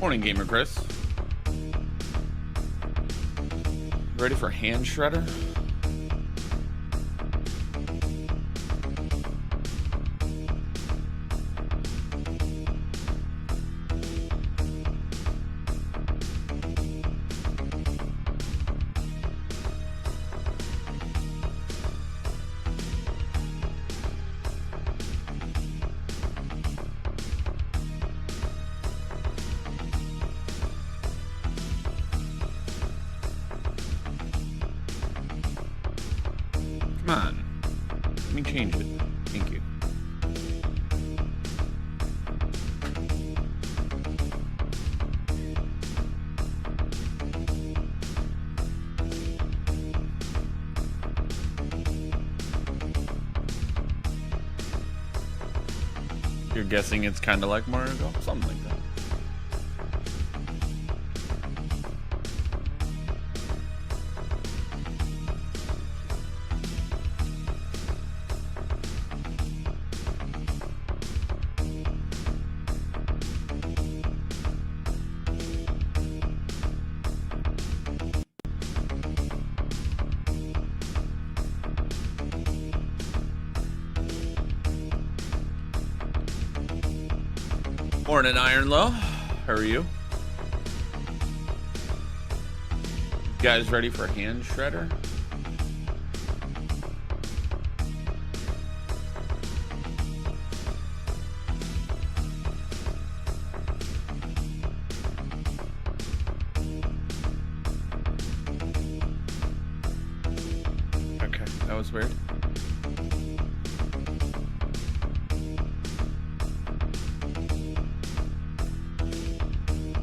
Morning, Gamer Chris. Ready for hand shredder? Come on. Let me change it. Thank you. You're guessing it's kind of like Mario Golf? Something like that. Morning, Ironlow. How are you? You guys ready for hand shredder? Okay, that was weird.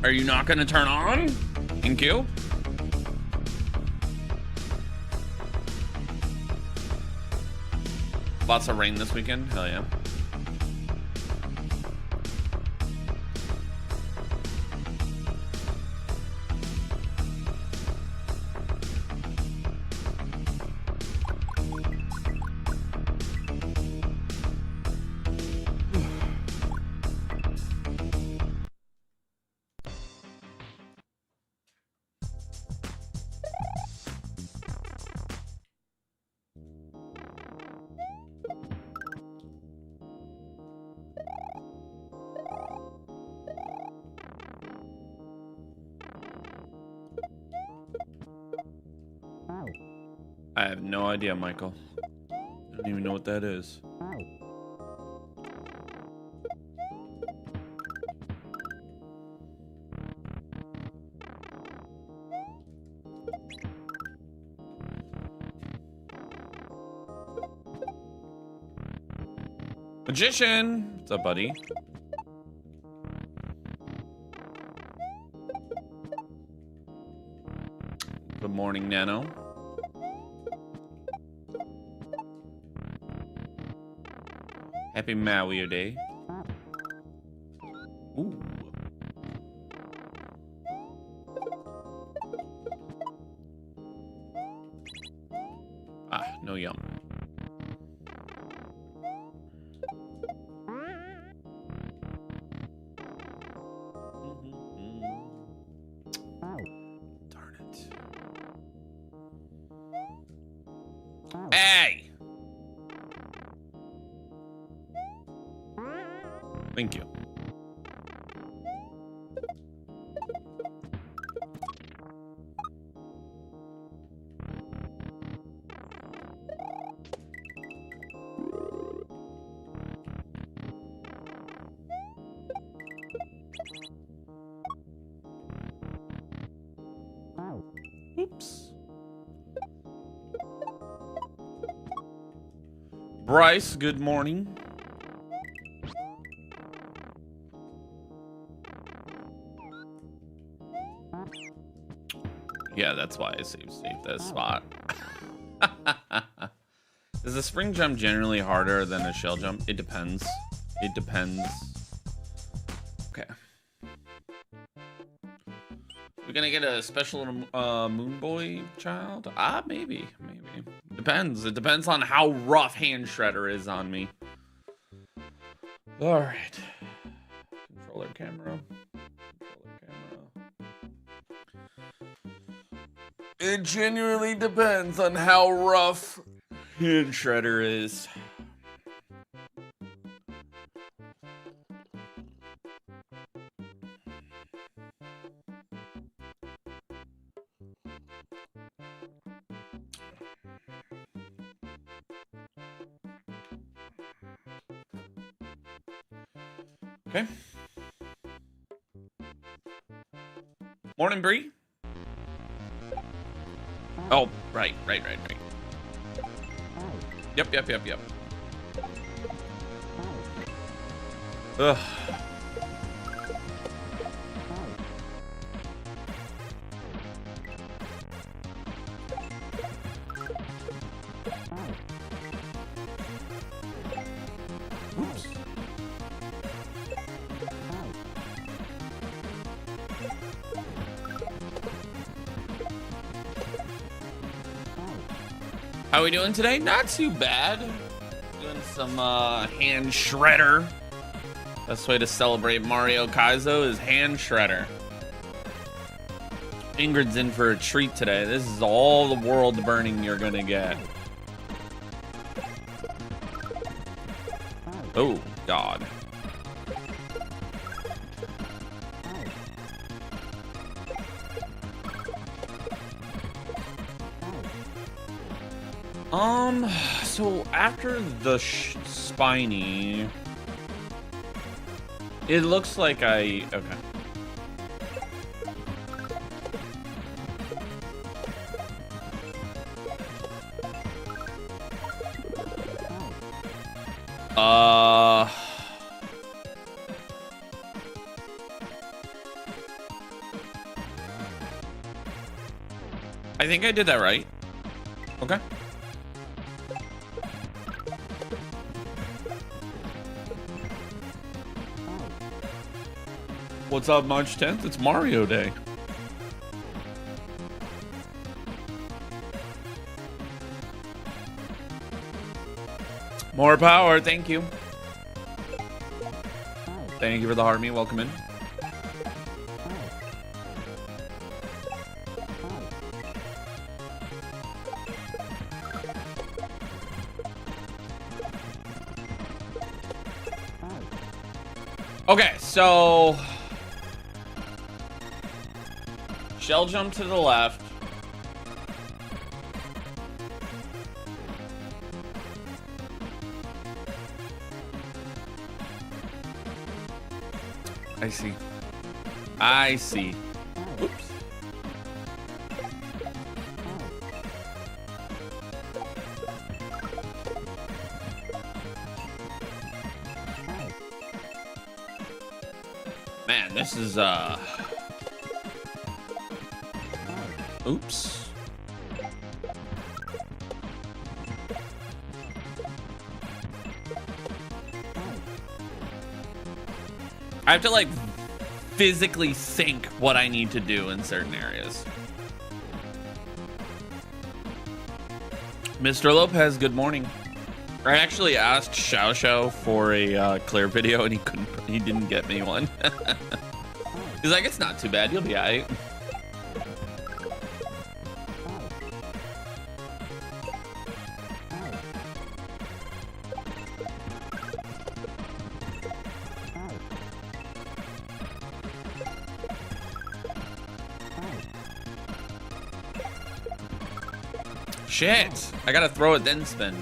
Are you not going to turn on? Thank you. Lots of rain this weekend. Hell yeah. I have no idea, Michael. I don't even know what that is. Magician! What's up, buddy? Good morning, Nano. Happy Maui Day. Ooh. Ah, no yum. Darn it. Hey! Thank you. Oops. Bryce, good morning. Yeah, that's why I saved that spot. Is the spring jump generally harder than a shell jump? It depends. It depends. Okay. We're gonna get a special Moon Boy child? Ah, maybe. Depends. It depends on how rough Hand Shredder is on me. Alright. Controller camera. Controller camera. It genuinely depends on how rough Hand Shredder is. Okay. Morning, Bree. Oh, right. Yep. Ugh. Oops. How are we doing today? Not too bad. Doing some Hand Shredder. Best way to celebrate Mario Kaizo is Hand Shredder. Ingrid's in for a treat today. This is all the world burning you're gonna get. Oh, God. So after the spiny, it looks like okay. I think I did that right. Okay. What's up, March 10th? It's Mario Day. More power, thank you. Thank you for the heart me, welcome in. Okay, so shell jump to the left. I see. Oops. Man, this is oops. I have to like physically think what I need to do in certain areas. Mr. Lopez, good morning. I actually asked Xiao Xiao for a clear video and he didn't get me one. He's like, it's not too bad, you'll be alright. Shit! I gotta throw it then spin.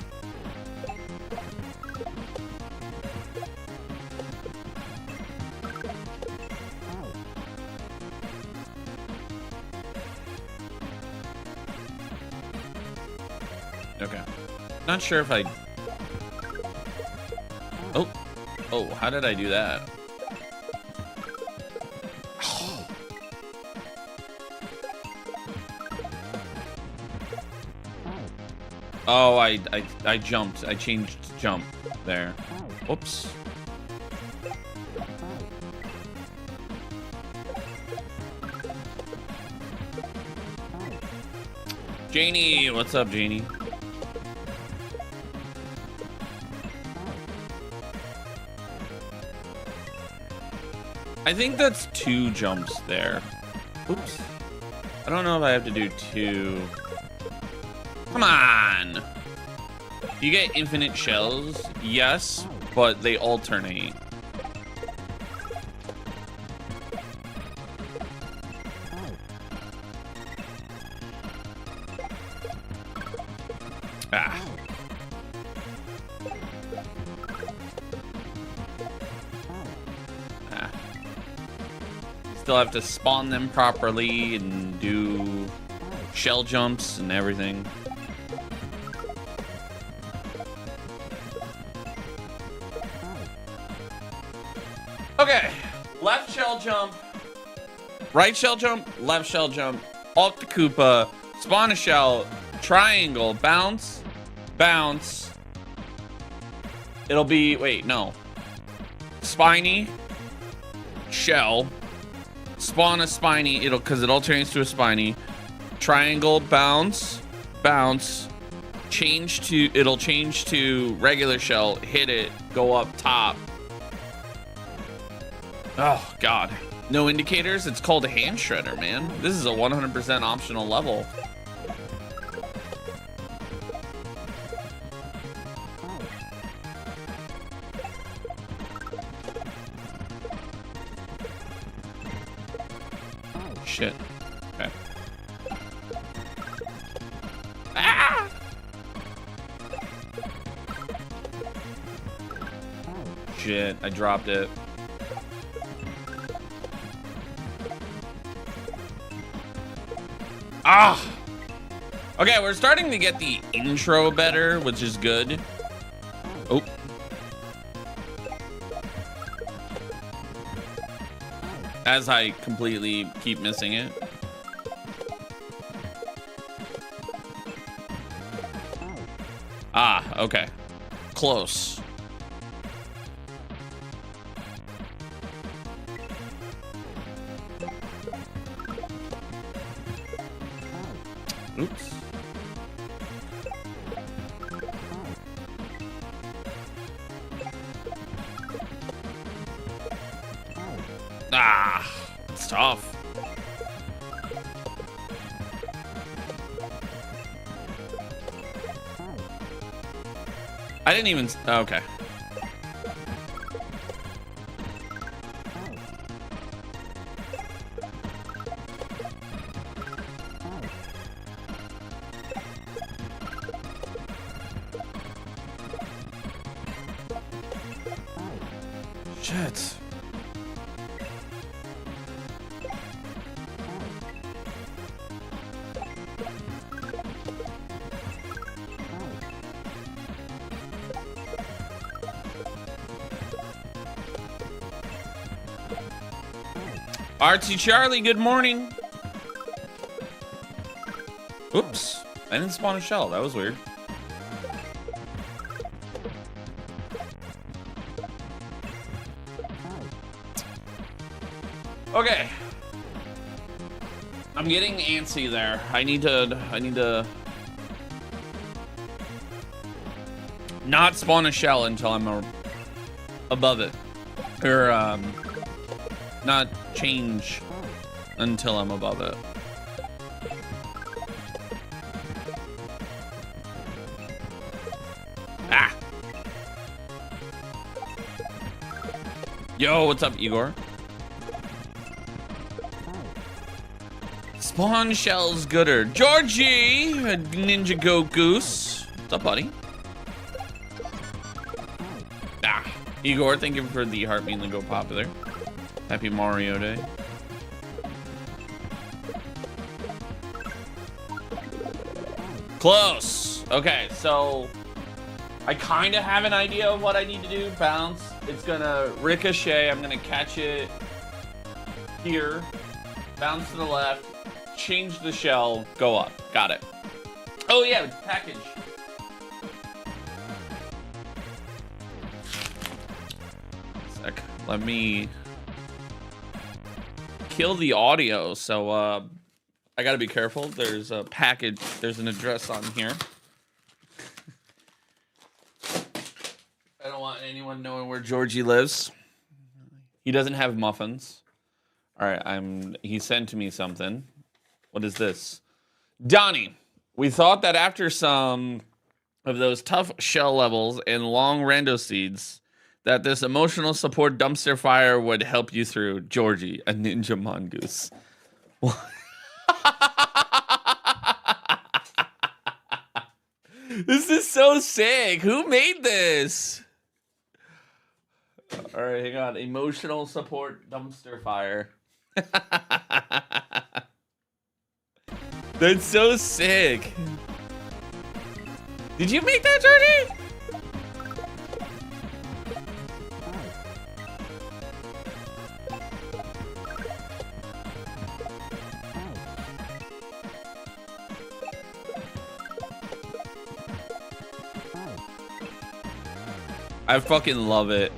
Okay. Not sure if I... Oh. Oh, how did I do that? Oh, I jumped. I changed jump there. Oops. Janie, what's up, Janie? I think that's 2 jumps there. Oops. I don't know if I have to do 2. Come on. You get infinite shells, yes, but they alternate. Ah. Still have to spawn them properly and do shell jumps and everything. Okay, left shell jump, right shell jump, left shell jump, alt the Koopa, spawn a shell, triangle, bounce, bounce. It'll be, wait, no. Spiny, shell, spawn a spiny, because it alternates to a spiny. Triangle, bounce, bounce, it'll change to regular shell, hit it, go up top. Oh, God. No indicators? It's called a hand shredder, man. This is a 100% optional level. Shit. Okay. Ah! Shit, I dropped it. Ah! Okay, we're starting to get the intro better, which is good. Oh. As I completely keep missing it. Ah, okay. Close. Oops. Ah, it's tough. I didn't even, okay. Shit. RT Charlie, good morning. Oops, I didn't spawn a shell. That was weird. Okay. I'm getting antsy there. I need to not spawn a shell until I'm above it. Or not change until I'm above it. Ah. Yo, what's up, Igor? Spawn shells gooder. Georgie, Ninja Go Goose. What's up, buddy? Ah, Igor, thank you for the heart mainly go popular. Happy Mario Day. Close. Okay, so I kind of have an idea of what I need to do. Bounce. It's gonna ricochet. I'm gonna catch it here. Bounce to the left. Change the shell. Go up. Got it. Oh yeah, package. Sec. Let me kill the audio. So I gotta be careful. There's a package. There's an address on here. I don't want anyone knowing where Georgie lives. He doesn't have muffins. All right, he sent me something. What is this? Donnie, we thought that after some of those tough shell levels and long rando seeds, that this emotional support dumpster fire would help you through. Georgie, a ninja mongoose. This is so sick. Who made this? All right, hang on. Emotional support dumpster fire. That's so sick. Did you make that, Georgie? I fucking love it.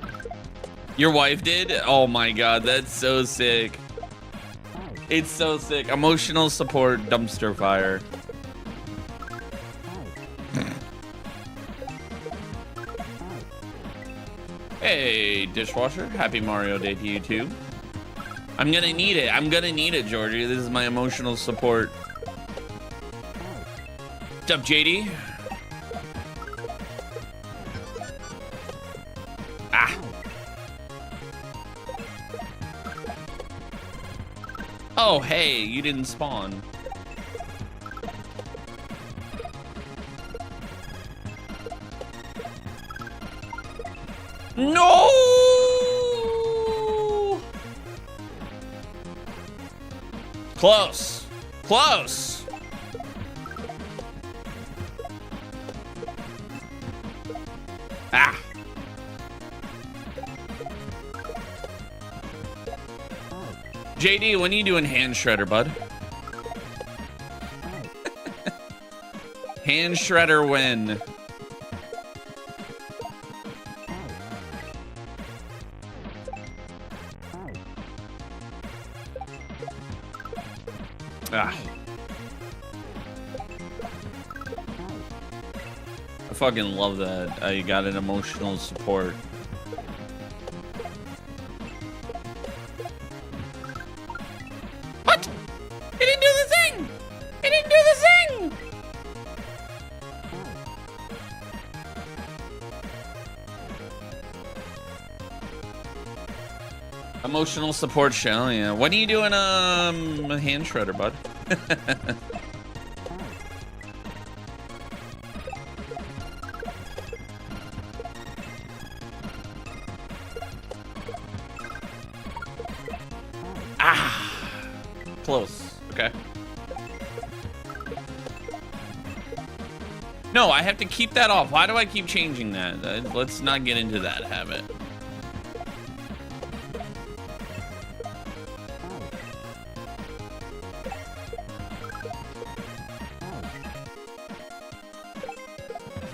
Your wife did? Oh my god, that's so sick. It's so sick. Emotional support dumpster fire. Hey, dishwasher. Happy Mario Day to you too. I'm gonna need it. I'm gonna need it, Georgie. This is my emotional support. What's up, JD? Oh, hey, you didn't spawn. No! Close. Close. Ah. JD, when are you doing hand shredder, bud? Hand shredder when? Ah. I fucking love that. You got an emotional support. What? It didn't do the thing! It didn't do the thing! Emotional support shell, yeah. When are you doing a hand shredder, bud? Ah, close. Okay. No, I have to keep that off. Why do I keep changing that? Let's not get into that habit.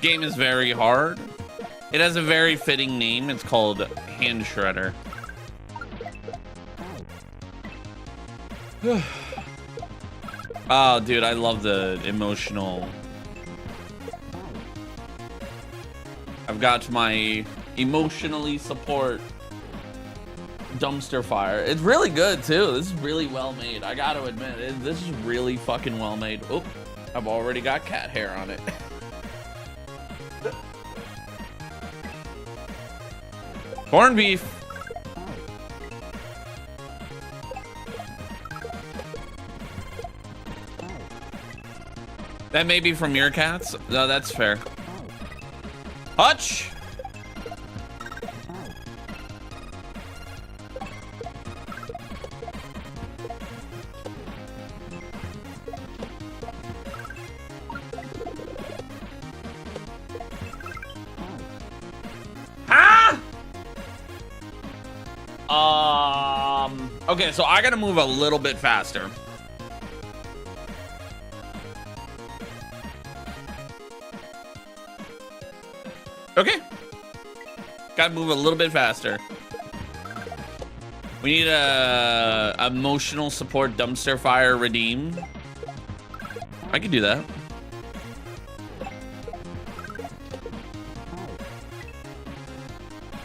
Game is very hard. It has a very fitting name. It's called Hand Shredder. Oh, dude, I love the emotional. I've got my emotionally support dumpster fire. It's really good too. This is really well made. I got to admit, this is really fucking well made. Oh, I've already got cat hair on it. Corned beef. That may be from your cats. No, that's fair. Hutch. Okay, so I gotta move a little bit faster. Okay. Gotta move a little bit faster. We need a emotional support dumpster fire redeem. I can do that.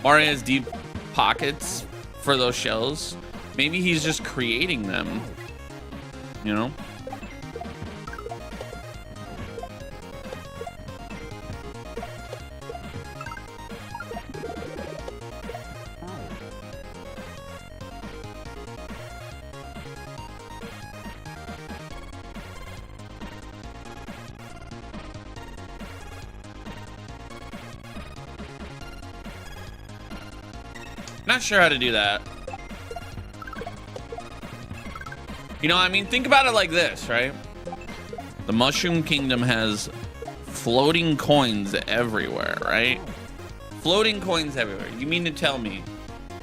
Mario has deep pockets for those shells. Maybe he's just creating them, you know? Not sure how to do that. You know, I mean, think about it like this, right? The Mushroom Kingdom has floating coins everywhere, right? Floating coins everywhere. You mean to tell me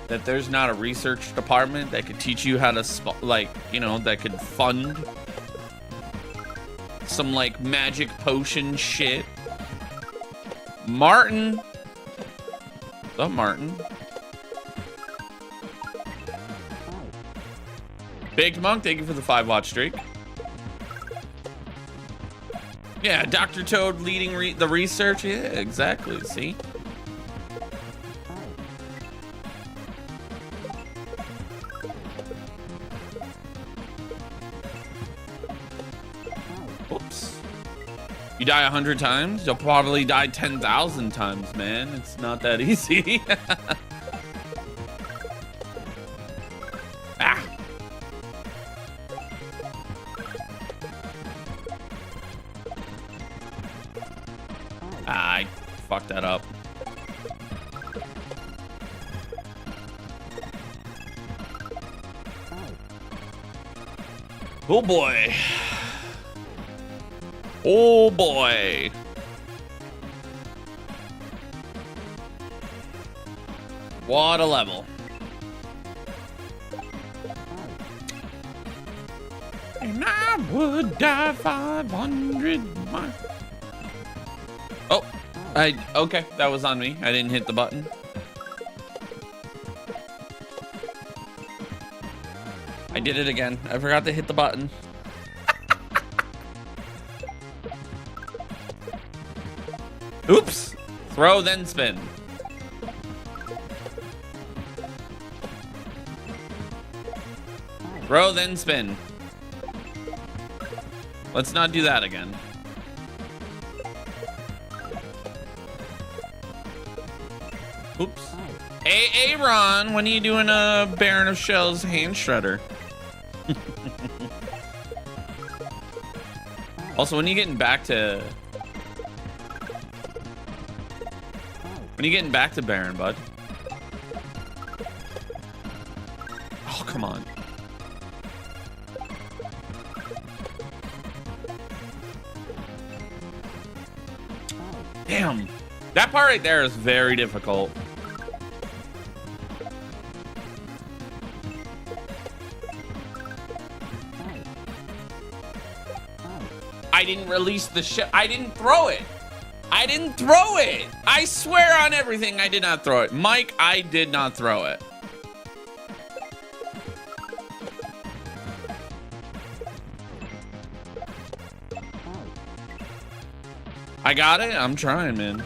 that there's not a research department that could teach you how to, like, you know, that could fund some, like, magic potion shit? Martin. What's up, Martin? Baked Monk, thank you for the 5-watch streak. Yeah, Dr. Toad leading the research. Yeah, exactly. See? Oops. You die 100 times? You'll probably die 10,000 times, man. It's not that easy. Ah. I fucked that up. Oh boy. Oh boy. What a level. And I would die 500 miles. Oh, okay, that was on me. I didn't hit the button. I did it again. I forgot to hit the button. Oops. Throw, then spin. Throw, then spin. Let's not do that again. Oops. Hey, Aaron, when are you doing a Baron of Shells hand shredder? Also, when are you getting back to... When are you getting back to Baron, bud? Oh, come on. Damn. That part right there is very difficult. I didn't release the shit. I didn't throw it. I didn't throw it. I swear on everything I did not throw it. Mike, I did not throw it. I got it. I'm trying, man.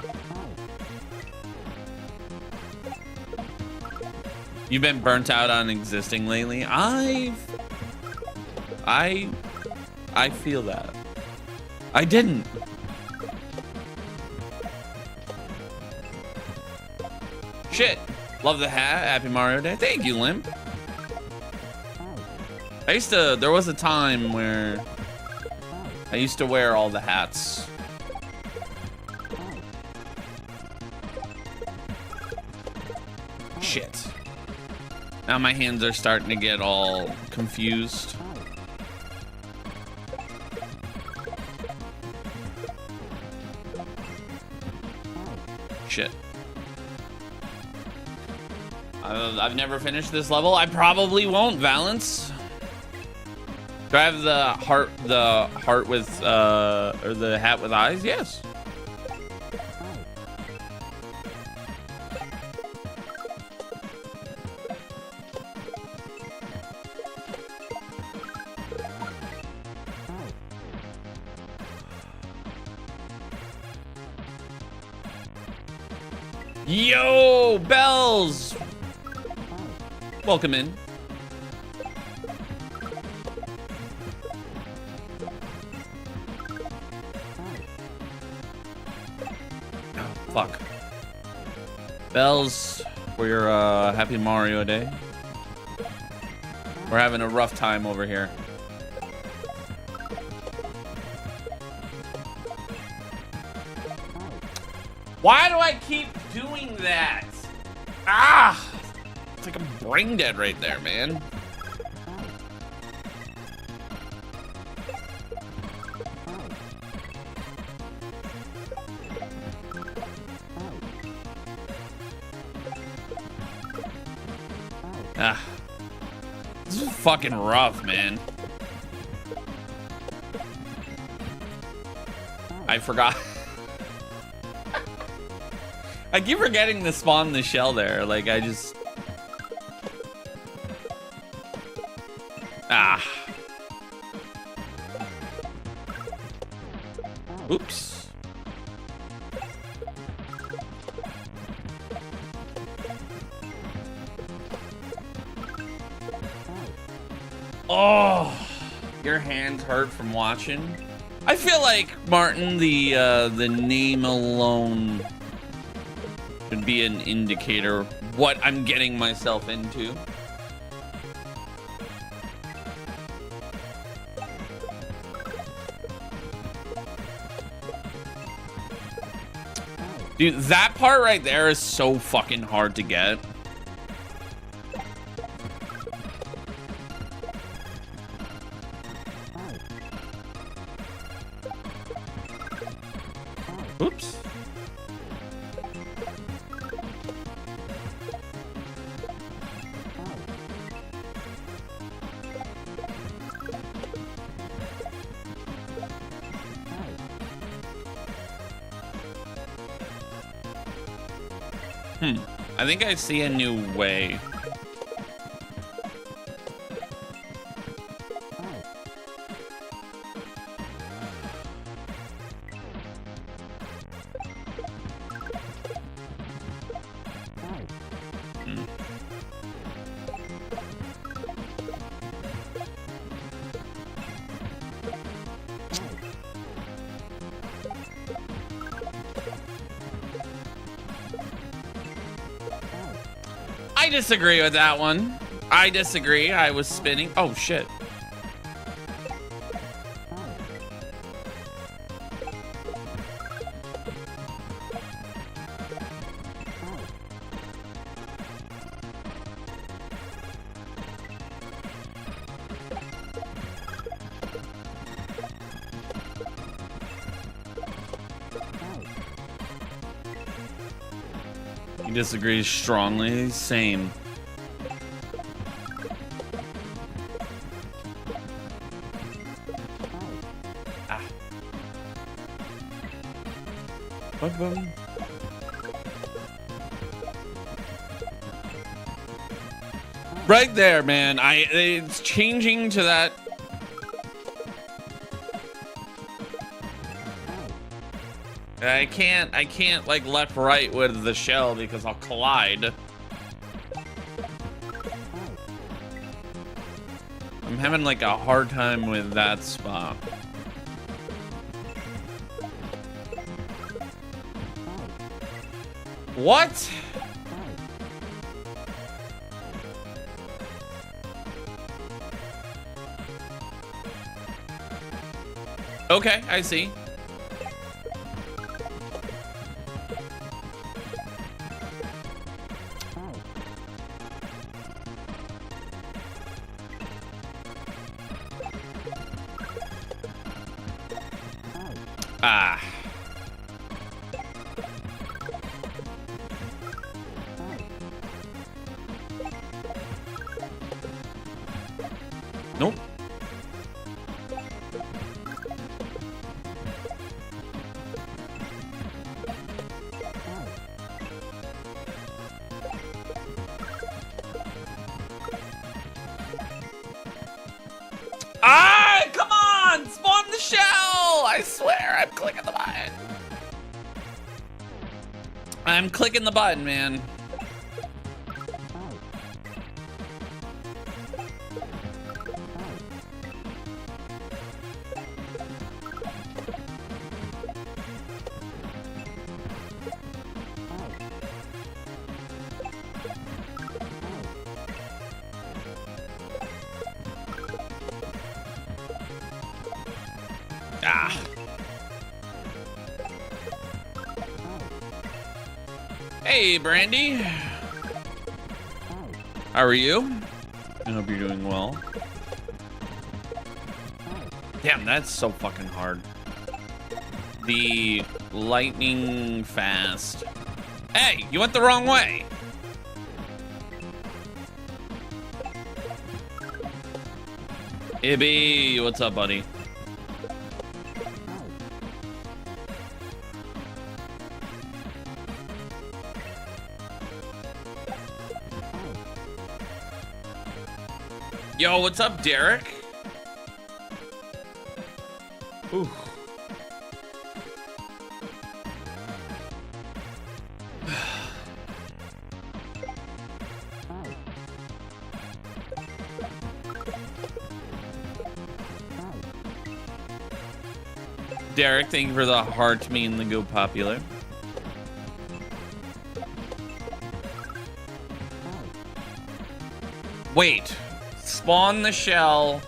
You've been burnt out on existing lately. I feel that. I didn't. Shit. Love the hat. Happy Mario Day. Thank you, Limp. There was a time where I used to wear all the hats. Shit. Now my hands are starting to get all confused. Shit. I've never finished this level. I probably won't, Valence. Do I have the heart with, or the hat with eyes? Yes. Yo, Bells! Welcome in. Oh, fuck. Bells, for your Happy Mario Day. We're having a rough time over here. Why do I keep doing that? Ah! It's like I'm brain dead right there, man. Ah. This is fucking rough, man. I forgot. I keep forgetting to spawn the shell there. Like, I just... Ah. Oops. Oh, your hands hurt from watching. I feel like, Martin, the name alone should be an indicator what I'm getting myself into. Dude, that part right there is so fucking hard to get. Oops. I think I see a new way. I disagree with that one. I disagree. I was spinning. Oh, shit. He disagrees strongly. Same. Ah. Boom. Right there, man. It's changing to that. I can't like left right with the shell because I'll collide. I'm having like a hard time with that spot. What? Okay, I see. Ah. Nope. Ah, come on! Spawn the shell! I swear, I'm clicking the button. I'm clicking the button, man. Ah. Hey, Brandy. How are you? I hope you're doing well. Damn, that's so fucking hard. The lightning fast. Hey, you went the wrong way. Ibby, what's up, buddy? Yo, what's up, Derek? Ooh. Derek, thank you for the heart me and the go popular. Wait, spawn the shell.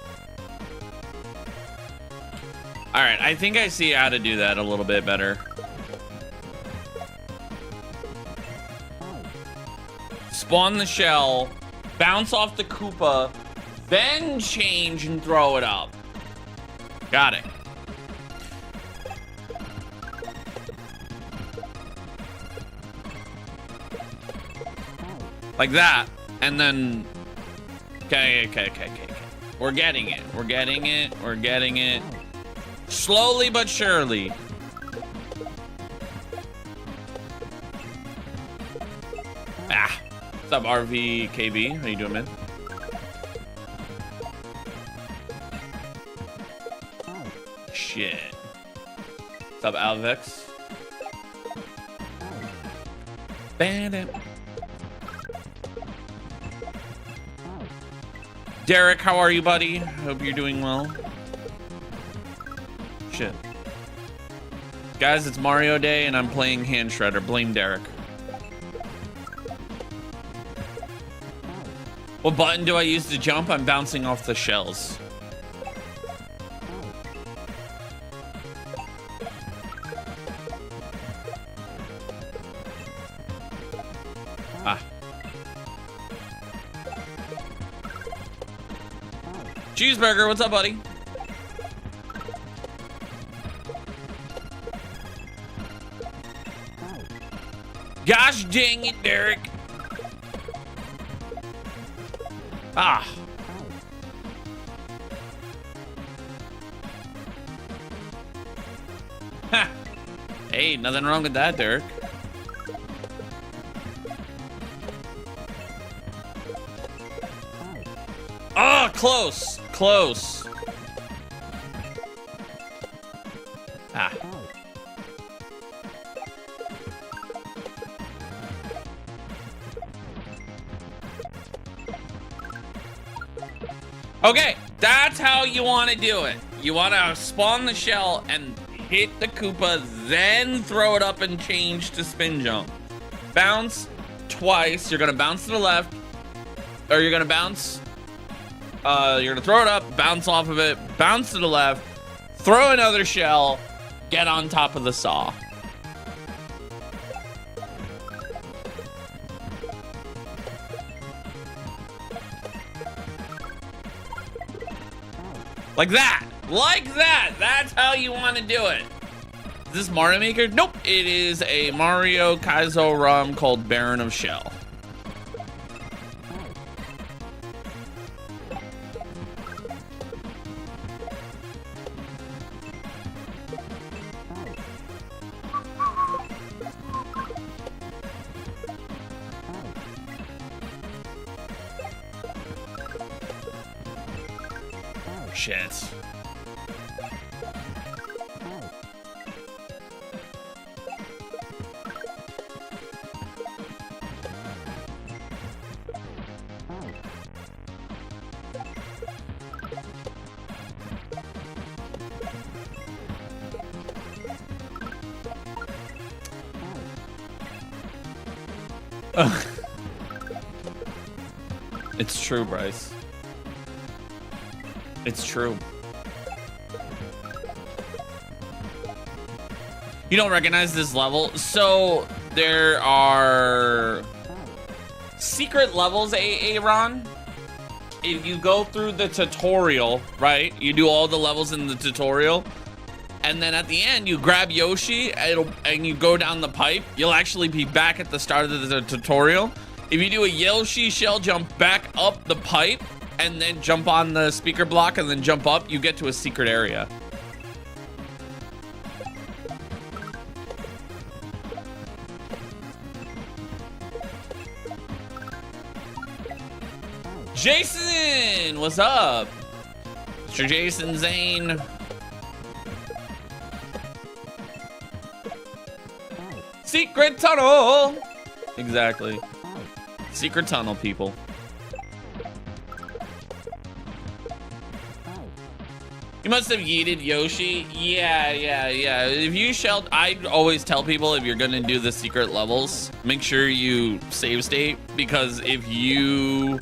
All right, I think I see how to do that a little bit better. Spawn the shell, bounce off the Koopa, then change and throw it up. Got it. Like that, and then, okay. We're getting it. Slowly but surely. Ah, what's up, RVKB? How you doing, man? Shit. What's up, Alvex? Bandit. Derek, how are you, buddy? Hope you're doing well. Shit. Guys, it's Mario Day and I'm playing Hand Shredder. Blame Derek. What button do I use to jump? I'm bouncing off the shells. Ah. Cheeseburger, what's up, buddy? Gosh dang it, Derek. Ah. Ha. Hey, nothing wrong with that, Derek. Oh, close. Close. Ah. Okay, that's how you want to do it. You want to spawn the shell and hit the Koopa, then throw it up and change to spin jump. Bounce twice. You're gonna bounce to the left, or you're gonna bounce. You're gonna throw it up, bounce off of it, bounce to the left, throw another shell, get on top of the saw. Like that, like that. That's how you want to do it. Is this Mario Maker? Nope, it is a Mario Kaizo ROM called Baron of Shell. Shit. It's true, Bryce. It's true. You don't recognize this level? So there are secret levels, Aaron. If you go through the tutorial, right? You do all the levels in the tutorial, and then at the end you grab Yoshi and you go down the pipe. You'll actually be back at the start of the tutorial. If you do a Yoshi shell jump back up the pipe and then jump on the speaker block and then jump up, you get to a secret area. Jason, what's up? Mr. Jason Zane. Secret tunnel. Exactly. Secret tunnel, people. You must have yeeted Yoshi. Yeah. If you shall, I always tell people if you're gonna do the secret levels, make sure you save state, because if you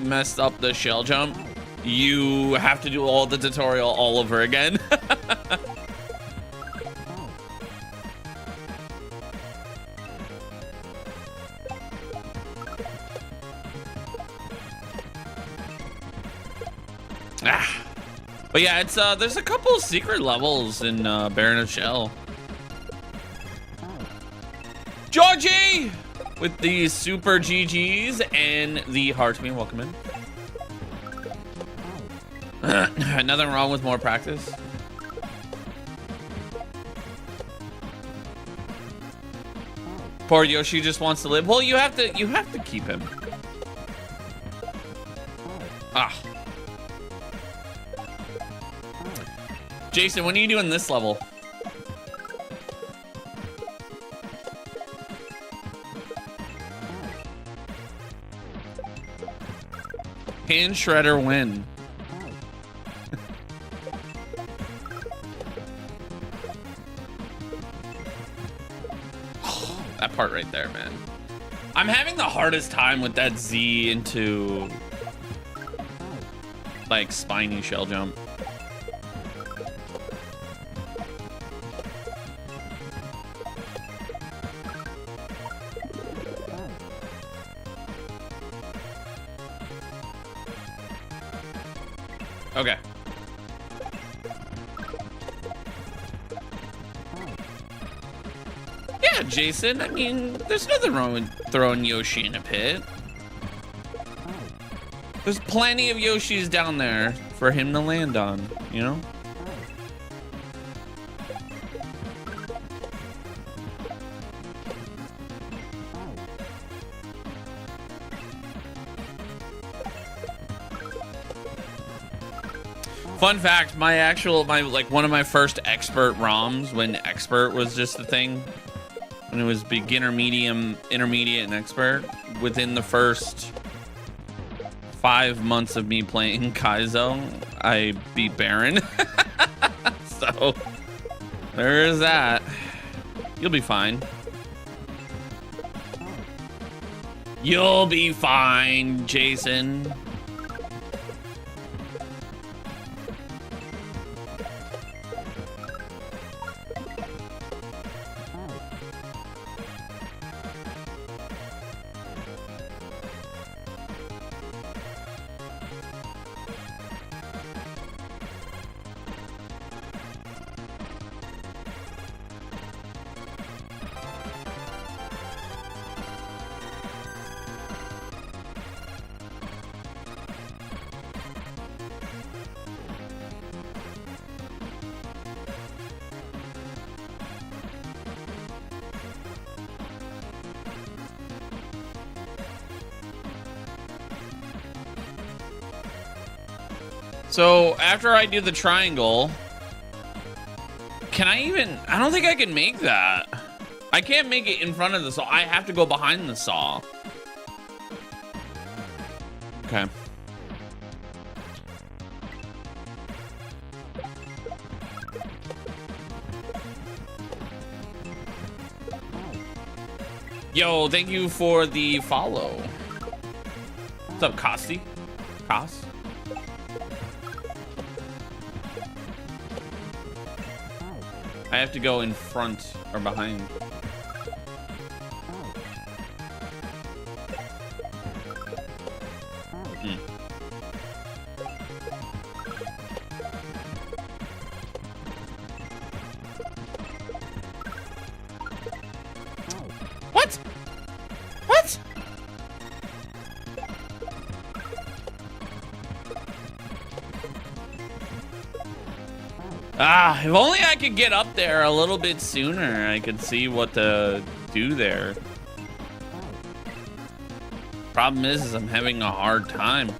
messed up the shell jump, you have to do all the tutorial all over again. But yeah, it's there's a couple secret levels in Baron of Shell. Georgie with the super GGs and the heart being welcome in. Nothing wrong with more practice. Poor Yoshi just wants to live. Well, you have to keep him. Ah. Jason, when are you doing this level? Hand shredder win. That part right there, man. I'm having the hardest time with that Z into like spiny shell jump. Okay. Yeah, Jason, I mean, there's nothing wrong with throwing Yoshi in a pit. There's plenty of Yoshis down there for him to land on, you know? Fun fact, one of my first expert ROMs, when expert was just a thing, when it was beginner, medium, intermediate, and expert, within the first 5 months of me playing Kaizo, I beat Baron. So there is that. You'll be fine. You'll be fine, Jason. So after I do the triangle, I don't think I can make that. I can't make it in front of the saw. I have to go behind the saw. Okay. Yo, thank you for the follow. What's up, Costi? Cos? I have to go in front or behind. Ah, if only I could get up there a little bit sooner. I could see what to do there. Problem is I'm having a hard time.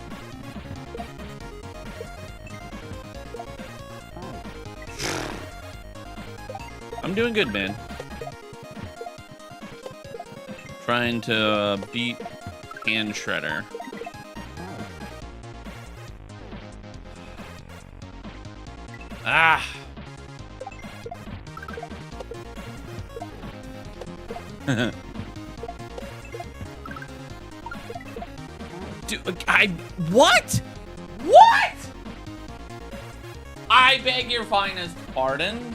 I'm doing good, man. Trying to beat Hand Shredder. Ah. Dude, what? What? I beg your finest pardon?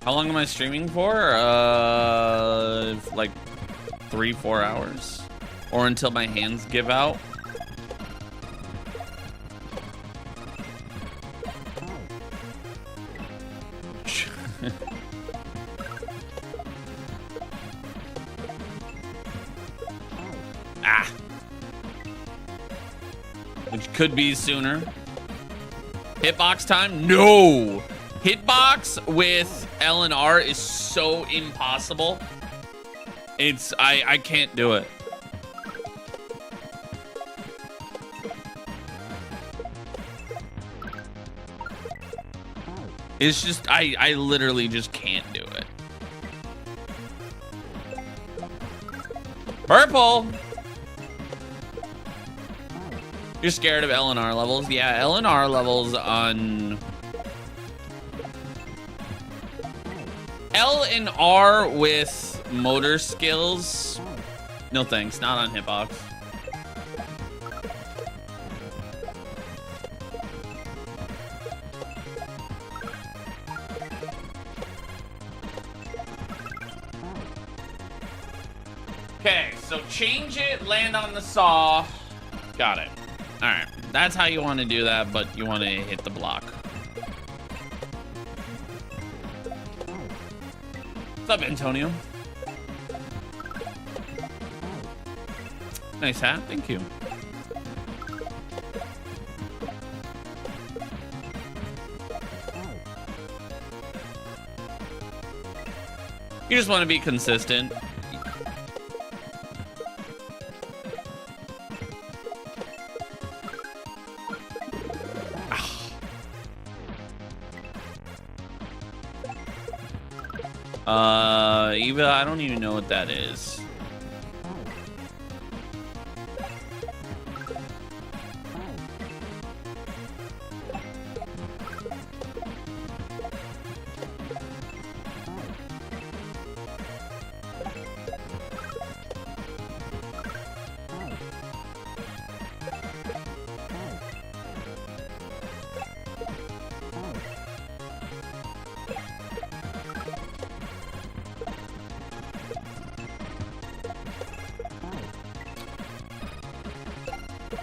How long am I streaming for? Like 3-4 hours, or until my hands give out. Ah, which could be sooner. Hitbox time? No. Hitbox with L and R is so impossible. I can't do it. It's just, I literally just can't do it. Purple! You're scared of L and R levels? Yeah, L and R levels on... L and R with motor skills. No thanks, not on Hitbox. Okay, so change it, land on the saw. Got it. All right, that's how you want to do that, but you want to hit the block. What's up, Antonio? Nice hat, thank you. You just want to be consistent. Eva, I don't even know what that is.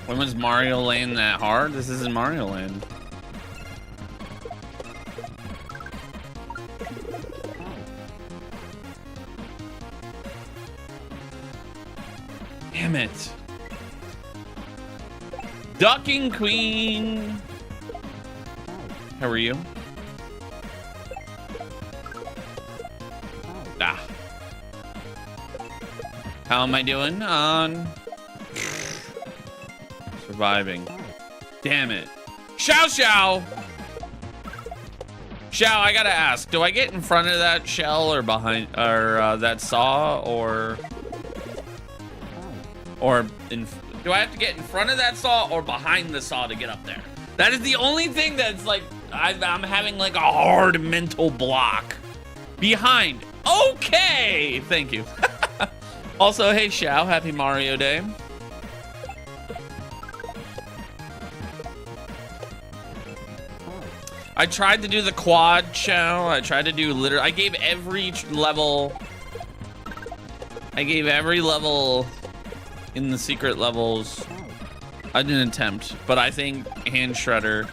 When was Mario Land that hard? This isn't Mario Land. Damn it. Ducking Queen. How are you? Ah. How am I doing on... Surviving. Damn it. Xiao Xiao! Xiao, I gotta ask, do I get in front of that shell or behind, or that saw, or do I have to get in front of that saw or behind the saw to get up there? That is the only thing that's like, I'm having like a hard mental block. Behind. Okay, thank you. Also, hey Xiao, happy Mario Day. I tried to do the quad show. I tried to do I gave every level in the secret levels. I didn't attempt, but I think Hand Shredder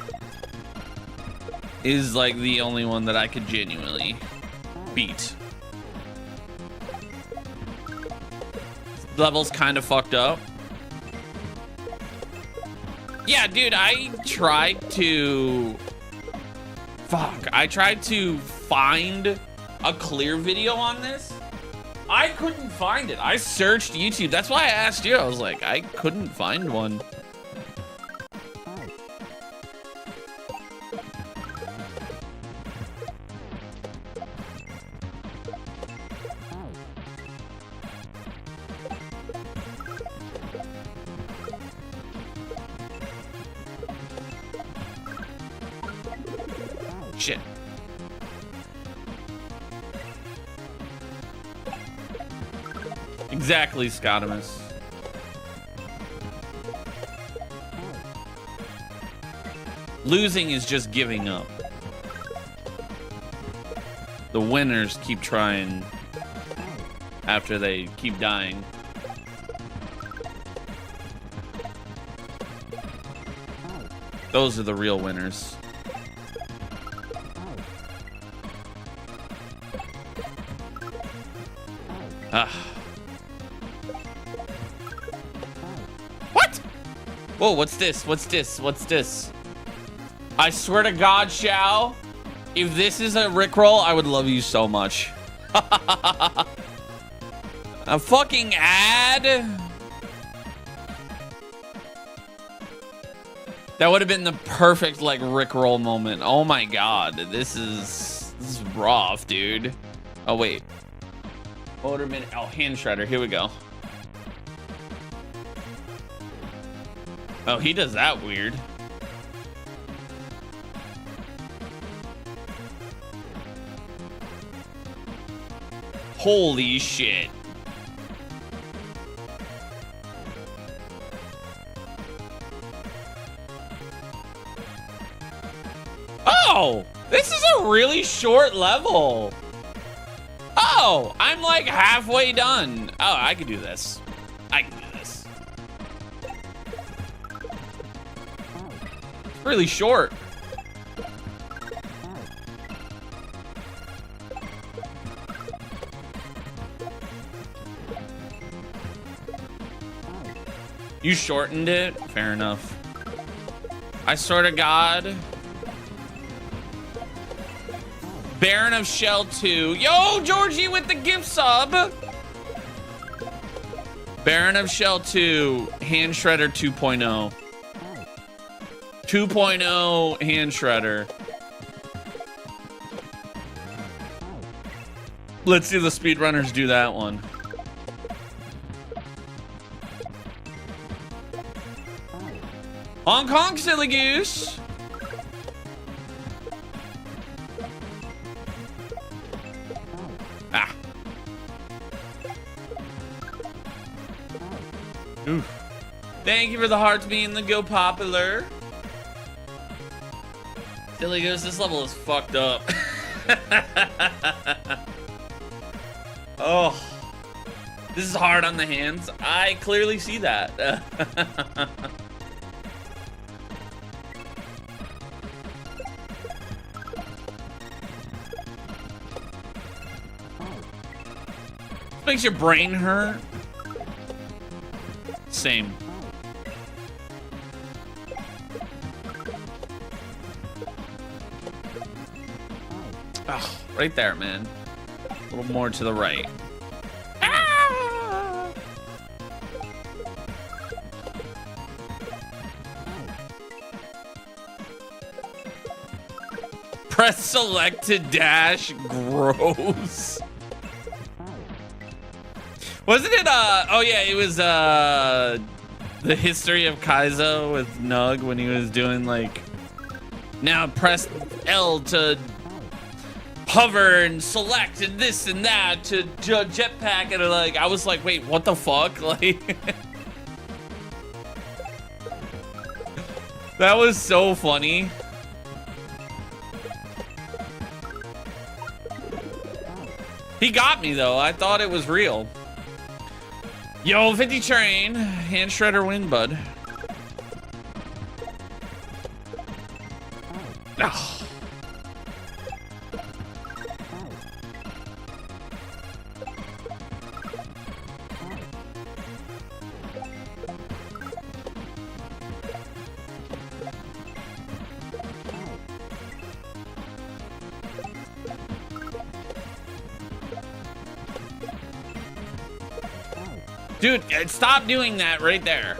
is like the only one that I could genuinely beat. Level's kind of fucked up. Yeah, dude, I tried to find a clear video on this. I couldn't find it. I searched YouTube. That's why I asked you. I was like, I couldn't find one. Shit. Exactly, Scotimus. Losing is just giving up. The winners keep trying after they keep dying. Those are the real winners. What? Whoa, what's this? What's this? What's this? I swear to God, Shao, if this is a Rickroll, I would love you so much. A fucking ad? That would have been the perfect, like, Rickroll moment. Oh my God, this is rough, dude. Oh, wait. Motorman, oh, hand shredder. Here we go. Oh, he does that weird. Holy shit. Oh, this is a really short level. Oh, I'm like halfway done. Oh, I can do this. I can do this. It's really short. You shortened it? Fair enough. I swear to God. Baron of Shell 2. Yo, Georgie with the gift sub. Baron of Shell 2. Hand Shredder 2.0. 2.0 Hand Shredder. Let's see the speedrunners do that one. Hong Kong, silly goose. Ah. Oof. Thank you for the hearts being the go popular. Silly goose, this level is fucked up. Oh. This is hard on the hands. I clearly see that. Makes your brain hurt. Same. Oh, right there, man. A little more to the right. Ah! Press select to dash. Gross. Wasn't it, oh yeah, it was, the history of Kaizo with Nug when he was doing, like, now press L to hover and select and this and that to jetpack, and like, I was like, wait, what the fuck? Like, that was so funny. He got me, though. I thought it was real. Yo, 50 train. Hand shredder win, bud. Oh. Dude, stop doing that right there.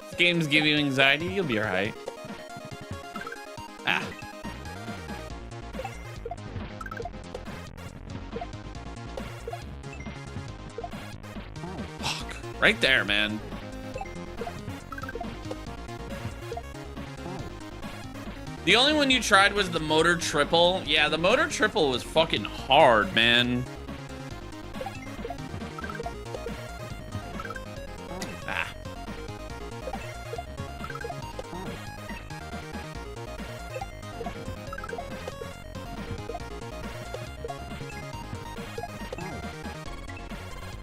This game's giving you anxiety. You'll be all right. Ah. Fuck. Right there, man. The only one you tried was the motor triple. Yeah, the motor triple was fucking hard, man. Ah.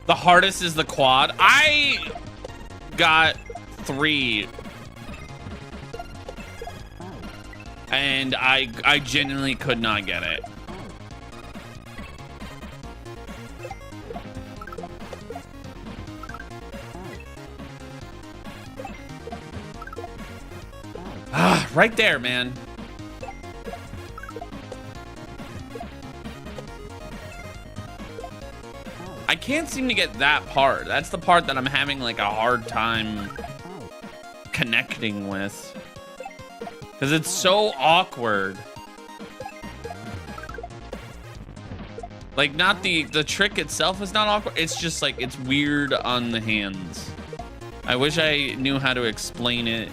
The hardest is the quad. I got 3. And I genuinely could not get it. Ah, right there, man. I can't seem to get that part. That's the part that I'm having like a hard time connecting with. Because it's so awkward. Like, not the trick itself is not awkward. It's just like, it's weird on the hands. I wish I knew how to explain it,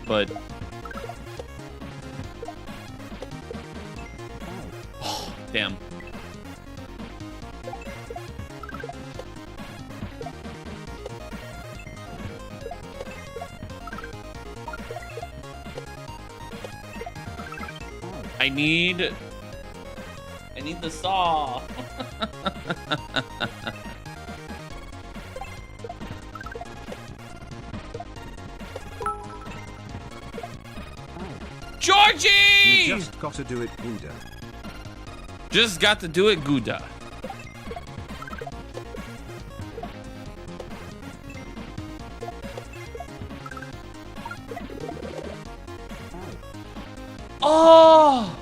but... Oh, damn. I need the saw. Georgie! You just got to do it, Gouda. Just got to do it, Gouda. Oh!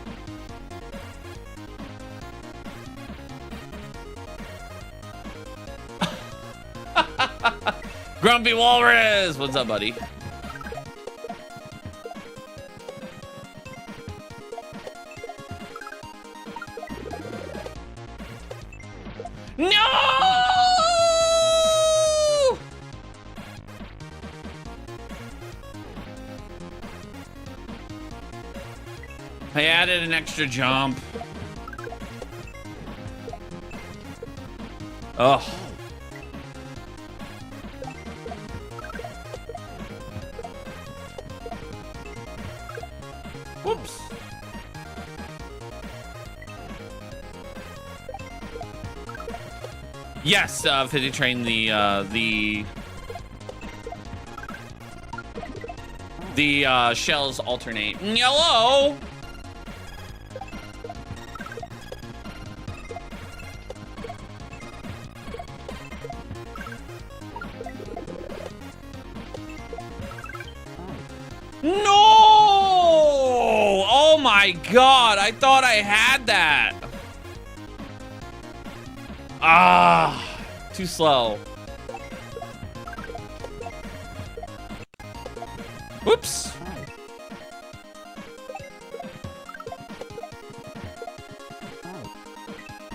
Grumpy Walrus! What's up, buddy? No! I added an extra jump. Oh. Whoops. Yes, 50 train the shells alternate. Yellow. No! Oh my God, I thought I had that. Ah, too slow. Whoops.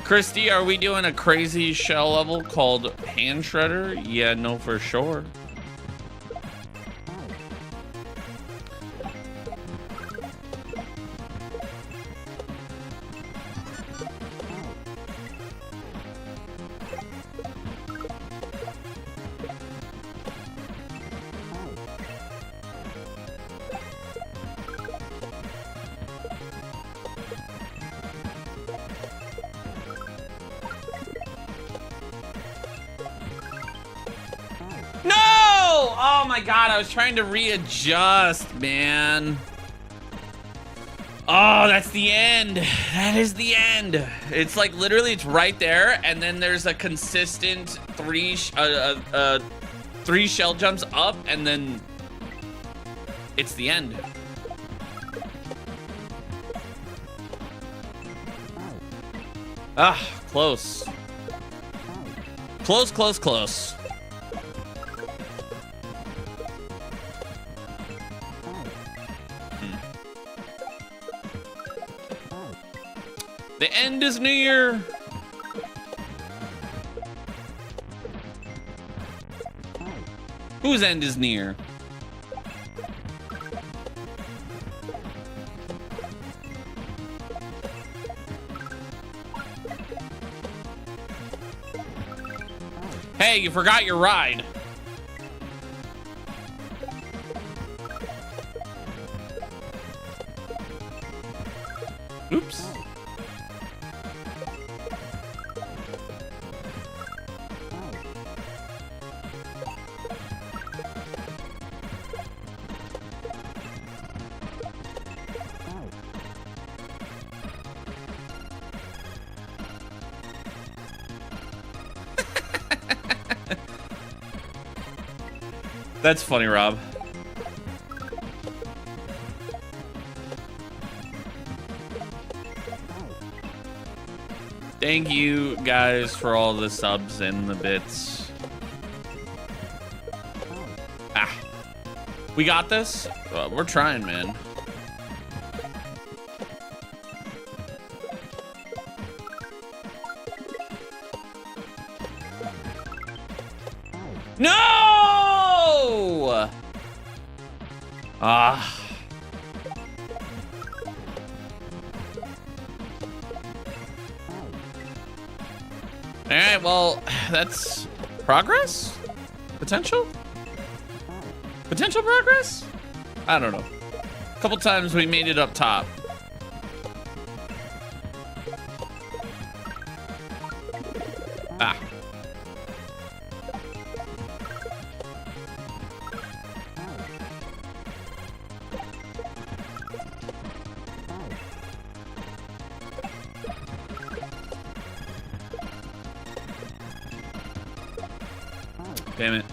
Christy, are we doing a crazy shell level called Hand Shredder? Yeah, no, for sure. Oh my God, I was trying to readjust, man. Oh, that's the end. That is the end. It's like literally it's right there, and then there's a consistent three shell jumps up, and then it's the end. Ah, close. Close, close, close. The end is near. Whose end is near? Hey, you forgot your ride. Oops. That's funny, Rob. Thank you guys for all the subs and the bits. Ah, we got this. We're trying, man. No! Ah. All right, well, that's progress? Potential? Potential progress? I don't know. A couple times we made it up top. Ah. Damn it.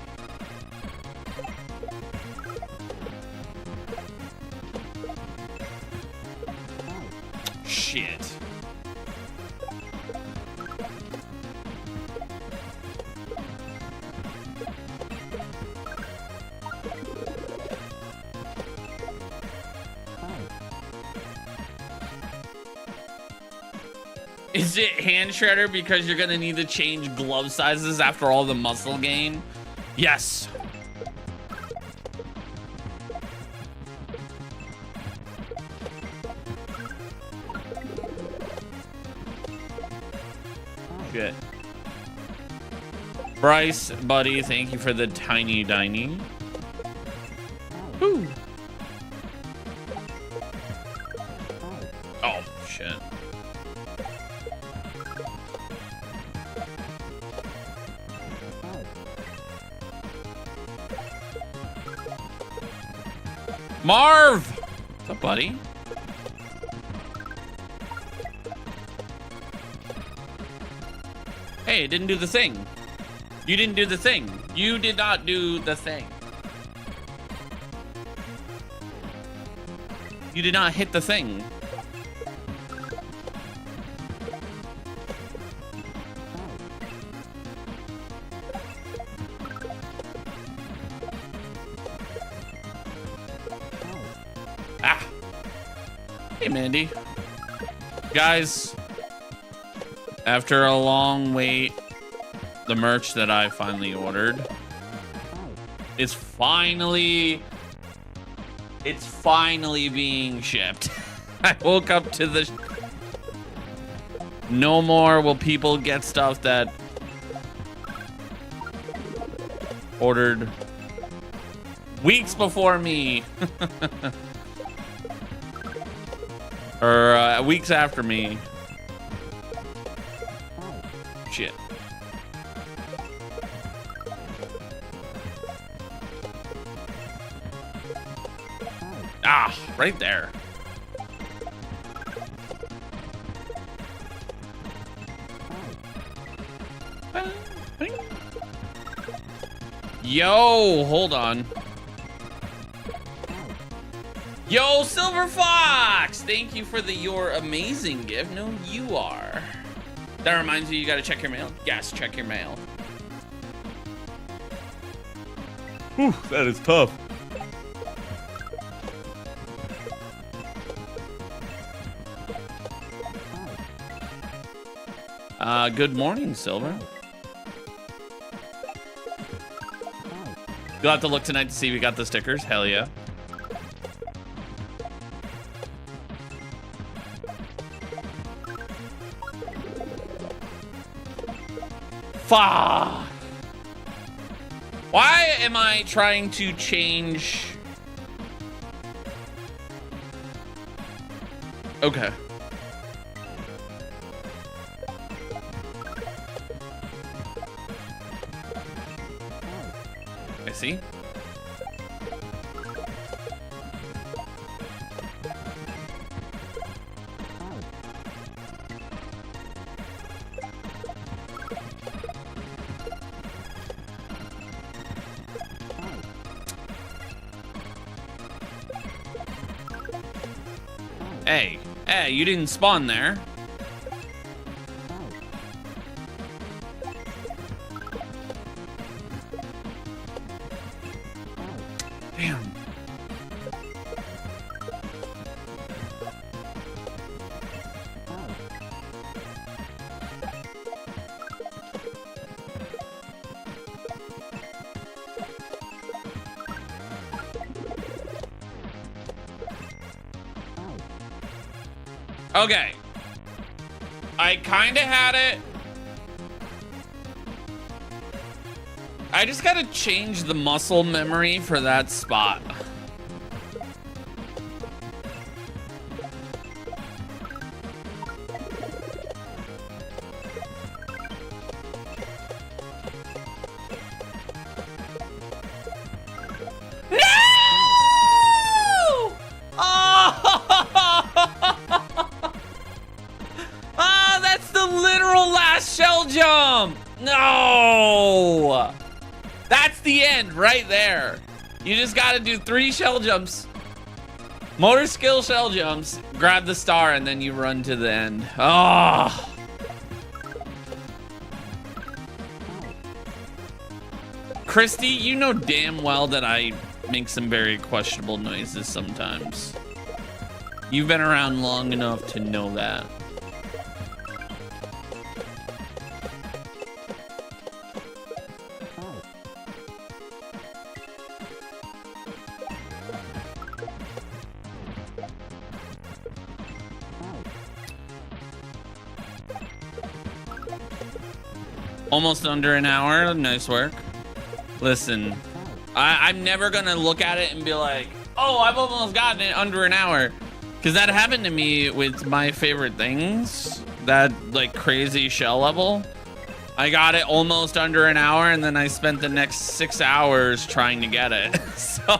Shit. Is it hand shredder because you're gonna need to change glove sizes after all the muscle gain? Yes. Good. Bryce, buddy, thank you for the tiny diny. Woo. Oh, shit. Marv! What's up, buddy? Hey, it didn't do the thing. You didn't do the thing. You did not do the thing. You did not hit the thing. Ah. Hey, Mandy. Guys, after a long wait, the merch that I finally ordered is finally being shipped. I woke up to the no more will people get stuff that ordered weeks before me. Or weeks after me. Shit. Ah, right there. Yo, hold on. Yo, Silver Fox! Thank you for your amazing gift. No, you are. That reminds you gotta check your mail. Yes, check your mail. Whew, that is tough. Good morning, Silver. You'll have to look tonight to see if we got the stickers. Hell yeah. Fuck. Why am I trying to change? Okay. I see. Hey, you didn't spawn there. Damn. Okay. I kind of had it. I just gotta change the muscle memory for that spot. No! That's the end right there. You just gotta do 3 shell jumps. Motor skill shell jumps, grab the star, and then you run to the end. Oh. Christy, you know damn well that I make some very questionable noises sometimes. You've been around long enough to know that. Almost under an hour. Nice work. Listen, I'm never gonna look at it and be like, oh, I've almost gotten it under an hour, because that happened to me with my favorite things, that like crazy shell level. I got it almost under an hour, and then I spent the next 6 hours trying to get it. So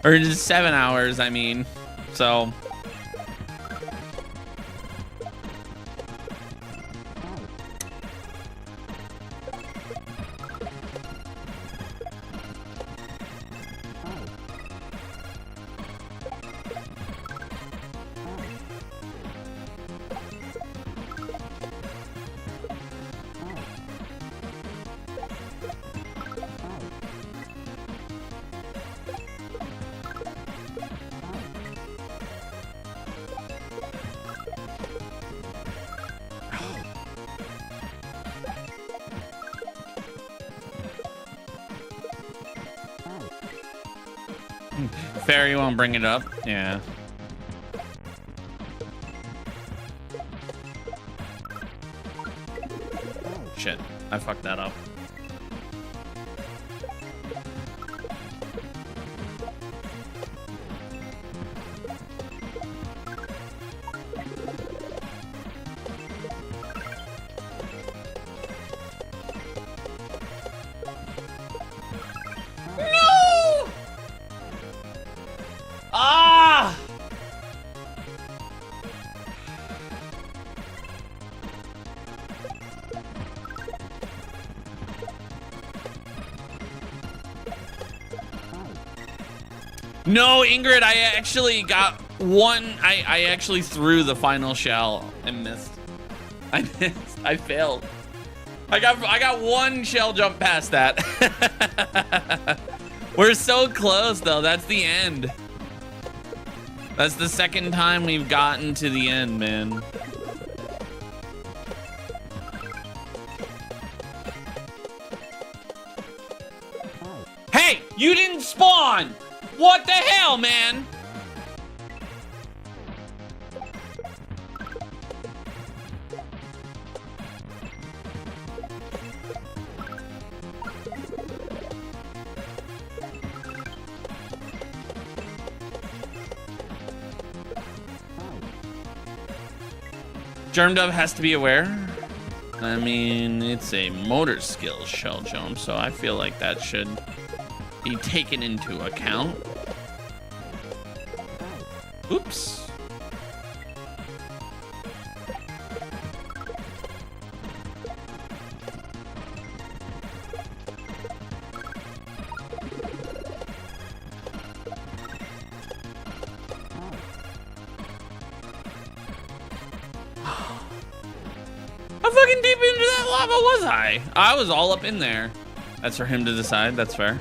or just 7 hours, I mean. So Fairy won't bring it up. Yeah. Shit, I fucked that up. No, Ingrid, I actually got one. I actually threw the final shell and missed. I missed. I failed. I got one shell jump past that. We're so close though. That's the end. That's the second time we've gotten to the end, man. Hey, you didn't spawn. What the hell, man? Germ Dove has to be aware. I mean, it's a motor skill shell jump, so I feel like that should be taken into account. Oops. How fucking deep into that lava was I? I was all up in there. That's for him to decide. That's fair.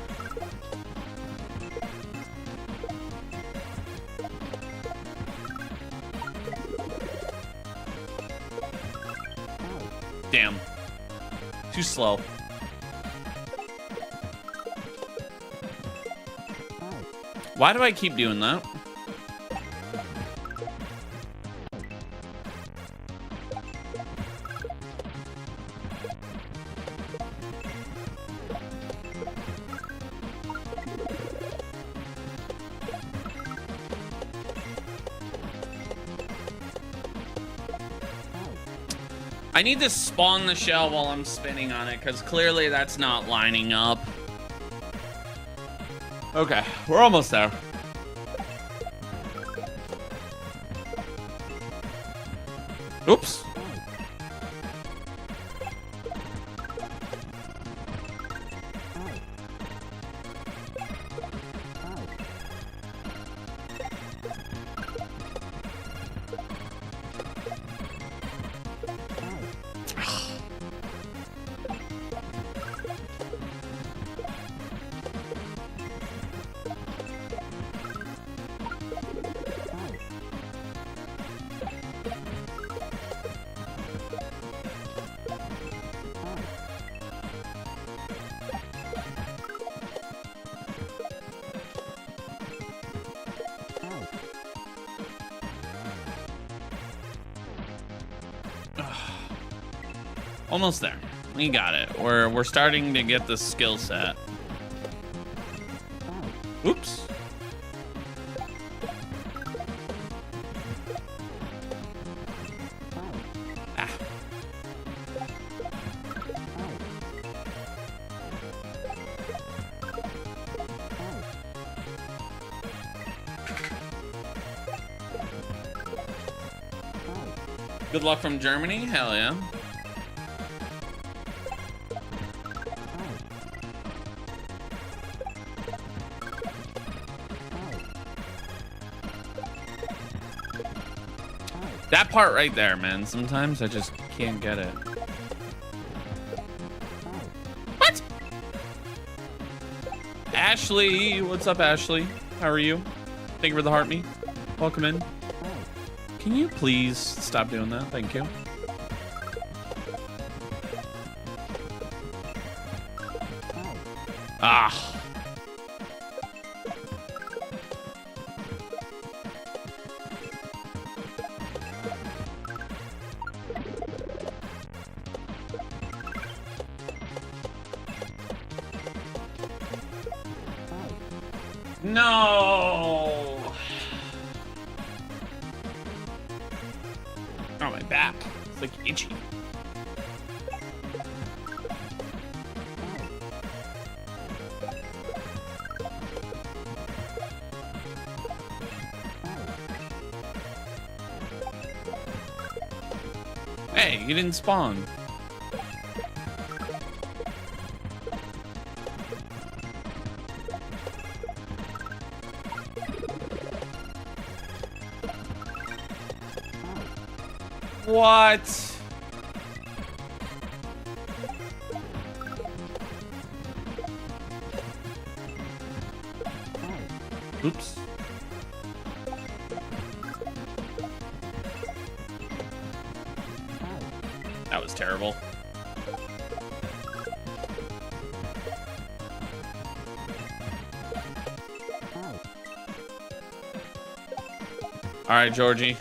Damn. Too slow. Why do I keep doing that? I need to spawn the shell while I'm spinning on it, because clearly that's not lining up. Okay, we're almost there. Oops. Almost there. We got it. We're starting to get the skill set. Oops. Ah. Good luck from Germany? Hell yeah. That part right there, man. Sometimes I just can't get it. What? Ashley, what's up, Ashley? How are you? Thank you for the heart me. Welcome in. Can you please stop doing that? Thank you. Ah. No. Oh, my back. It's like itchy. Hey, you didn't spawn. What? Oops. That was terrible. All right, Georgie.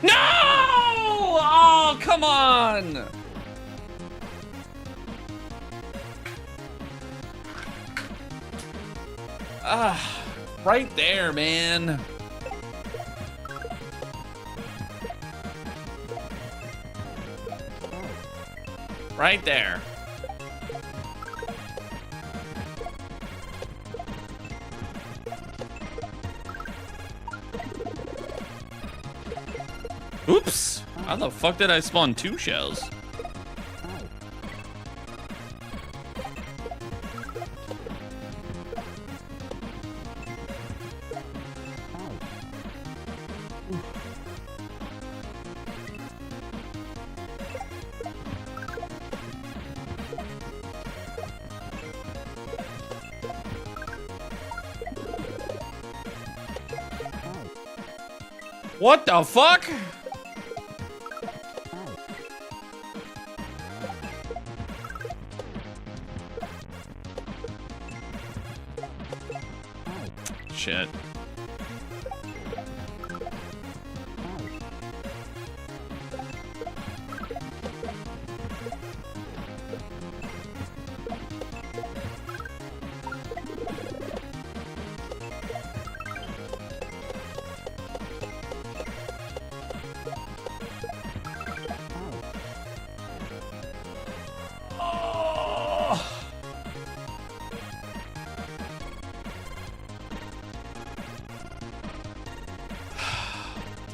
No! Oh, come on! Right there, man. Right there. Oops. How the fuck did I spawn 2 shells? What the fuck? Shit.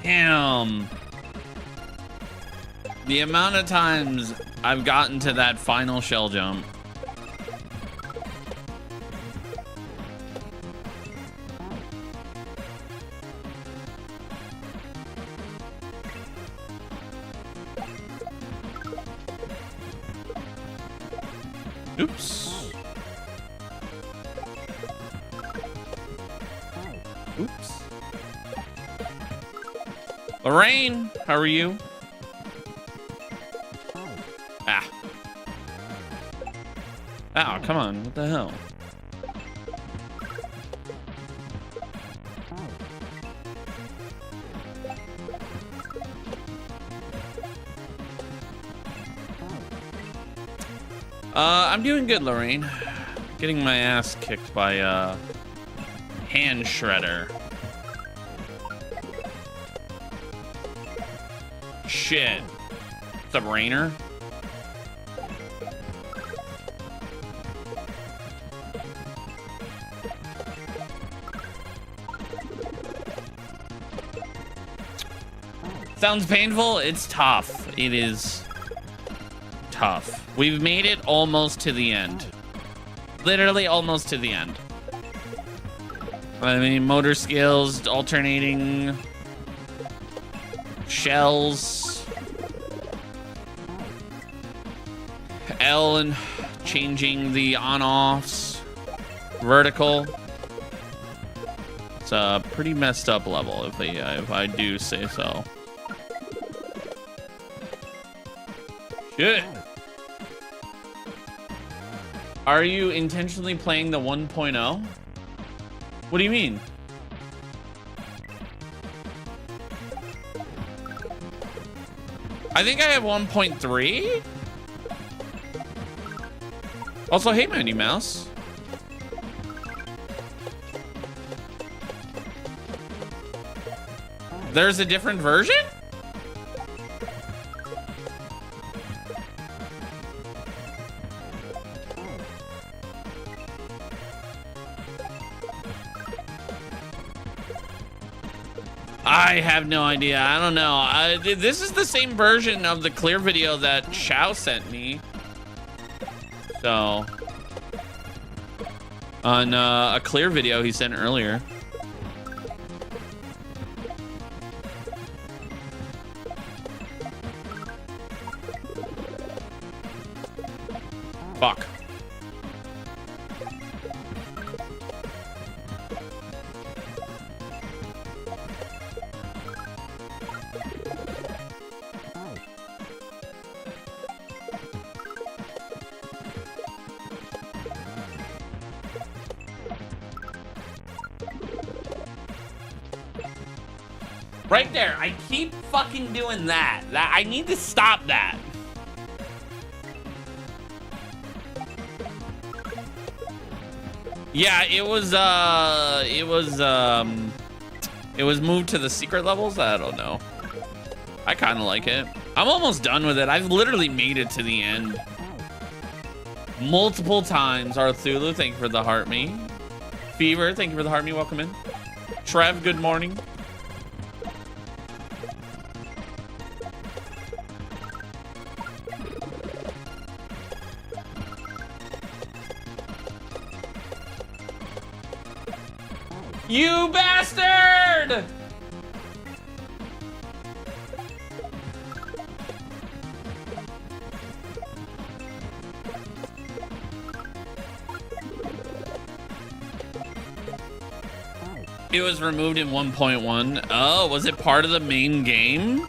Damn. The amount of times I've gotten to that final shell jump. Oops. Oops. Lorraine, how are you? Ah. Ow, come on, what the hell? I'm doing good, Lorraine. Getting my ass kicked by hand shredder. Shit. What's up, Rainer? Sounds painful? It's tough. It is tough. We've made it almost to the end. Literally almost to the end. I mean, motor skills, alternating shells, L and changing the on-offs, vertical. It's a pretty messed up level, if I do say so. Shit. Are you intentionally playing the 1.0? What do you mean? I think I have 1.3. Also, hey, Mandy Mouse. There's a different version? I have no idea. I don't know. This is the same version of the clear video that Shao sent me. So, on a clear video he sent earlier. Fuck. Right there. I keep fucking doing that. I need to stop that. Yeah, it was moved to the secret levels. I don't know. I kind of like it. I'm almost done with it. I've literally made it to the end multiple times. Arthulu, thank you for the heart me. Fever, thank you for the heart me. Welcome in. Trev, good morning. You bastard! It was removed in 1.1. Oh, was it part of the main game?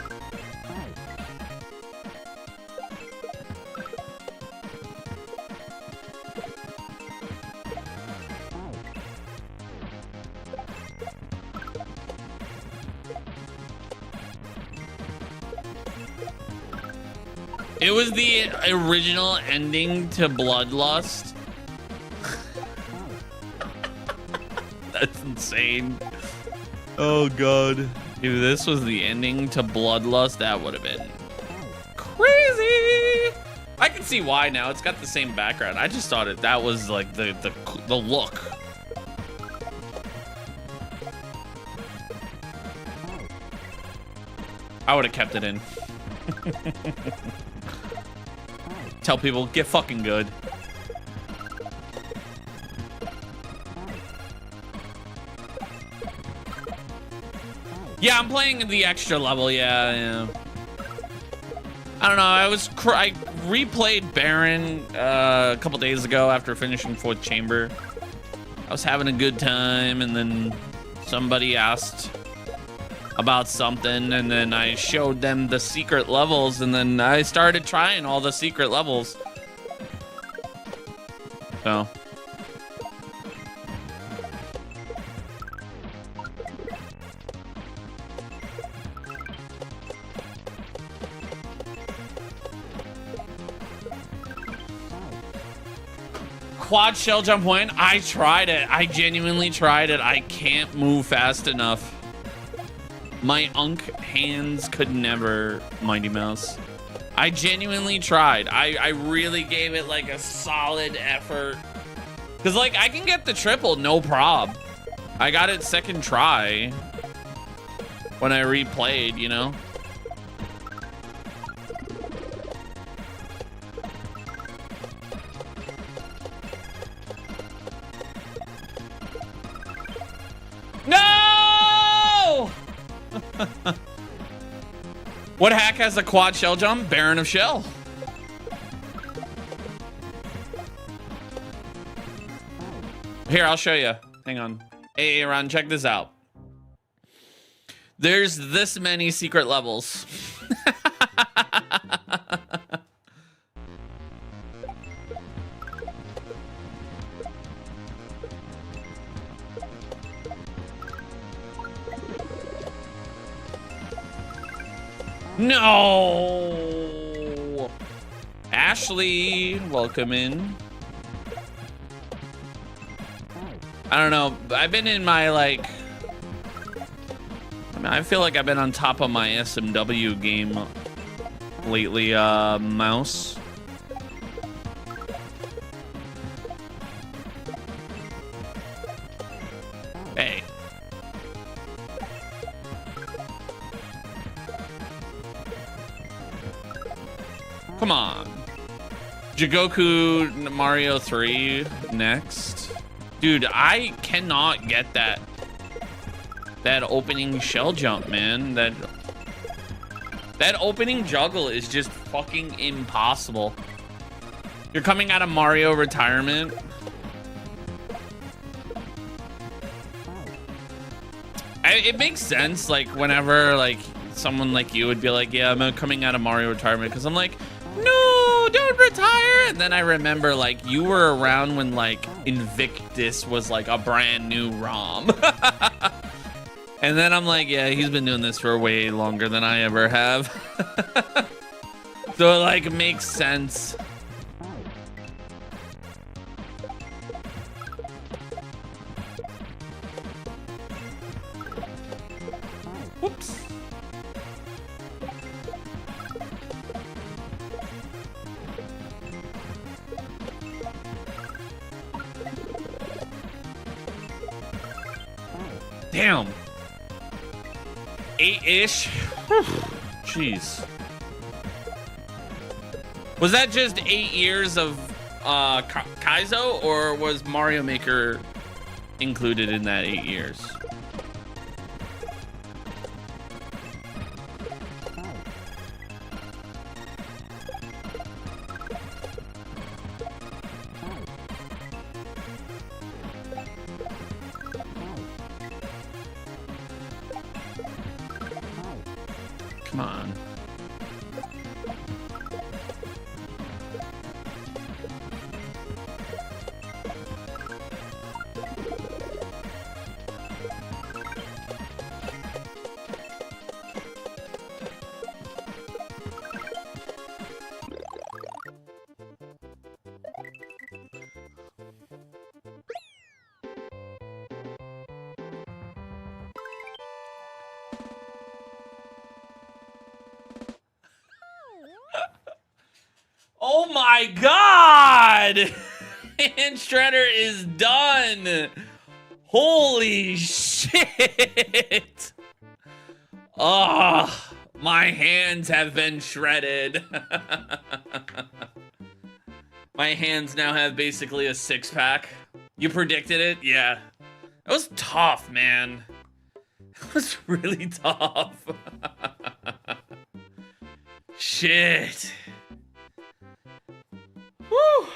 It was the original ending to Bloodlust. That's insane. Oh god. If this was the ending to Bloodlust, that would have been crazy. I can see why now. It's got the same background. I just thought that was like the look. I would have kept it in. Tell people, get fucking good. Yeah, I'm playing the extra level. Yeah. I don't know. I replayed Baron a couple days ago after finishing 4th Chamber. I was having a good time, and then somebody asked about something, and then I showed them the secret levels, and then I started trying all the secret levels. So quad shell jump win. I tried it. I genuinely tried it. I can't move fast enough. My unk hands could never, Mighty Mouse. I genuinely tried. I really gave it like a solid effort. Cause like I can get the triple, no prob. I got it second try when I replayed, you know? No! What hack has a quad shell jump? Baron of Shell. Here, I'll show you. Hang on. Hey, Aaron, check this out. There's this many secret levels. No! Ashley, welcome in. I don't know. I've been in my, like... I feel like I've been on top of my SMW game lately, Mouse. Hey. Come on. Jigoku Mario 3 next. Dude, I cannot get that opening shell jump, man. That opening juggle is just fucking impossible. You're coming out of Mario retirement. It makes sense, like, whenever, like, someone like you would be like, yeah, I'm coming out of Mario retirement, because I'm like, no, don't retire. And then I remember, like, you were around when, like, Invictus was, like, a brand new ROM. And then I'm like, yeah, he's been doing this for way longer than I ever have. So it, like, makes sense. Whoops. Damn. 8-ish. Jeez. Was that just 8 years of kaizo, or was Mario Maker included in that 8 years? Come on. Oh my God! Hand Shredder is done! Holy shit! Oh, my hands have been shredded. My hands now have basically a 6-pack. You predicted it? Yeah. That was tough, man. That was really tough. Shit. Woo! All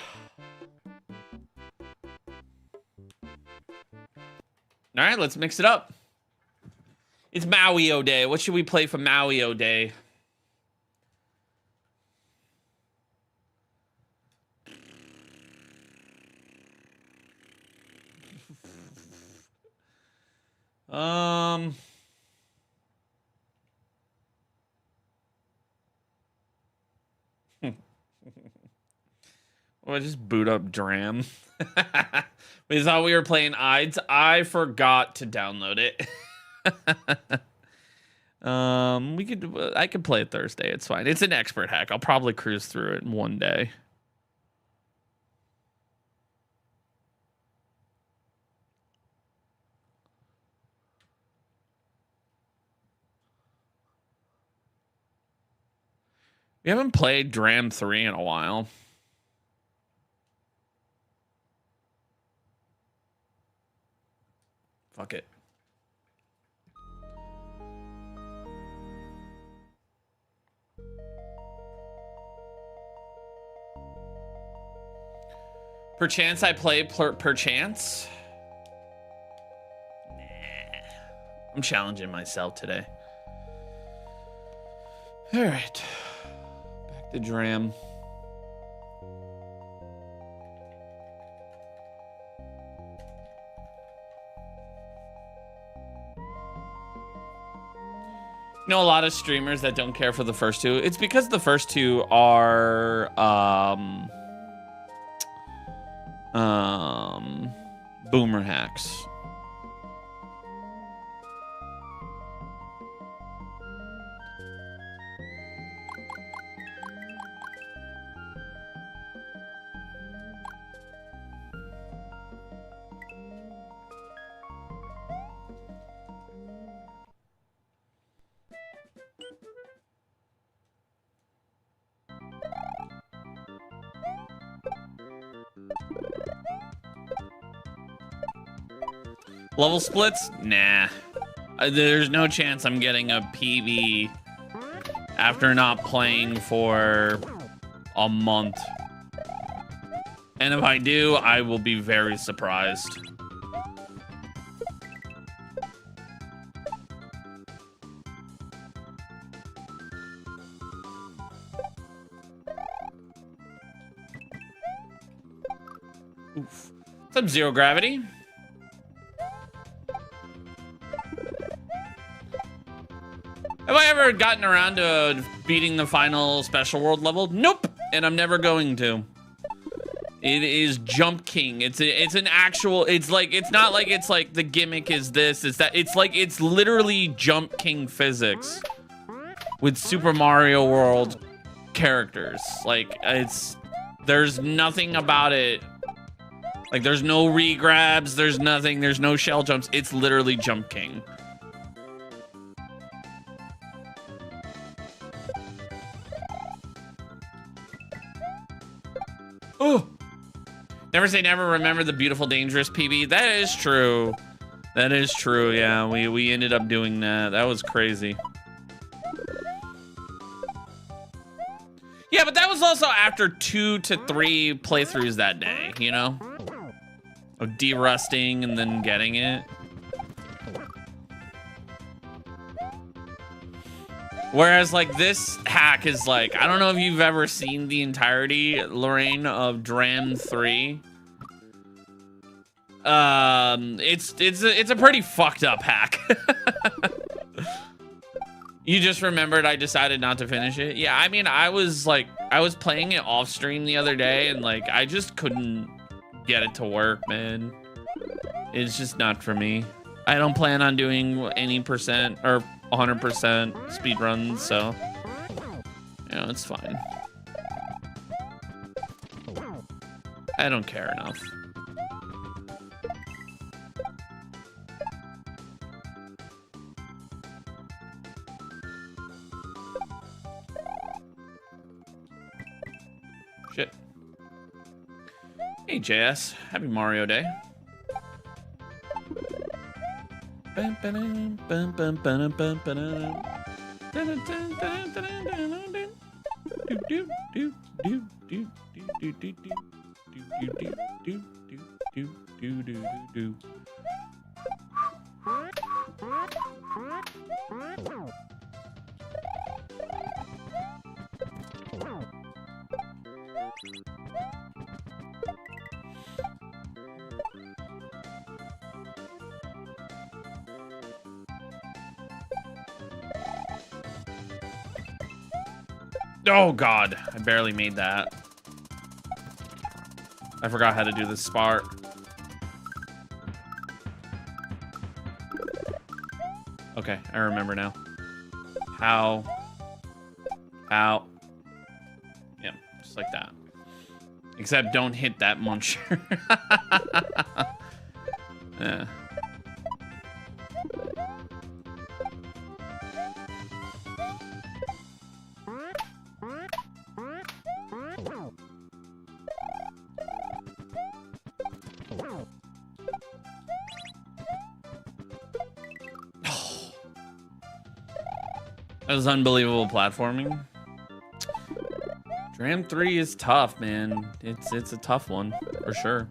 right, let's mix it up. It's Maui-O Day. What should we play for Maui-O Day? Well, just boot up Dram. We thought we were playing Ides. I forgot to download it. I could play it Thursday. It's fine. It's an expert hack. I'll probably cruise through it in one day. We haven't played Dram 3 in a while. Fuck it. Perchance I play perchance? Nah. I'm challenging myself today. All right. Back to Dram. You know, a lot of streamers that don't care for the first two. It's because the first two are boomer hacks. Level splits? Nah. There's no chance I'm getting a PB after not playing for a month. And if I do, I will be very surprised. Oof. Some zero gravity. Have I ever gotten around to beating the final special world level? Nope, and I'm never going to. It is Jump King. It's an actual. It's not like it's like the gimmick is this. It's that. It's like it's literally Jump King physics with Super Mario World characters. Like there's nothing about it. Like there's no re-grabs. There's nothing. There's no shell jumps. It's literally Jump King. Oh, never say never. Remember the beautiful, dangerous PB. That is true. That is true. Yeah, we ended up doing that. That was crazy. Yeah, but that was also after 2 to 3 playthroughs that day, you know? Of derusting and then getting it. Whereas, like, this hack is like, I don't know if you've ever seen the entirety, Lorraine, of Dram 3. It's a pretty fucked up hack. You just remembered I decided not to finish it? Yeah, I mean, I was playing it off stream the other day, and like, I just couldn't get it to work, man. It's just not for me. I don't plan on doing any percent or 100% speed runs, so you know, it's fine. I don't care enough. Shit. Hey, JS. Happy Mario Day. Oh god, I barely made that. I forgot how to do this spot. Okay, I remember now. How? Yeah, just like that. Except don't hit that muncher. Yeah. That was unbelievable platforming. Dram 3 is tough, man. It's a tough one, for sure.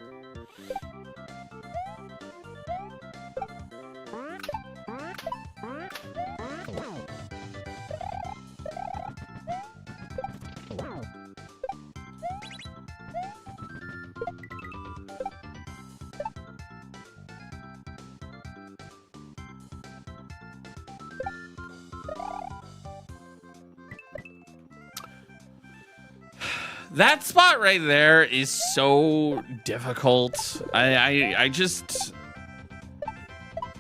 That spot right there is so difficult. I just,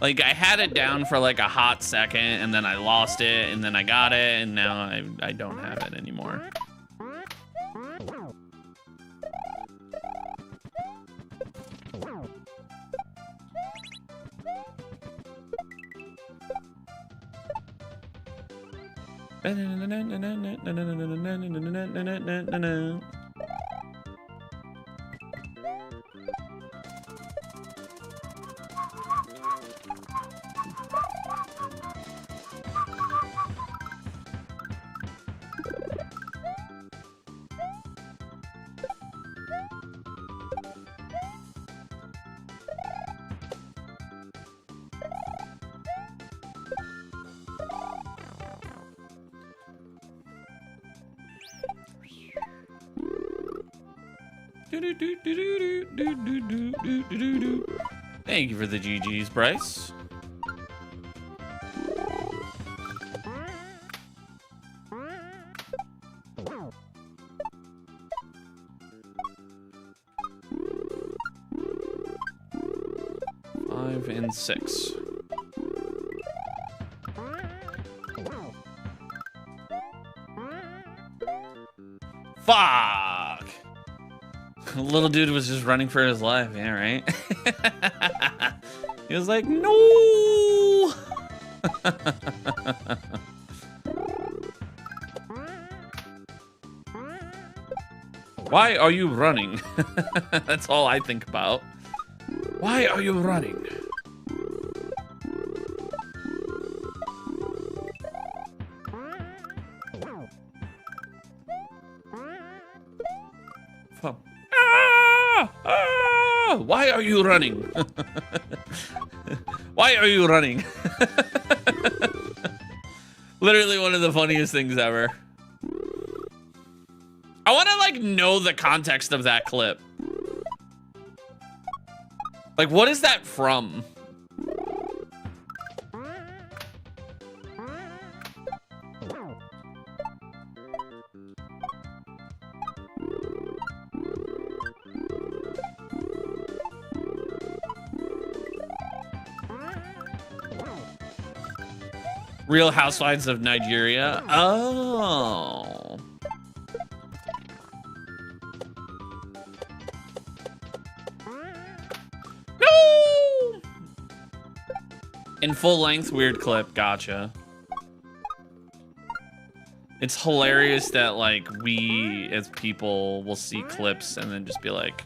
like, I had it down for like a hot second and then I lost it and then I got it and now I don't have it anymore. Thank you for the GGs, Bryce. Five and six. Fuck! Little dude was just running for his life, yeah, right? He was like, no! Why are you running? That's all I think about. Why are you running? Why are you running? Why are you running? Literally one of the funniest things ever. I want to like know the context of that clip. Like, what is that from? Real Housewives of Nigeria. Oh. No! In full length, weird clip. Gotcha. It's hilarious that like we as people will see clips and then just be like,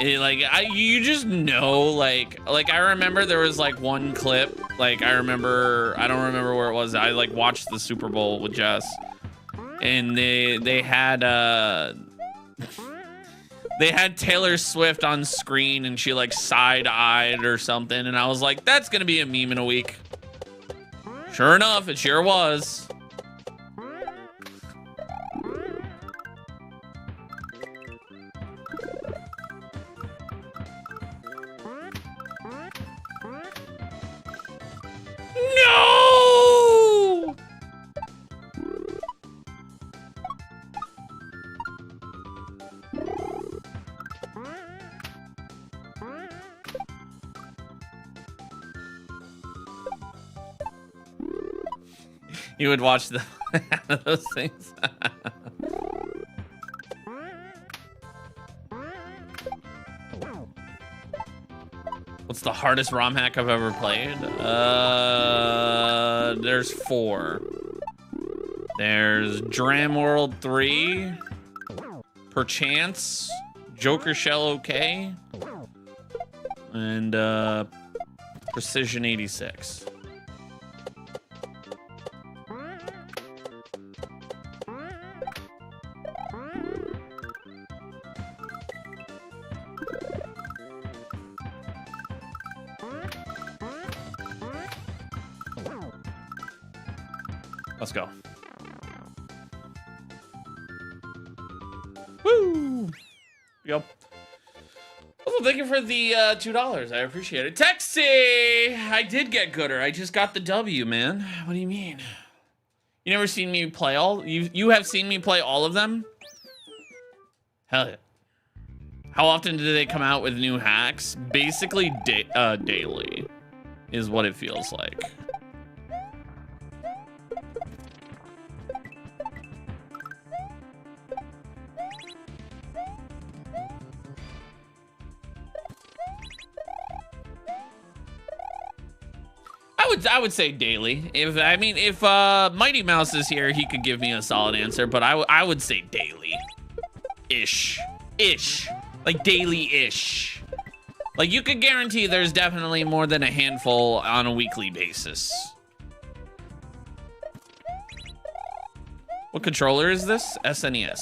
you just know, like I remember there was like one clip, like I don't remember where it was. I like watched the Super Bowl with Jess, and they had Taylor Swift on screen, and she like side-eyed or something, and I was like, that's gonna be a meme in a week. Sure enough, it sure was. No! You would watch those things. What's the hardest ROM hack I've ever played? There's 4. There's Dram World 3, Perchance, Joker Shell OK, and Precision 86. Let's go. Woo! Yep. Also, thank you for the $2. I appreciate it. Texie! I did get gooder. I just got the W, man. What do you mean? You never seen me play all? You have seen me play all of them? Hell yeah. How often do they come out with new hacks? Basically, daily is what it feels like. I would say daily. If Mighty Mouse is here, he could give me a solid answer, but I would say daily. Ish. Like daily-ish. Like you could guarantee there's definitely more than a handful on a weekly basis. What controller is this? SNES.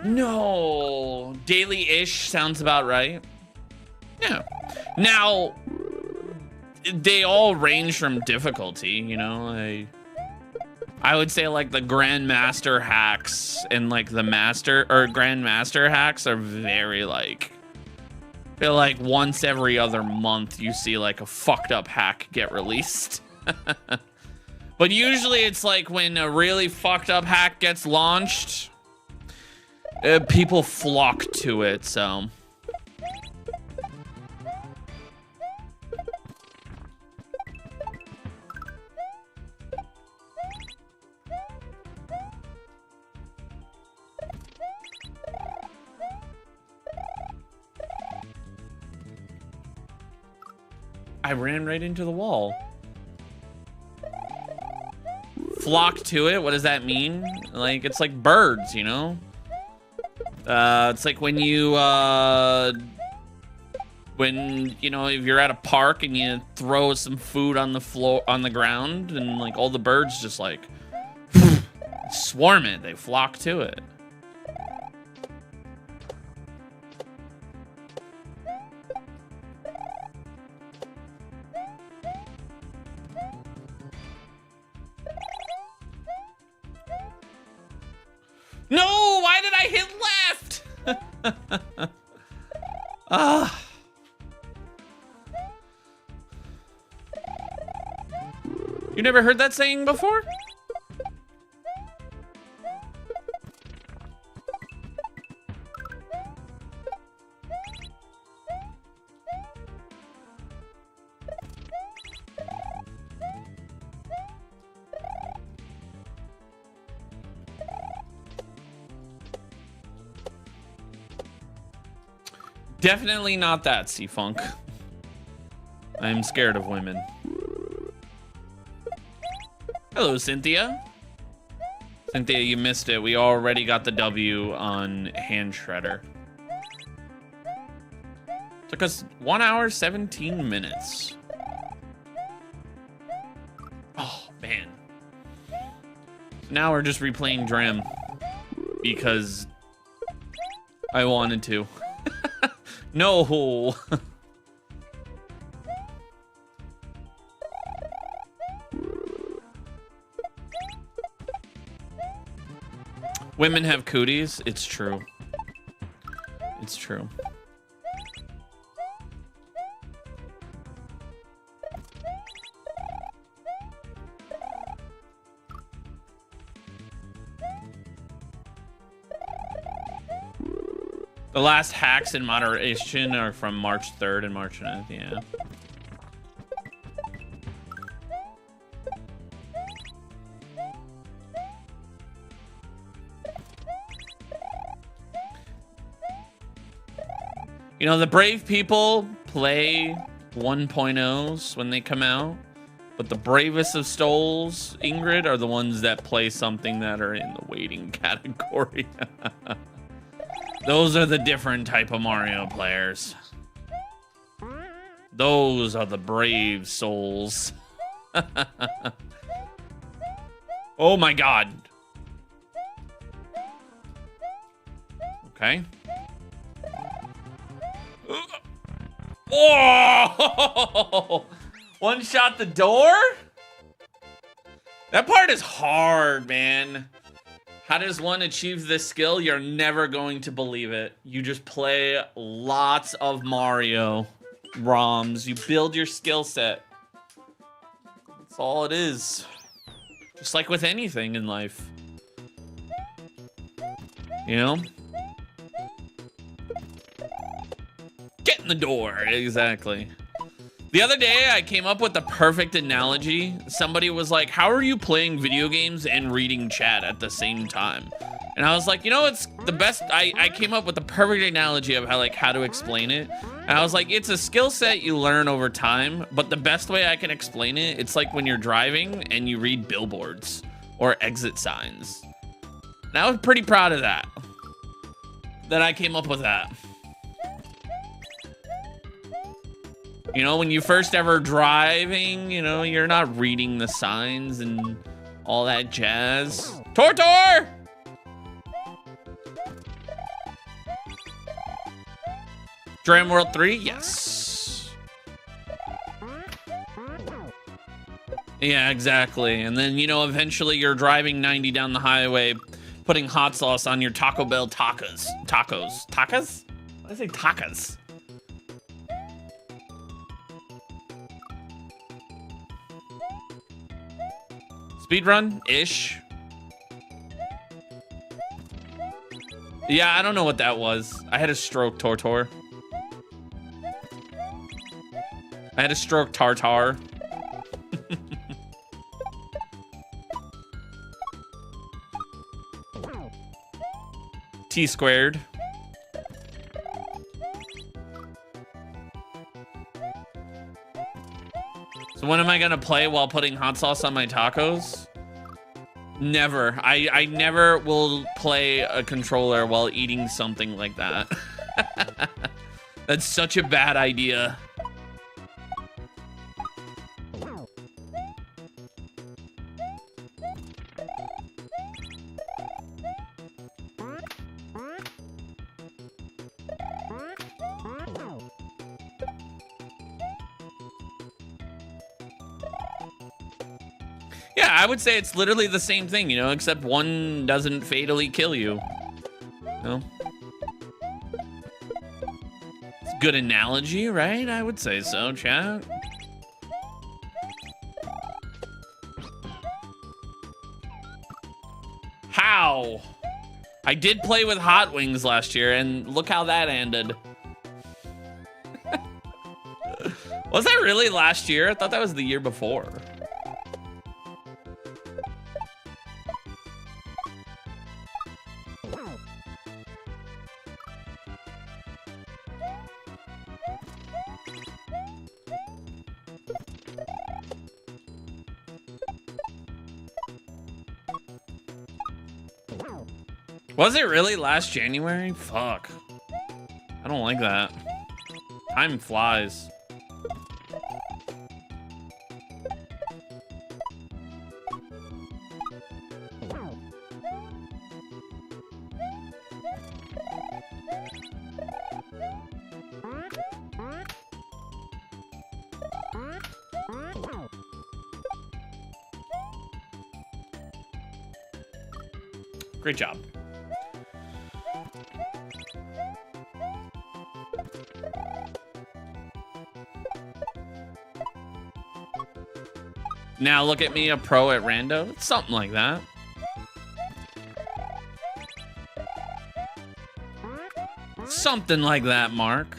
No, daily-ish sounds about right. Yeah. Now, they all range from difficulty, you know. I would say like the Grandmaster hacks and like the Master or Grandmaster hacks are very like, I feel like once every other month you see like a fucked up hack get released. But usually it's like when a really fucked up hack gets launched, people flock to it, so. I ran right into the wall. Flock to it, what does that mean? Like, it's like birds, you know? It's like when you, you know, if you're at a park and you throw some food on the floor, on the ground, and like all the birds just like swarm it, they flock to it. No, why did I hit left? Ah. You never heard that saying before? Definitely not that, C-Funk. I'm scared of women. Hello, Cynthia. Cynthia, you missed it. We already got the W on Hand Shredder. Took us 1 hour, 17 minutes. Oh, man. Now we're just replaying Dram because I wanted to. No. Women have cooties. It's true. It's true. The last hacks in moderation are from March 3rd and March 9th, yeah. You know, the brave people play 1.0s when they come out, but the bravest of souls, Ingrid, are the ones that play something that are in the waiting category. Those are the different type of Mario players. Those are the brave souls. Oh my god. Okay. Oh! One shot the door? That part is hard, man. How does one achieve this skill? You're never going to believe it. You just play lots of Mario ROMs. You build your skill set. That's all it is. Just like with anything in life. You know? Get in the door, exactly. The other day, I came up with the perfect analogy. Somebody was like, how are you playing video games and reading chat at the same time? And I was like, you know, it's the best. I came up with the perfect analogy of how to explain it. And I was like, it's a skill set you learn over time, but the best way I can explain it, it's like when you're driving and you read billboards or exit signs. And I was pretty proud of that I came up with that. You know, when you first ever driving, you know, you're not reading the signs and all that jazz. Tortor! Dram World 3? Yes. Yeah, exactly. And then, you know, eventually you're driving 90 down the highway, putting hot sauce on your Taco Bell tacos. Tacos? Why did I say tacos? Speedrun-ish. Yeah, I don't know what that was. I had a stroke, Tortor. I had a stroke, Tartar. T squared. So when am I gonna play while putting hot sauce on my tacos? Never. I never will play a controller while eating something like that. That's such a bad idea. Yeah, I would say it's literally the same thing, you know, except one doesn't fatally kill you. No. It's a good analogy, right? I would say so, chat. How? I did play with Hot Wings last year, and look how that ended. Was that really last year? I thought that was the year before. Was it really last January? Fuck. I don't like that. Time flies. Great job. Now look at me, a pro at rando. It's something like that. Something like that, Mark.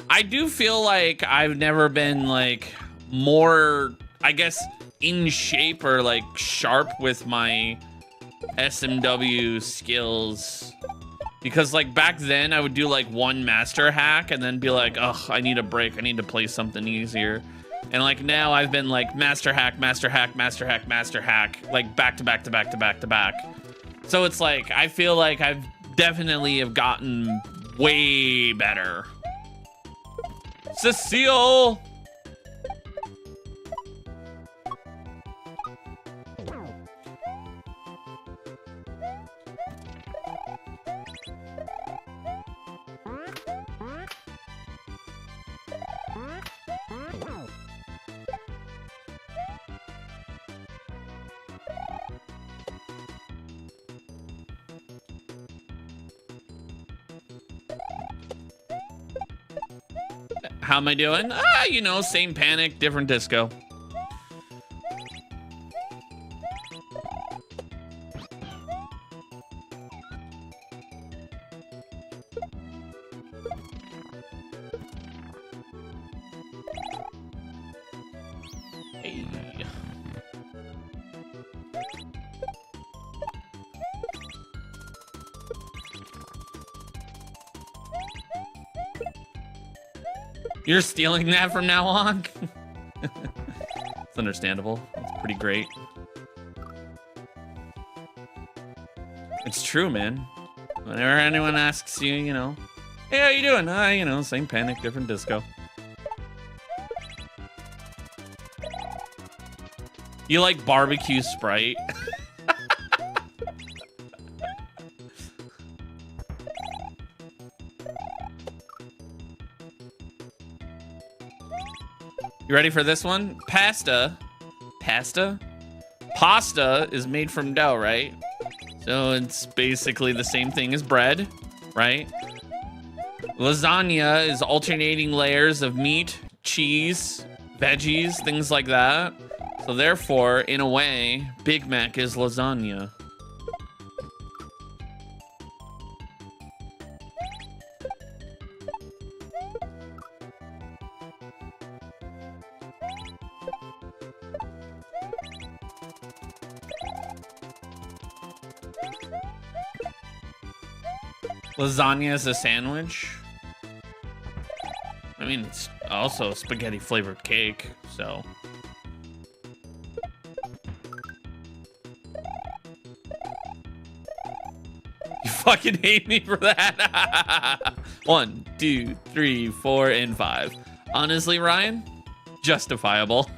I do feel like I've never been like more, I guess, in shape or like sharp with my SMW skills. Because like back then I would do like one master hack and then be like, ugh, I need a break. I need to play something easier. And like now I've been like master hack, master hack, master hack, master hack, like back to back to back to back to back. So it's like, I feel like I've definitely have gotten way better. Cecile! How am I doing? Ah, you know, same panic, different disco. Hey. You're stealing that from now on? It's understandable. It's pretty great. It's true, man. Whenever anyone asks you, you know, hey, how you doing? You know, same panic, different disco. You like barbecue Sprite? You ready for this one? Pasta. Pasta? Pasta is made from dough, right? So it's basically the same thing as bread, right? Lasagna is alternating layers of meat, cheese, veggies, things like that. So therefore, in a way, Big Mac is lasagna. Lasagna is a sandwich. I mean, it's also spaghetti flavored cake, so. You fucking hate me for that. 1, 2, 3, 4, and 5. Honestly, Ryan, justifiable.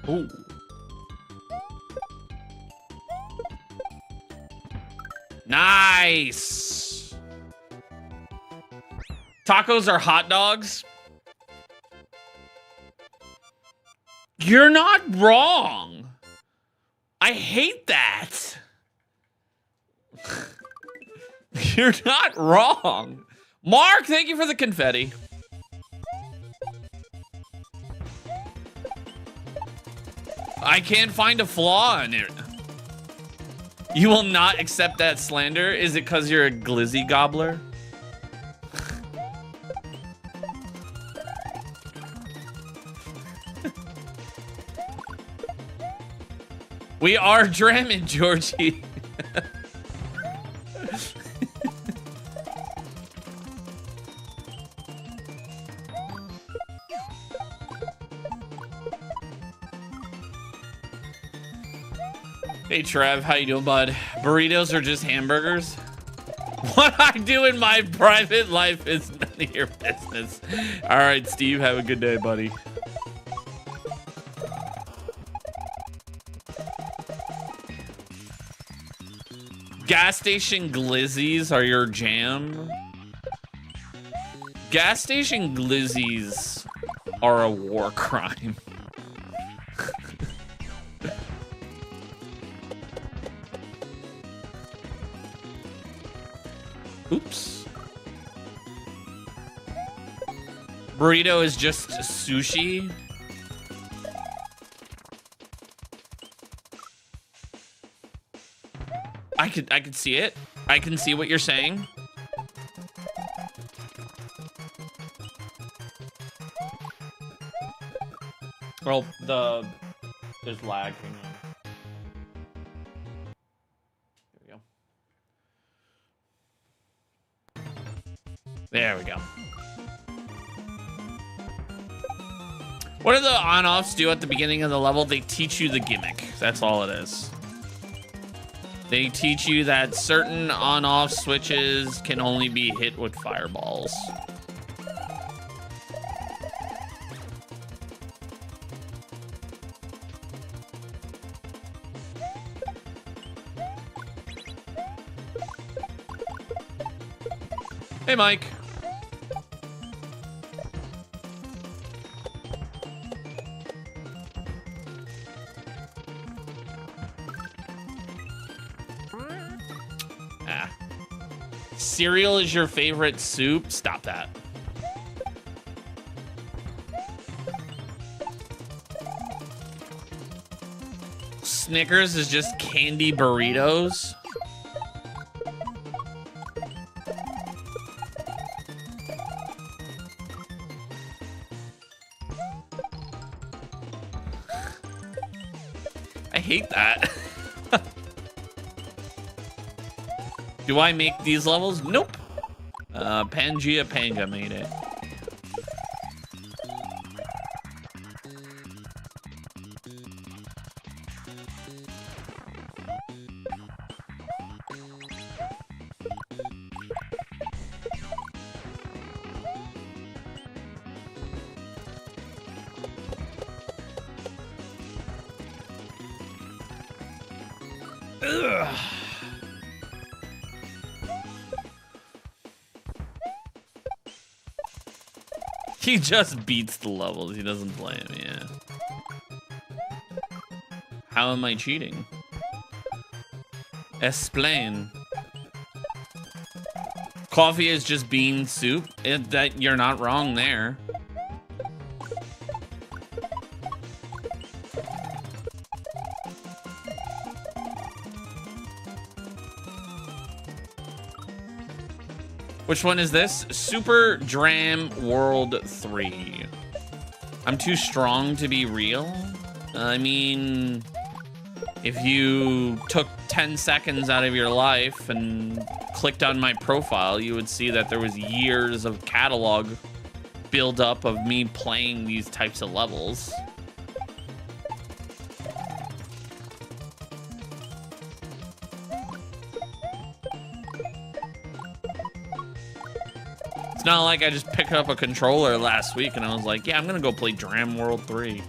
Ooh. Nice. Tacos are hot dogs. You're not wrong. I hate that. You're not wrong. Mark, thank you for the confetti. I can't find a flaw in it. You will not accept that slander? Is it because you're a glizzy gobbler? We are dramming, Georgie. Hey Trev, how you doing, bud? Burritos are just hamburgers? What I do in my private life is none of your business. All right, Steve, have a good day, buddy. Gas station glizzies are your jam? Gas station glizzies are a war crime. Oops. Burrito is just sushi. I could see it. I can see what you're saying. Well, there's lag. Hang on. There we go. What do the on-offs do at the beginning of the level? They teach you the gimmick. That's all it is. They teach you that certain on-off switches can only be hit with fireballs. Hey, Mike. Cereal is your favorite soup? Stop that. Snickers is just candy burritos? I hate that. Do I make these levels? Nope. Pangea Panga made it. Ugh. He just beats the levels. He doesn't play them, yeah. How am I cheating? Explain. Coffee is just bean soup. That you're not wrong there. Which one is this? Super Dram World 3. I'm too strong to be real. I mean, if you took 10 seconds out of your life and clicked on my profile, you would see that there was years of catalog build up of me playing these types of levels. It's not like I just picked up a controller last week and I was like, yeah, I'm gonna go play Dram World 3.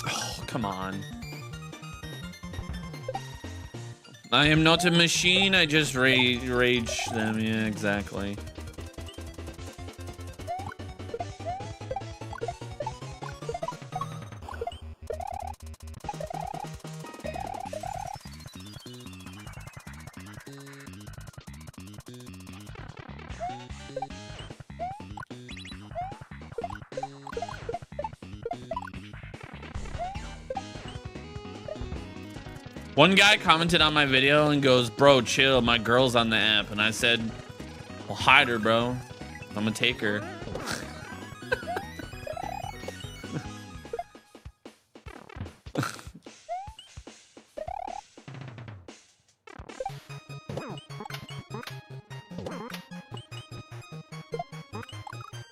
Oh, come on. I am not a machine, I just rage them. Yeah, exactly. One guy commented on my video and goes, bro, chill, my girl's on the app. And I said, well, hide her, bro. I'm gonna take her.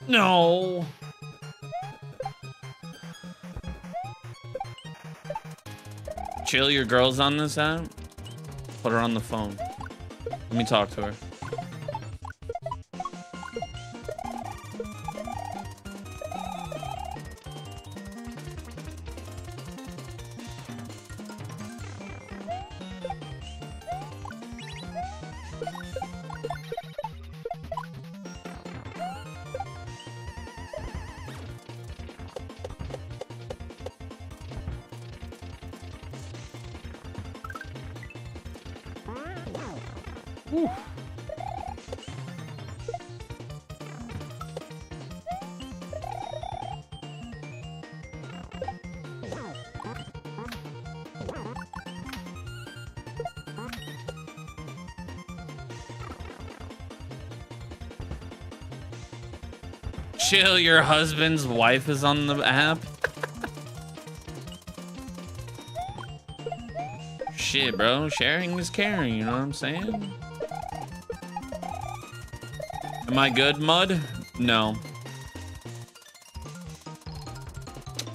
No. Chill, your girl's on this app? Put her on the phone. Let me talk to her. Whew. Chill, your husband's wife is on the app? Shit, bro, sharing is caring, you know what I'm saying? Am I good, Mud? No.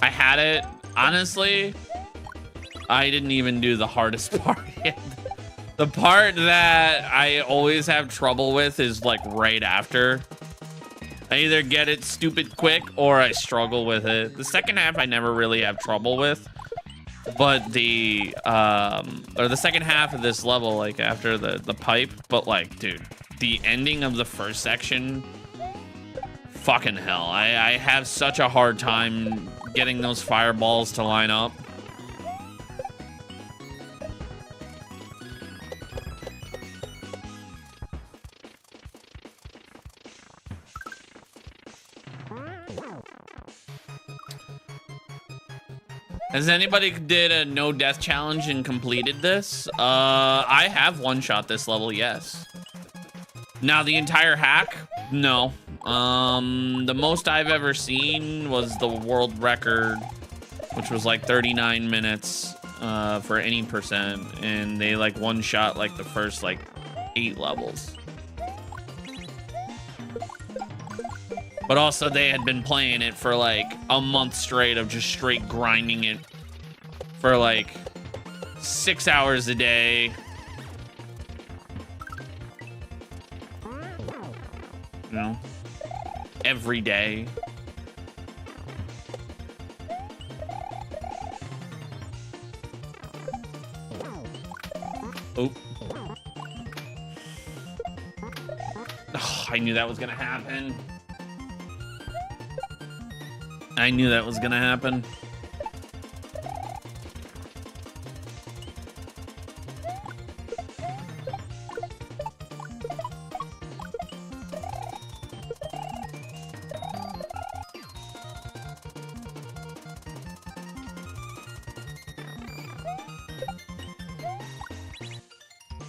I had it. Honestly, I didn't even do the hardest part yet. The part that I always have trouble with is like right after. I either get it stupid quick or I struggle with it. The second half I never really have trouble with. But the second half of this level, like after the pipe, but like, dude, the ending of the first section, fucking hell. I have such a hard time getting those fireballs to line up. Has anybody did a no death challenge and completed this? I have one shot this level, yes. Now the entire hack, no. The most I've ever seen was the world record, which was like 39 minutes for any percent, and they like one shot like the first like 8 levels. But also they had been playing it for like a month straight of just straight grinding it for like 6 hours a day. You know, every day. Oh. Oh, I knew that was gonna happen. I knew that was gonna happen.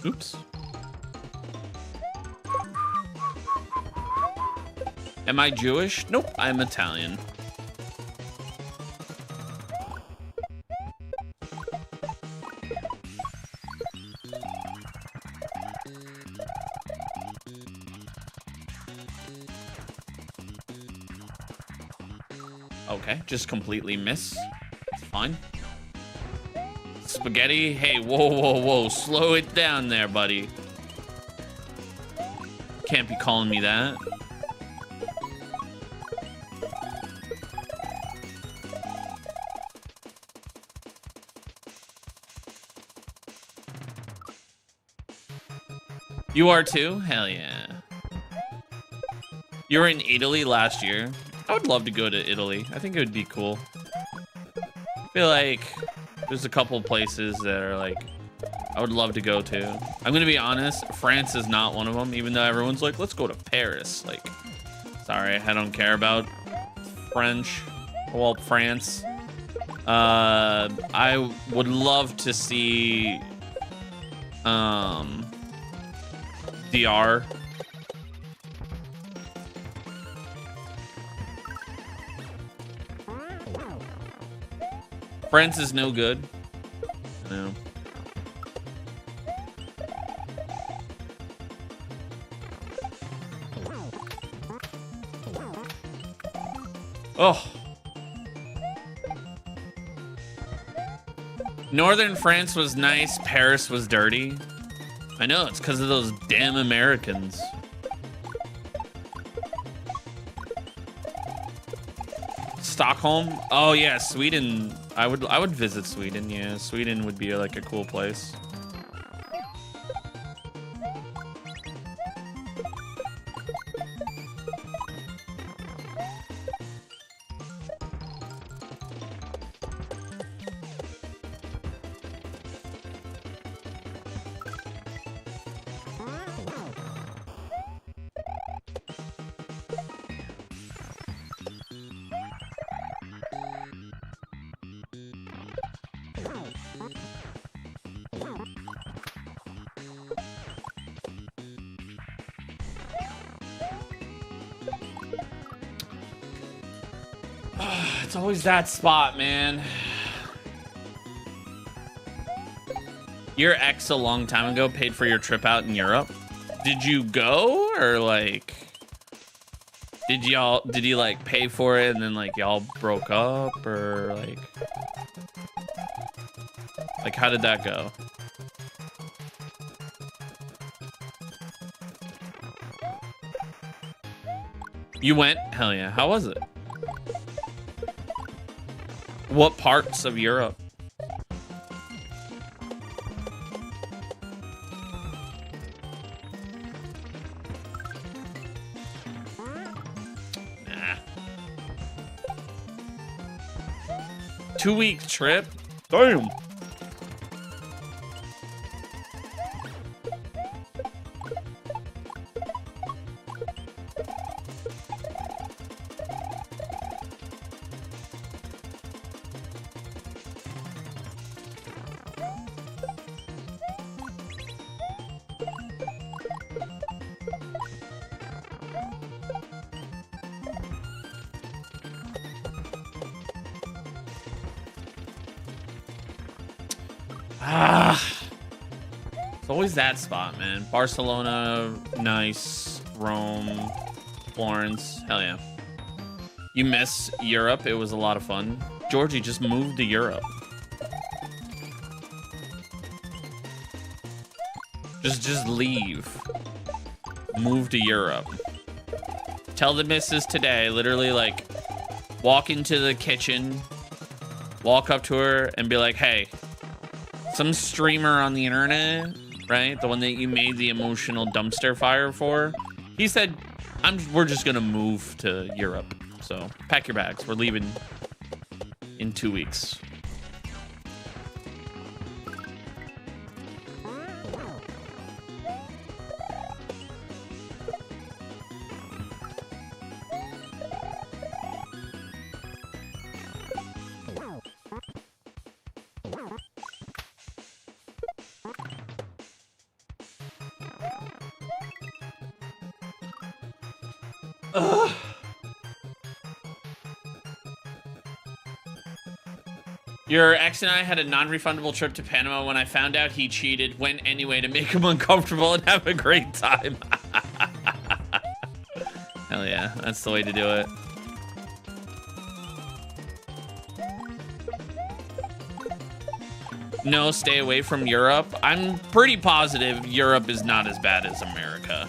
Oops. Am I Jewish? Nope, I'm Italian. Okay, just completely miss. It's fine. Spaghetti? Hey, whoa, whoa, whoa. Slow it down there, buddy. Can't be calling me that. You are too? Hell yeah. You were in Italy last year. I would love to go to Italy. I think it would be cool. I feel like there's a couple places that are like, I would love to go to. I'm gonna be honest, France is not one of them, even though everyone's like, let's go to Paris. Like, sorry, I don't care about French. Well, France. I would love to see DR. France is no good. No. Oh. Northern France was nice. Paris was dirty. I know, it's because of those damn Americans. Stockholm? Oh yeah, Sweden. I would visit Sweden. Yeah, Sweden would be like a cool place. It's always that spot, man. Your ex a long time ago paid for your trip out in Europe. Did you go, or like did he like pay for it and then like y'all broke up, or like how did that go? You went? Hell yeah. How was it? What parts of Europe? Nah. 2-week trip? Damn. It's always that spot, man. Barcelona, nice. Rome, Florence, hell yeah. You miss Europe? It was a lot of fun. Georgie just moved to Europe. Just leave. Move to Europe. Tell the missus today, literally like walk into the kitchen, walk up to her and be like, hey, some streamer on the internet, right? The one that you made the emotional dumpster fire for. He said, we're just gonna move to Europe. So pack your bags. We're leaving in 2 weeks. Ugh. Your ex and I had a non-refundable trip to Panama. When I found out he cheated, went anyway to make him uncomfortable and have a great time. Hell yeah, that's the way to do it. No, stay away from Europe. I'm pretty positive Europe is not as bad as America.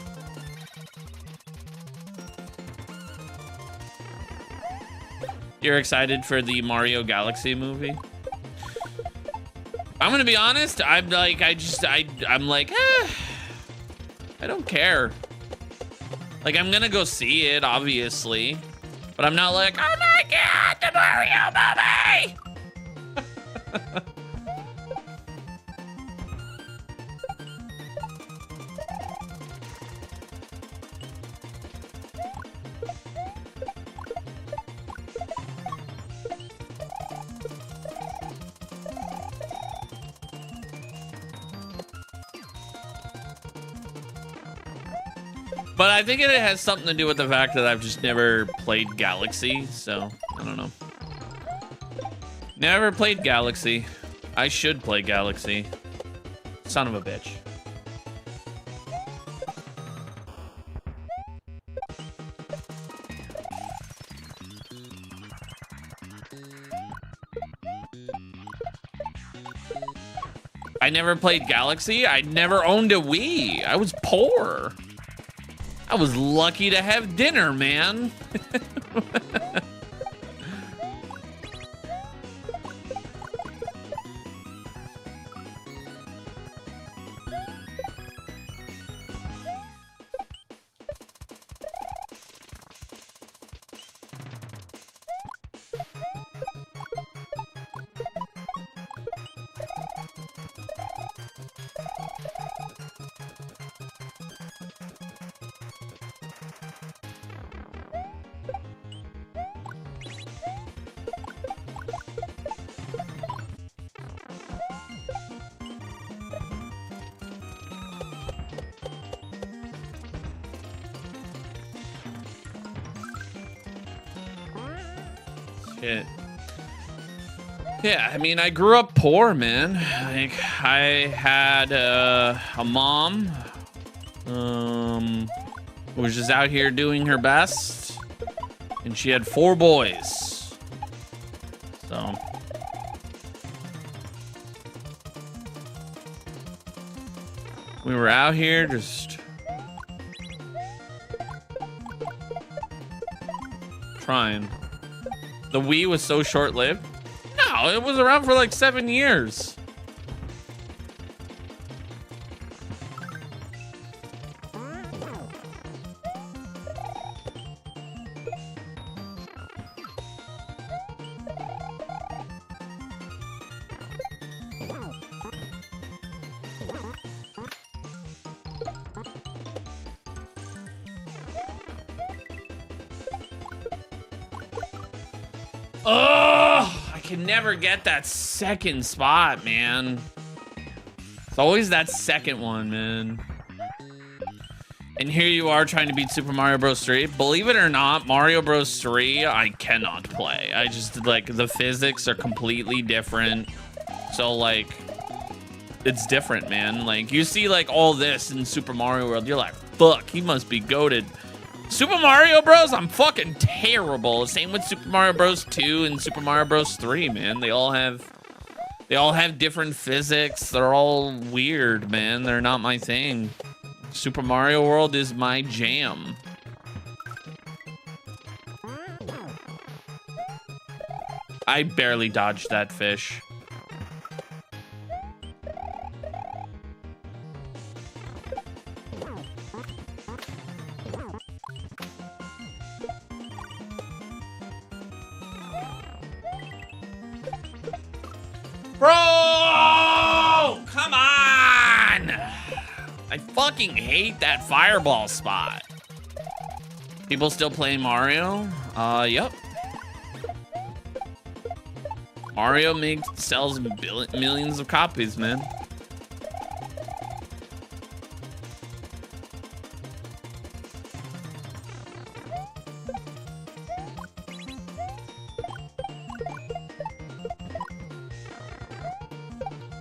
You're excited for the Mario Galaxy movie? I'm gonna be honest. I'm like, I don't care. Like, I'm gonna go see it, obviously, but I'm not like, oh my god, the Mario movie. But I think it has something to do with the fact that I've just never played Galaxy, so I don't know. Never played Galaxy. I should play Galaxy. Son of a bitch. I never played Galaxy. I never owned a Wii. I was poor. I was lucky to have dinner, man. Shit. Yeah, I mean, I grew up poor, man. Like, I had a mom who was just out here doing her best, and she had 4 boys. So we were out here just trying. The Wii was so short-lived. No, it was around for like 7 years. Oh, I can never get that second spot, man. It's always that second one, man. And here you are trying to beat Super Mario Bros. 3. Believe it or not, Mario Bros. 3, I cannot play. I just, like, the physics are completely different. So, like, it's different, man. Like, you see, like, all this in Super Mario World, you're like, fuck, he must be goated. Super Mario Bros, I'm fucking terrible. Same with Super Mario Bros. 2 and Super Mario Bros. 3, man. They all have They all have different physics. They're all weird, man. They're not my thing. Super Mario World is my jam. I barely dodged that fish. Bro! Come on! I fucking hate that fireball spot. People still playing Mario? Yep. Mario sells millions of copies, man.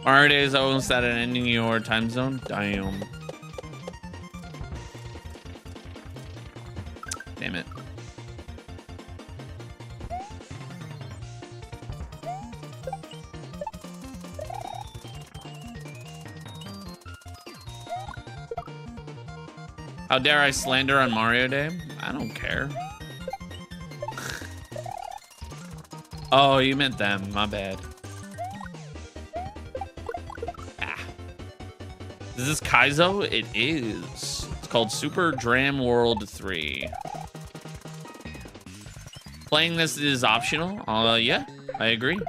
Mario Day is almost at an ending your time zone. Damn. Damn it. How dare I slander on Mario Day? I don't care. Oh, you meant them. My bad. Is this Kaizo? It is. It's called Super Dram World 3. Playing this is optional. Yeah, I agree.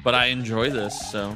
But I enjoy this, so.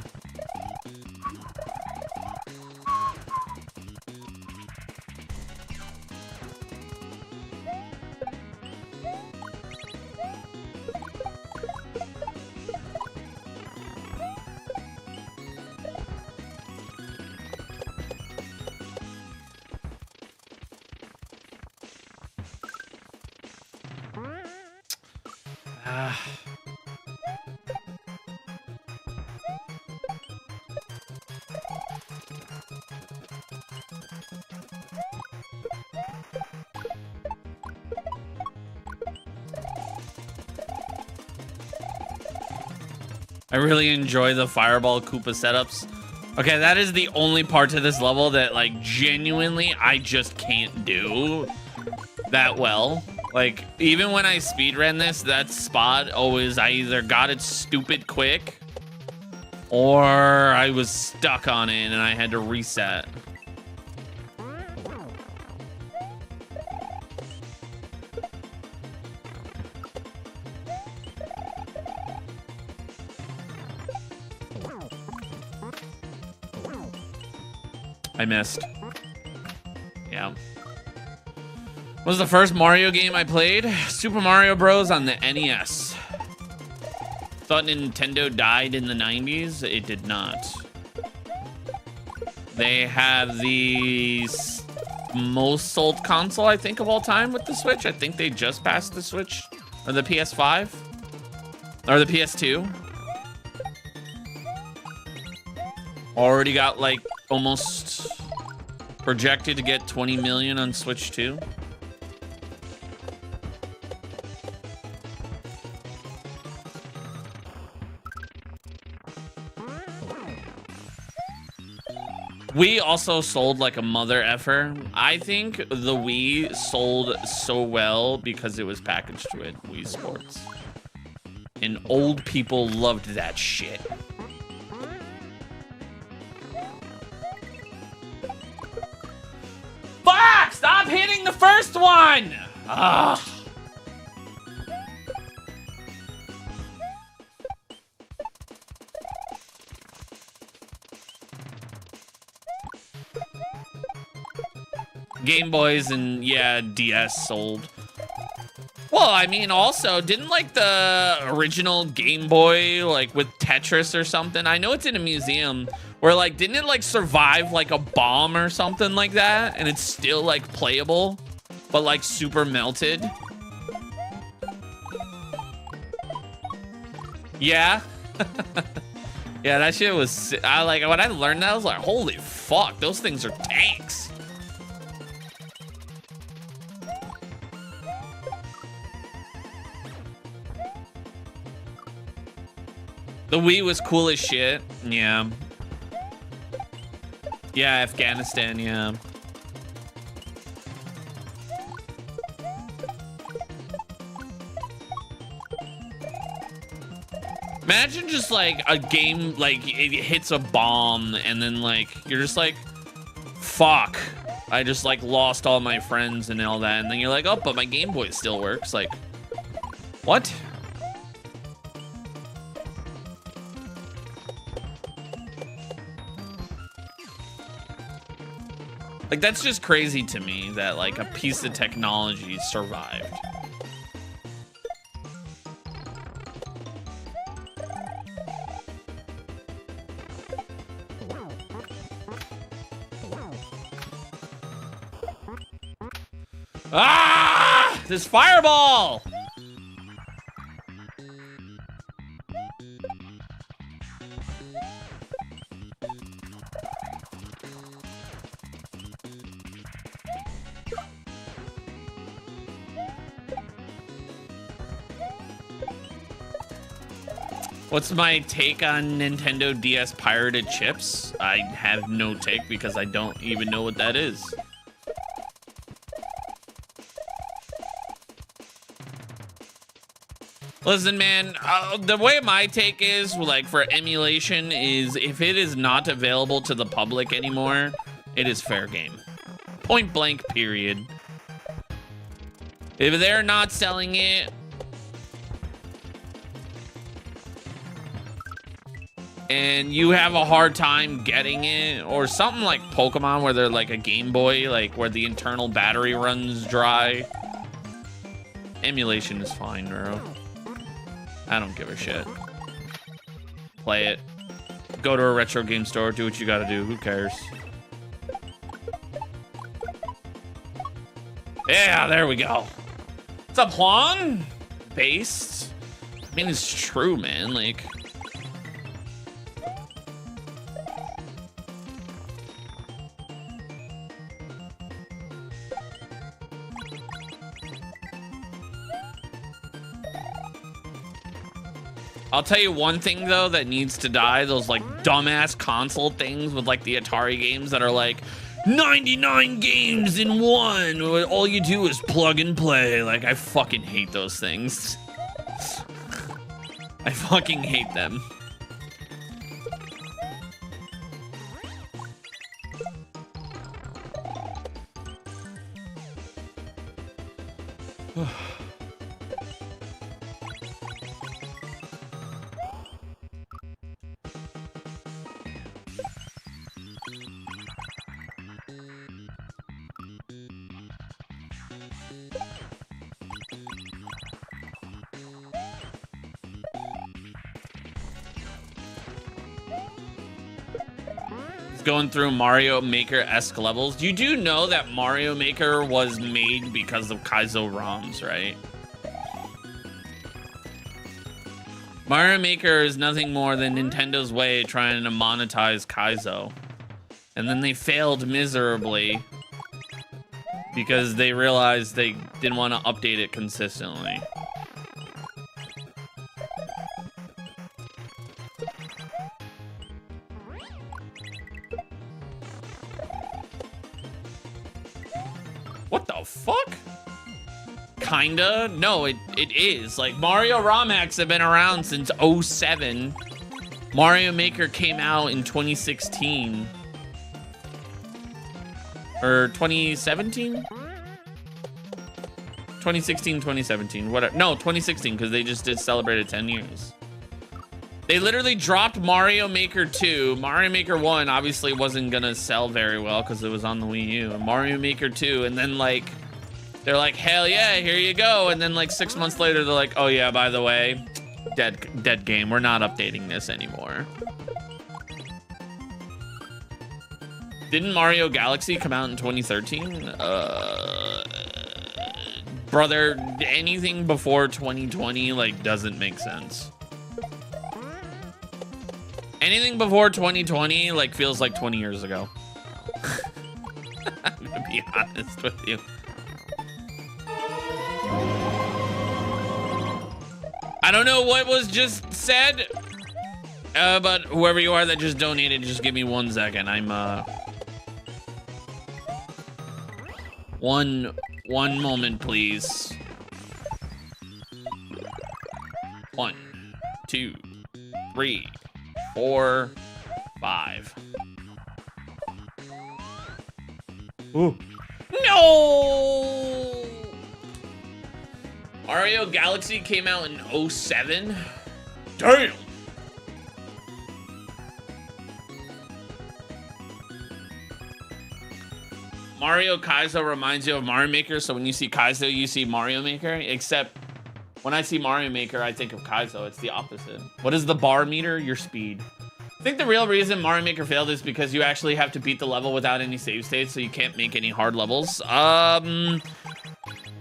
I really enjoy the Fireball Koopa setups. Okay, that is the only part to this level that, like, genuinely I just can't do that well. Like, even when I speedrun this, that spot always, I either got it stupid quick or I was stuck on it and I had to reset. I missed. Yeah. What was the first Mario game I played? Super Mario Bros. On the NES. Thought Nintendo died in the 90s. It did not. They have the most sold console, I think, of all time with the Switch. I think they just passed the Switch. Or the PS5. Or the PS2. Already got, like, almost projected to get 20 million on Switch 2. Wii also sold like a mother effer. I think the Wii sold so well because it was packaged with Wii Sports. And old people loved that shit. Fuck! Stop hitting the first one! Ugh. Game Boys and, yeah, DS sold. Well, I mean, also, didn't, like, the original Game Boy, like, with Tetris or something? I know it's in a museum where, like, didn't it, like, survive, like, a bomb or something like that? And it's still, like, playable, but, like, super melted? Yeah? Yeah, that shit was... when I learned that, I was like, holy fuck, those things are tanks. The Wii was cool as shit. Yeah. Yeah, Afghanistan, yeah. Imagine just like a game, like it hits a bomb and then like, you're just like, fuck. I just like lost all my friends and all that. And then you're like, oh, but my Game Boy still works. Like, what? Like, that's just crazy to me that like a piece of technology survived. Ah! This fireball! What's my take on Nintendo DS pirated chips? I have no take because I don't even know what that is. Listen, man, the way my take is, like, for emulation is if it is not available to the public anymore, it is fair game. Point blank, period. If they're not selling it, and you have a hard time getting it, or something like Pokemon where they're like a Game Boy, like where the internal battery runs dry, emulation is fine, bro. I don't give a shit. Play it. Go to a retro game store, do what you gotta do, who cares? Yeah, there we go. What's up, Juan? Based? I mean, it's true, man, like... I'll tell you one thing though that needs to die, those like dumbass console things with like the Atari games that are like 99 games in one, all you do is plug and play. Like, I fucking hate those things. I fucking hate them. Going through Mario Maker-esque levels. You do know that Mario Maker was made because of kaizo ROMs, right? Mario Maker is nothing more than Nintendo's way of trying to monetize kaizo. And then they failed miserably because they realized they didn't want to update it consistently. What the fuck? Kinda? No, it is. Like, Mario ROM hacks have been around since 07. Mario Maker came out in 2016. Or 2017? 2016, 2017, whatever. No, 2016, because they just celebrated 10 years. They literally dropped Mario Maker 2. Mario Maker 1 obviously wasn't gonna sell very well because it was on the Wii U. And Mario Maker 2, and then like, they're like, hell yeah, here you go. And then like 6 months later, they're like, oh yeah, by the way, dead game. We're not updating this anymore. Didn't Mario Galaxy come out in 2013? Brother, anything before 2020 like doesn't make sense. Anything before 2020 like feels like 20 years ago. I'm gonna be honest with you. I don't know what was just said, But whoever you are that just donated, just give me 1 second. I'm one moment, please. 1, 2, 3, 4, 5. Ooh. No! Mario Galaxy came out in 07? Damn! Mario Kaizo reminds you of Mario Maker, so when you see Kaizo, you see Mario Maker, except when I see Mario Maker, I think of Kaizo. It's the opposite. What is the bar meter? Your speed. I think the real reason Mario Maker failed is because you actually have to beat the level without any save states, so you can't make any hard levels. I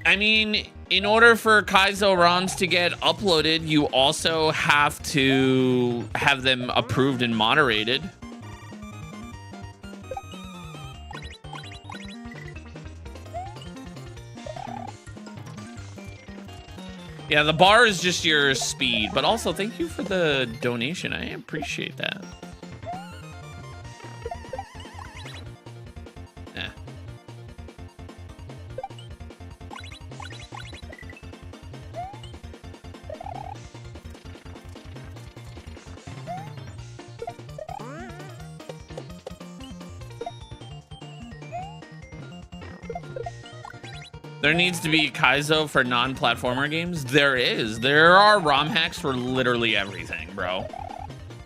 mean, in order for Kaizo ROMs to get uploaded, you also have to have them approved and moderated. Yeah, the bar is just your speed, but also thank you for the donation. I appreciate that. Eh. There needs to be Kaizo for non-platformer games. There is. There are ROM hacks for literally everything, bro.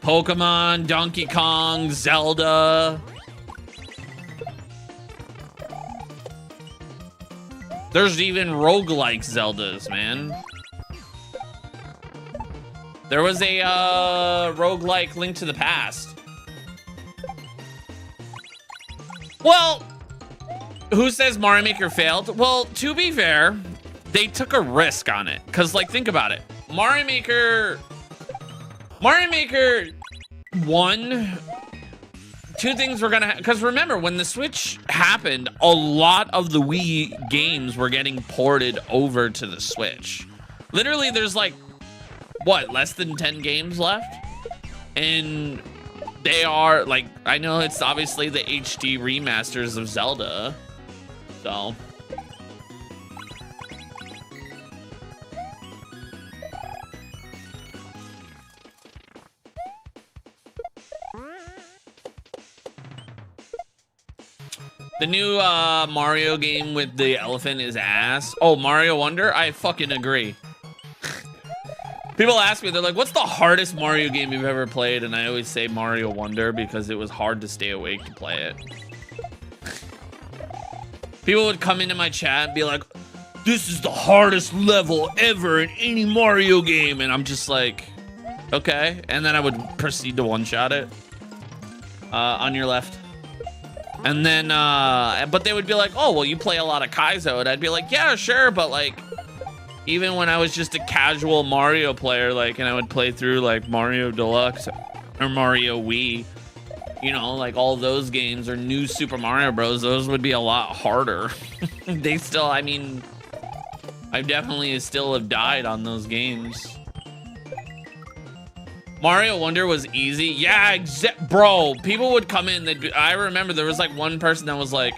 Pokemon, Donkey Kong, Zelda. There's even roguelike Zeldas, man. There was a roguelike Link to the Past. Well, who says Mario Maker failed? Well, to be fair, they took a risk on it. Cause like, think about it. Mario Maker 1, 2 things were gonna, cause remember when the Switch happened, a lot of the Wii games were getting ported over to the Switch. Literally there's like, what, less than 10 games left? And they are like, I know it's obviously the HD remasters of Zelda. So the new Mario game with the elephant is ass. Oh, Mario Wonder? I fucking agree. People ask me, they're like, what's the hardest Mario game you've ever played? And I always say Mario Wonder because it was hard to stay awake to play it. People would come into my chat and be like, this is the hardest level ever in any Mario game. And I'm just like, okay. And then I would proceed to one-shot it. On your left. And then, but they would be like, oh, well, you play a lot of Kaizo. And I'd be like, yeah, sure. But like, even when I was just a casual Mario player, like, and I would play through like Mario Deluxe or Mario Wii, you know, like all those games or new Super Mario Bros, those would be a lot harder. They still, I mean, I definitely still have died on those games. Mario Wonder was easy. Yeah, bro, people would come in. I remember there was like one person that was like,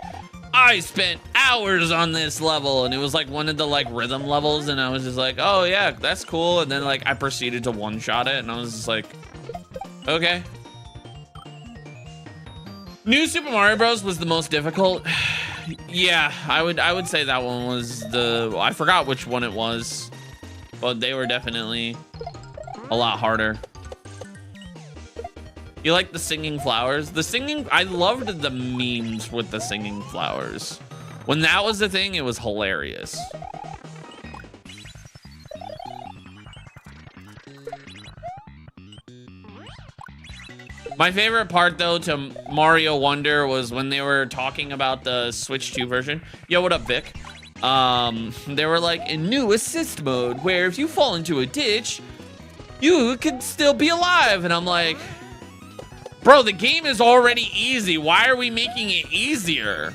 I spent hours on this level, and it was like one of the like rhythm levels, and I was just like, oh yeah, that's cool. And then like I proceeded to one-shot it, and I was just like, okay. New Super Mario Bros was the most difficult. Yeah, I would say that one was the, I forgot which one it was, but they were definitely a lot harder. You like the singing flowers? The singing, I loved the memes with the singing flowers. When that was the thing, it was hilarious. My favorite part, though, to Mario Wonder was when they were talking about the Switch 2 version. Yo, what up, Vic? They were like, in new assist mode, where if you fall into a ditch, you can still be alive. And I'm like, bro, the game is already easy. Why are we making it easier?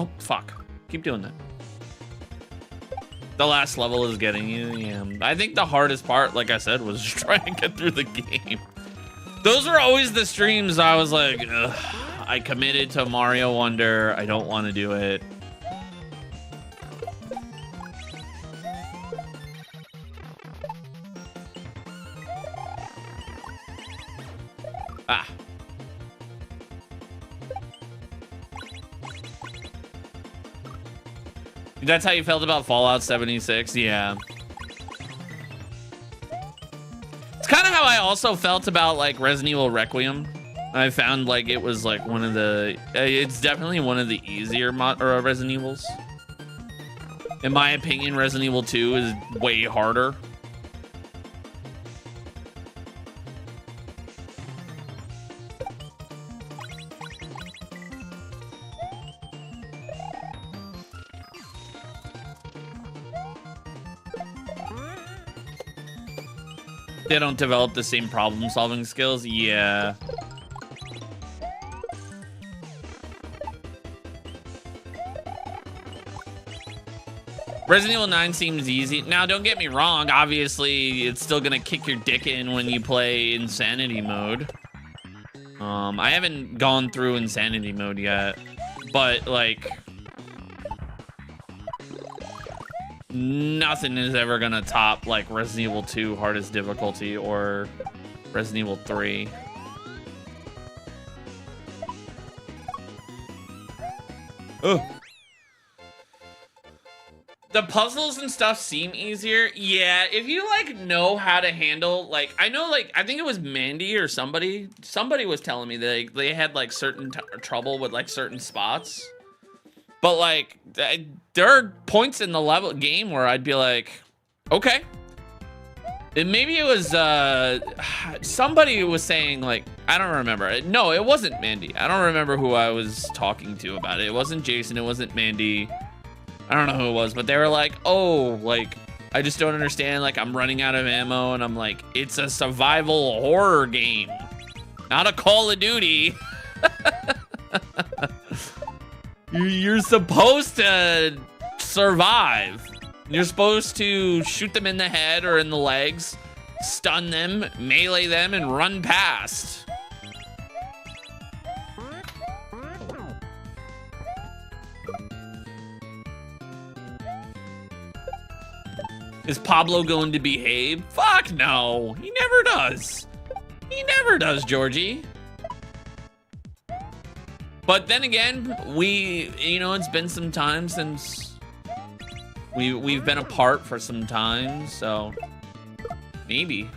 Oh, fuck. Keep doing that. The last level is getting you. Yeah. I think the hardest part, like I said, was trying to get through the game. Those were always the streams I was like, ugh, I committed to Mario Wonder. I don't want to do it. Ah. That's how you felt about Fallout 76? Yeah. It's kind of how I also felt about like Resident Evil Requiem. I found like it was like one of the, it's definitely one of the easier Resident Evils. In my opinion, Resident Evil 2 is way harder. They don't develop the same problem-solving skills. Yeah. Resident Evil 9 seems easy. Now, don't get me wrong. Obviously, it's still gonna kick your dick in when you play Insanity mode. I haven't gone through Insanity mode yet, but like, nothing is ever gonna top like Resident Evil 2 hardest difficulty or Resident Evil 3. Oh. The puzzles and stuff seem easier. Yeah, if you like know how to handle, like, I know, like, I think it was Mandy or somebody was telling me that they had like certain trouble with like certain spots. But like, there are points in the level game where I'd be like, okay. And maybe it was somebody was saying like, I don't remember. No, it wasn't Mandy. I don't remember who I was talking to about it. It wasn't Jason. It wasn't Mandy. I don't know who it was, but they were like, oh, like, I just don't understand. Like, I'm running out of ammo, and I'm like, it's a survival horror game, not a Call of Duty. You're supposed to survive. You're supposed to shoot them in the head or in the legs, stun them, melee them, and run past. Is Pablo going to behave? Fuck no. He never does. He never does, Georgie. But then again, it's been some time since we've been apart for some time, so maybe.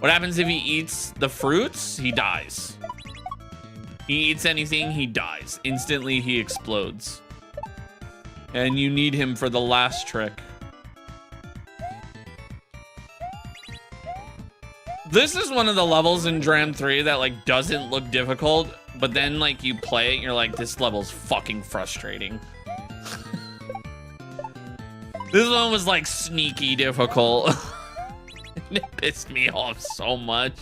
What happens if he eats the fruits? He dies. He eats anything, he dies. Instantly, he explodes. And you need him for the last trick. This is one of the levels in Dram 3 that like doesn't look difficult, but then like you play it and you're like, this level's fucking frustrating. This one was like sneaky difficult. And it pissed me off so much.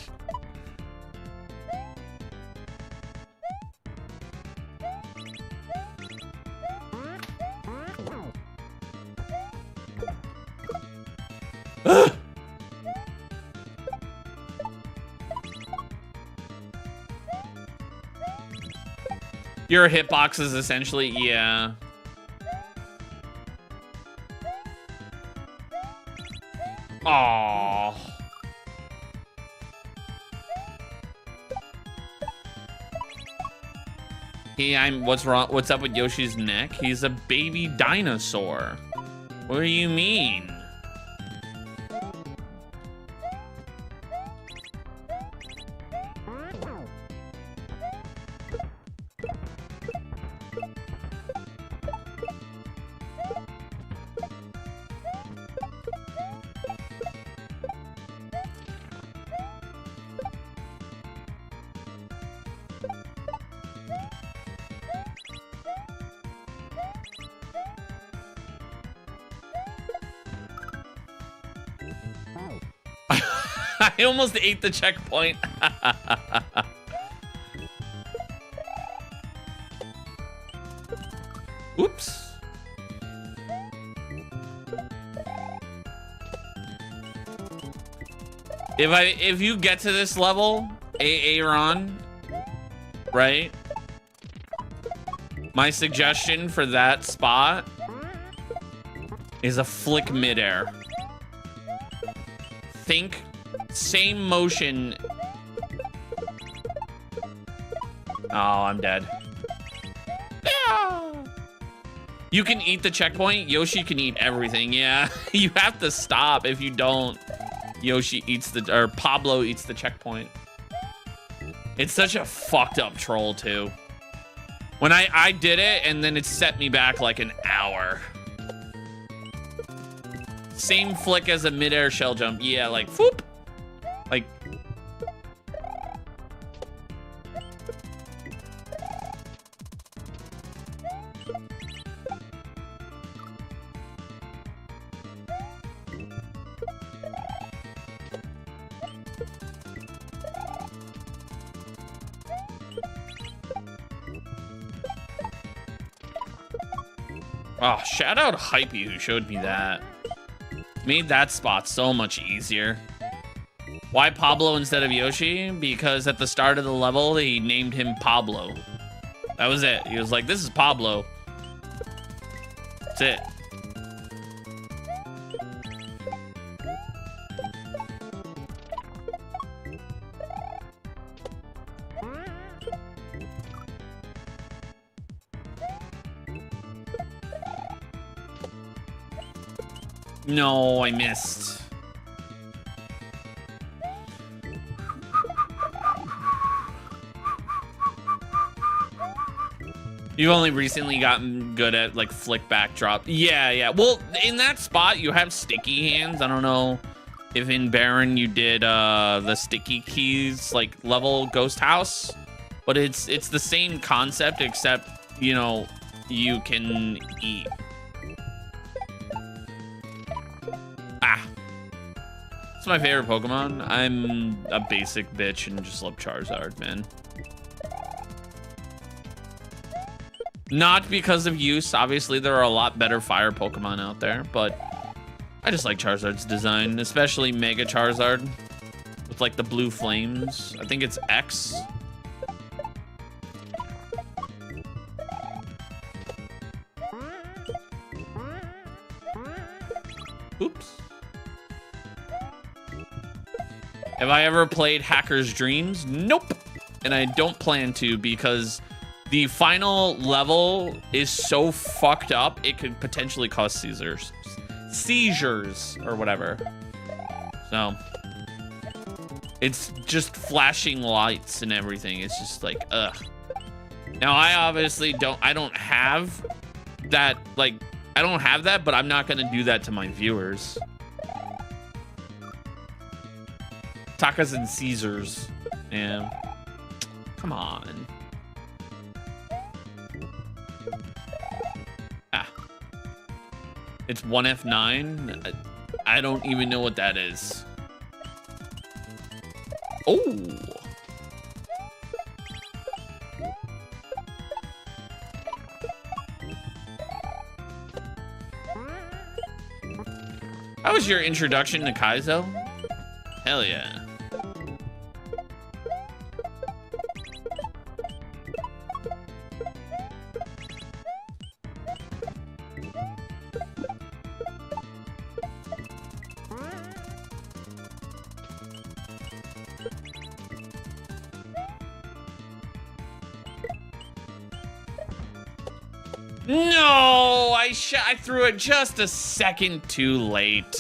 Your hitbox is essentially, yeah. Aww. Hey, what's wrong? What's up with Yoshi's neck? He's a baby dinosaur. What do you mean? I almost ate the checkpoint. If you get to this level, Aaron, right? My suggestion for that spot is a flick midair. Think same motion. Oh, I'm dead. Yeah. You can eat the checkpoint. Yoshi can eat everything. Yeah, you have to stop. If you don't, Yoshi eats or Pablo eats the checkpoint. It's such a fucked up troll too. When I did it and then it set me back like an hour. Same flick as a midair shell jump. Yeah, like whoop. Like. Oh, shout out Hypey who showed me that. Made that spot so much easier. Why Pablo instead of Yoshi? Because at the start of the level, he named him Pablo. That was it. He was like, this is Pablo. That's it. No, I missed. You've only recently gotten good at like flick backdrop. Yeah. Well, in that spot, you have sticky hands. I don't know if in Baron you did the sticky keys like level ghost house, but it's the same concept except, you know, you can eat. It's my favorite Pokemon. I'm a basic bitch and just love Charizard, man. Not because of use. Obviously, there are a lot better fire Pokemon out there, but I just like Charizard's design, especially Mega Charizard with like the blue flames. I think it's X. Oops. Have I ever played Hacker's Dreams? Nope. And I don't plan to because the final level is so fucked up, it could potentially cause seizures or whatever. So it's just flashing lights and everything. It's just like, ugh. Now I obviously don't have that, like, I don't have that, but I'm not gonna do that to my viewers. Takas and Caesars. Yeah. Come on. Ah. It's 1F9. I don't even know what that is. Oh. How was your introduction to Kaizo? Hell yeah. No, I threw it just a second too late.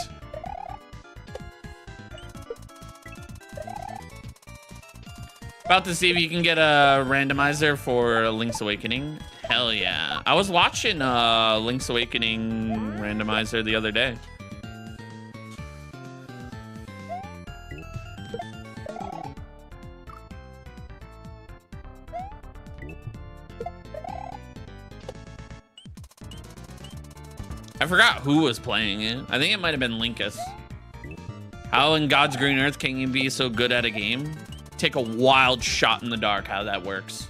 About to see if you can get a randomizer for Link's Awakening. Hell yeah. I was watching Link's Awakening randomizer the other day. I forgot who was playing it. I think it might have been Linkus. How in God's green earth can you be so good at a game? Take a wild shot in the dark, how that works.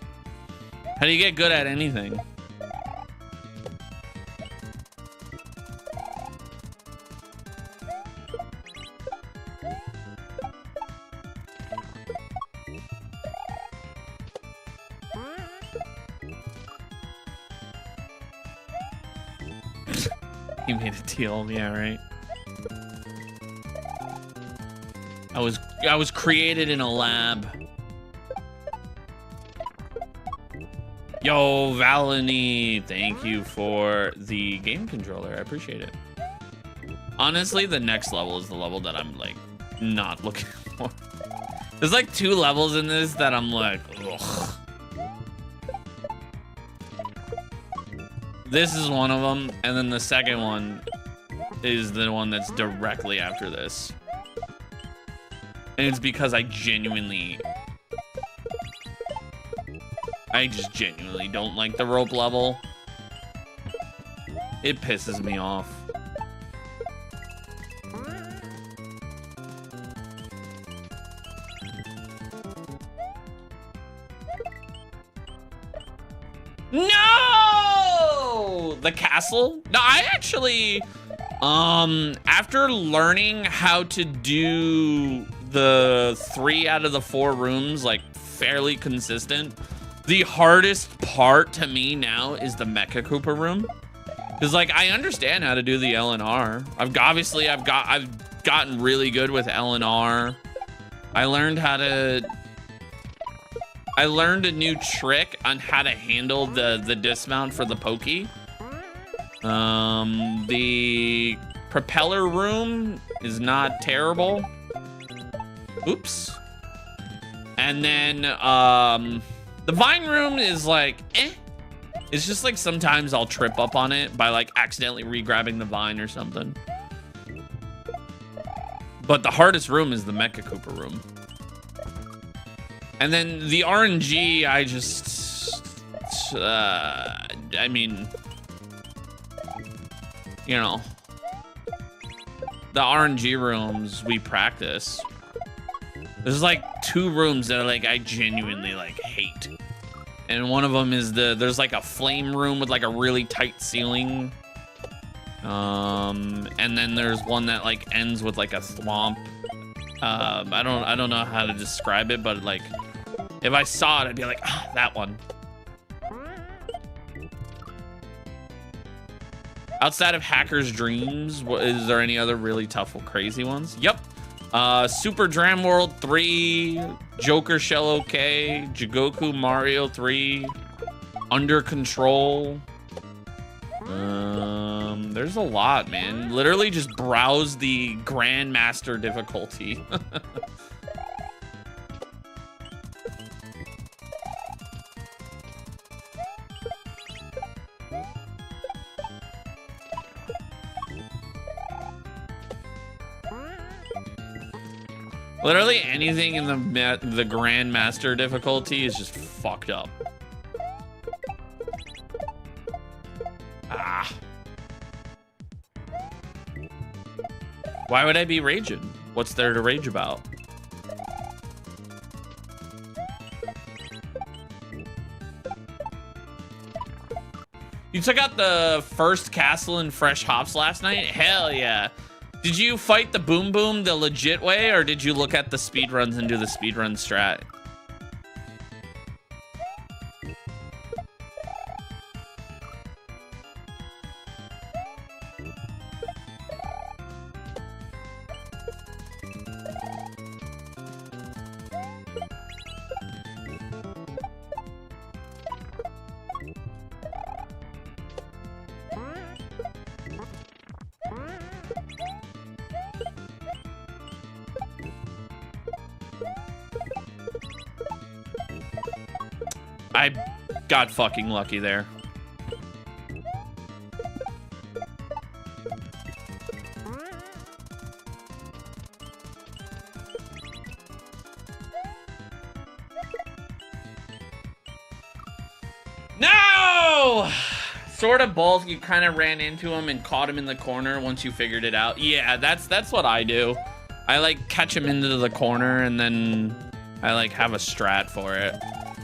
How do you get good at anything? He made a deal. Yeah, right. I was created in a lab. Yo, Valini, thank you for the game controller. I appreciate it. Honestly, the next level is the level that I'm like not looking for. There's like 2 levels in this that I'm like, ugh. This is one of them, and then the second one is the one that's directly after this. And it's because I just genuinely don't like the rope level. It pisses me off. No! The castle? No, I actually, after learning how to do the 3 out of the 4 rooms, like, fairly consistent, the hardest part to me now is the Mecha Koopa room. Because, like, I understand how to do the L and R. I've gotten really good with L and R. I learned a new trick on how to handle the dismount for the Pokey. The propeller room is not terrible. Oops. And then the vine room is like, eh. It's just like sometimes I'll trip up on it by like accidentally re-grabbing the vine or something. But the hardest room is the Mecha Koopa room. And then the RNG, I mean, you know, the RNG rooms we practice. There's like 2 rooms that like I genuinely like hate. And one of them is there's like a flame room with like a really tight ceiling. And then there's one that like ends with like a swamp. I don't know how to describe it, but like if I saw it, I'd be like, ah, that one. Outside of Hacker's Dreams, is there any other really tough or crazy ones? Yep. Super Dram World 3, Joker Shell OK, Jigoku Mario 3, Under Control. There's a lot, man. Literally just browse the Grandmaster difficulty. Literally anything in the Grandmaster difficulty is just fucked up. Ah. Why would I be raging? What's there to rage about? You took out the first castle in Fresh Hops last night? Hell yeah. Did you fight the Boom Boom the legit way, or did you look at the speedruns and do the speedrun strat? I got fucking lucky there. No! Sort of both. You kind of ran into him and caught him in the corner once you figured it out. Yeah, that's what I do. I like catch him into the corner and then I like have a strat for it.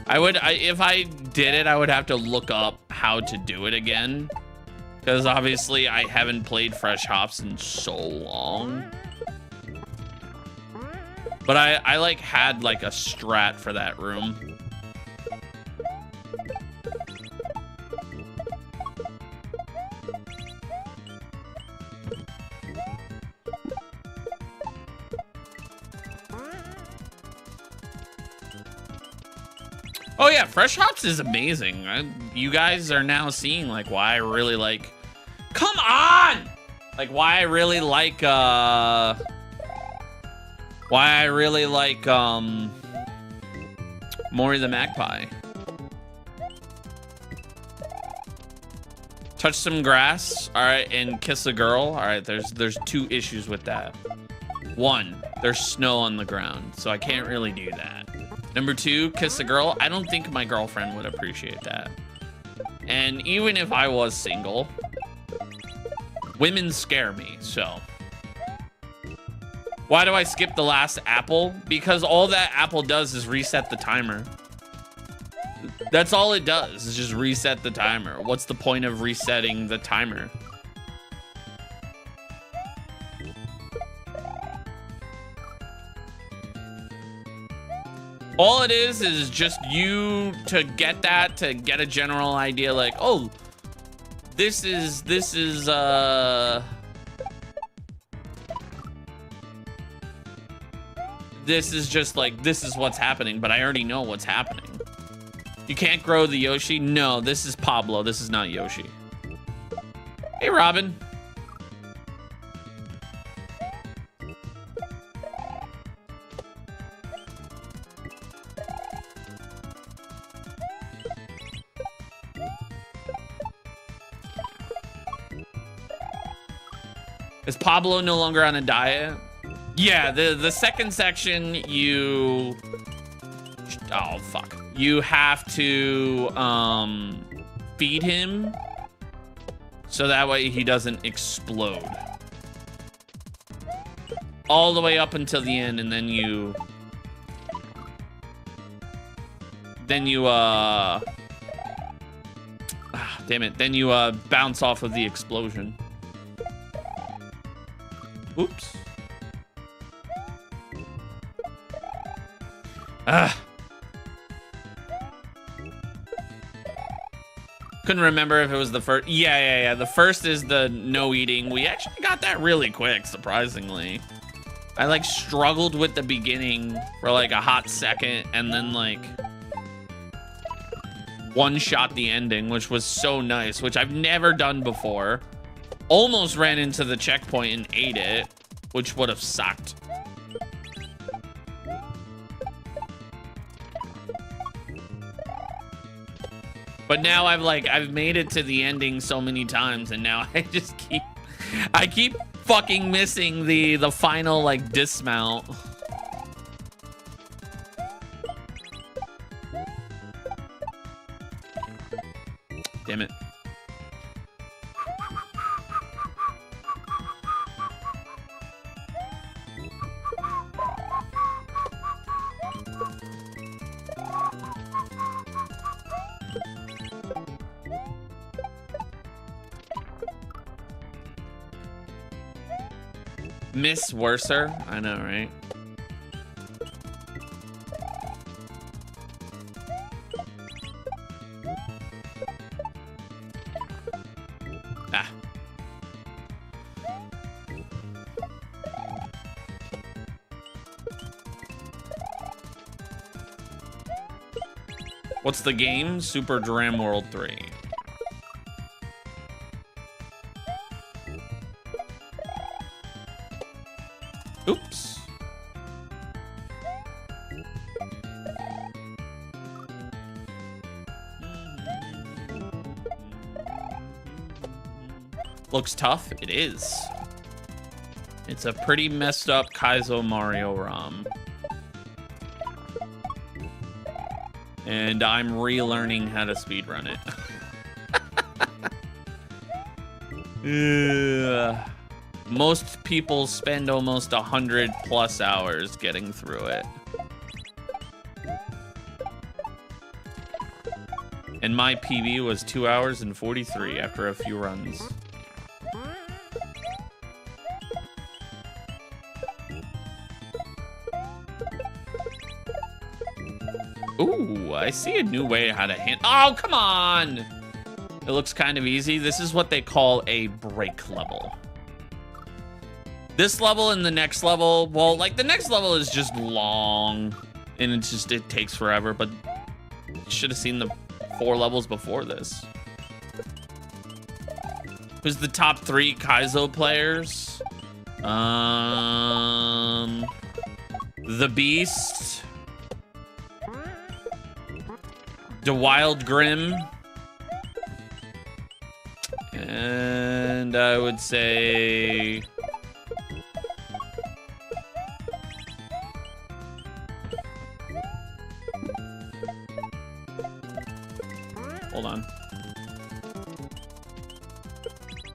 If I did it, I would have to look up how to do it again. Because obviously I haven't played Fresh Hops in so long. But I like had like a strat for that room. Oh yeah, Fresh Hops is amazing. You guys are now seeing like why I really like. Come on! Like why I really like Maury the Magpie. Touch some grass, all right, and kiss a girl. All right, there's 2 issues with that. 1, there's snow on the ground, so I can't really do that. Number 2, kiss a girl. I don't think my girlfriend would appreciate that. And even if I was single, women scare me, so. Why do I skip the last apple? Because all that apple does is reset the timer. That's all it does, is just reset the timer. What's the point of resetting the timer? All it is just you to get that, to get a general idea like, oh, this is just like, this is what's happening, but I already know what's happening. You can't grow the Yoshi? No, this is Pablo. This is not Yoshi. Hey, Robin. Is Pablo no longer on a diet? Yeah, the second section, you... Oh, fuck. You have to feed him so that way he doesn't explode. All the way up until the end, and then you... damn it. Then you bounce off of the explosion. Oops. Couldn't remember if it was the first. Yeah. The first is the no eating. We actually got that really quick, surprisingly. I like struggled with the beginning for like a hot second and then like one shot the ending, which was so nice, which I've never done before. Almost ran into the checkpoint and ate it, which would have sucked. But now I've made it to the ending so many times, and now I keep fucking missing the final like dismount. Damn it. Miss Worser, I know, right? Ah. What's the game? Super Dram World 3. Oops. Looks tough. It is. It's a pretty messed up Kaizo Mario ROM. And I'm relearning how to speedrun it. Ugh. Most people spend almost 100+ hours getting through it. And my PB was 2 hours and 43 after a few runs. Ooh, I see a new way how to handle. Oh, come on! It looks kind of easy. This is what they call a break level. This level and the next level, well, like the next level is just long and it takes forever, but Should have seen the 4 levels before this. Who's the top 3 kaizo players? The Beast, the Wild Grim, and I would say hold on.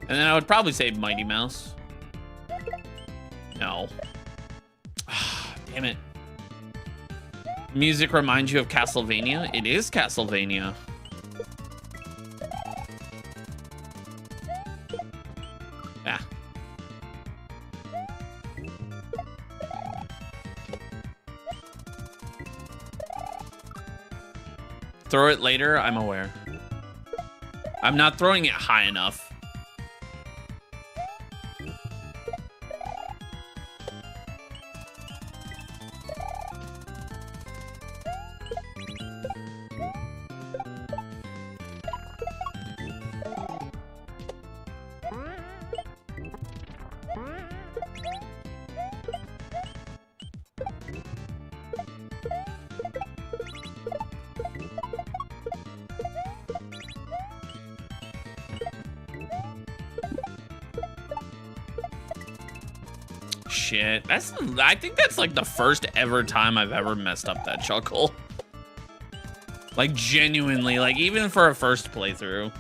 And then I would probably say Mighty Mouse. No. Damn it. Music reminds you of Castlevania? It is Castlevania. Yeah. Throw it later, I'm aware. I'm not throwing it high enough. Shit, I think that's like the first ever time I've ever messed up that chuckle. Like genuinely, like even for a first playthrough.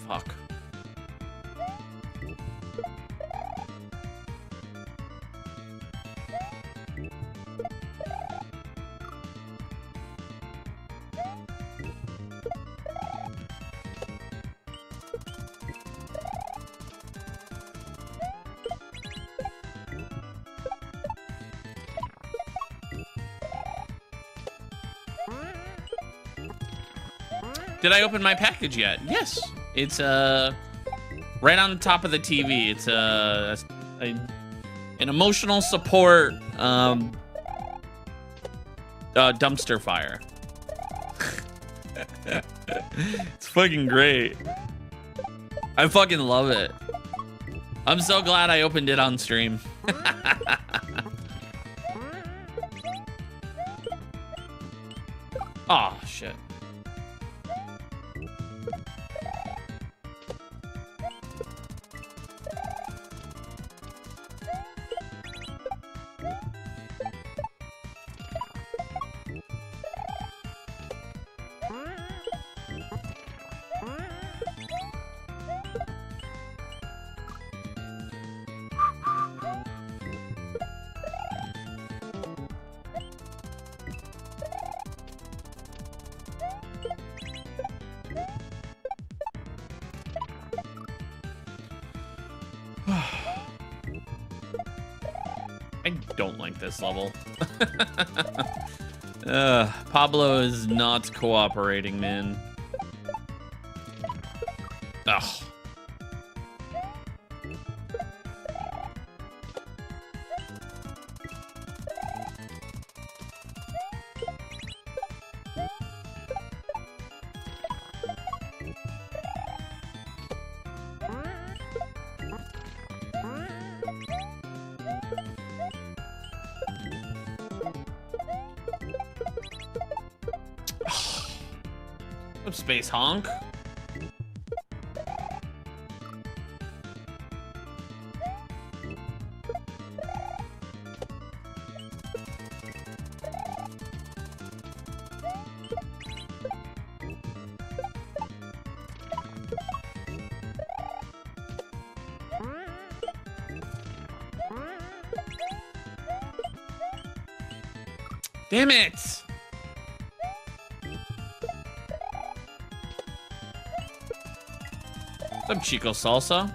Fuck. Did I open my package yet? Yes. It's right on the top of the TV. It's an emotional support dumpster fire. It's fucking great. I fucking love it. I'm so glad I opened it on stream. Oh shit. I don't like this level. Pablo is not cooperating, man. Ugh. Space honk. Damn it! Some Chico Salsa.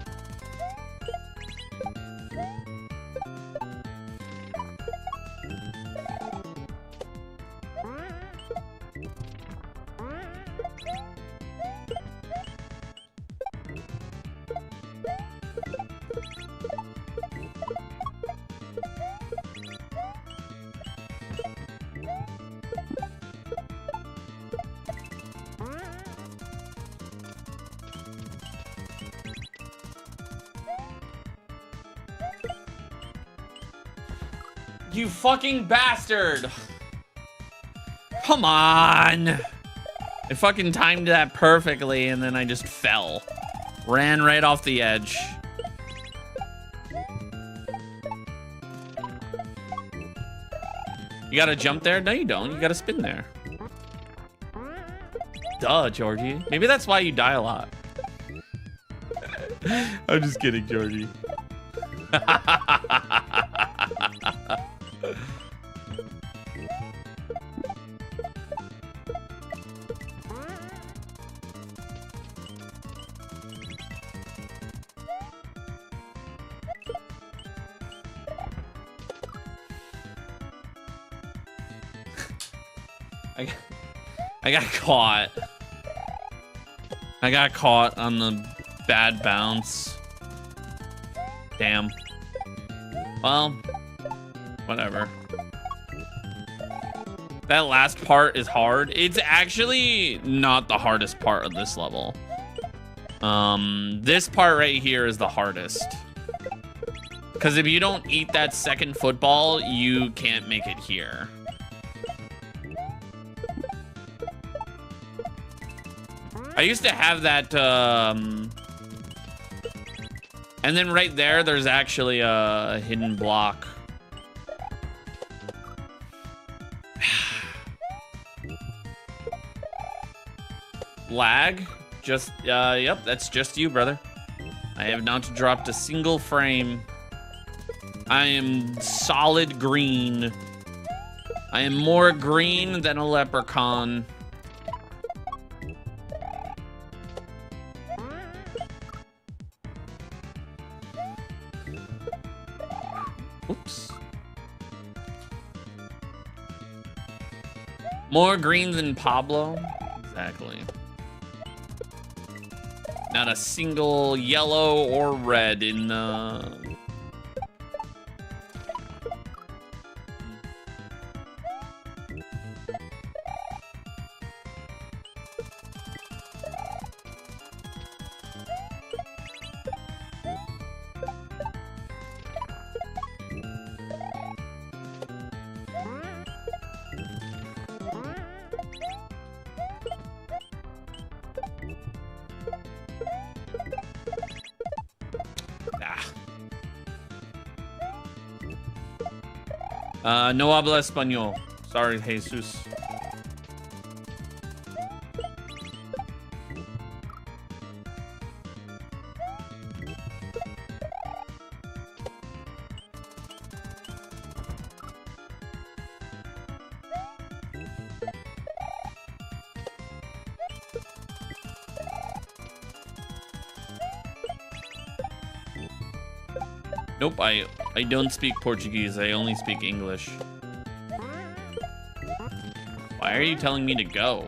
You fucking bastard. Come on. I fucking timed that perfectly and then I just fell. Ran right off the edge. You gotta jump there? No, you don't. You gotta spin there. Duh, Georgie. Maybe that's why you die a lot. I'm just kidding, Georgie. I got caught. I got caught on the bad bounce. Damn. Well, whatever. That last part is hard. It's actually not the hardest part of this level. This part right here is the hardest. Because if you don't eat that second football, you can't make it here. I used to have that, and then right there, there's actually a hidden block. Lag? Just, yep, that's just you, brother. I have not dropped a single frame. I am solid green. I am more green than a leprechaun. Oops. More green than Pablo? Exactly. Not a single yellow or red in the... No habla español. Sorry, Jesus. Nope, I don't speak Portuguese. I only speak English. Why are you telling me to go?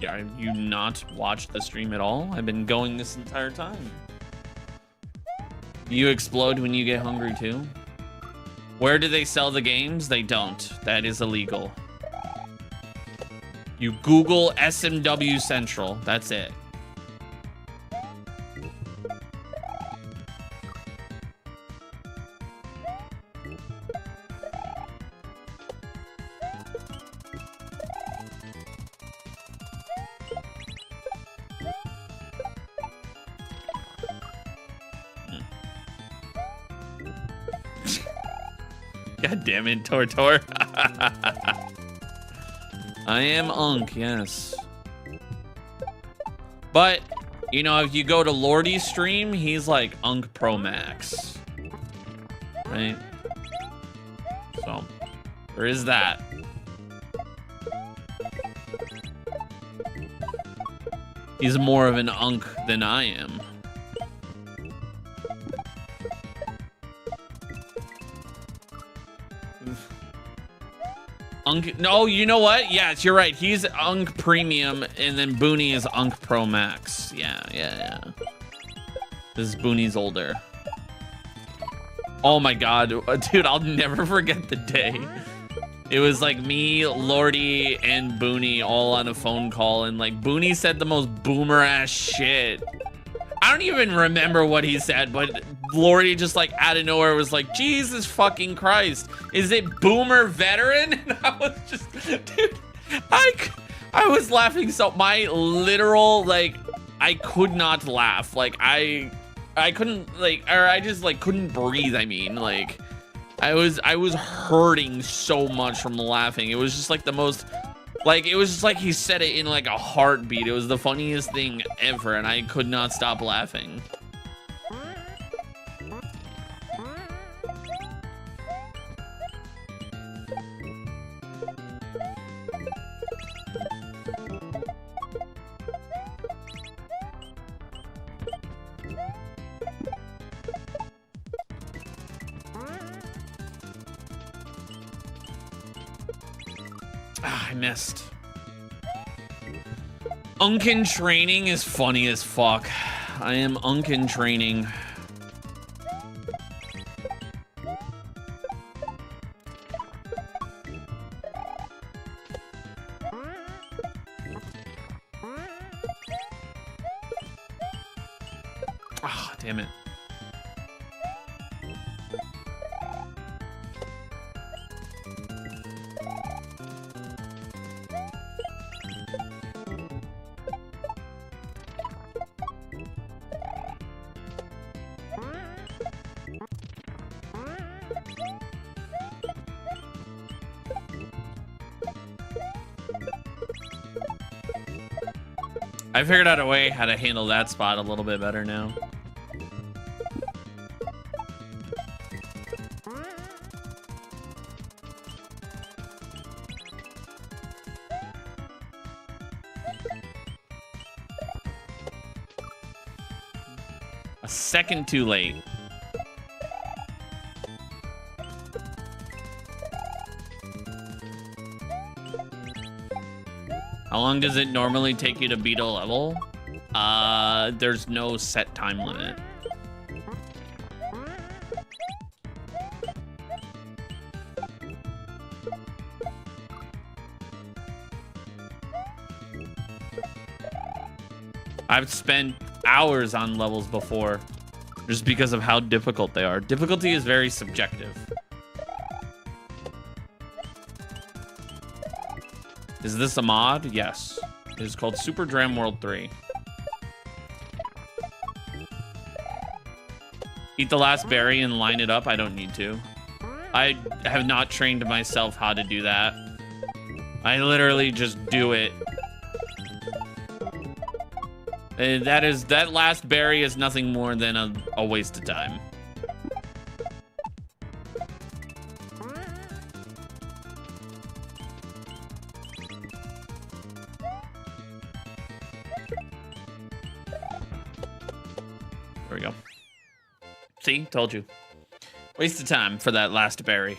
Are you not watched the stream at all? I've been going this entire time. You explode when you get hungry too? Where do they sell the games? They don't. That is illegal. You Google SMW Central. That's it. God damn it, Tortor. I am Unk, yes. But, you know, if you go to Lordy's stream, he's like Unk Pro Max. Right? So, there is that. He's more of an Unk than I am. Unk, no, you know what? Yes, you're right. He's Unk Premium, and then Booney is Unk Pro Max. Yeah. This is Booney's older. Oh my god, dude, I'll never forget the day. It was like me, Lordy, and Booney all on a phone call, and like Booney said the most boomer ass shit. I don't even remember what he said, but Lori just like out of nowhere was like, Jesus fucking Christ, is it Boomer Veteran? And I was just, dude, I was laughing so, my literal, like, I could not laugh. Like, I couldn't, like, or I just, like, couldn't breathe, I mean, like, I was hurting so much from laughing. It was just, like, the most, like, it was just like he said it in, like, a heartbeat. It was the funniest thing ever, and I could not stop laughing. Ah, I missed. Unkin training is funny as fuck. I am Unkin training. Ah, damn it. I figured out a way how to handle that spot a little bit better now. A second too late. How long does it normally take you to beat a level? There's no set time limit. I've spent hours on levels before just because of how difficult they are. Difficulty is very subjective. Is this a mod? Yes. It is called Super Dram World 3. Eat the last berry and line it up. I don't need to. I have not trained myself how to do that. I literally just do it. And that last berry is nothing more than a waste of time. There we go. See, told you. Waste of time for that last berry.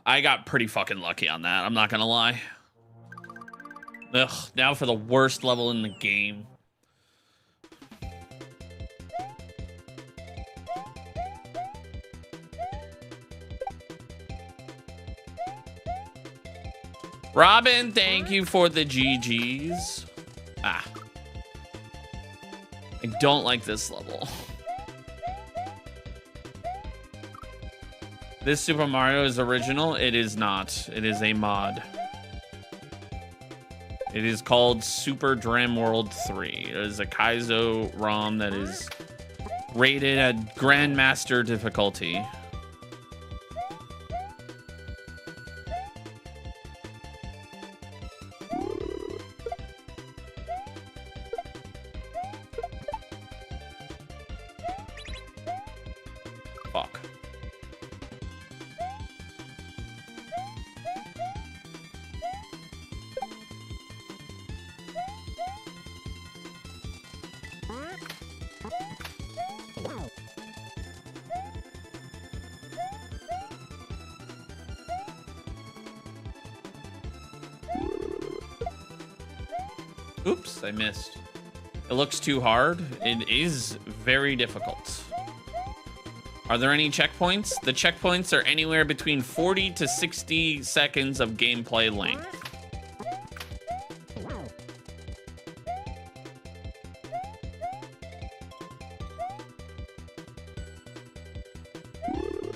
I got pretty fucking lucky on that, I'm not gonna lie. Ugh, now for the worst level in the game. Robin, thank you for the GGs. Ah. I don't like this level. This Super Mario is original? It is not. It is a mod. It is called Super Dram World 3. It is a kaizo ROM that is rated at Grandmaster difficulty. Fuck. Oops, I missed. It looks too hard. It is very difficult. Are there any checkpoints? The checkpoints are anywhere between 40 to 60 seconds of gameplay length.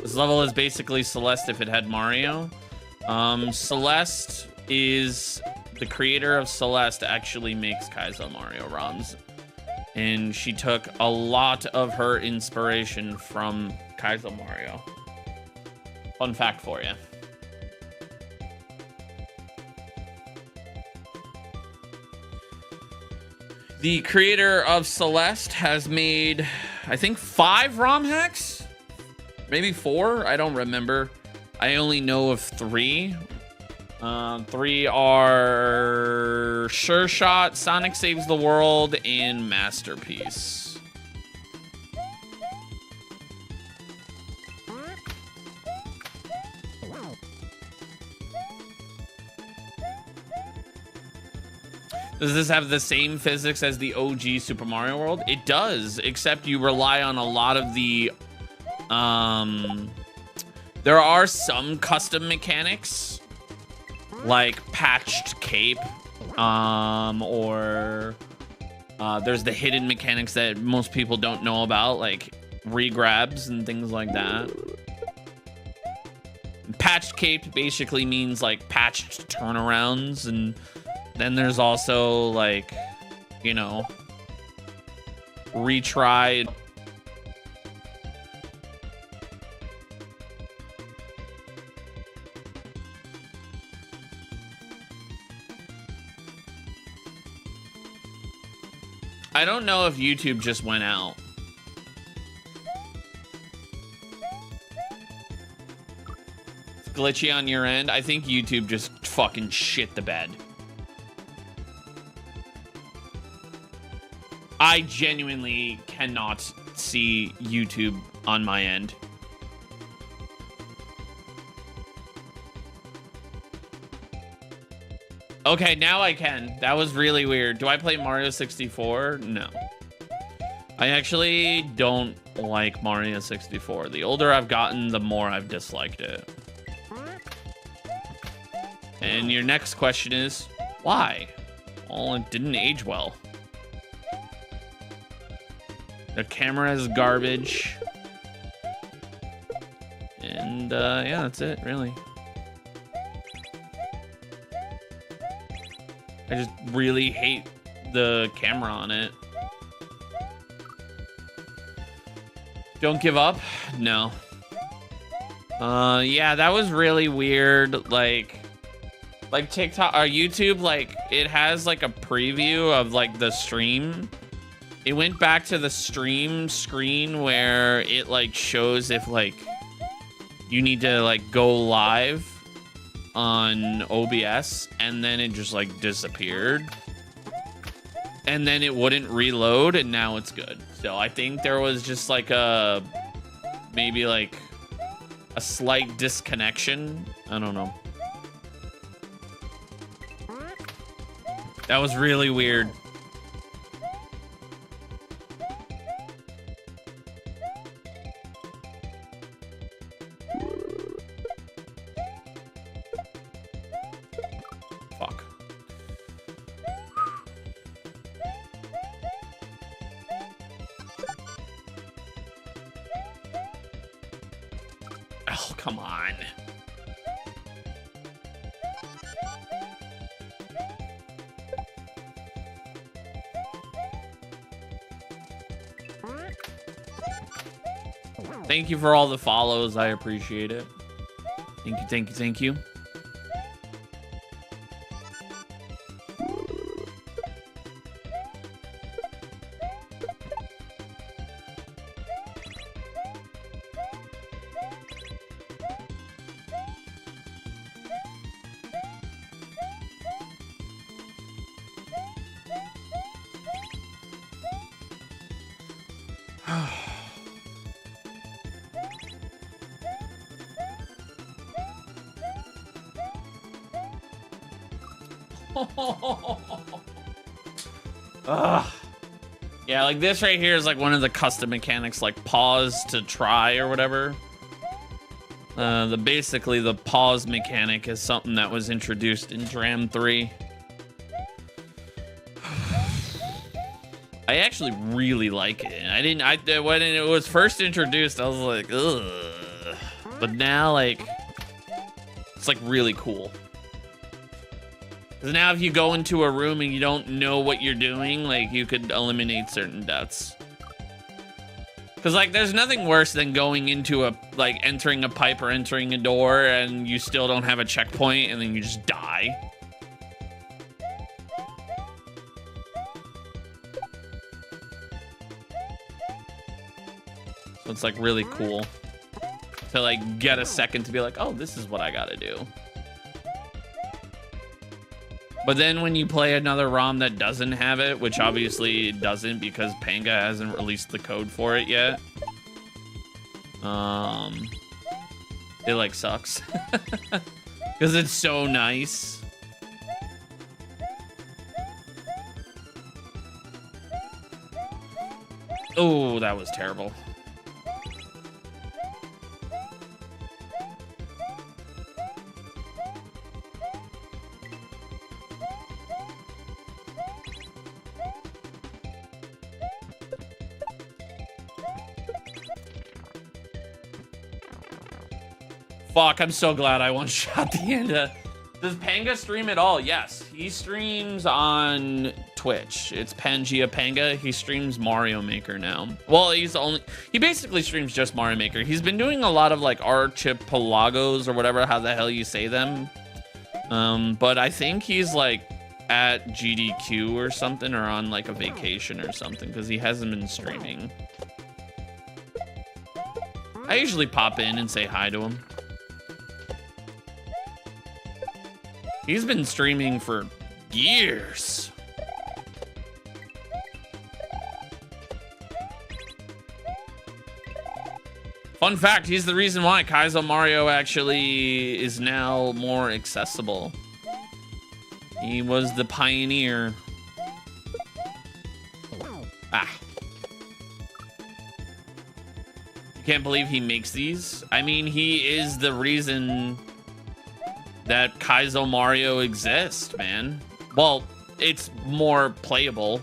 This level is basically Celeste if it had Mario. Celeste is the creator of Celeste actually makes Kaizo Mario ROMs. And she took a lot of her inspiration from Kaizo Mario. Fun fact for you. The creator of Celeste has made, I think, 5 ROM hacks? Maybe 4? I don't remember. I only know of 3. 3 are Sure Shot, Sonic Saves the World, and Masterpiece. Does this have the same physics as the OG Super Mario World? It does, except you rely on a lot of the... there are some custom mechanics, like patched cape, or there's the hidden mechanics that most people don't know about, like regrabs and things like that. Patched cape basically means like patched turnarounds, and then there's also like, you know, retried. I don't know if YouTube just went out. It's glitchy on your end. I think YouTube just fucking shit the bed. I genuinely cannot see YouTube on my end. Okay, now I can. That was really weird. Do I play Mario 64? No. I actually don't like Mario 64. The older I've gotten, the more I've disliked it. And your next question is, why? Well, it didn't age well. The camera is garbage. And yeah, that's it, really. I just really hate the camera on it. Don't give up? No. Yeah, that was really weird. Like TikTok or YouTube, like it has like a preview of like the stream. It went back to the stream screen where it like shows if like you need to like go live on OBS, and then it just like disappeared, and then it wouldn't reload, and now it's good. So I think there was just like a maybe like a slight disconnection. I don't know. That was really weird. Oh, come on. Thank you for all the follows. I appreciate it. Thank you, thank you, thank you. Ugh. Yeah, like this right here is like one of the custom mechanics, like pause to try or whatever. Basically the pause mechanic is something that was introduced in Dram 3. I actually really like it. When it was first introduced, I was like, ugh. But now, like, it's like really cool. Because now if you go into a room and you don't know what you're doing, like, you could eliminate certain deaths. Because, like, there's nothing worse than going into a, like, entering a pipe or entering a door and you still don't have a checkpoint and then you just die. So it's, like, really cool to, like, get a second to be like, oh, this is what I gotta do. But then when you play another ROM that doesn't have it, which obviously it doesn't because Panga hasn't released the code for it yet, it like sucks because it's so nice. Oh, that was terrible. Fuck, I'm so glad I one-shot the end of... Does Panga stream at all? Yes, he streams on Twitch. It's Pangea Panga. He streams Mario Maker now. Well, he basically streams just Mario Maker. He's been doing a lot of like archipelagos or whatever, how the hell you say them. But I think he's like at GDQ or something, or on like a vacation or something, because he hasn't been streaming. I usually pop in and say hi to him. He's been streaming for years. Fun fact, he's the reason why Kaizo Mario actually is now more accessible. He was the pioneer. Ah. You can't believe he makes these? I mean, he is the reason that Kaizo Mario exists, man. Well, it's more playable.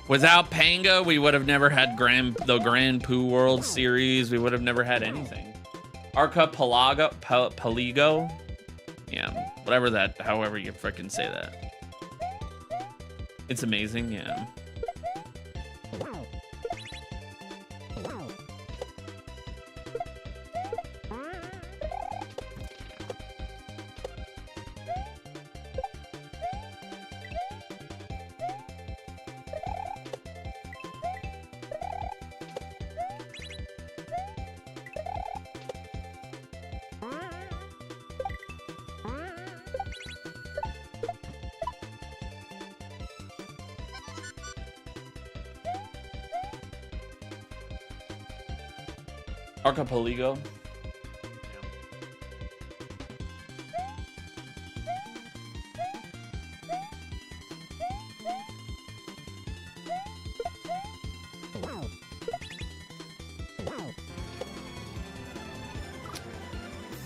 Without Panga, we would have never had the Grand Poo World Series. We would have never had anything. Archipelago? Yeah, whatever that, however you frickin' say that. It's amazing, yeah. Archipelago.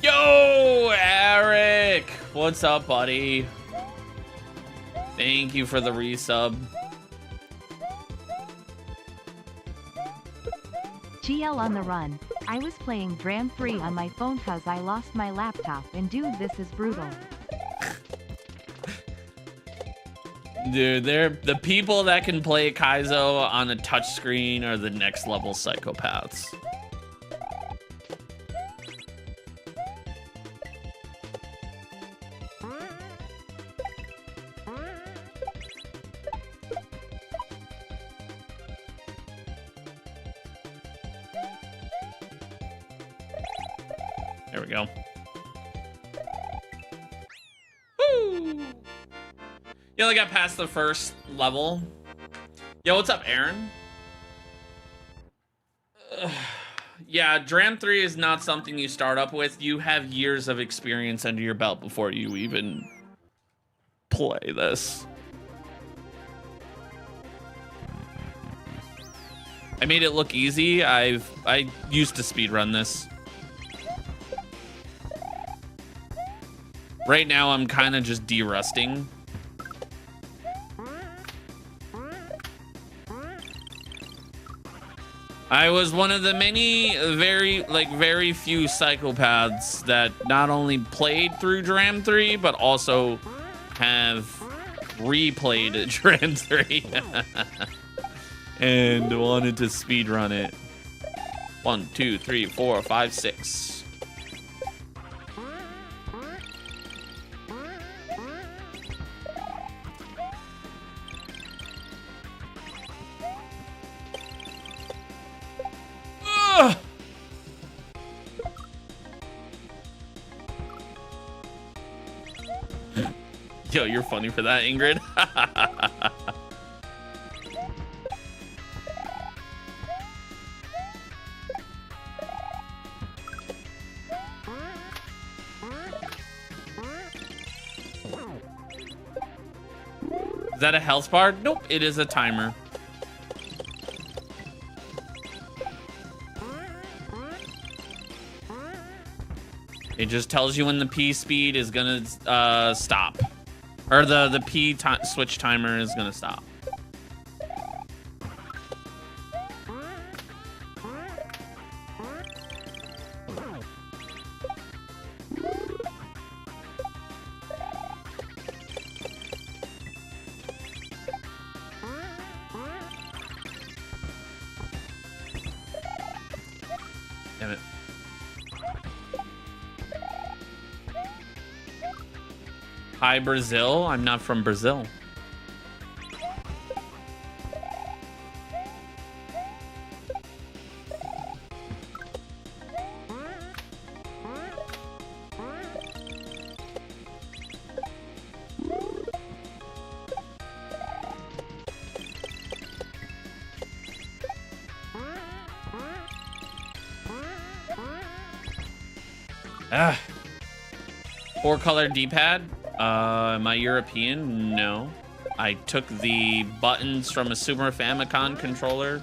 Yo, Eric! What's up, buddy? Thank you for the resub. GL on the run. I was playing Dram 3 on my phone cause I lost my laptop, and dude, this is brutal. Dude, the people that can play Kaizo on a touchscreen are the next level psychopaths. There we go. Woo! You only got past the first level. Yo, what's up, Aaron? Yeah, Dram 3 is not something you start up with. You have years of experience under your belt before you even play this. I made it look easy. I used to speedrun this. Right now, I'm kind of just de-rusting. I was one of the many very few psychopaths that not only played through Dram 3, but also have replayed Dram 3 and wanted to speedrun it. 1, 2, 3, 4, 5, 6. Yo, you're funny for that, Ingrid. Is that a health bar? Nope, it is a timer. It just tells you when the P speed is gonna stop. Or the P switch timer is gonna stop. Damn it. Hi, Brazil. I'm not from Brazil. Ah. 4-color D-pad. Am I European? No. I took the buttons from a Super Famicom controller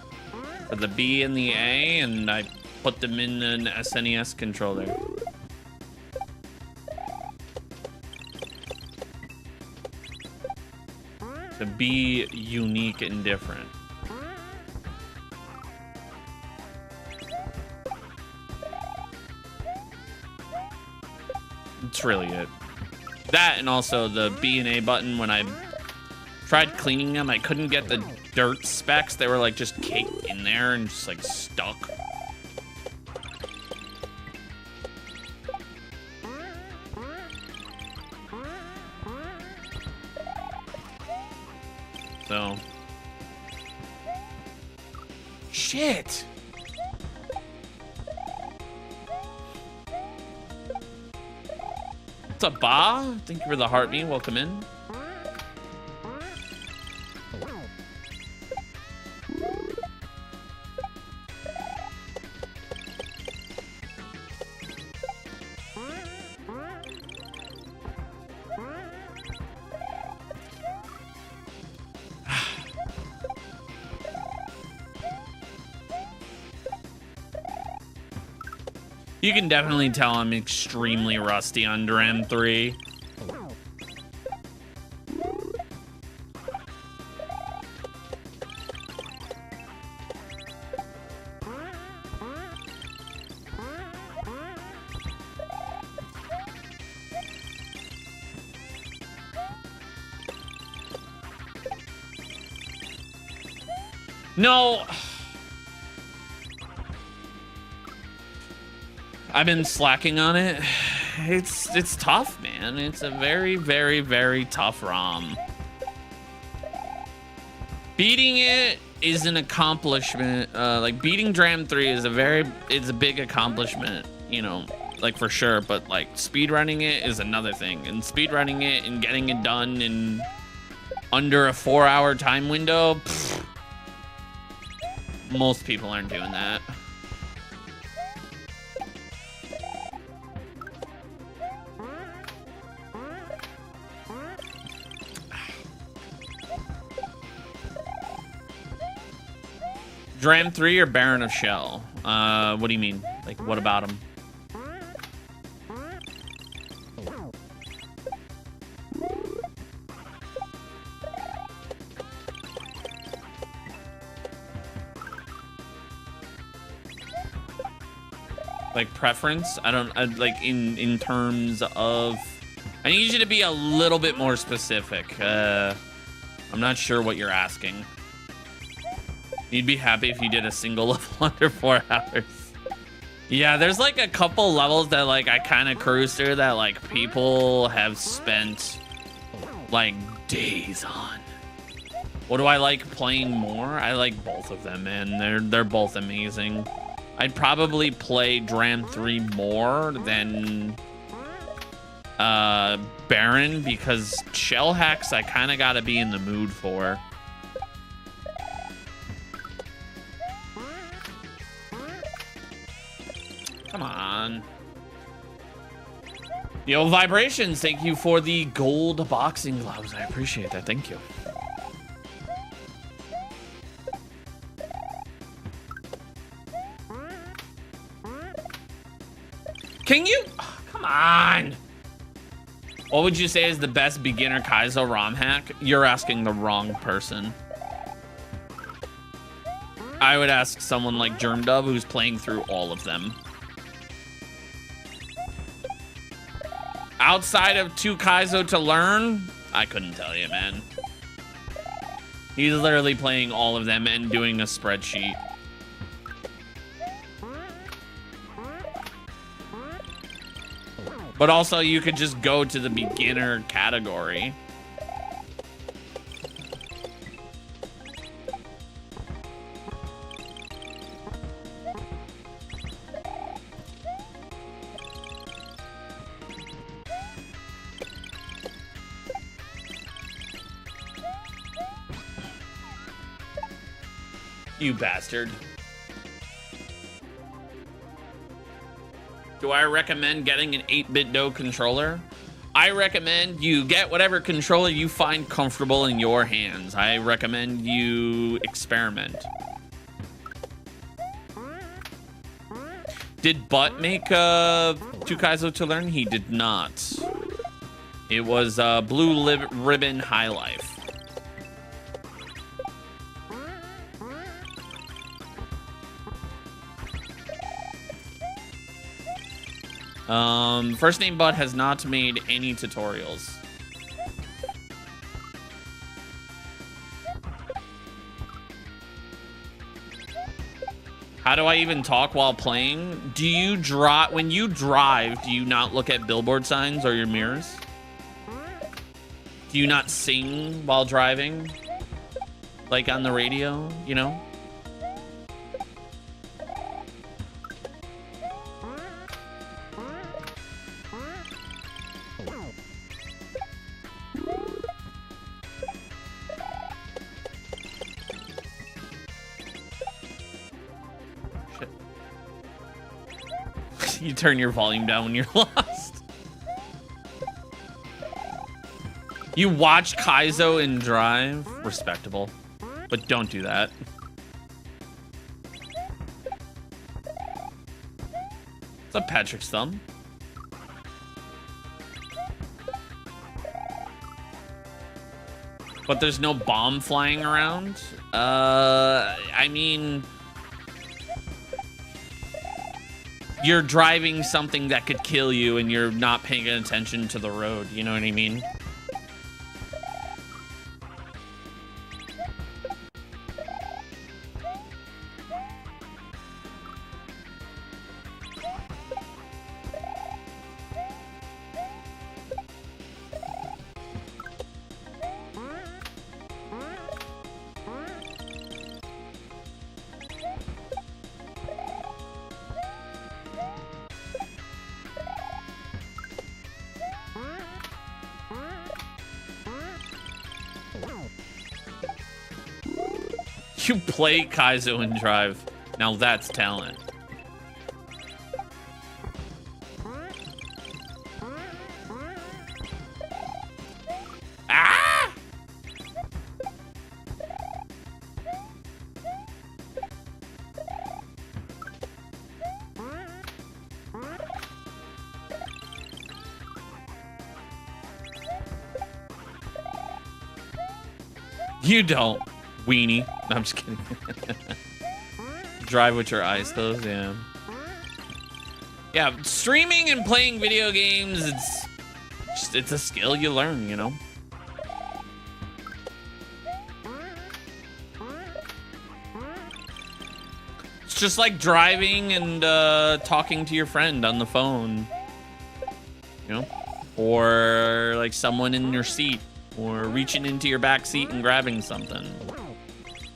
for the B and the A, and I put them in an SNES controller. To be unique and different. That's really it. That and also the B and A button, when I tried cleaning them, I couldn't get the dirt specks. They were like just caked in there and just like stuck. So. Shit. What's up, Ba? Thank you for the heartbeat. Welcome in. You can definitely tell I'm extremely rusty on Dram 3. No. I've been slacking on it. It's tough, man. It's a very, very, very tough ROM. Beating it is an accomplishment. Like beating Dram 3 is a big accomplishment, you know, like for sure. But like speedrunning it is another thing. And speedrunning it and getting it done in under a 4-hour time window, pfft, most people aren't doing that. Dram 3 or Baron of Shell? What do you mean? Like, what about him? Like preference? I don't like in terms of. I need you to be a little bit more specific. I'm not sure what you're asking. You'd be happy if you did a single level under 4 hours. Yeah, there's like a couple levels that like I kind of cruise through that like people have spent like days on. What do I like playing more? I like both of them, man. They're both amazing. I'd probably play Dram 3 more than Baron because shell hacks I kind of got to be in the mood for. Come on. Yo, Vibrations, thank you for the gold boxing gloves. I appreciate that. Thank you. Can you? Oh, come on. What would you say is the best beginner Kaizo ROM hack? You're asking the wrong person. I would ask someone like Germdub who's playing through all of them. Outside of 2 Kaizo to learn, I couldn't tell you, man. He's literally playing all of them and doing a spreadsheet. But also, you could just go to the beginner category. You bastard. Do I recommend getting an 8-bit Do controller? I recommend you get whatever controller you find comfortable in your hands. I recommend you experiment. Did Butt make 2 Kaizo to learn? He did not. It was Blue Ribbon High Life. First Name Bud has not made any tutorials. How do I even talk while playing? Do you when you drive, do you not look at billboard signs or your mirrors? Do you not sing while driving? Like on the radio, you know? You turn your volume down when you're lost. You watch Kaizo and drive? Respectable. But don't do that. What's up, Patrick's thumb? But there's no bomb flying around? I mean... You're driving something that could kill you and you're not paying attention to the road. You know what I mean? You play Kaizo and drive. Now that's talent. Ah! You don't, weenie. No, I'm just kidding. Drive with your eyes closed, yeah. Yeah, streaming and playing video games, it's a skill you learn, you know? It's just like driving and talking to your friend on the phone, you know? Or like someone in your seat, or reaching into your back seat and grabbing something.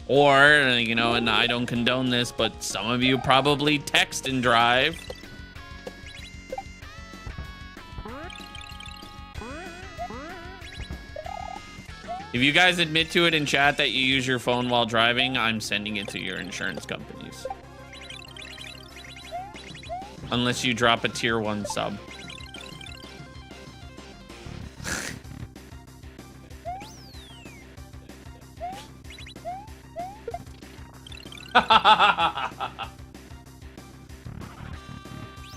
Or, you know, and I don't condone this, but some of you probably text and drive. If you guys admit to it in chat that you use your phone while driving, I'm sending it to your insurance companies. Unless you drop a tier 1 sub.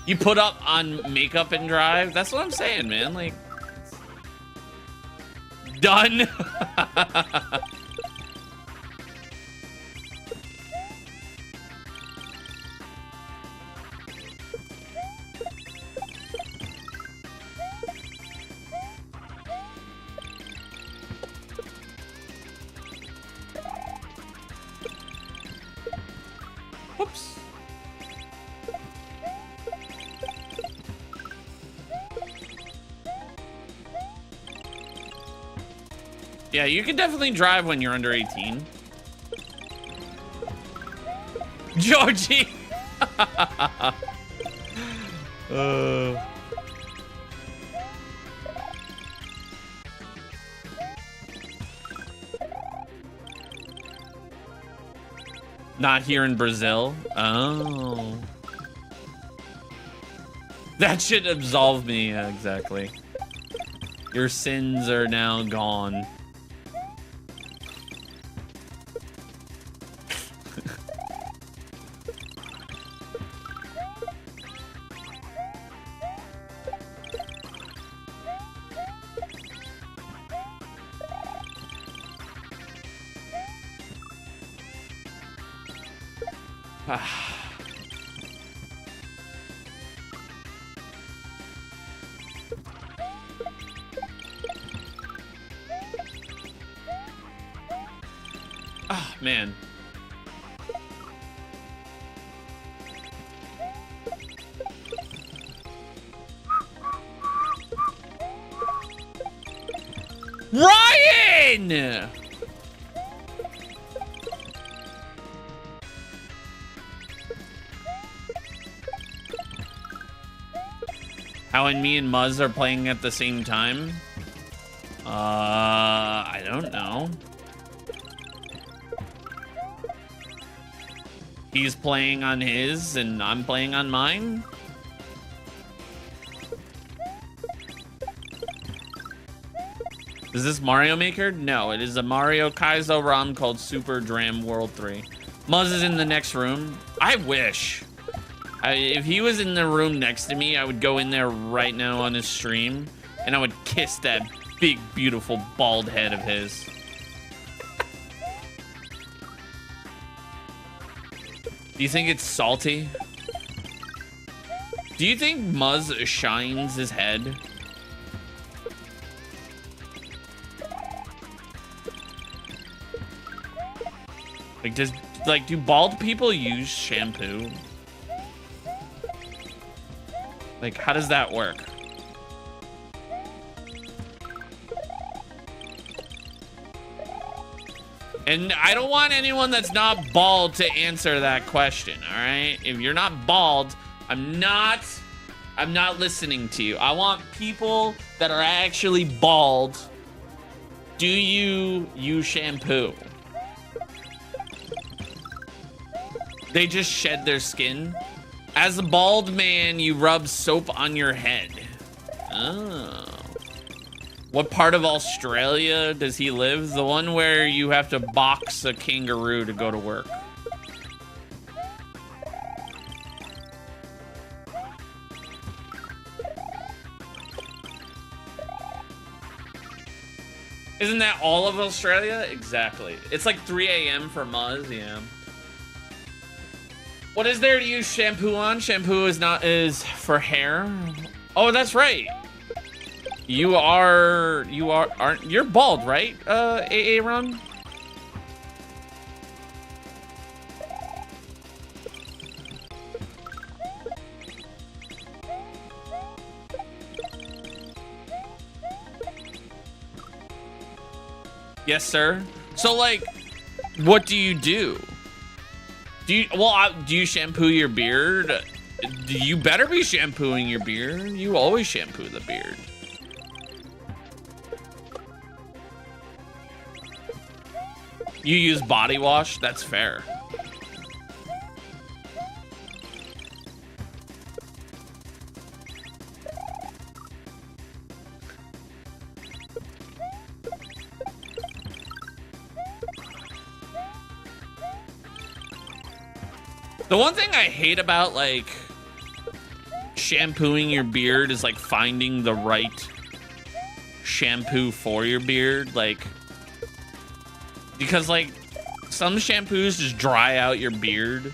You put up on makeup and drive? That's what I'm saying, man. Like, done. Whoops. Yeah, you can definitely drive when you're under 18. Georgie! Not here in Brazil? Oh. That should absolve me, yeah, exactly. Your sins are now gone. Oh, man. Ryan! How and me and Muzz are playing at the same time? I don't know. He's playing on his and I'm playing on mine? Is this Mario Maker? No, it is a Mario Kaizo ROM called Super Dram World 3. Muzz is in the next room. I wish. If he was in the room next to me, I would go in there right now on his stream and I would kiss that big, beautiful, bald head of his. Do you think it's salty? Do you think Muzz shines his head? Like, do bald people use shampoo? Like, how does that work? And I don't want anyone that's not bald to answer that question, all right? If you're not bald, I'm not listening to you. I want people that are actually bald. Do you use shampoo? They just shed their skin. As a bald man, you rub soap on your head. Oh. What part of Australia does he live? The one where you have to box a kangaroo to go to work. Isn't that all of Australia? Exactly. It's like 3 a.m. for Muzz, yeah. What is there to use shampoo on? Shampoo is for hair. Oh, that's right. You're bald, right? Aaron? Yes, sir. So, like, what do you do? Do you shampoo your beard? You better be shampooing your beard. You always shampoo the beard. You use body wash? That's fair. The one thing I hate about, like, shampooing your beard is, like, finding the right shampoo for your beard. Like, because, like, some shampoos just dry out your beard.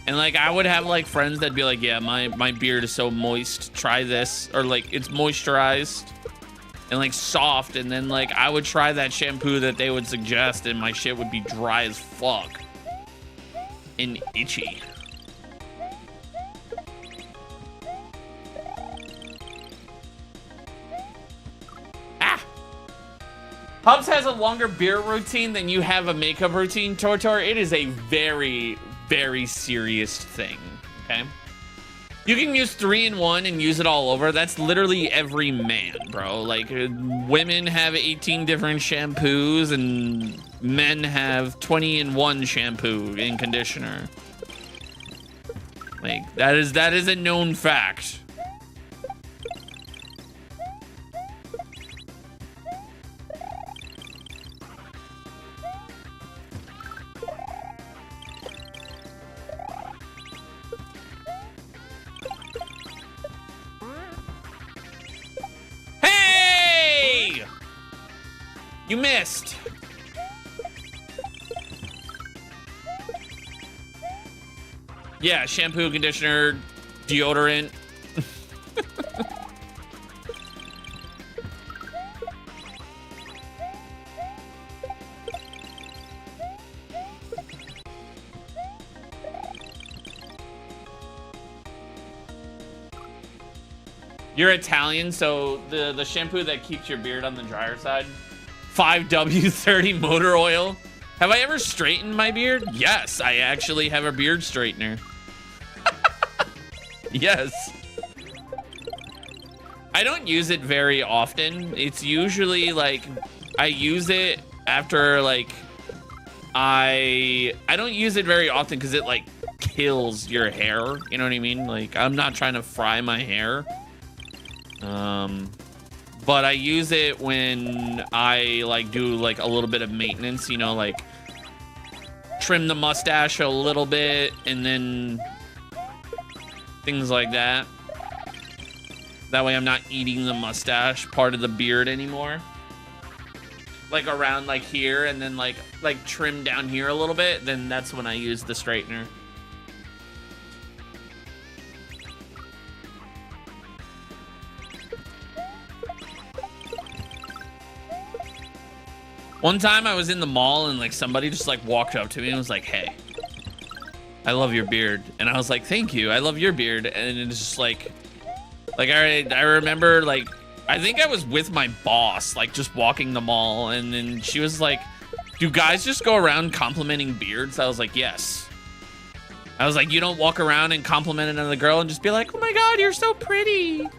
And, like, I would have, like, friends that'd be like, yeah, my beard is so moist. Try this. Or, like, it's moisturized and, like, soft. And then, like, I would try that shampoo that they would suggest and my shit would be dry as fuck and itchy. Hubs has a longer beard routine than you have a makeup routine, Tortor. It is a very, very serious thing, okay? You can use 3-in-1 and use it all over. That's literally every man, bro. Like, women have 18 different shampoos and men have 20-in-1 shampoo and conditioner. Like, that is a known fact. You missed. Yeah, shampoo, conditioner, deodorant. You're Italian, so the shampoo that keeps your beard on the drier side. 5W30 motor oil. Have I ever straightened my beard? Yes, I actually have a beard straightener. Yes. I don't use it very often. It's usually like I use it after like I don't use it very often because it like kills your hair. You know what I mean? Like I'm not trying to fry my hair. But I use it when I like do like a little bit of maintenance, you know, like trim the mustache a little bit and then things like that. That way I'm not eating the mustache part of the beard anymore. Like around like here and then like trim down here a little bit, then that's when I use the straightener. One time I was in the mall and like somebody just like walked up to me and was like, "Hey, I love your beard." And I was like, "Thank you, I love your beard." And it's just like I remember like, I think I was with my boss, like just walking the mall. And then she was like, "Do guys just go around complimenting beards?" I was like, "Yes." I was like, "You don't walk around and compliment another girl and just be like, 'Oh my God, you're so pretty.'" And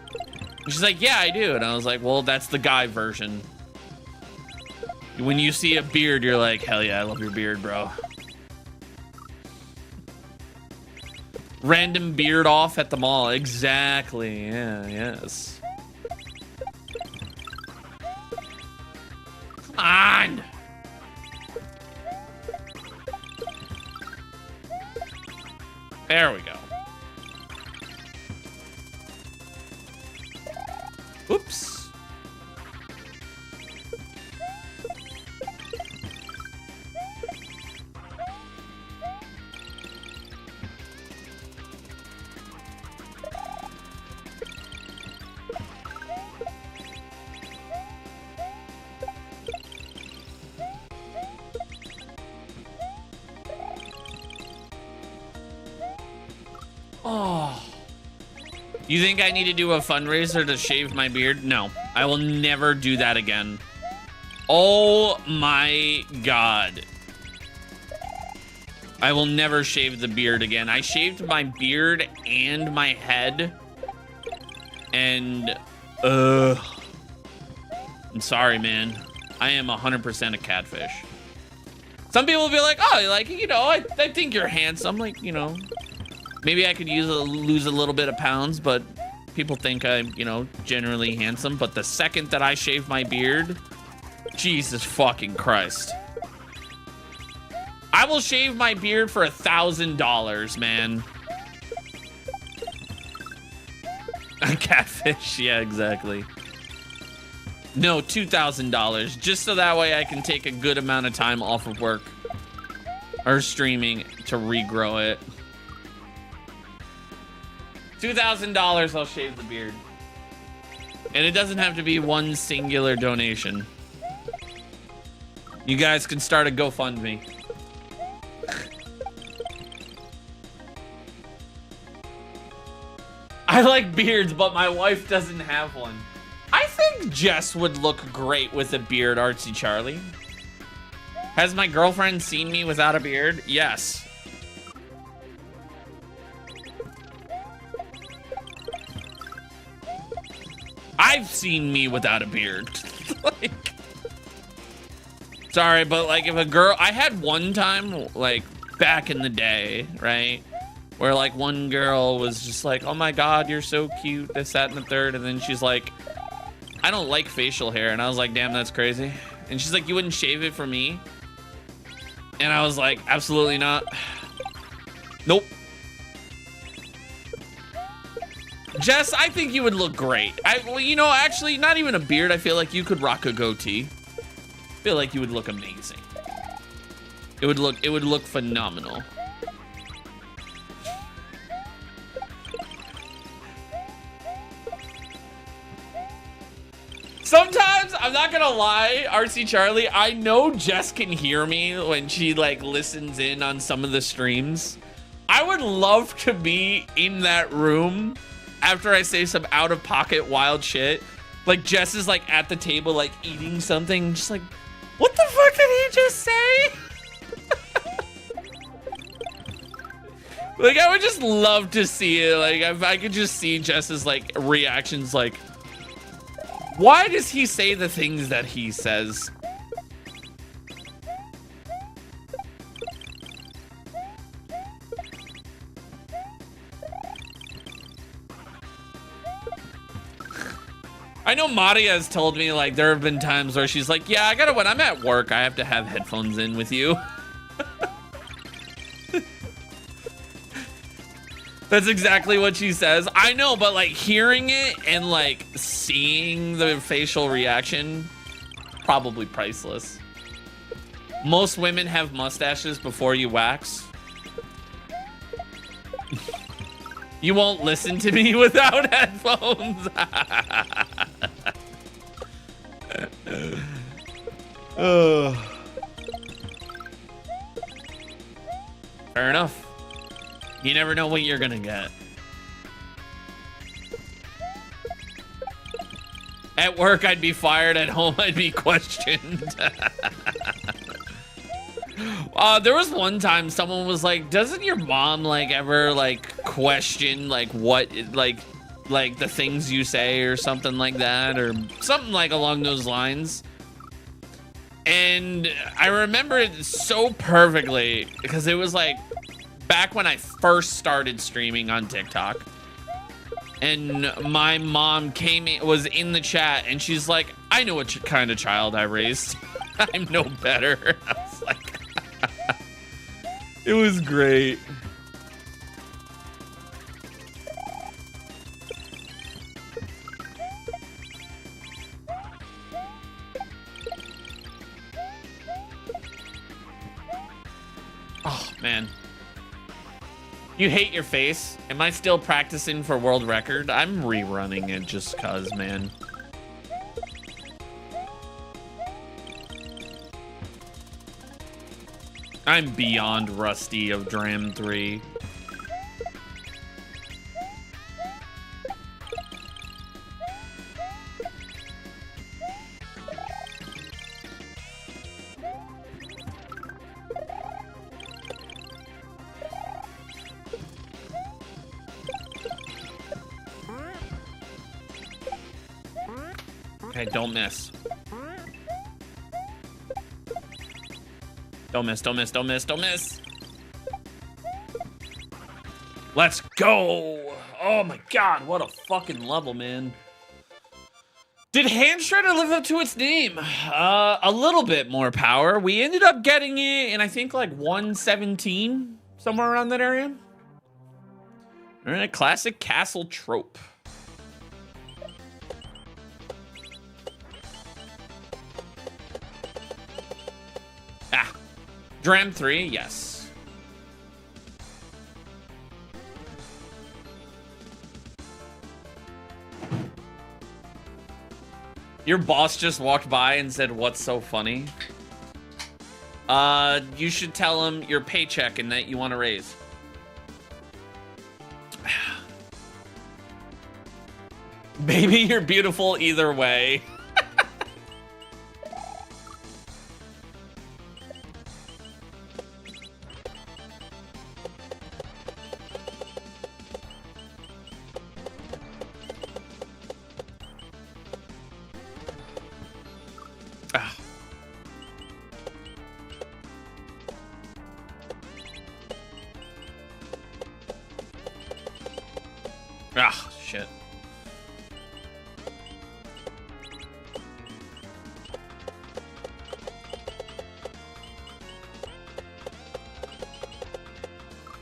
she's like, "Yeah, I do." And I was like, "Well, that's the guy version. When you see a beard, you're like, hell yeah, I love your beard, bro." Random beard off at the mall. Exactly. Yeah, yes. Come on. There we go. Oops. You think I need to do a fundraiser to shave my beard? No, I will never do that again. Oh my God. I will never shave the beard again. I shaved my beard and my head. And, I'm sorry, man. I am 100% a catfish. Some people will be like, oh, like, you know, I think you're handsome. Like, you know, maybe I could lose a little bit of pounds, but people think I'm, you know, generally handsome. But the second that I shave my beard, Jesus fucking Christ. I will shave my beard for $1,000, man. A catfish, yeah, exactly. No, $2,000, just so that way I can take a good amount of time off of work or streaming to regrow it. $2,000, I'll shave the beard. And it doesn't have to be one singular donation. You guys can start a GoFundMe. I like beards, but my wife doesn't have one. I think Jess would look great with a beard, Artsy Charlie. Has my girlfriend seen me without a beard? Yes. I've seen me without a beard. Like, sorry, but like if a girl, I had one time, like back in the day, right? Where like one girl was just like, oh my God, you're so cute, this, that, and the third. And then she's like, I don't like facial hair. And I was like, damn, that's crazy. And she's like, you wouldn't shave it for me? And I was like, absolutely not. Nope. Jess, I think you would look great. Well, you know, actually, not even a beard. I feel like you could rock a goatee. I feel like you would look amazing. It would look phenomenal. Sometimes, I'm not gonna lie, RC Charlie, I know Jess can hear me when she like listens in on some of the streams. I would love to be in that room after I say some out of pocket wild shit. Like Jess is like at the table like eating something, just like, what the fuck did he just say? Like I would just love to see it. Like if I could just see Jess's like reactions, like, why does he say the things that he says? I know Maria has told me like there have been times where she's like, yeah, when I'm at work, I have to have headphones in with you. That's exactly what she says. I know, but like hearing it and like seeing the facial reaction, probably priceless. Most women have mustaches before you wax. You won't listen to me without headphones. Fair enough. You never know what you're gonna get. At work, I'd be fired. At home, I'd be questioned. There was one time someone was like, doesn't your mom like ever like question like what like the things you say or something like that, or something like along those lines? And I remember it so perfectly because it was like back when I first started streaming on TikTok, and my mom was in the chat, and she's like, I know what kind of child I raised. I'm no better. I was like, it was great. Oh, man. You hate your face? Am I still practicing for world record? I'm rerunning it just cuz, man. I'm beyond rusty of Dram 3. Okay, don't miss. Don't miss, don't miss, don't miss, don't miss. Let's go. Oh my God, what a fucking level, man. Did Hand Shredder live up to its name? A little bit more power. We ended up getting it in, I think, like 117, somewhere around that area. All right, classic castle trope. Ah, Dram 3, yes. Your boss just walked by and said, "What's so funny?" You should tell him your paycheck and that you want to raise. Baby, you're beautiful either way. Ah, shit.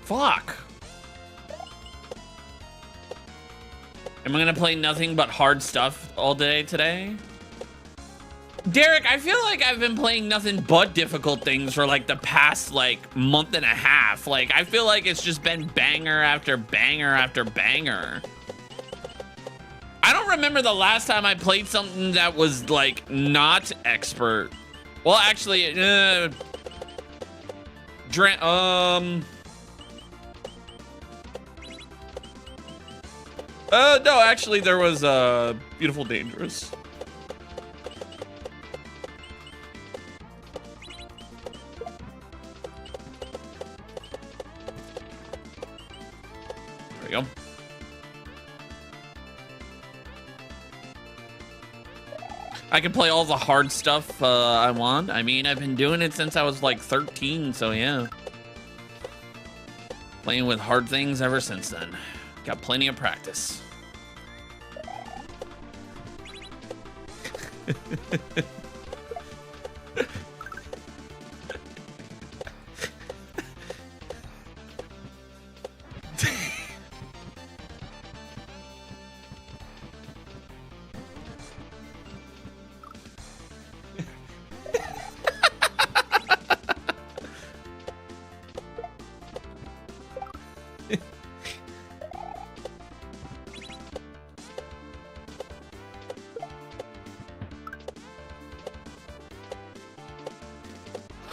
Fuck. Am I gonna play nothing but hard stuff all day today? Derek, I feel like I've been playing nothing but difficult things for like the past like month and a half. Like, I feel like it's just been banger after banger after banger. I don't remember the last time I played something that was like not expert. Well, actually, no, actually there was Beautiful Dangerous. There we go. I can play all the hard stuff I want. I mean, I've been doing it since I was like 13, so yeah. Playing with hard things ever since then. Got plenty of practice.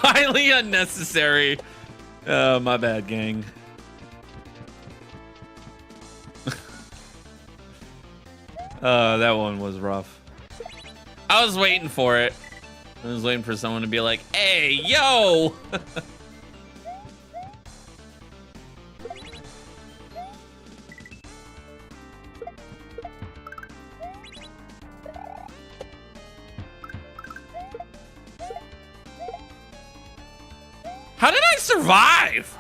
Highly unnecessary. Oh, my bad, gang. That one was rough. I was waiting for it. I was waiting for someone to be like, "Hey, yo!" How did I survive?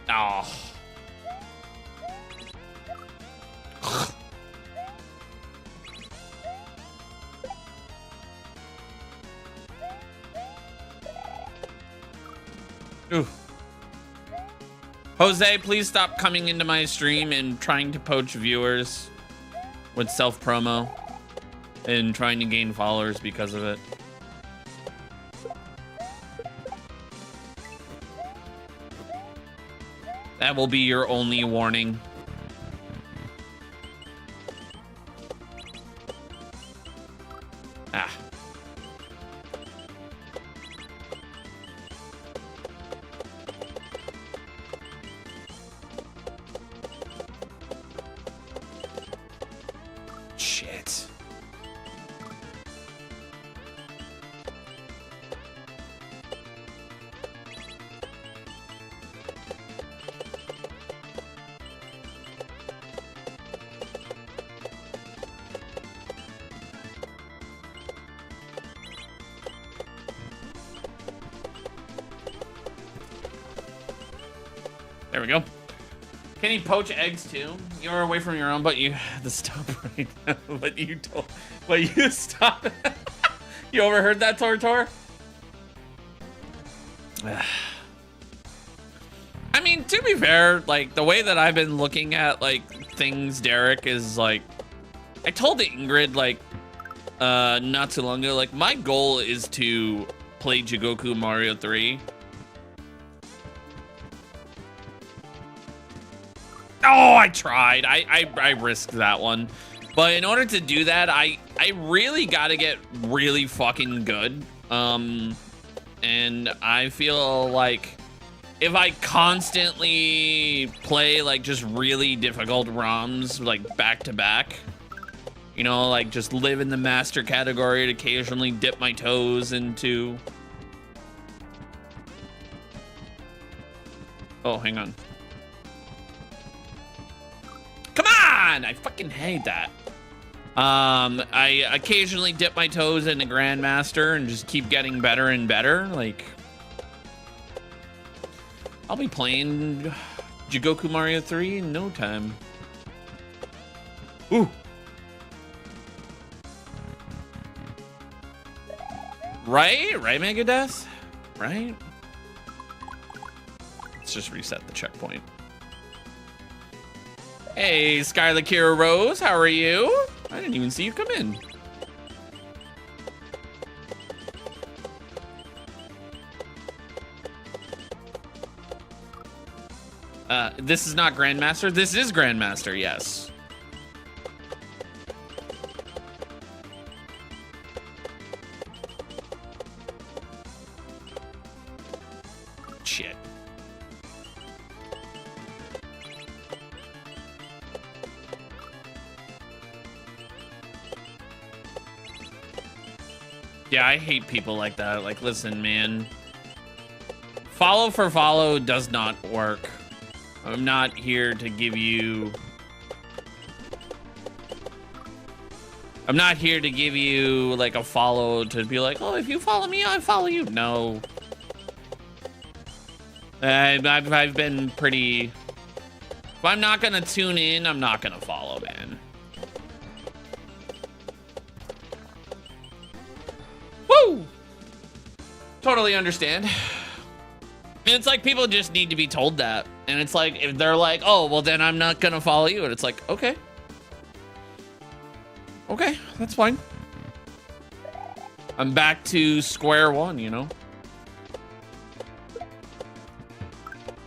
Oh. Ooh. Jose, please stop coming into my stream and trying to poach viewers with self-promo and trying to gain followers because of it. That will be your only warning. Ah. Shit. There we go. Can you poach eggs too? You're away from your own, but you have to stop right now. But you don't. But you stop. You overheard that, Tortor? I mean, to be fair, like the way that I've been looking at like things, Derek, is like I told Ingrid like not too long ago, like my goal is to play Jigoku Mario 3. Oh, I tried. I risked that one. But in order to do that, I really gotta get really fucking good. And I feel like if I constantly play like just really difficult ROMs like back to back, you know, like just live in the master category and occasionally dip my toes into. Oh, hang on. Come on! I fucking hate that. I occasionally dip my toes into Grandmaster and just keep getting better and better. Like, I'll be playing Jigoku Mario 3 in no time. Ooh. Right, Megadeth? Right? Let's just reset the checkpoint. Hey, Skylar Kira Rose, how are you? I didn't even see you come in. This is not Grandmaster. This is Grandmaster, yes. Shit. Yeah, I hate people like that. Like, listen, man. Follow for follow does not work. I'm not here to give you... I'm not here to give you, like, a follow to be like, oh, if you follow me, I follow you. No. I've been pretty... If I'm not gonna tune in, I'm not gonna follow, man. Woo! Totally understand. And it's like people just need to be told that. And it's like, if they're like, oh, well, then I'm not gonna follow you. And it's like, okay. Okay, that's fine. I'm back to square one, you know?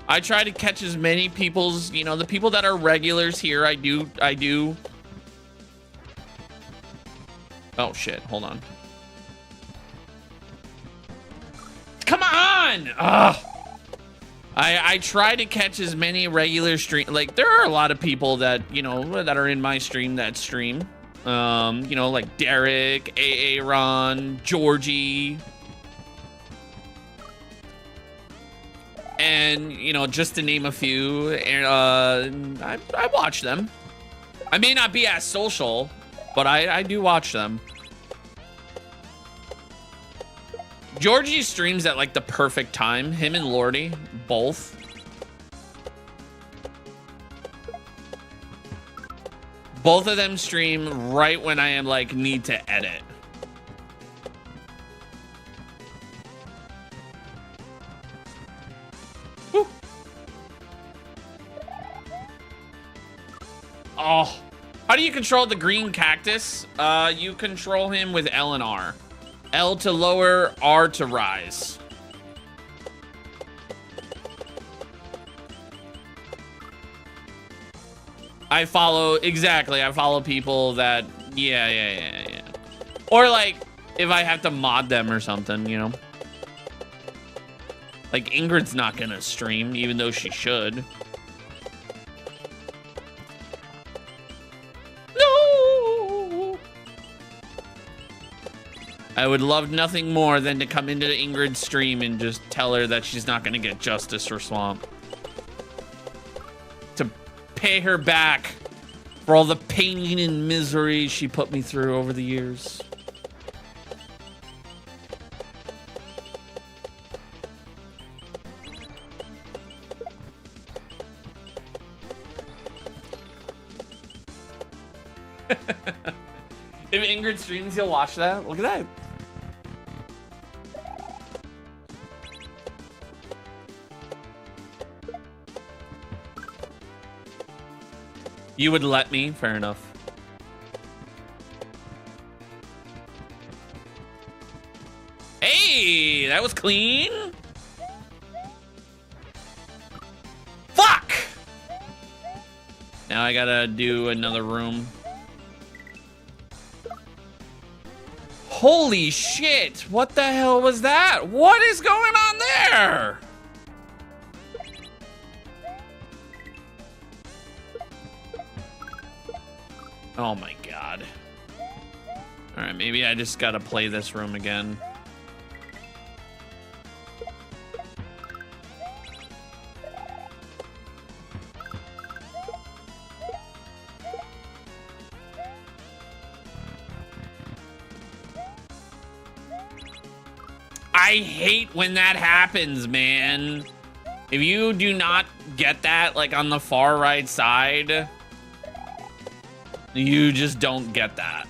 I try to catch as many people's, you know, the people that are regulars here. I do. Oh, shit. Hold on. Come on! Ugh. I try to catch as many regular stream. Like, there are a lot of people that, you know, that are in my stream that stream. You know, like Derek, Aaron, Georgie. And, you know, just to name a few, I watch them. I may not be as social, but I do watch them. Georgie streams at like the perfect time. Him and Lordy, both. Both of them stream right when I am like need to edit. Woo. Oh, how do you control the green cactus? You control him with L and R. L to lower, R to rise. I follow people that, yeah. Or like, if I have to mod them or something, you know. Like, Ingrid's not gonna stream, even though she should. I would love nothing more than to come into Ingrid's stream and just tell her that she's not gonna get justice for Swamp. To pay her back for all the pain and misery she put me through over the years. 100 streams, you'll watch that? Look at that. You would let me? Fair enough. Hey, that was clean. Fuck! Now I gotta do another room. Holy shit! What the hell was that? What is going on there? Oh my god. Alright, maybe I just gotta play this room again. I hate when that happens, man. If you do not get that, like, on the far right side, you just don't get that.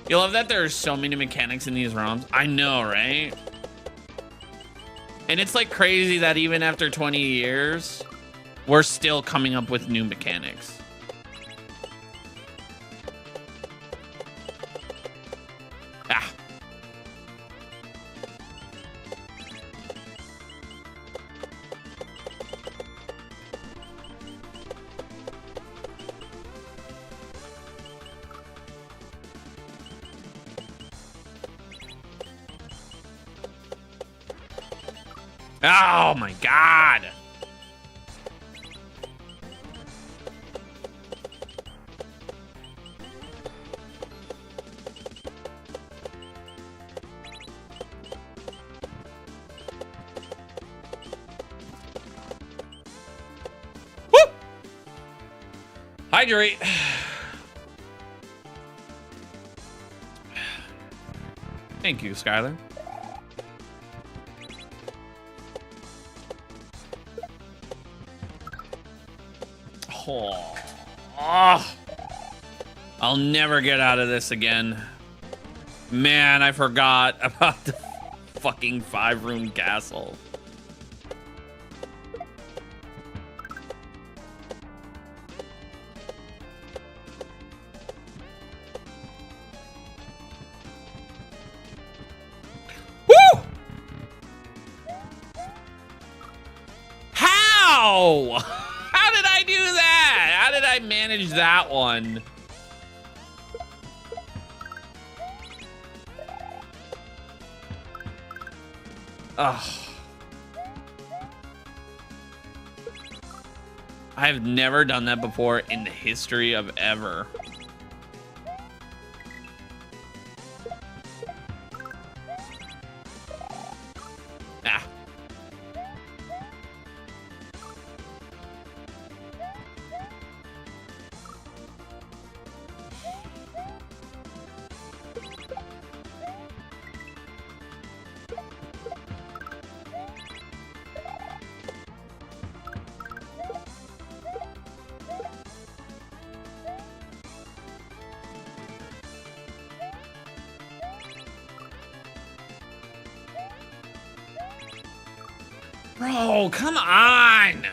You love that there are so many mechanics in these ROMs? I know, right? And it's like crazy that even after 20 years, we're still coming up with new mechanics. Ah. Oh my god. Woo! Hydrate. Thank you, Skylar. Oh, I'll never get out of this again. Man, I forgot about the fucking 5-room castle. Woo! How? How did I do that? How did I manage that one? Ugh. I've never done that before in the history of ever. Ah. Bro, come on!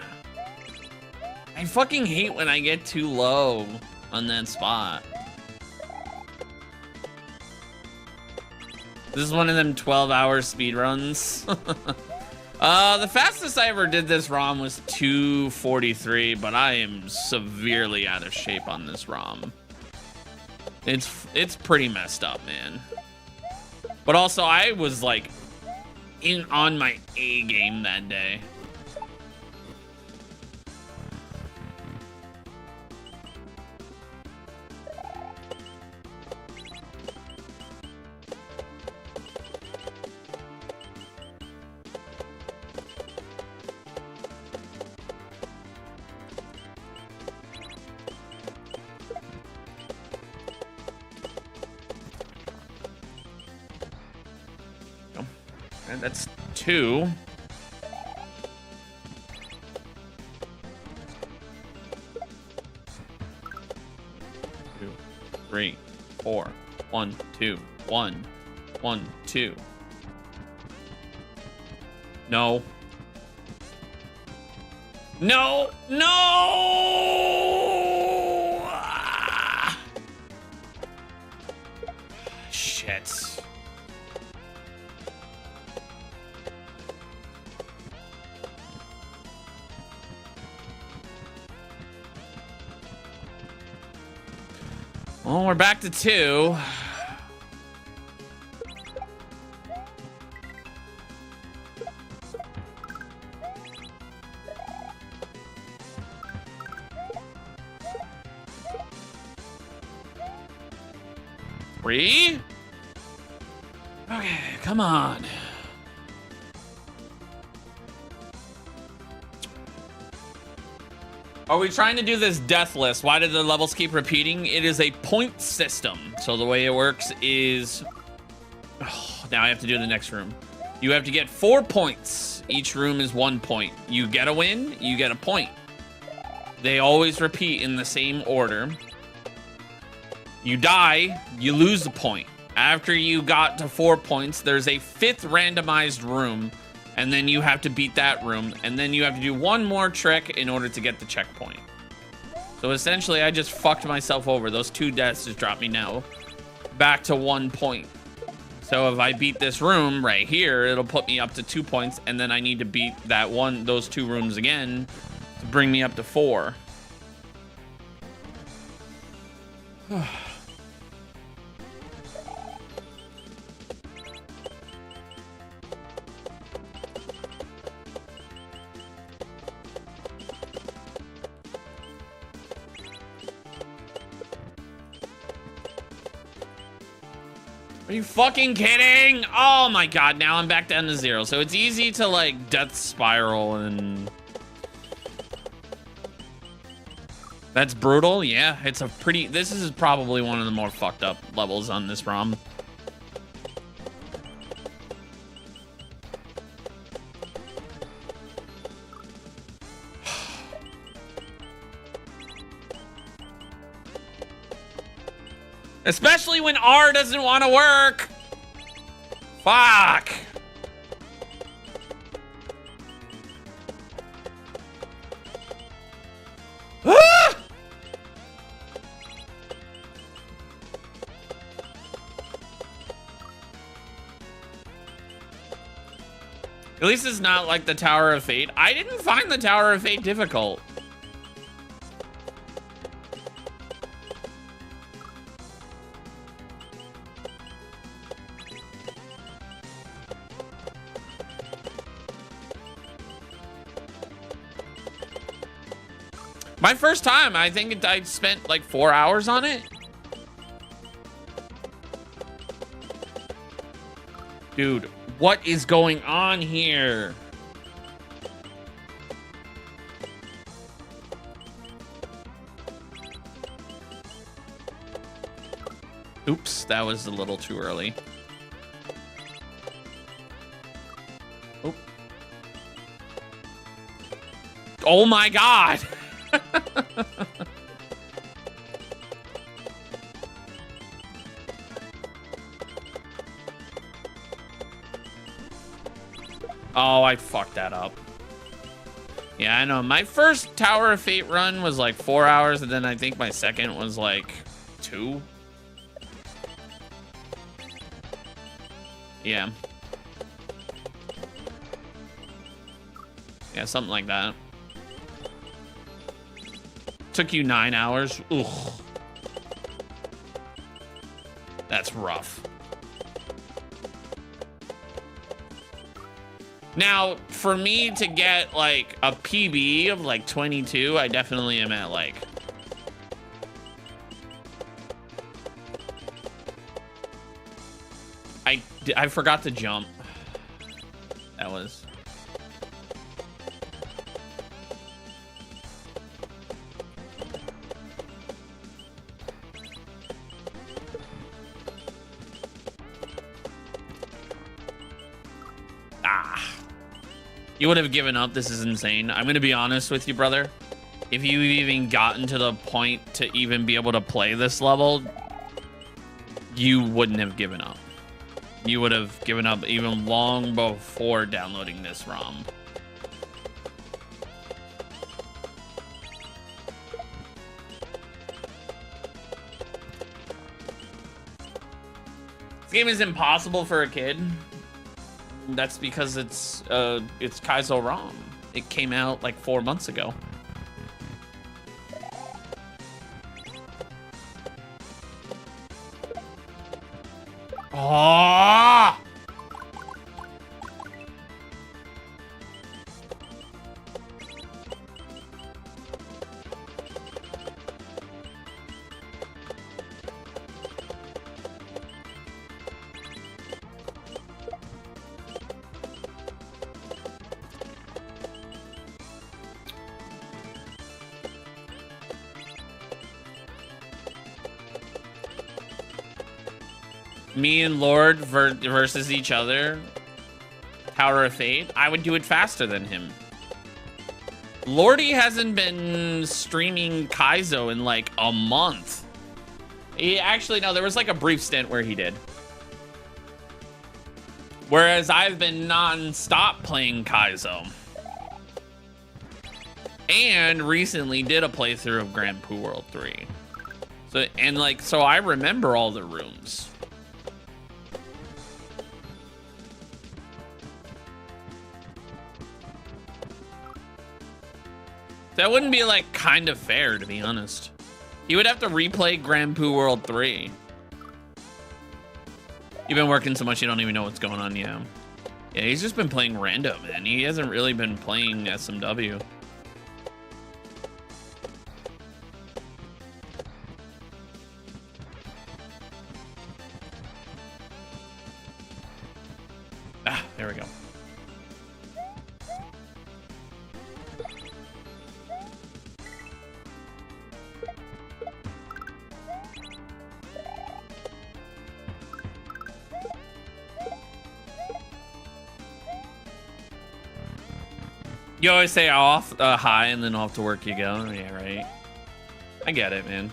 I fucking hate when I get too low on that spot. This is one of them 12-hour speedruns. The fastest I ever did this ROM was 2:43, but I am severely out of shape on this ROM. It's pretty messed up, man. But also, I was like on my A game that day. And that's 2. 2, 3, 4. 1, 2, 1, 1, 2. No. No! No! Ah. Shit. Well, we're back to 2. Okay, come on. Are we trying to do this deathless? Why do the levels keep repeating? It is a point system. So the way it works is... Oh, now I have to do the next room. You have to get 4 points. Each room is 1 point. You get a win, you get a point. They always repeat in the same order. You die, you lose a point. After you got to 4 points, there's a 5th randomized room, and then you have to beat that room, and then you have to do one more trick in order to get the checkpoint. So essentially, I just fucked myself over. Those 2 deaths just dropped me now back to 1 point. So if I beat this room right here, it'll put me up to 2 points, and then I need to beat those 2 rooms again to bring me up to 4. Are you fucking kidding? Oh my god, now I'm back down to 0. So it's easy to like death spiral and... That's brutal, yeah. It's a pretty... This is probably one of the more fucked up levels on this ROM. Especially when R doesn't want to work. Fuck. Ah! At least it's not like the Tower of Fate. I didn't find the Tower of Fate difficult. My first time, I think I spent like 4 hours on it. Dude, what is going on here? Oops, that was a little too early. Oh. Oh my God. Oh, I fucked that up. Yeah, I know. My first Tower of Fate run was like 4 hours, and then I think my second was like 2. Yeah. Yeah, something like that. Took you 9 hours. Ugh. That's rough. Now, for me to get like a PB of like 22, I definitely am at like... I forgot to jump. That was... You would have given up. This is insane. I'm going to be honest with you, brother. If you even gotten to the point to even be able to play this level, you wouldn't have given up. You would have given up even long before downloading this ROM. This game is impossible for a kid. That's because it's kaizo ROM. It came out like 4 months ago. Oh! Me and Lord versus each other. Tower of Fate. I would do it faster than him. Lordy hasn't been streaming kaizo in like a month. He actually, no, there was like a brief stint where he did. Whereas I've been non-stop playing kaizo. And recently did a playthrough of Grand Poo World 3. So I remember all the rooms. That wouldn't be like kind of fair, to be honest. He would have to replay Grand Poo World 3. You've been working so much you don't even know what's going on, yeah. Yeah, he's just been playing random, man. He hasn't really been playing SMW. Ah, there we go. You always say off, hi, and then off to work you go. Yeah, right. I get it, man.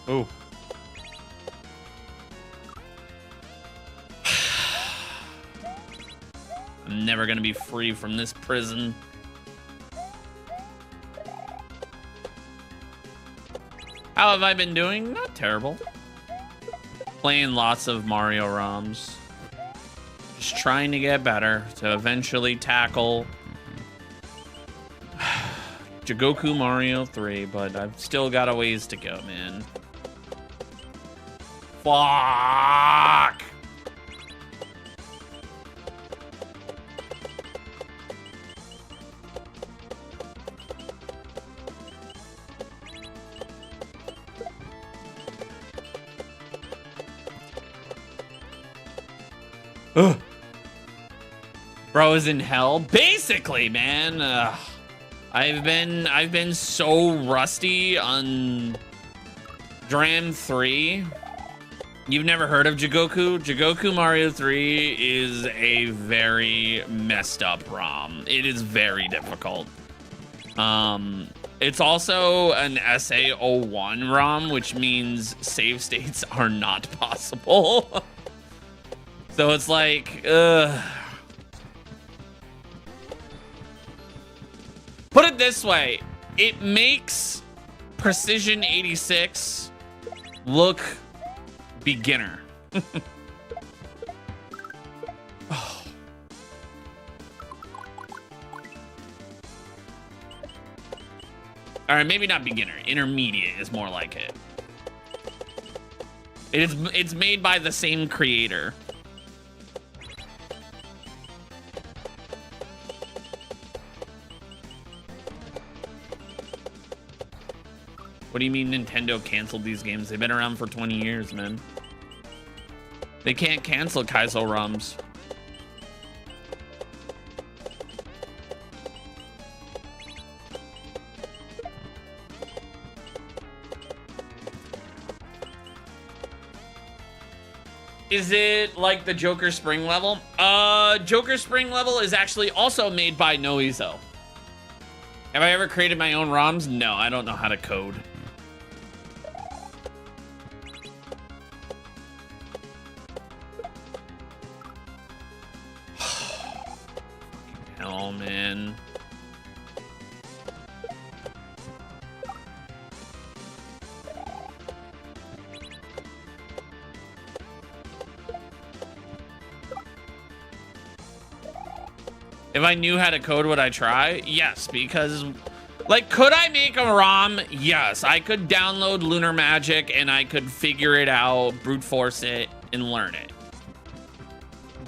Ooh. I'm never gonna be free from this prison. How have I been doing? Not terrible. Playing lots of Mario ROMs. Just trying to get better to eventually tackle Jigoku Mario 3, but I've still got a ways to go, man. Fuck! Ugh. Bro is in hell, basically, man. I've been so rusty on Dram 3. You've never heard of Jigoku? Jigoku Mario 3 is a very messed up ROM. It is very difficult. It's also an SA01 ROM, which means save states are not possible. So it's like, put it this way, it makes Precision 86 look beginner. Oh. All right, maybe not beginner. Intermediate is more like it. It's made by the same creator. What do you mean Nintendo canceled these games? They've been around for 20 years, man. They can't cancel kaizo ROMs. Is it like the Joker Spring level? Joker Spring level is actually also made by Noizo. Have I ever created my own ROMs? No, I don't know how to code. Hell, man. If I knew how to code, would I try? Yes, because, like, could I make a ROM? Yes, I could download Lunar Magic and I could figure it out, brute force it, and learn it.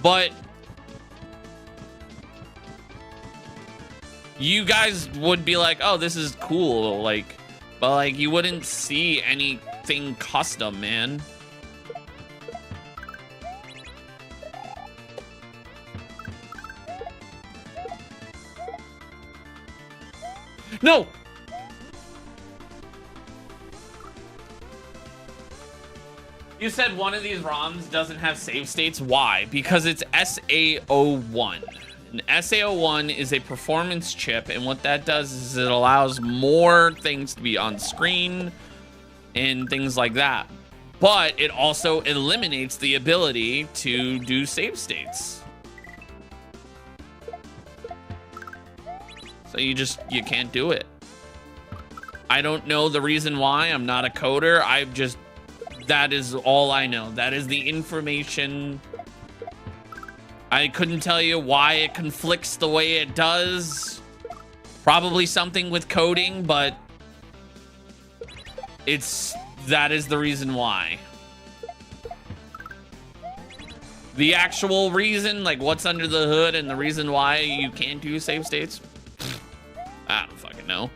But you guys would be like, oh, this is cool, like, but like, you wouldn't see anything custom, man. No! You said one of these ROMs doesn't have save states. Why? Because it's SAO1. And SAO1 is a performance chip, and what that does is it allows more things to be on screen and things like that. But it also eliminates the ability to do save states. So you can't do it. I don't know the reason why. I'm not a coder. That is all I know. That is the information. I couldn't tell you why it conflicts the way it does. Probably something with coding, but that is the reason why. The actual reason, like what's under the hood and the reason why you can't do save states, I don't fucking know.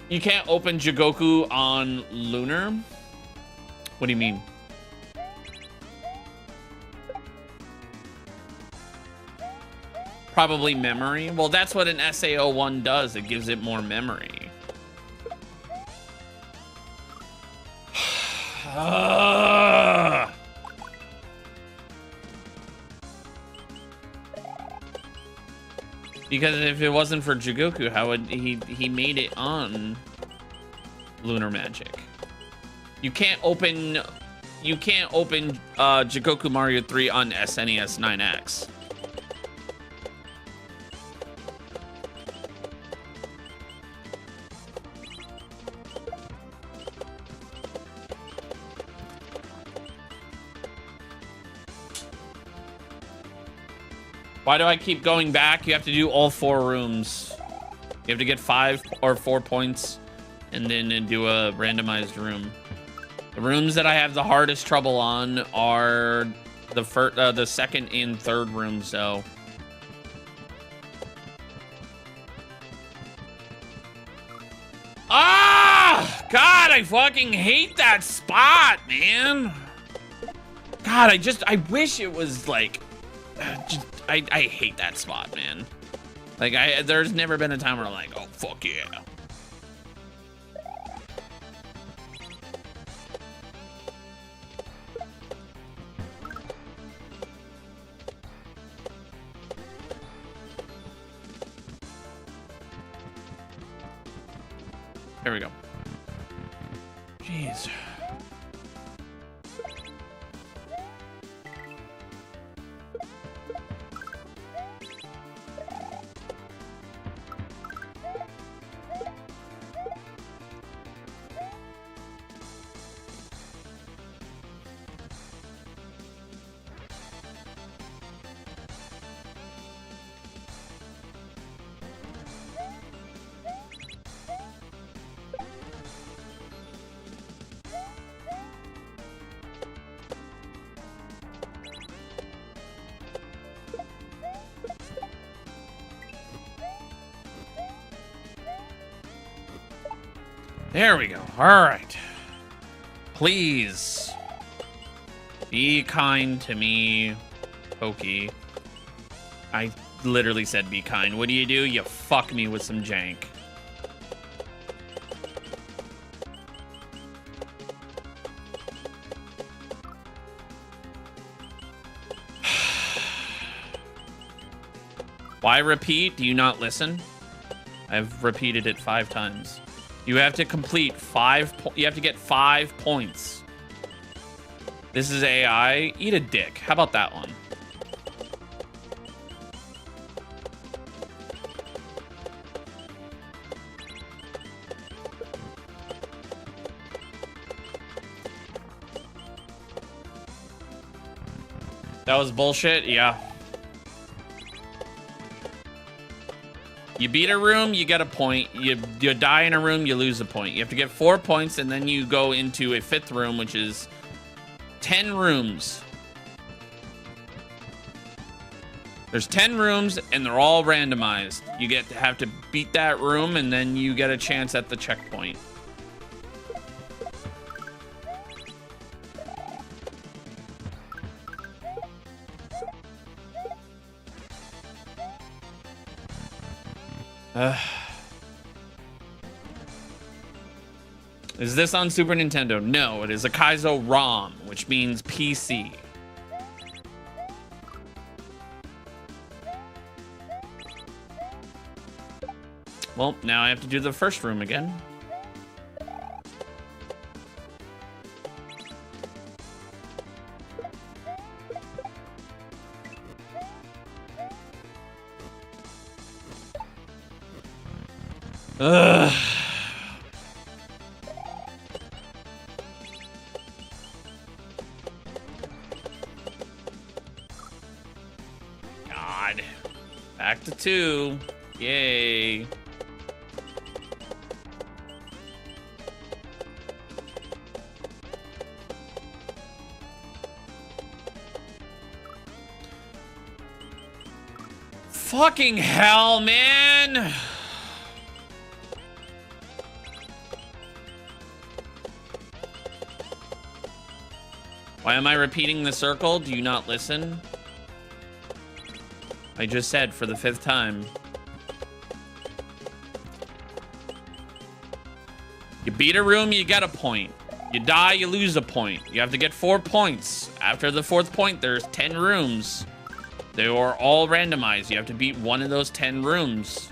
You can't open Jigoku on Lunar? What do you mean? Probably memory. Well, that's what an SAO1 does. It gives it more memory. Because if it wasn't for Jigoku, how would he made it on Lunar Magic? You can't open Jigoku Mario 3 on SNES 9X. Why do I keep going back? You have to do all 4 rooms. You have to get 5 or 4 points and then do a randomized room. The rooms that I have the hardest trouble on are the second and third rooms, though. Ah! God, I fucking hate that spot, man. God, I wish it was like... I hate that spot, man. Like, there's never been a time where I'm like, oh, fuck yeah. There we go. Jeez. There we go. All right. Please be kind to me, Pokey. I literally said be kind. What do? You fuck me with some jank. Why repeat? Do you not listen? I've repeated it 5 times. You have to complete 5 you have to get 5 points. This is AI. Eat a dick. How about that one? That was bullshit? Yeah. You beat a room, you get a point. You die in a room, you lose a point. You have to get 4 points, and then you go into a 5th room, which is 10 rooms. There's 10 rooms, and they're all randomized. You have to beat that room, and then you get a chance at the checkpoint. Is this on Super Nintendo? No, it is a kaizo ROM, which means PC. Well, now I have to do the first room again. Ugh. God. Back to 2. Yay. Fucking hell, man. Why am I repeating the circle? Do you not listen? I just said for the 5th time. You beat a room, you get a point. You die, you lose a point. You have to get 4 points. After the 4th point, there's 10 rooms. They are all randomized. You have to beat one of those 10 rooms.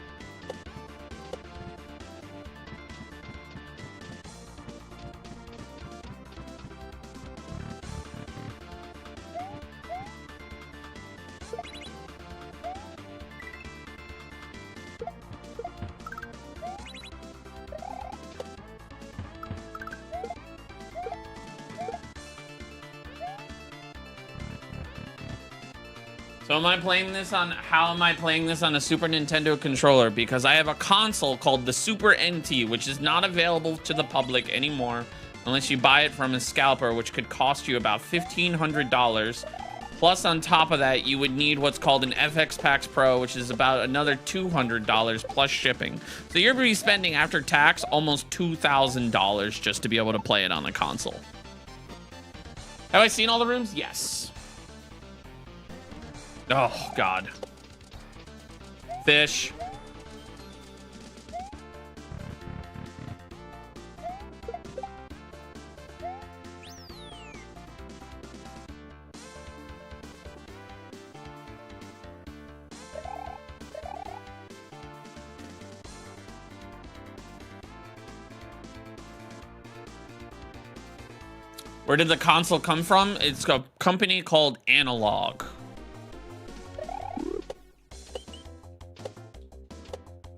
So how am I playing this on a Super Nintendo controller? Because I have a console called the Super NT, which is not available to the public anymore unless you buy it from a scalper, which could cost you about $1,500. Plus, on top of that, you would need what's called an FX Packs Pro, which is about another $200 plus shipping. So you're going to be spending, after tax, almost $2,000 just to be able to play it on the console. Have I seen all the rooms? Yes. Oh, God. Fish. Where did the console come from? It's a company called Analog.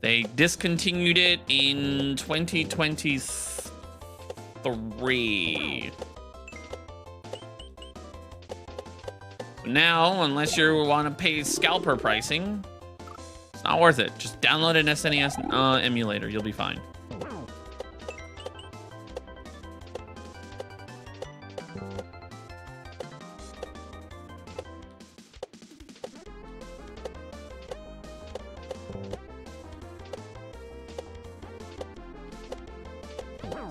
They discontinued it in 2023. Now, unless you want to pay scalper pricing, it's not worth it. Just download an SNES emulator. You'll be fine.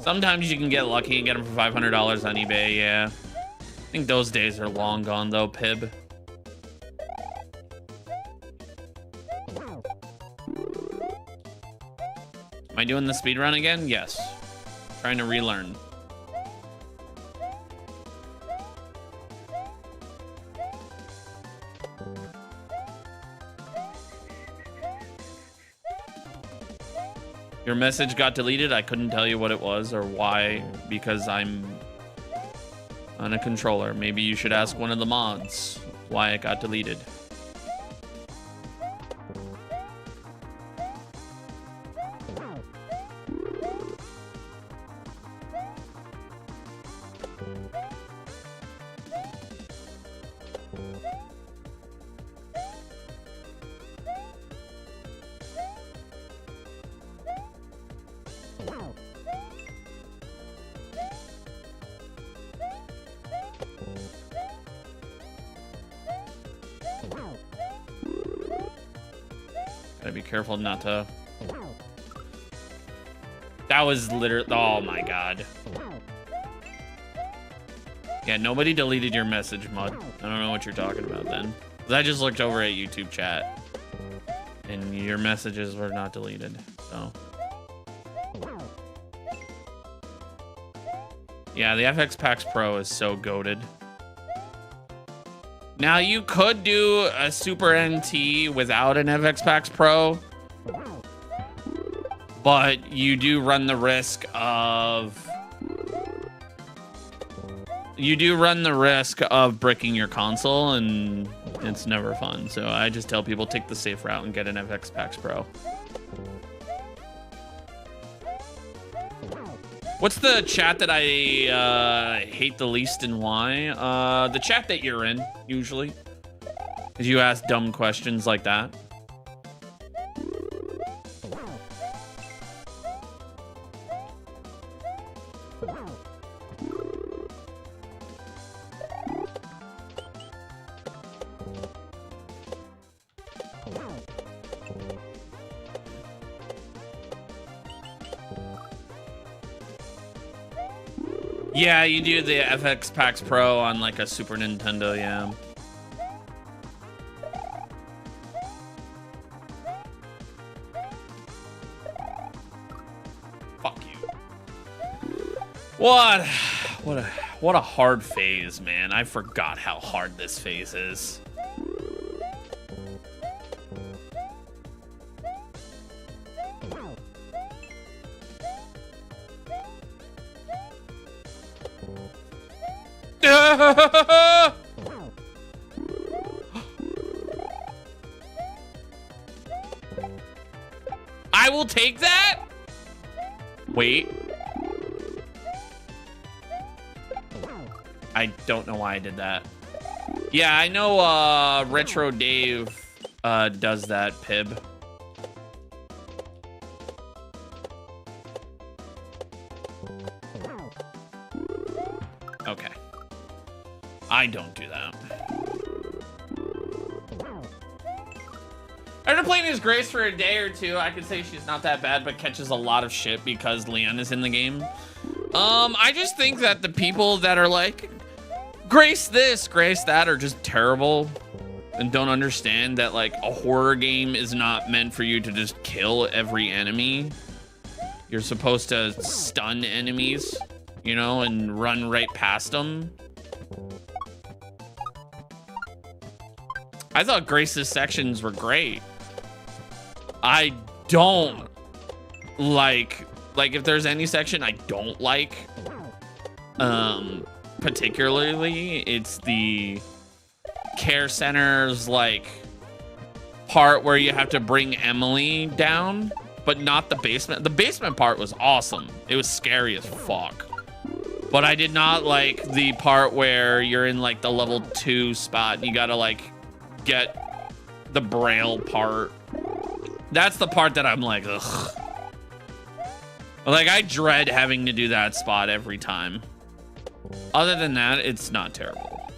Sometimes you can get lucky and get them for $500 on eBay, yeah. I think those days are long gone, though, Pib. Am I doing the speedrun again? Yes. Trying to relearn. Your message got deleted. I couldn't tell you what it was or why, because I'm on a controller. Maybe you should ask one of the mods why it got deleted. Gotta be careful not to... That was literally... Oh my god. Yeah, nobody deleted your message, Mud. I don't know what you're talking about then. 'Cause I just looked over at YouTube chat. And your messages were not deleted, so... Yeah, the FX Pax Pro is so goated. Now, you could do a Super NT without an FX Pax Pro, but you do run the risk of... You do run the risk of bricking your console, and it's never fun. So I just tell people, take the safe route and get an FX Pax Pro. What's the chat that I hate the least and why? The chat that you're in, usually. Because you ask dumb questions like that. Yeah, you do the FX Pax Pro on like a Super Nintendo, yeah. Fuck you. What a hard phase, man. I forgot how hard this phase is. I will take that. Wait. I don't know why I did that. Yeah, I know Retro Dave does that, Pib. Okay. I don't do that. After playing as Grace for a day or two, I could say she's not that bad, but catches a lot of shit because Leon is in the game. I just think that the people that are like, Grace this, Grace that, are just terrible and don't understand that like a horror game is not meant for you to just kill every enemy. You're supposed to stun enemies, you know, and run right past them. I thought Grace's sections were great. I don't like if there's any section I don't like, particularly, it's the care center's like part where you have to bring Emily down, but not the basement. The basement part was awesome. It was scary as fuck. But I did not like the part where you're in like the level 2 spot and you gotta like get the braille part. That's the part that I'm like, ugh. Like, I dread having to do that spot every time. Other than that, it's not terrible.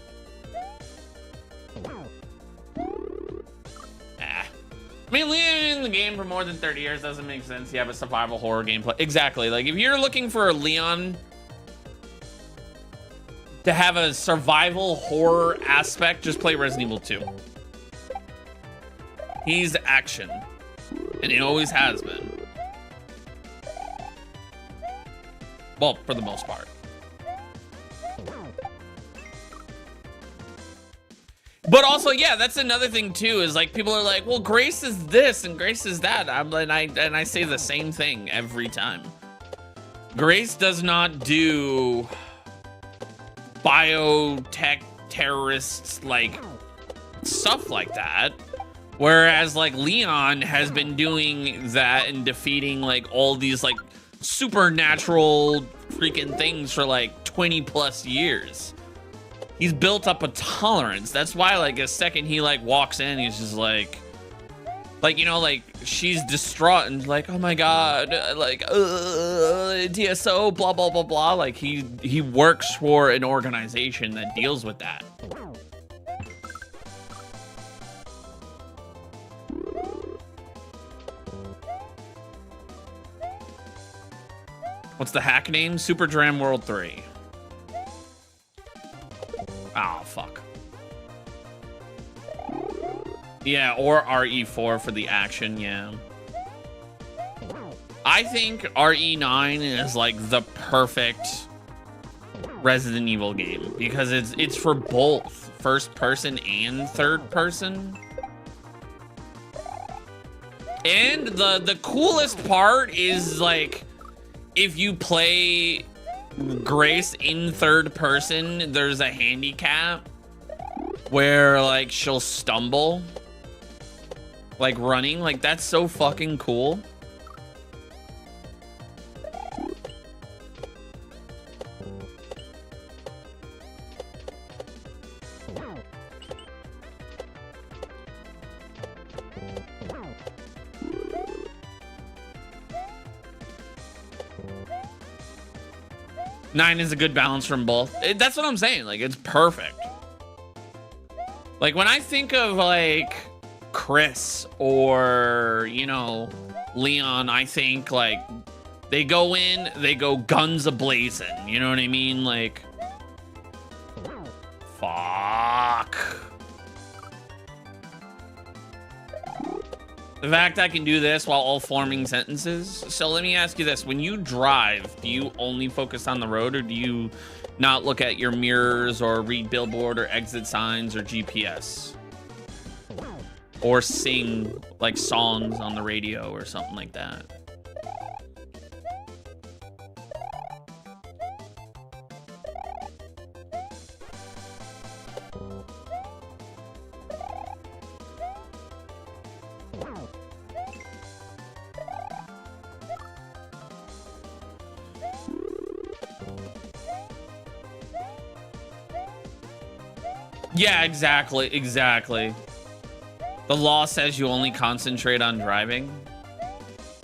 I mean, Leon in the game for more than 30 years doesn't make sense. You have a survival horror gameplay. Exactly. Like, if you're looking for Leon to have a survival horror aspect, just play Resident Evil 2. He's action. And he always has been. Well, for the most part. But also, yeah, that's another thing too. Is like people are like, well, Grace is this and Grace is that. And I say the same thing every time. Grace does not do biotech terrorists like stuff like that. Whereas like Leon has been doing that and defeating like all these like supernatural freaking things for like 20 plus years. He's built up a tolerance. That's why like a second he like walks in, he's just like, you know, like she's distraught and like, oh my God, like, DSO, blah, blah, blah, blah. Like he works for an organization that deals with that. What's the hack name? Super Dram World 3. Oh, fuck. Yeah, or RE4 for the action, yeah. I think RE9 is like the perfect Resident Evil game because it's for both first person and third person. And the coolest part is like if you play Grace in third person, there's a handicap where like she'll stumble like running. Like that's so fucking cool. Nine is a good balance from both. That's what I'm saying. Like, it's perfect. Like, when I think of, like, Chris or, you know, Leon, I think, like, they go in, they go guns a-blazing. You know what I mean? Like, fuck. The fact I can do this while all forming sentences. So let me ask you this. When you drive, do you only focus on the road or do you not look at your mirrors or read billboard or exit signs or GPS? Or sing like songs on the radio or something like that? Yeah, exactly. The law says you only concentrate on driving.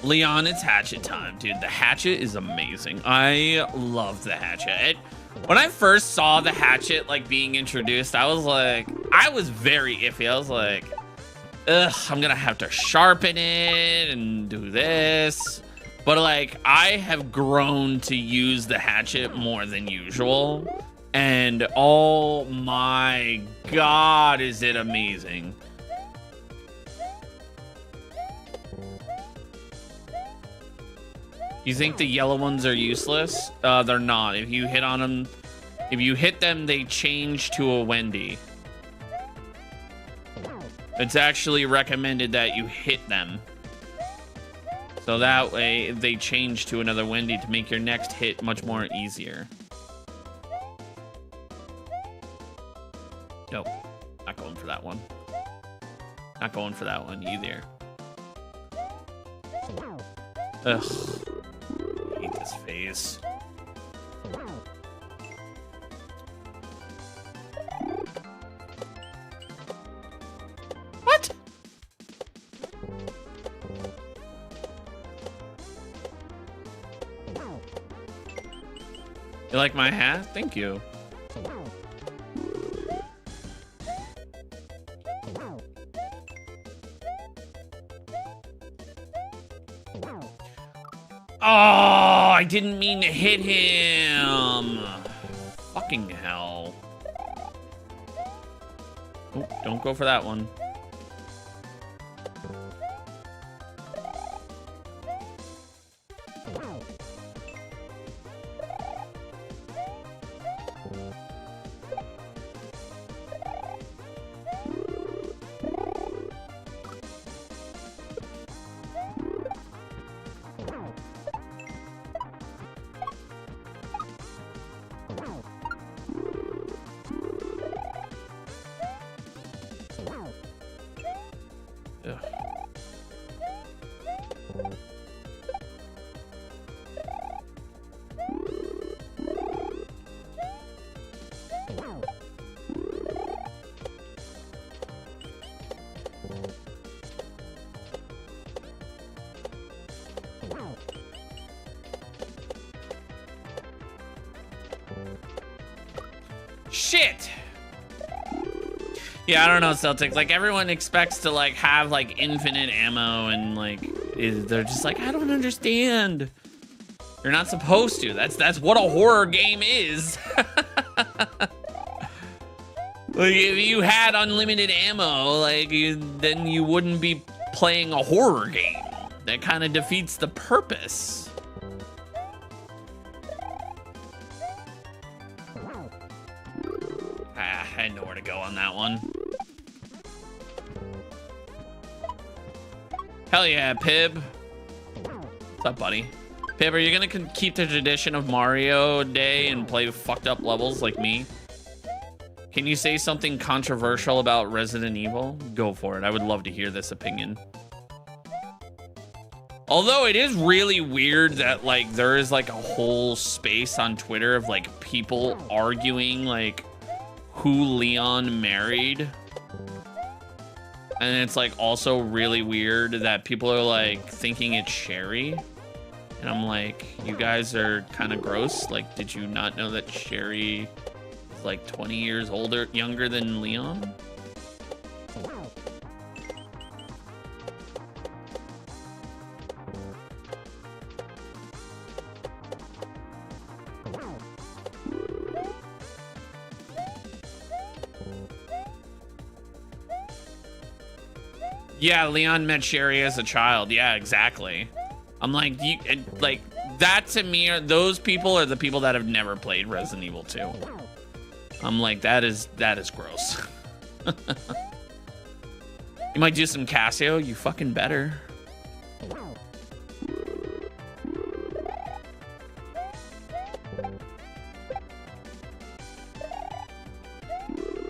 Leon, it's hatchet time, dude. The hatchet is amazing. I love the hatchet. When I first saw the hatchet like being introduced, I was very iffy. I was like, ugh, I'm gonna have to sharpen it and do this. But like, I have grown to use the hatchet more than usual. And oh my God, is it amazing. You think the yellow ones are useless? They're not. If you hit on them, if you hit them, they change to a Wendy. It's actually recommended that you hit them. So that way they change to another Wendy to make your next hit much more easier. Nope, not going for that one. Not going for that one either. Ugh, I hate this face. What? You like my hat? Thank you. Oh, I didn't mean to hit him. Fucking hell. Oh, don't go for that one. Shit. Yeah, I don't know, Celtics. Like, everyone expects to, like, have, like, infinite ammo and, like, they're just like, I don't understand. You're not supposed to. That's what a horror game is. Like, if you had unlimited ammo, like, then you wouldn't be playing a horror game. That kind of defeats the purpose. I had nowhere to go on that one. Hell yeah, Pib. What's up, buddy? Pib, are you gonna keep the tradition of Mario Day and play fucked up levels like me? Can you say something controversial about Resident Evil? Go for it. I would love to hear this opinion. Although it is really weird that, like, there is, like, a whole space on Twitter of, like, people arguing, like, who Leon married. And it's, like, also really weird that people are, like, thinking it's Sherry. And I'm like, you guys are kind of gross. Like, did you not know that Sherry is, like, 20 years younger than Leon? Yeah, Leon met Sherry as a child. Yeah, exactly. I'm like, like, that to me, those people are the people that have never played Resident Evil 2. I'm like, that is gross. You might do some Casio, you fucking better.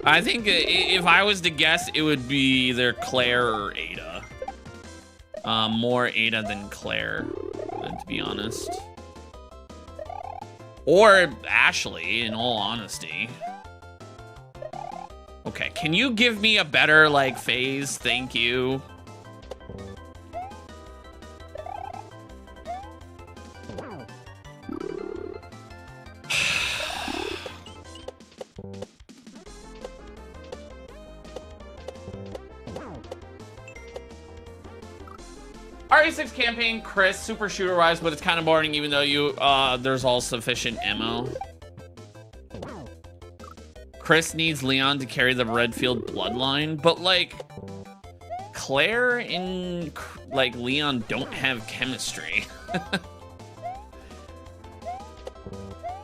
I think if I was to guess, it would be either Claire or Ada. More Ada than Claire, to be honest. Or Ashley, in all honesty. Okay, can you give me a better, like, phase? Thank you. RE6 campaign, Chris, super shooter-wise, but it's kind of boring even though you there's all sufficient ammo. Chris needs Leon to carry the Redfield bloodline, but, like, Claire and, like, Leon don't have chemistry.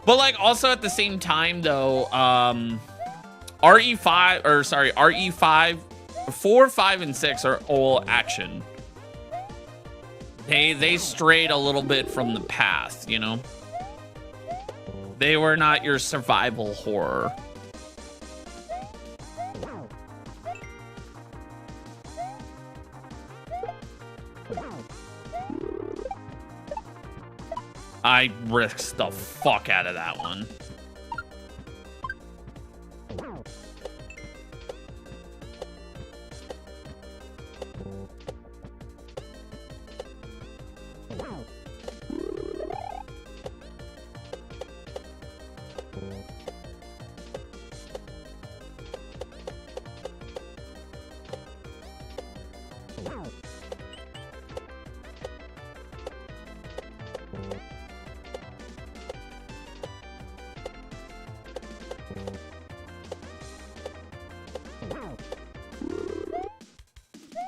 But, like, also at the same time, though, RE5, 4, 5, and 6 are all action. They strayed a little bit from the path, you know? They were not your survival horror. I risked the fuck out of that one.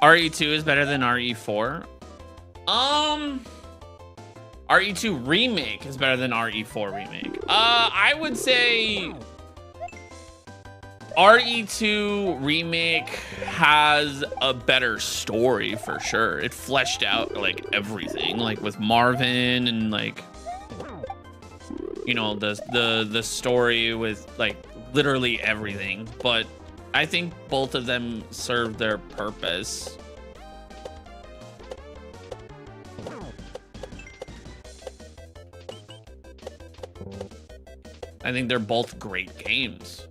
RE2 is better than RE4. RE2 remake is better than RE4 remake. I would say RE2 remake has a better story for sure. It fleshed out, like, everything, like with Marvin and, like, you know, the story with, like, literally everything. But I think both of them serve their purpose. I think they're both great games.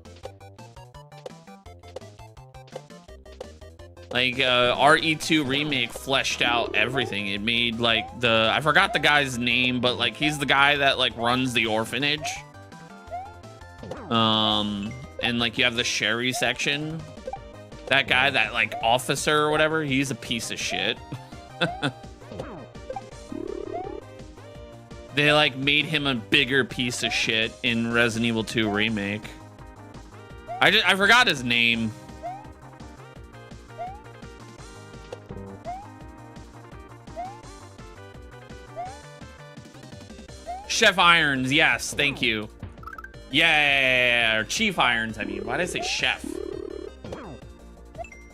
Like, RE2 Remake fleshed out everything. It made, like, I forgot the guy's name, but, like, he's the guy that, like, runs the orphanage. And, like, you have the Sherry section. That guy, that, like, officer or whatever, he's a piece of shit. They, like, made him a bigger piece of shit in Resident Evil 2 Remake. I forgot his name. Chef Irons, yes, thank you. Yeah, or Chief Irons, I mean. Why did I say chef?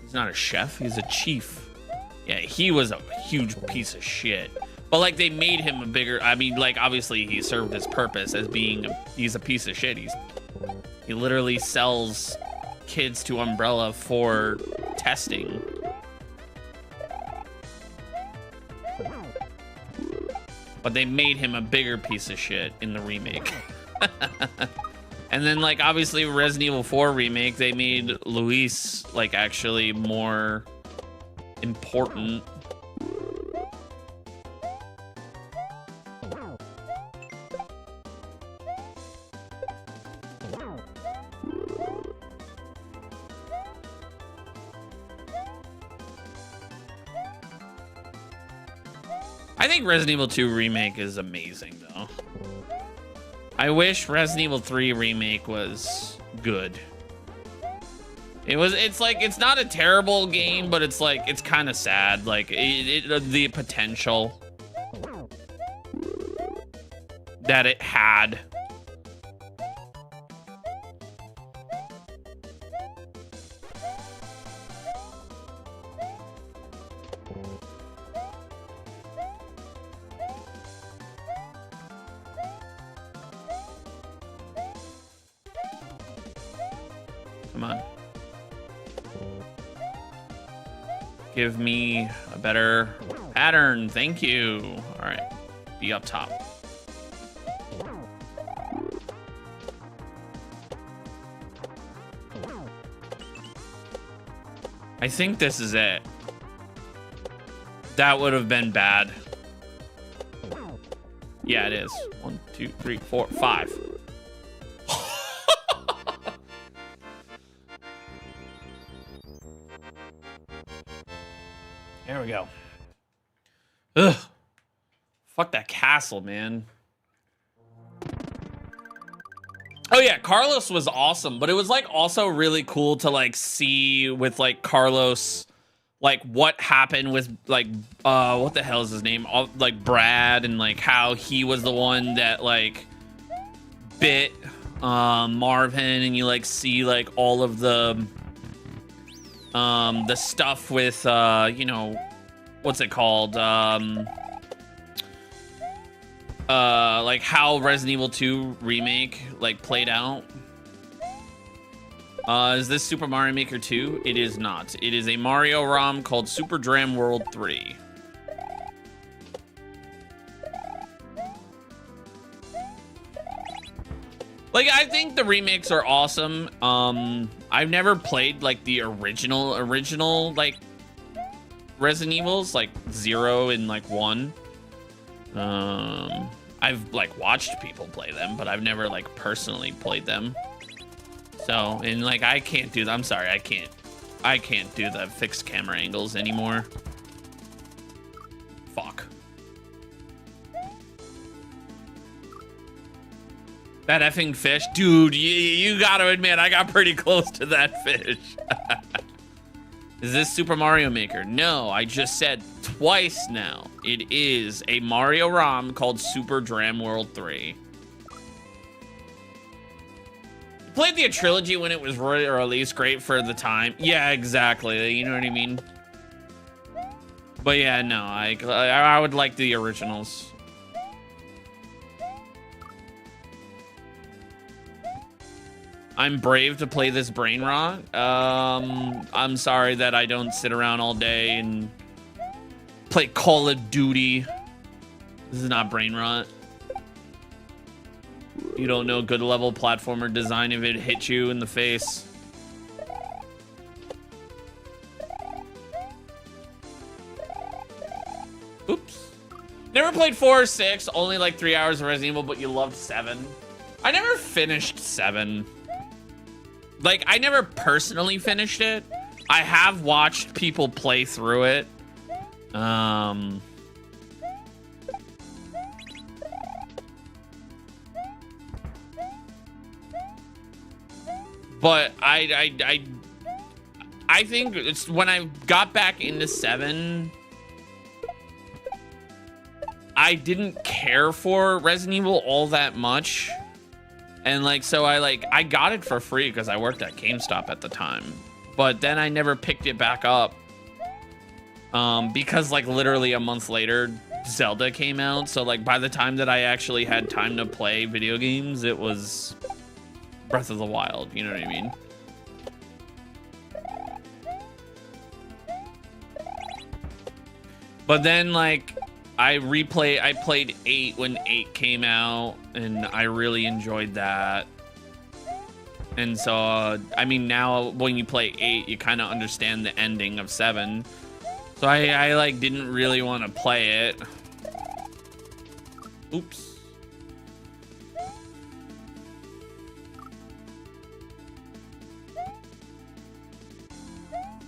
He's not a chef, he's a chief. Yeah, he was a huge piece of shit. But, like, they made him a bigger... I mean, like, obviously he served his purpose as being... he's a piece of shit. He literally sells kids to Umbrella for testing. But they made him a bigger piece of shit in the remake. And then, like, obviously Resident Evil 4 Remake, they made Luis, like, actually more important. I think Resident Evil 2 Remake is amazing, though. I wish Resident Evil 3 Remake was good. It's like, it's not a terrible game, but it's like, it's kind of sad. Like, the potential that it had. Come on. Give me a better pattern. Thank you. All right. Be up top. I think this is it. That would have been bad. Yeah, it is. 1, 2, 3, 4, 5. There we go. Ugh. Fuck that castle, man. Oh yeah, Carlos was awesome, but it was like also really cool to like see with like Carlos, like what happened with like what the hell is his name? Like Brad, and like how he was the one that like bit Mar10, and you like see like all of the stuff with you know, what's it called, like how Resident Evil 2 Remake like played out. Is this Super Mario Maker 2? It is not. It is a Mario ROM called Super Dram World 3. Like, I think the remakes are awesome. I've never played like the original like Resident Evils, like 0 and like 1. I've like watched people play them, but I've never like personally played them. So, and like I can't do that. I'm sorry, I can't do the fixed camera angles anymore. Fuck. That effing fish, dude, you gotta admit, I got pretty close to that fish. Is this Super Mario Maker? No, I just said twice now. It is a Mario ROM called Super Dram World 3. Played the trilogy when it was released, great for the time. Yeah, exactly, you know what I mean? But yeah, no, I would like the originals. I'm brave to play this brain rot. I'm sorry that I don't sit around all day and play Call of Duty. This is not brain rot. You don't know good level platformer design if it hits you in the face. Oops. Never played 4 or 6, only like 3 hours of Resident Evil, but you loved 7. I never finished 7. Like, I never personally finished it. I have watched people play through it. But I think it's when I got back into 7, I didn't care for Resident Evil all that much. And like, so I got it for free because I worked at GameStop at the time. But then I never picked it back up. Because like literally a month later, Zelda came out. So like by the time that I actually had time to play video games, it was Breath of the Wild, you know what I mean? But then like I played 8 when 8 came out, and I really enjoyed that. And so, I mean, now when you play 8, you kind of understand the ending of 7. So I like didn't really want to play it. Oops.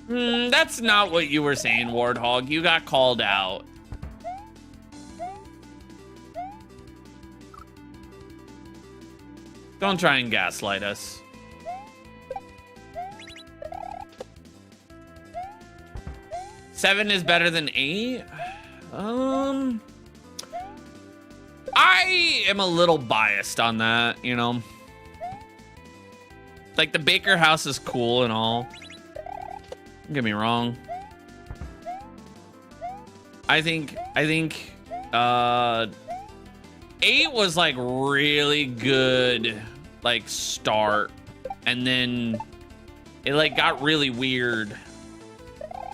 That's not what you were saying, Warthog. You got called out. Don't try and gaslight us. Seven is better than 8? I am a little biased on that, you know? Like, the Baker house is cool and all. Don't get me wrong. I think 8 was like really good, like start, and then it like got really weird,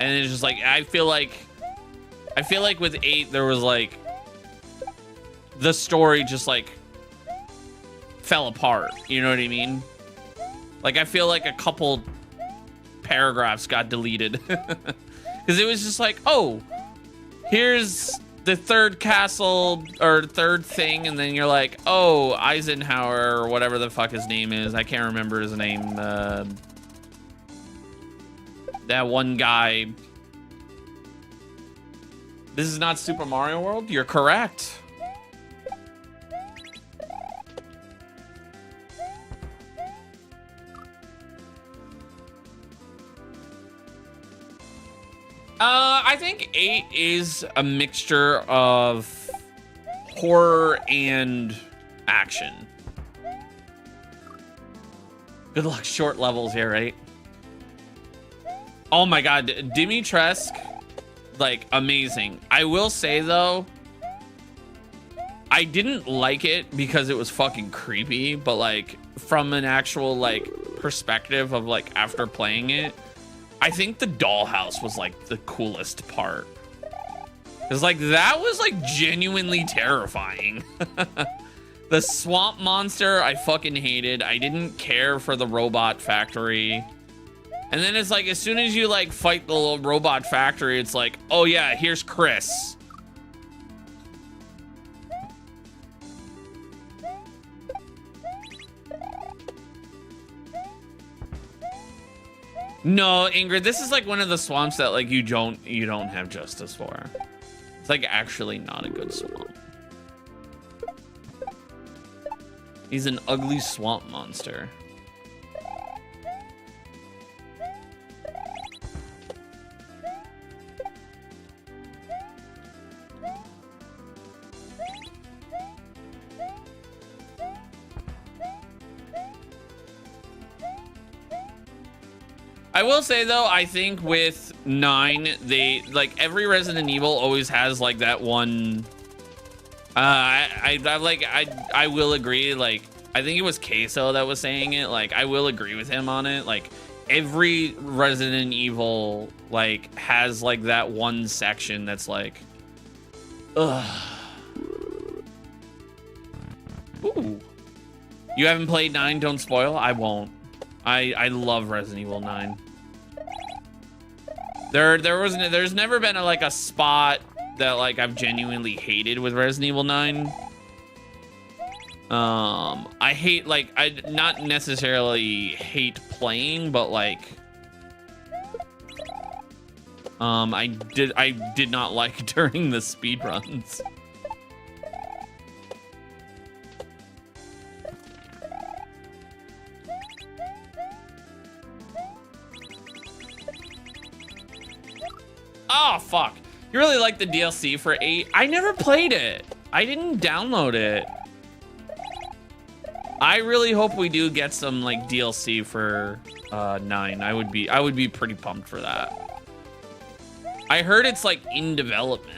and it's just like I feel like with 8 there was like the story just like fell apart, you know what I mean? Like I feel like a couple paragraphs got deleted because it was just like, oh, here's the third castle or third thing, and then you're like, oh, Eisenhower or whatever the fuck his name is, I can't remember his name, that one guy. This is not Super Mario World? You're correct. I think 8 is a mixture of horror and action. Good luck short levels here, right? Oh my god, Dimitrescu, like, amazing. I will say, though, I didn't like it because it was fucking creepy, but, like, from an actual, like, perspective of, like, after playing it, I think the dollhouse was like the coolest part. Cause like that was like genuinely terrifying. The swamp monster I fucking hated. I didn't care for the robot factory. And then it's like as soon as you like fight the little robot factory, it's like, oh yeah, here's Chris. No, Ingrid, this is like one of the swamps that like you don't have justice for. It's like actually not a good swamp. He's an ugly swamp monster. I will say though, I think with 9, they like every Resident Evil always has like that one. I will agree. Like I think it was Kaizo that was saying it. Like I will agree with him on it. Like every Resident Evil like has like that one section that's like, ugh. Ooh. You haven't played 9, don't spoil. I won't. I love Resident Evil 9. There's never been a spot that like I've genuinely hated with Resident Evil 9. I hate I not necessarily hate playing, but like I did not like during the speed runs. Oh fuck. You really like the DLC for 8? I never played it. I didn't download it. I really hope we do get some like DLC for 9. I would be pretty pumped for that. I heard it's like in development.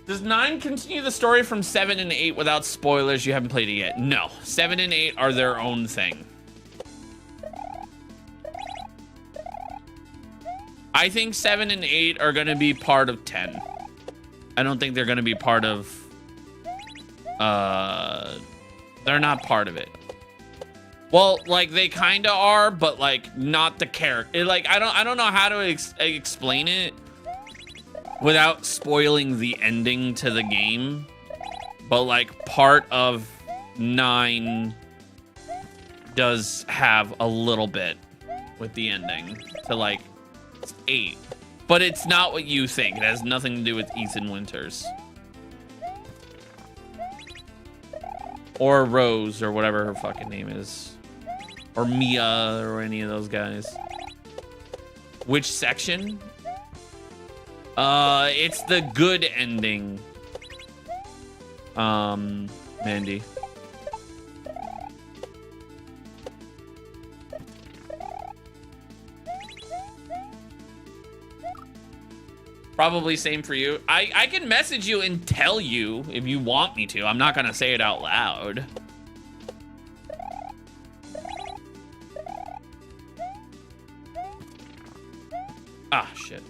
Does 9 continue the story from 7 and 8 without spoilers? You haven't played it yet. No, 7 and 8 are their own thing. I think 7 and 8 are gonna be part of 10. I don't think they're gonna be part of, they're not part of it. Well, like they kinda are, but like not the character. Like I don't know how to explain it without spoiling the ending to the game, but like part of 9 does have a little bit with the ending to like 8, but it's not what you think. It has nothing to do with Ethan Winters or Rose or whatever her fucking name is, or Mia or any of those guys. Which section? It's the good ending, Mandy. Probably same for you. I can message you and tell you if you want me to. I'm not gonna say it out loud. Ah, shit.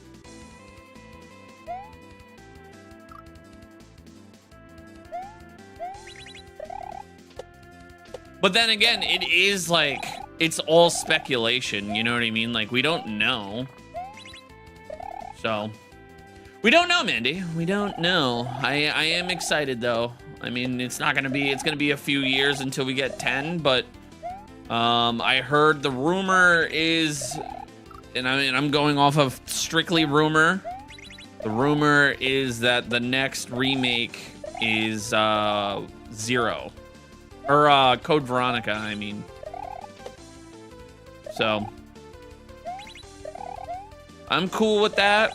But then again, it is like, it's all speculation, you know what I mean? Like, we don't know. So, we don't know, Mandy. We don't know. I am excited, though. I mean, it's gonna be a few years until we get 10, but I heard the rumor is, and I mean, I'm going off of strictly rumor. The rumor is that the next remake is 0. Or Code Veronica, I mean. So, I'm cool with that.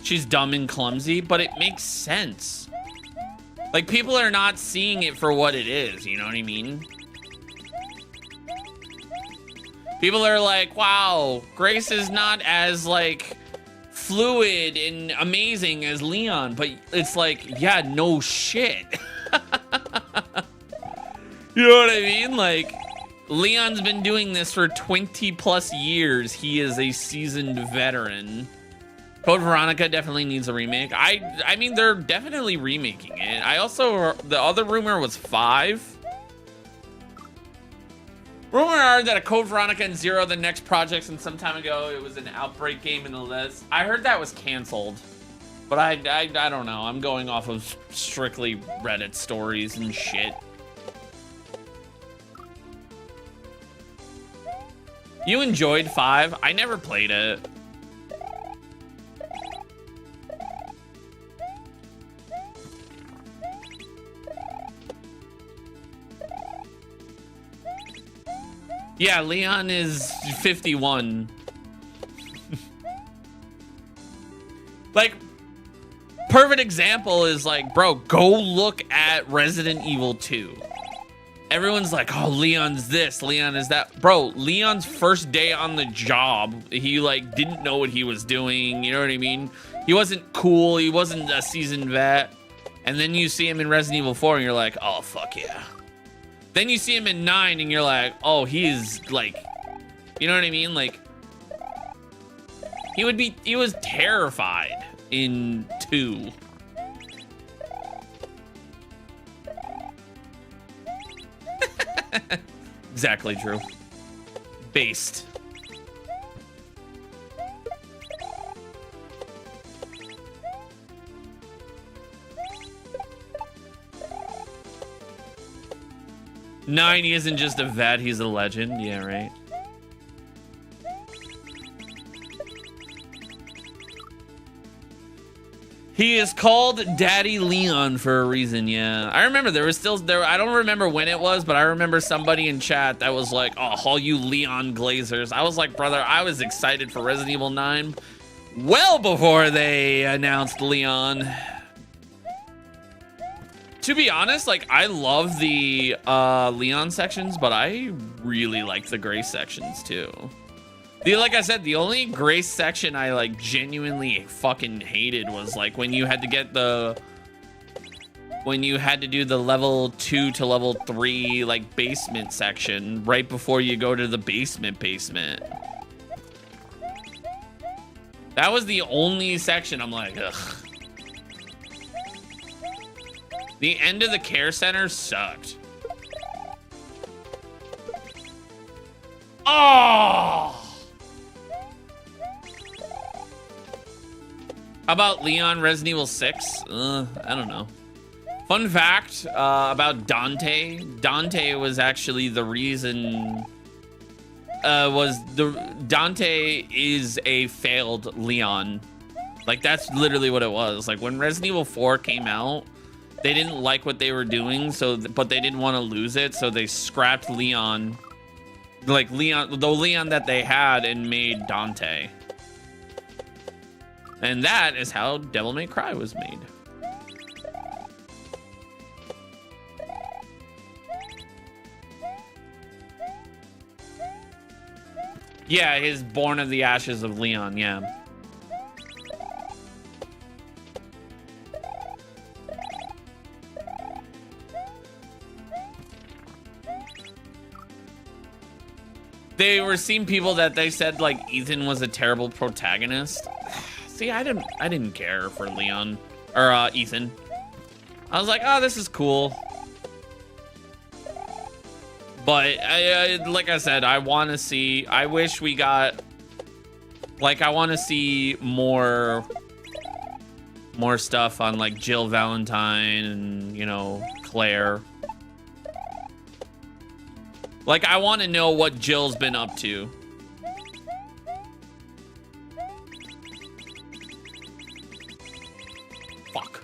She's dumb and clumsy, but it makes sense. Like, people are not seeing it for what it is, you know what I mean? People are like, wow, Grace is not as, like, fluid and amazing as Leon, but it's like, yeah, no shit. You know what I mean? Like, Leon's been doing this for 20 plus years. He is a seasoned veteran. Code Veronica definitely needs a remake. I mean, they're definitely remaking it. The other rumor was 5. Rumor are that a Code Veronica and 0 the next projects, and some time ago it was an Outbreak game in the list. I heard that was canceled, but I don't know. I'm going off of strictly Reddit stories and shit. You enjoyed 5? I never played it. Yeah, Leon is 51. Like, perfect example is like, bro, go look at Resident Evil 2. Everyone's like, oh, Leon's this, Leon is that. Bro, Leon's first day on the job, he like didn't know what he was doing, you know what I mean? He wasn't cool, he wasn't a seasoned vet. And then you see him in Resident Evil 4 and you're like, oh, fuck yeah. Then you see him in 9 and you're like, oh, he's like, you know what I mean? Like, he was terrified in 2. Exactly true. Based. Nine, he isn't just a vet, he's a legend. Yeah, right. He is called Daddy Leon for a reason, yeah. I remember there was still, I don't remember when it was, but I remember somebody in chat that was like, oh, all you Leon Glazers. I was like, brother, I was excited for Resident Evil 9 well before they announced Leon. To be honest, like, I love the Leon sections, but I really like the Grace sections too. Like I said, the only Grace section I like genuinely fucking hated was like when you had to get when you had to do the level 2 to level 3 like basement section right before you go to the basement. That was the only section I'm like, ugh. The end of the care center sucked. Oh! How about Leon Resident Evil 6? I don't know. Fun fact about Dante. Dante was actually the reason. Dante is a failed Leon. Like, that's literally what it was. Like, when Resident Evil 4 came out, they didn't like what they were doing, but they didn't want to lose it, so they scrapped Leon. Like, the Leon that they had, and made Dante. And that is how Devil May Cry was made. Yeah, his Born of the Ashes of Leon, yeah. They were seeing people that they said like Ethan was a terrible protagonist. See, I didn't care for Leon or Ethan. I was like, oh, this is cool. But like I said, I want to see. I wish we got. Like, I want to see more stuff on like Jill Valentine and, you know, Claire. Like, I want to know what Jill's been up to. Fuck.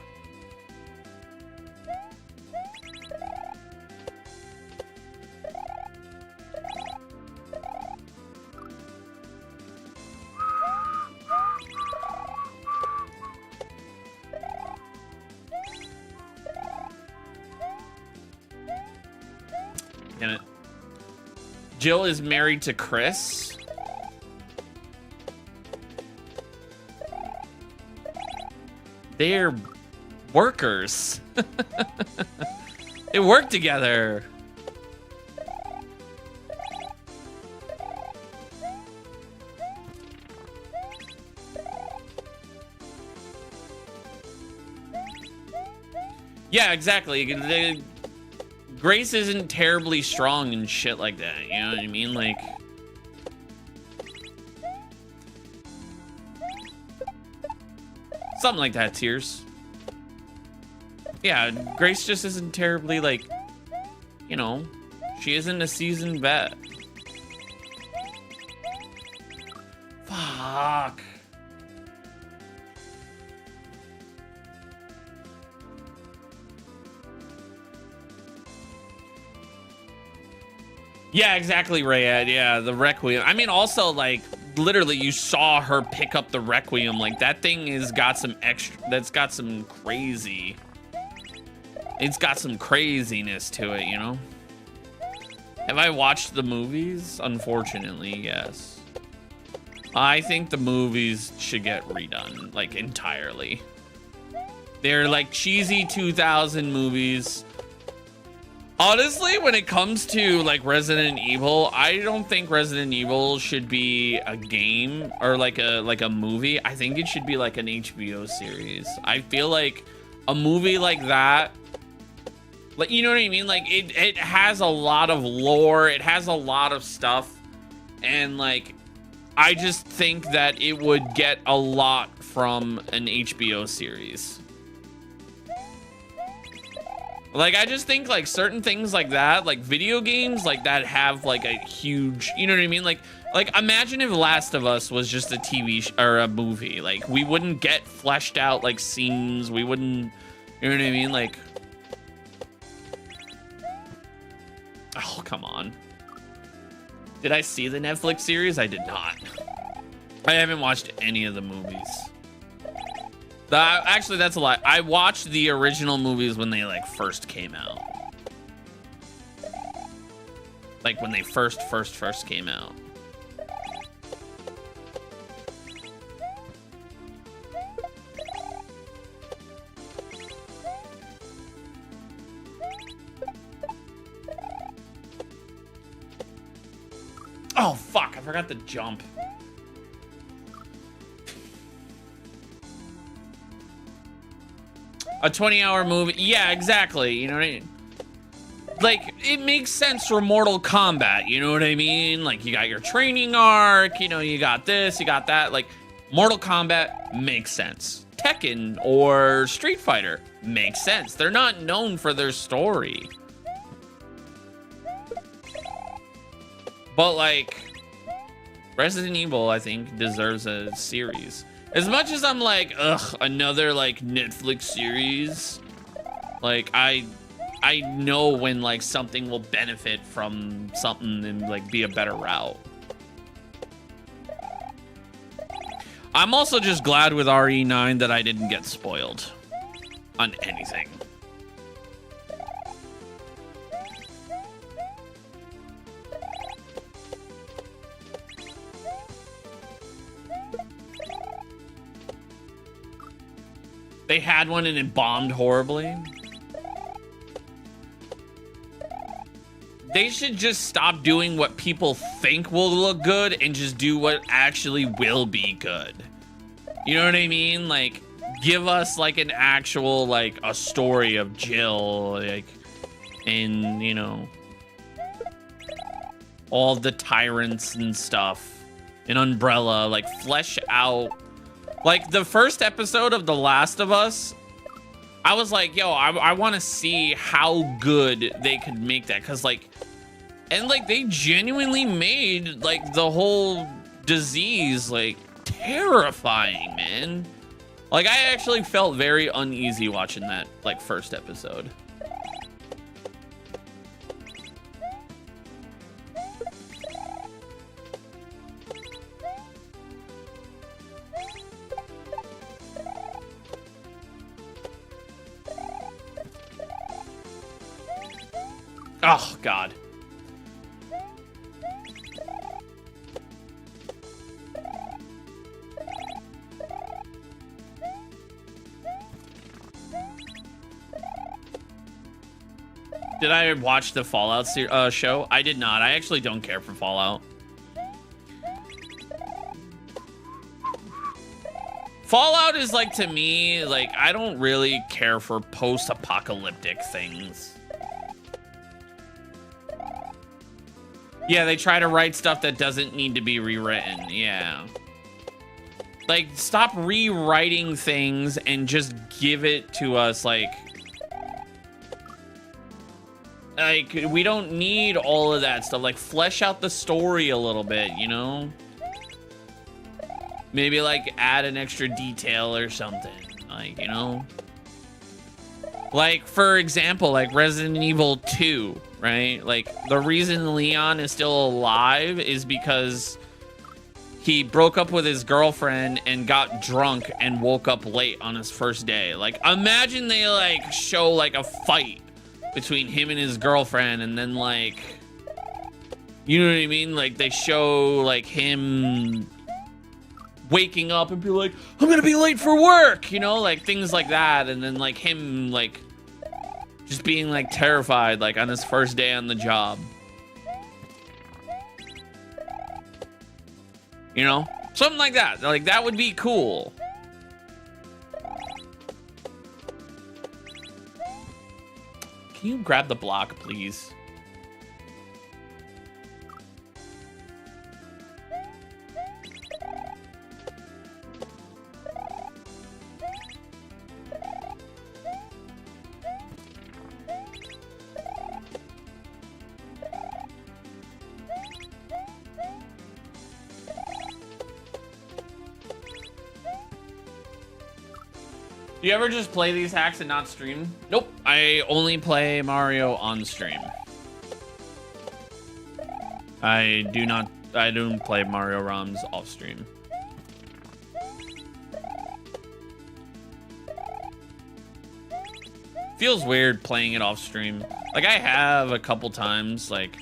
Damn it. Jill is married to Chris. They're workers. They work together. Yeah, exactly. Grace isn't terribly strong and shit like that, you know what I mean? Like, something like that, Tears. Yeah, Grace just isn't terribly, like, you know, she isn't a seasoned vet. Fuck. Yeah, exactly, Rayad. Yeah, the Requiem. I mean, also, like, literally, you saw her pick up the Requiem. Like, that thing has got some extra. That's got some crazy. It's got some craziness to it, you know? Have I watched the movies? Unfortunately, yes. I think the movies should get redone, like, entirely. They're like cheesy 2000 movies. Honestly, when it comes to like Resident Evil, I don't think Resident Evil should be a game or like a movie. I think it should be like an HBO series. I feel like a movie like that, like, you know what I mean? Like it has a lot of lore, it has a lot of stuff, and like I just think that it would get a lot from an HBO series. Like, I just think, like, certain things like that, like video games like that have, like, a huge, you know what I mean? Like, imagine if Last of Us was just a TV or a movie. Like, we wouldn't get fleshed out, like, scenes. We wouldn't, you know what I mean? Like, oh, come on. Did I see the Netflix series? I did not. I haven't watched any of the movies. Actually, that's a lie. I watched the original movies when they like first came out. Like when they first came out. Oh, fuck. I forgot to jump. A 20-hour movie. Yeah, exactly. You know what I mean? Like, it makes sense for Mortal Kombat. You know what I mean? Like, you got your training arc. You know, you got this, you got that. Like, Mortal Kombat makes sense. Tekken or Street Fighter makes sense. They're not known for their story. But, like, Resident Evil, I think, deserves a series. As much as I'm like, ugh, another like Netflix series, like I know when like something will benefit from something and like be a better route. I'm also just glad with RE9 that I didn't get spoiled on anything. They had one and it bombed horribly. They should just stop doing what people think will look good and just do what actually will be good. You know what I mean? Like, give us like an actual, like a story of Jill, like, and you know, all the tyrants and stuff, an Umbrella, like flesh out. Like, the first episode of The Last of Us, I was like, yo, I want to see how good they could make that. Because, like, and, like, they genuinely made, like, the whole disease, like, terrifying, man. Like, I actually felt very uneasy watching that, like, first episode. Oh, God. Did I watch the Fallout show? I did not. I actually don't care for Fallout. Fallout is like, to me, like, I don't really care for post-apocalyptic things. Yeah, they try to write stuff that doesn't need to be rewritten. Yeah. Like, stop rewriting things and just give it to us, like, we don't need all of that stuff. Like, flesh out the story a little bit, you know? Maybe, like, add an extra detail or something. Like, you know? Like, for example, like Resident Evil 2, right? Like, the reason Leon is still alive is because he broke up with his girlfriend and got drunk and woke up late on his first day. Like, imagine they, like, show, like, a fight between him and his girlfriend, and then, like, you know what I mean? Like, they show, like, him waking up and be like, I'm gonna be late for work, you know, like things like that. And then like him like just being like terrified like on his first day on the job, you know, something like that. Like that would be cool. Can you grab the block, please? Do you ever just play these hacks and not stream? Nope, I only play Mario on stream. I don't play Mario ROMs off stream. Feels weird playing it off stream. Like I have a couple times, like,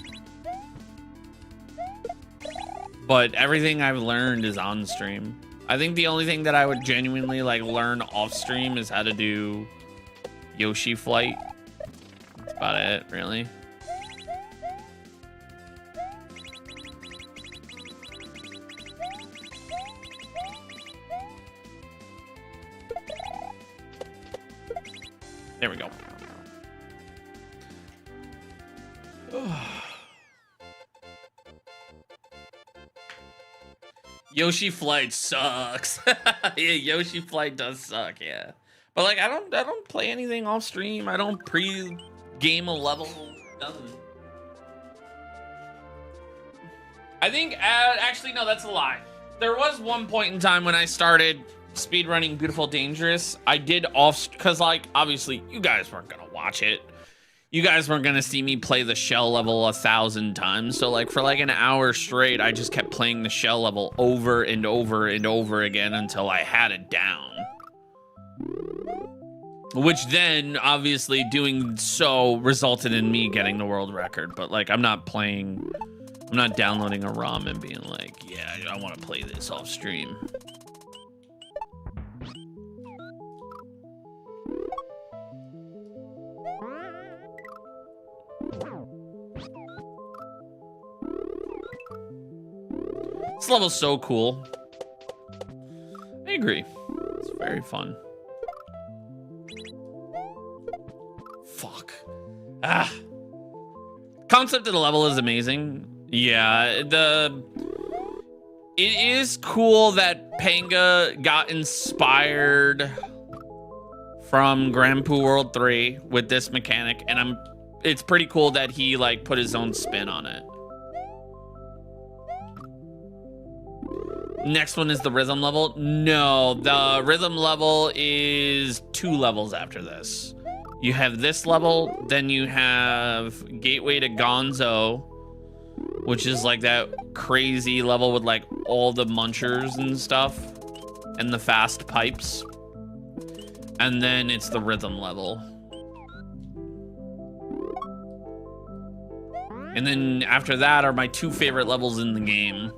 but everything I've learned is on stream. I think the only thing that I would genuinely like learn off stream is how to do Yoshi flight. That's about it, really. There we go. Yoshi flight sucks. Yeah, Yoshi flight does suck, yeah. But like I don't play anything off stream. I don't pre-game a level, nothing. I think actually no, that's a lie. There was one point in time when I started speedrunning Beautiful Dangerous. I did off, because like obviously you guys weren't gonna watch it. You guys weren't gonna see me play the shell level 1,000 times. So like for like an hour straight, I just kept playing the shell level over and over and over again until I had it down. Which then obviously doing so resulted in me getting the world record. But like I'm not downloading a ROM and being like, yeah, I want to play this off stream. This level's so cool. I agree. It's very fun. Fuck. Ah. Concept of the level is amazing. Yeah, it is cool that Panga got inspired from Grand Poo World 3 with this mechanic, and it's pretty cool that he like put his own spin on it. Next one is the rhythm level. No, the rhythm level is 2 levels after this. You have this level, then you have Gateway to Gonzo, which is like that crazy level with like all the munchers and stuff and the fast pipes. And then it's the rhythm level. And then after that are my 2 favorite levels in the game.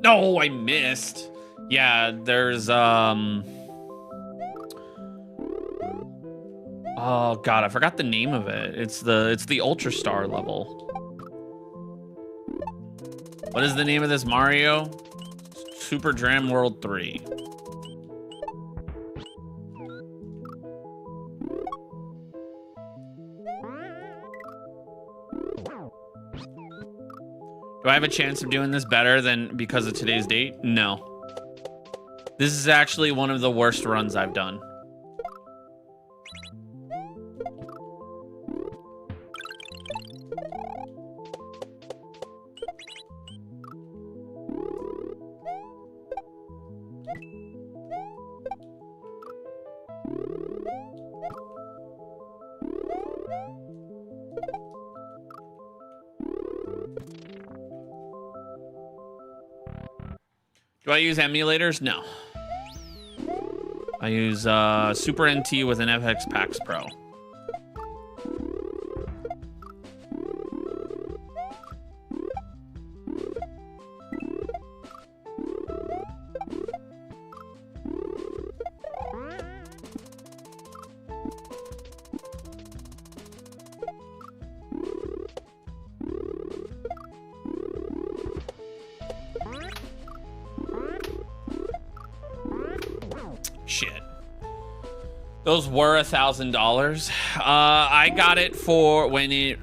No, I missed. Yeah, there's oh god, I forgot the name of it. It's the Ultra Star level. What is the name of this Mario? Super Dram World 3. Do I have a chance of doing this better than because of today's date? No. This is actually one of the worst runs I've done. Do I use emulators? No. I use Super NT with an FX Pax Pro. Shit. Those were $1,000. I got it for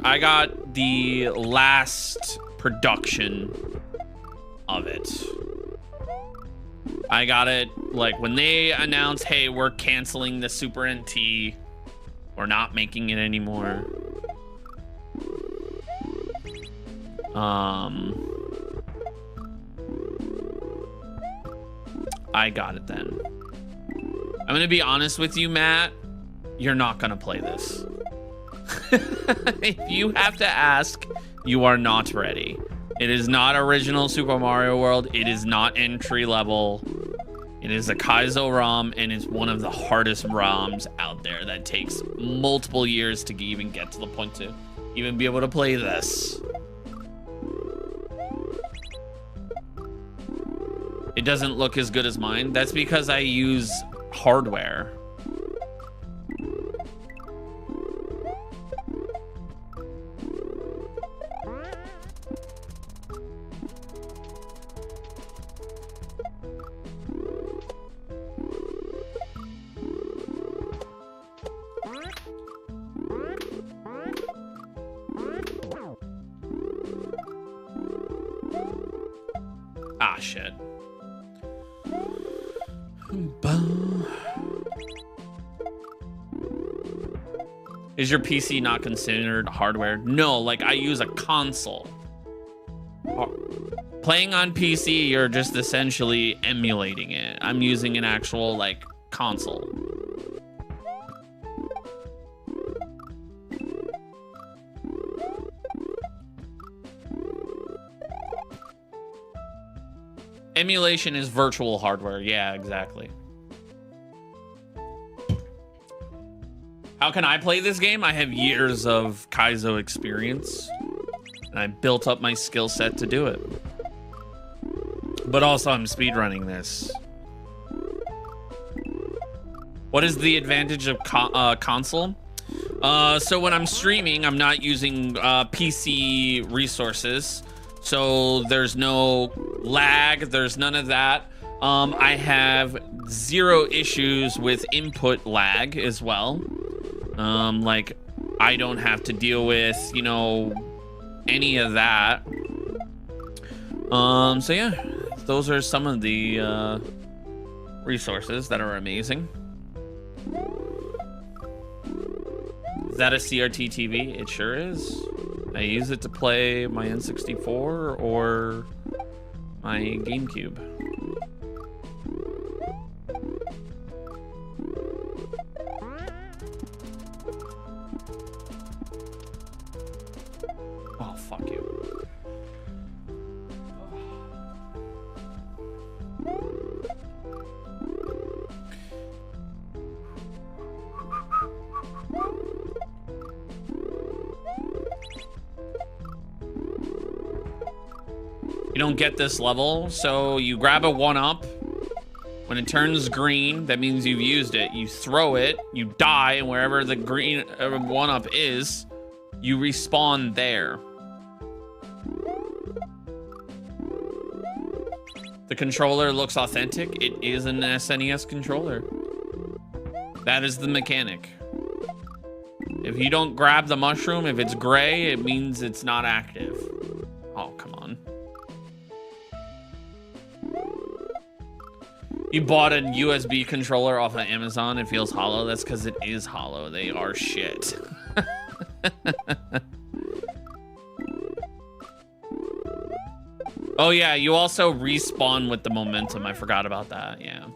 I got the last production of it. I got it like when they announced, hey, we're canceling the Super NT. We're not making it anymore. I got it then. I'm gonna be honest with you, Matt. You're not gonna play this. If you have to ask, you are not ready. It is not original Super Mario World. It is not entry level. It is a kaizo ROM, and it's one of the hardest ROMs out there that takes multiple years to even get to the point to even be able to play this. It doesn't look as good as mine. That's because I use hardware. Ah, shit. Is your PC not considered hardware? No, like I use a console. Playing on PC, you're just essentially emulating it. I'm using an actual like console. Emulation is virtual hardware. Yeah, exactly. How can I play this game? I have years of kaizo experience, and I built up my skill set to do it. But also, I'm speedrunning this. What is the advantage of console? So when I'm streaming, I'm not using PC resources. So there's no lag, there's none of that. I have 0 issues with input lag as well. Like I don't have to deal with, you know, any of that. So yeah, those are some of the resources that are amazing. Is that a CRT TV? It sure is. I use it to play my N64 or my GameCube. Oh, fuck you. You don't get this level, so you grab a 1-up. When it turns green, that means you've used it. You throw it, you die, and wherever the green 1-up is, you respawn there. The controller looks authentic. It is an SNES controller. That is the mechanic. If you don't grab the mushroom, if it's gray, it means it's not active. Oh, come on. You bought a USB controller off of Amazon. It feels hollow. That's because it is hollow. They are shit. Oh yeah, you also respawn with the momentum. I forgot about that. Yeah.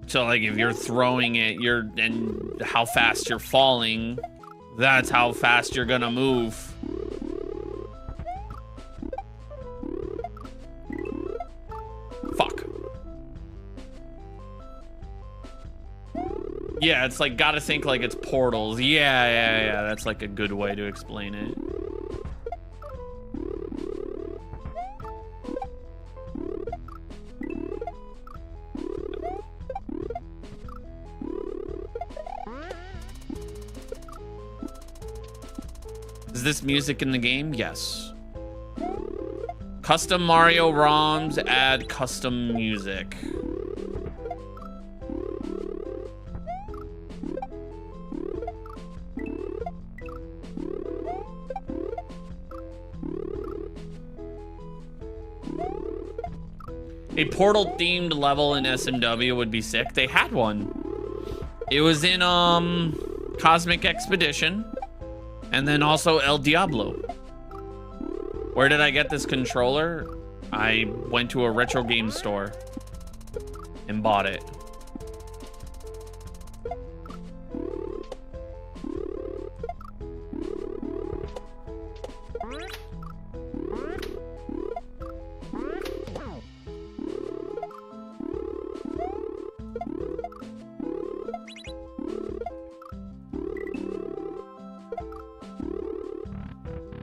So like if you're throwing it, and how fast you're falling, that's how fast you're gonna move. Yeah, it's like gotta think like it's portals. Yeah. That's like a good way to explain it. Is this music in the game? Yes. Custom Mario ROMs add custom music. A portal themed level in SMW would be sick. They had one. It was in Cosmic Expedition and then also El Diablo. Where did I get this controller? I went to a retro game store and bought it.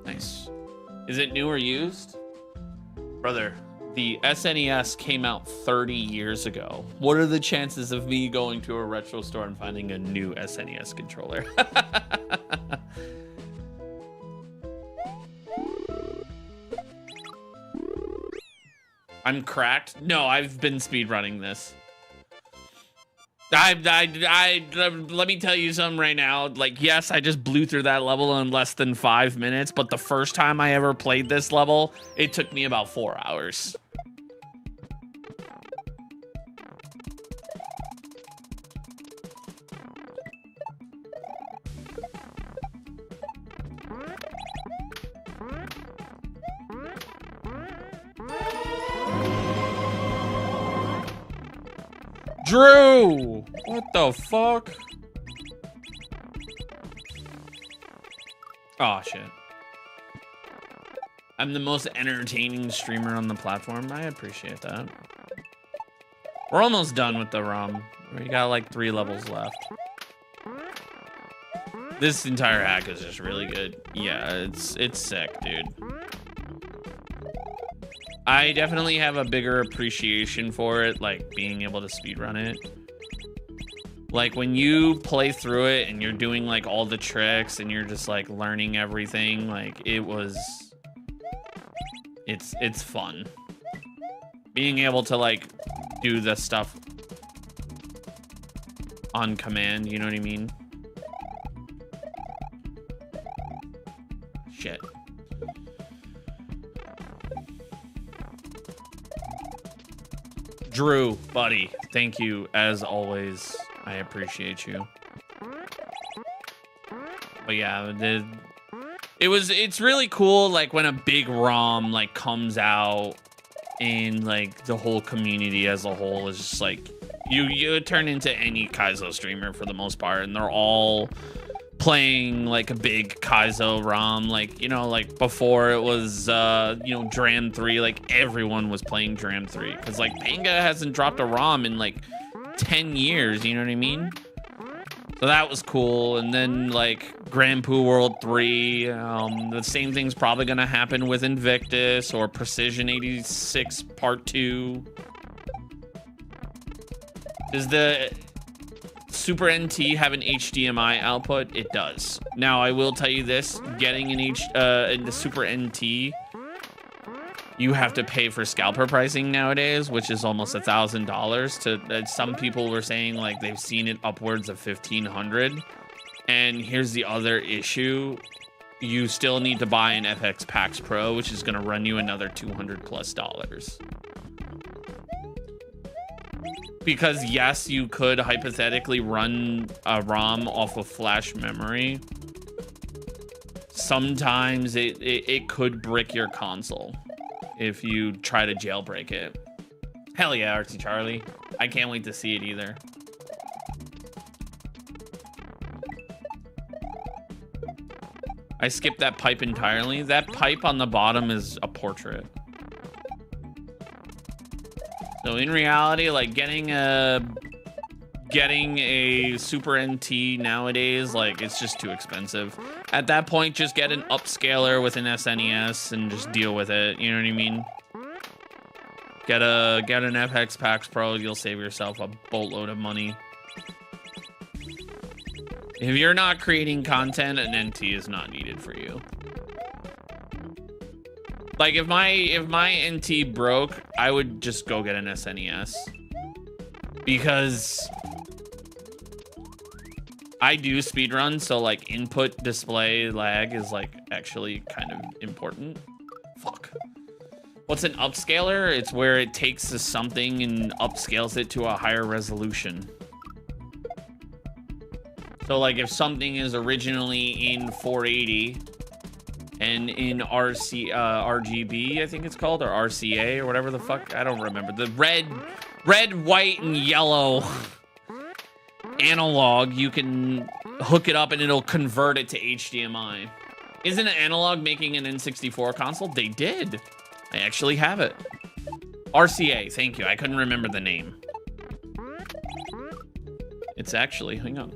Nice. Is it new or used? Brother, the SNES came out 30 years ago. What are the chances of me going to a retro store and finding a new SNES controller? I'm cracked? No, I've been speedrunning this. Let me tell you something right now. Like, yes, I just blew through that level in less than 5 minutes, but the first time I ever played this level, it took me about 4 hours. Drew! What the fuck? Oh, shit. I'm the most entertaining streamer on the platform. I appreciate that. We're almost done with the ROM. We got like 3 levels left. This entire hack is just really good. Yeah, it's sick, dude. I definitely have a bigger appreciation for it, like being able to speedrun it. Like when you play through it and you're doing like all the tricks and you're just like learning everything, like it's fun. Being able to like do the stuff on command, you know what I mean? Shit. Drew, buddy, thank you as always. I appreciate you. But yeah, it's really cool like when a big ROM like comes out and like the whole community as a whole is just like you turn into any kaizo streamer for the most part, and they're all playing like a big kaizo ROM. Like, you know, like before it was you know, Dram 3, like everyone was playing Dram 3 because like Panga hasn't dropped a ROM in like 10 years, you know what I mean? So that was cool. And then like Grand Poo World 3, the same thing's probably gonna happen with Invictus or Precision 86 Part 2. Does the Super NT have an HDMI output? It does. Now I will tell you this, getting in the Super NT, you have to pay for scalper pricing nowadays, which is almost $1,000. To some people were saying like they've seen it upwards of $1,500. And here's the other issue: you still need to buy an FX Pax Pro, which is going to run you another $200+. Because yes, you could hypothetically run a ROM off of flash memory. Sometimes it could brick your console if you try to jailbreak it. Hell yeah, Artsy Charlie. I can't wait to see it either. I skipped that pipe entirely. That pipe on the bottom is a portrait. So in reality, like getting getting a Super NT nowadays, like, it's just too expensive. At that point, just get an upscaler with an SNES and just deal with it. You know what I mean? Get an FX Pax Pro, you'll save yourself a boatload of money. If you're not creating content, an NT is not needed for you. Like, if my NT broke, I would just go get an SNES. Because I do speedrun, so like input display lag is like actually kind of important. Fuck. What's an upscaler? It's where it takes something and upscales it to a higher resolution. So like if something is originally in 480 and in RGB, I think it's called, or RCA or whatever the fuck, I don't remember. The red, white, and yellow analog, you can hook it up and it'll convert it to HDMI. Isn't Analog making an N64 console? They did. I actually have it. RCA, thank you. I couldn't remember the name. It's actually, hang on.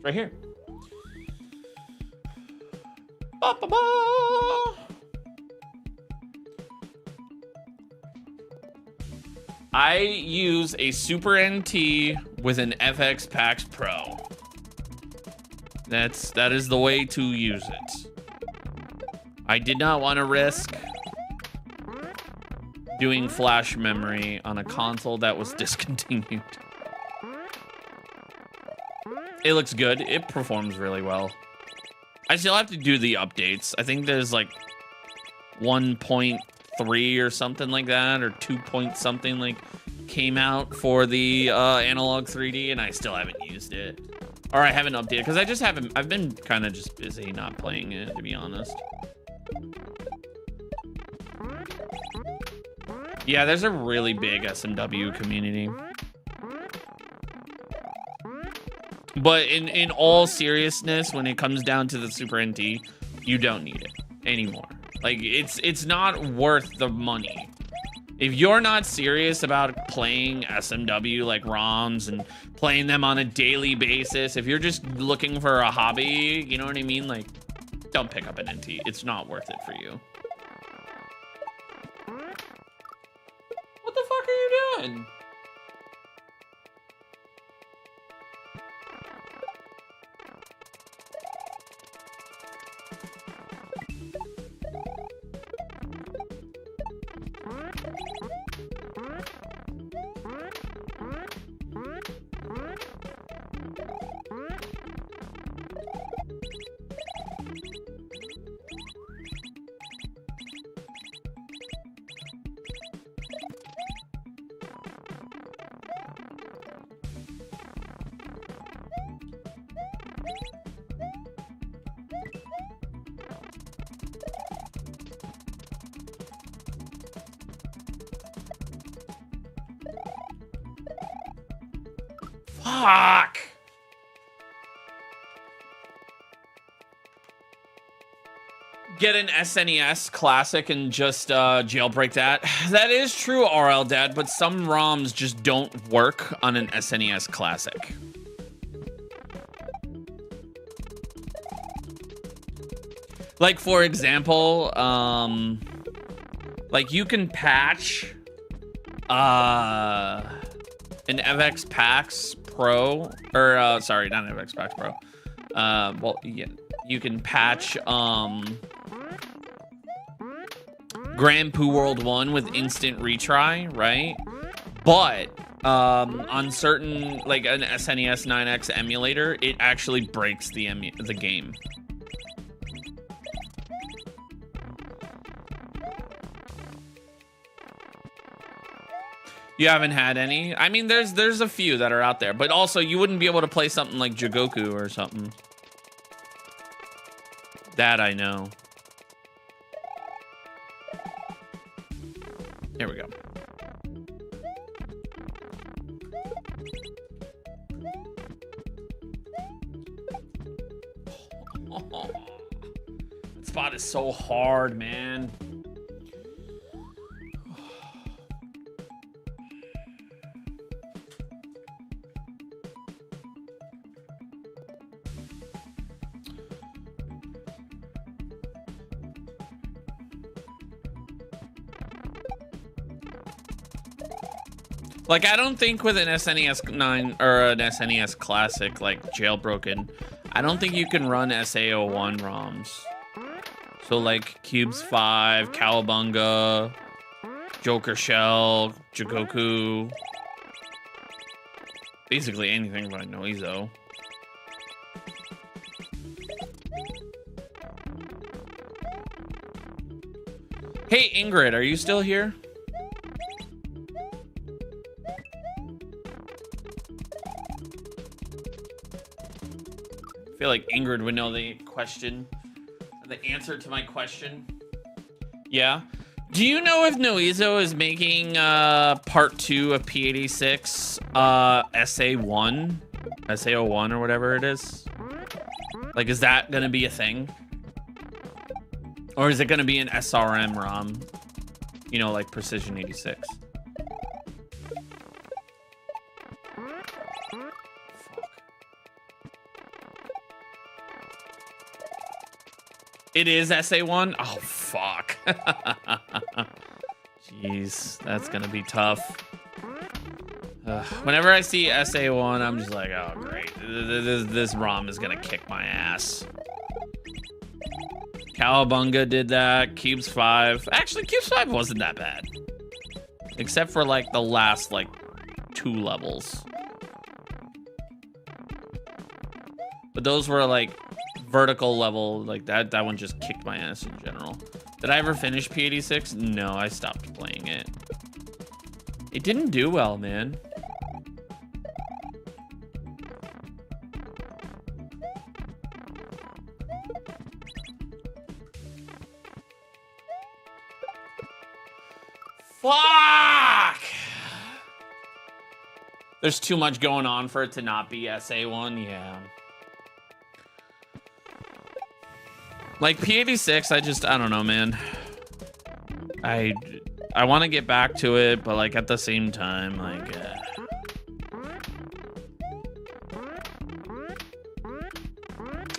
Right here. Ba, ba, ba. I use a Super NT with an FX Pax Pro. That is the way to use it. I did not want to risk doing flash memory on a console that was discontinued. It looks good. It performs really well. I still have to do the updates. I think there's like 1.3 or something like that, or 2 point something like came out for the Analog 3D, and I still haven't used it. Or I haven't updated because I just haven't. I've been kind of just busy not playing it, to be honest. Yeah, there's a really big SMW community. But in all seriousness, when it comes down to the Super NT, you don't need it anymore. Like, it's not worth the money. If you're not serious about playing SMW, like ROMs, and playing them on a daily basis, if you're just looking for a hobby, you know what I mean? Like, don't pick up an NT. It's not worth it for you. What the fuck are you doing? Fuck. Get an SNES Classic and just jailbreak that. That is true, RL Dad, but some ROMs just don't work on an SNES Classic. Like, for example, like you can patch an FX Pax Pro, or sorry, not an FX Pax Pro. Well, yeah, you can patch Grand Poo World 1 with instant retry, right? But on certain, like an SNES 9X emulator, it actually breaks the game. You haven't had any? I mean, there's a few that are out there, but also you wouldn't be able to play something like Jigoku or something. That I know. Here we go. That spot is so hard, man. Like, I don't think with an SNES 9 or an SNES Classic, like jailbroken, I don't think you can run SA01 ROMs. So like Cubes 5, Cowabunga, Joker Shell, Jigoku, basically anything by Noizo. Hey Ingrid, are you still here? I feel like Ingrid would know the question, the answer to my question. Yeah. Do you know if Noizo is making part 2 of P86 SA1? SA01 or whatever it is? Like, is that gonna be a thing? Or is it gonna be an SRM ROM? You know, like Precision 86. It is SA1? Oh, fuck. Jeez, that's gonna be tough. Whenever I see SA1, I'm just like, oh, great. This ROM is gonna kick my ass. Cowabunga did that. Cubes 5. Actually, Cubes 5 wasn't that bad. Except for, like, the last, like, 2 levels. But those were, like, vertical level, like that one just kicked my ass in general. Did I ever finish P86? No, I stopped playing it. It didn't do well, man. Fuck! There's too much going on for it to not be SA1, yeah. Like P86, I don't know, man. I want to get back to it, but like at the same time, like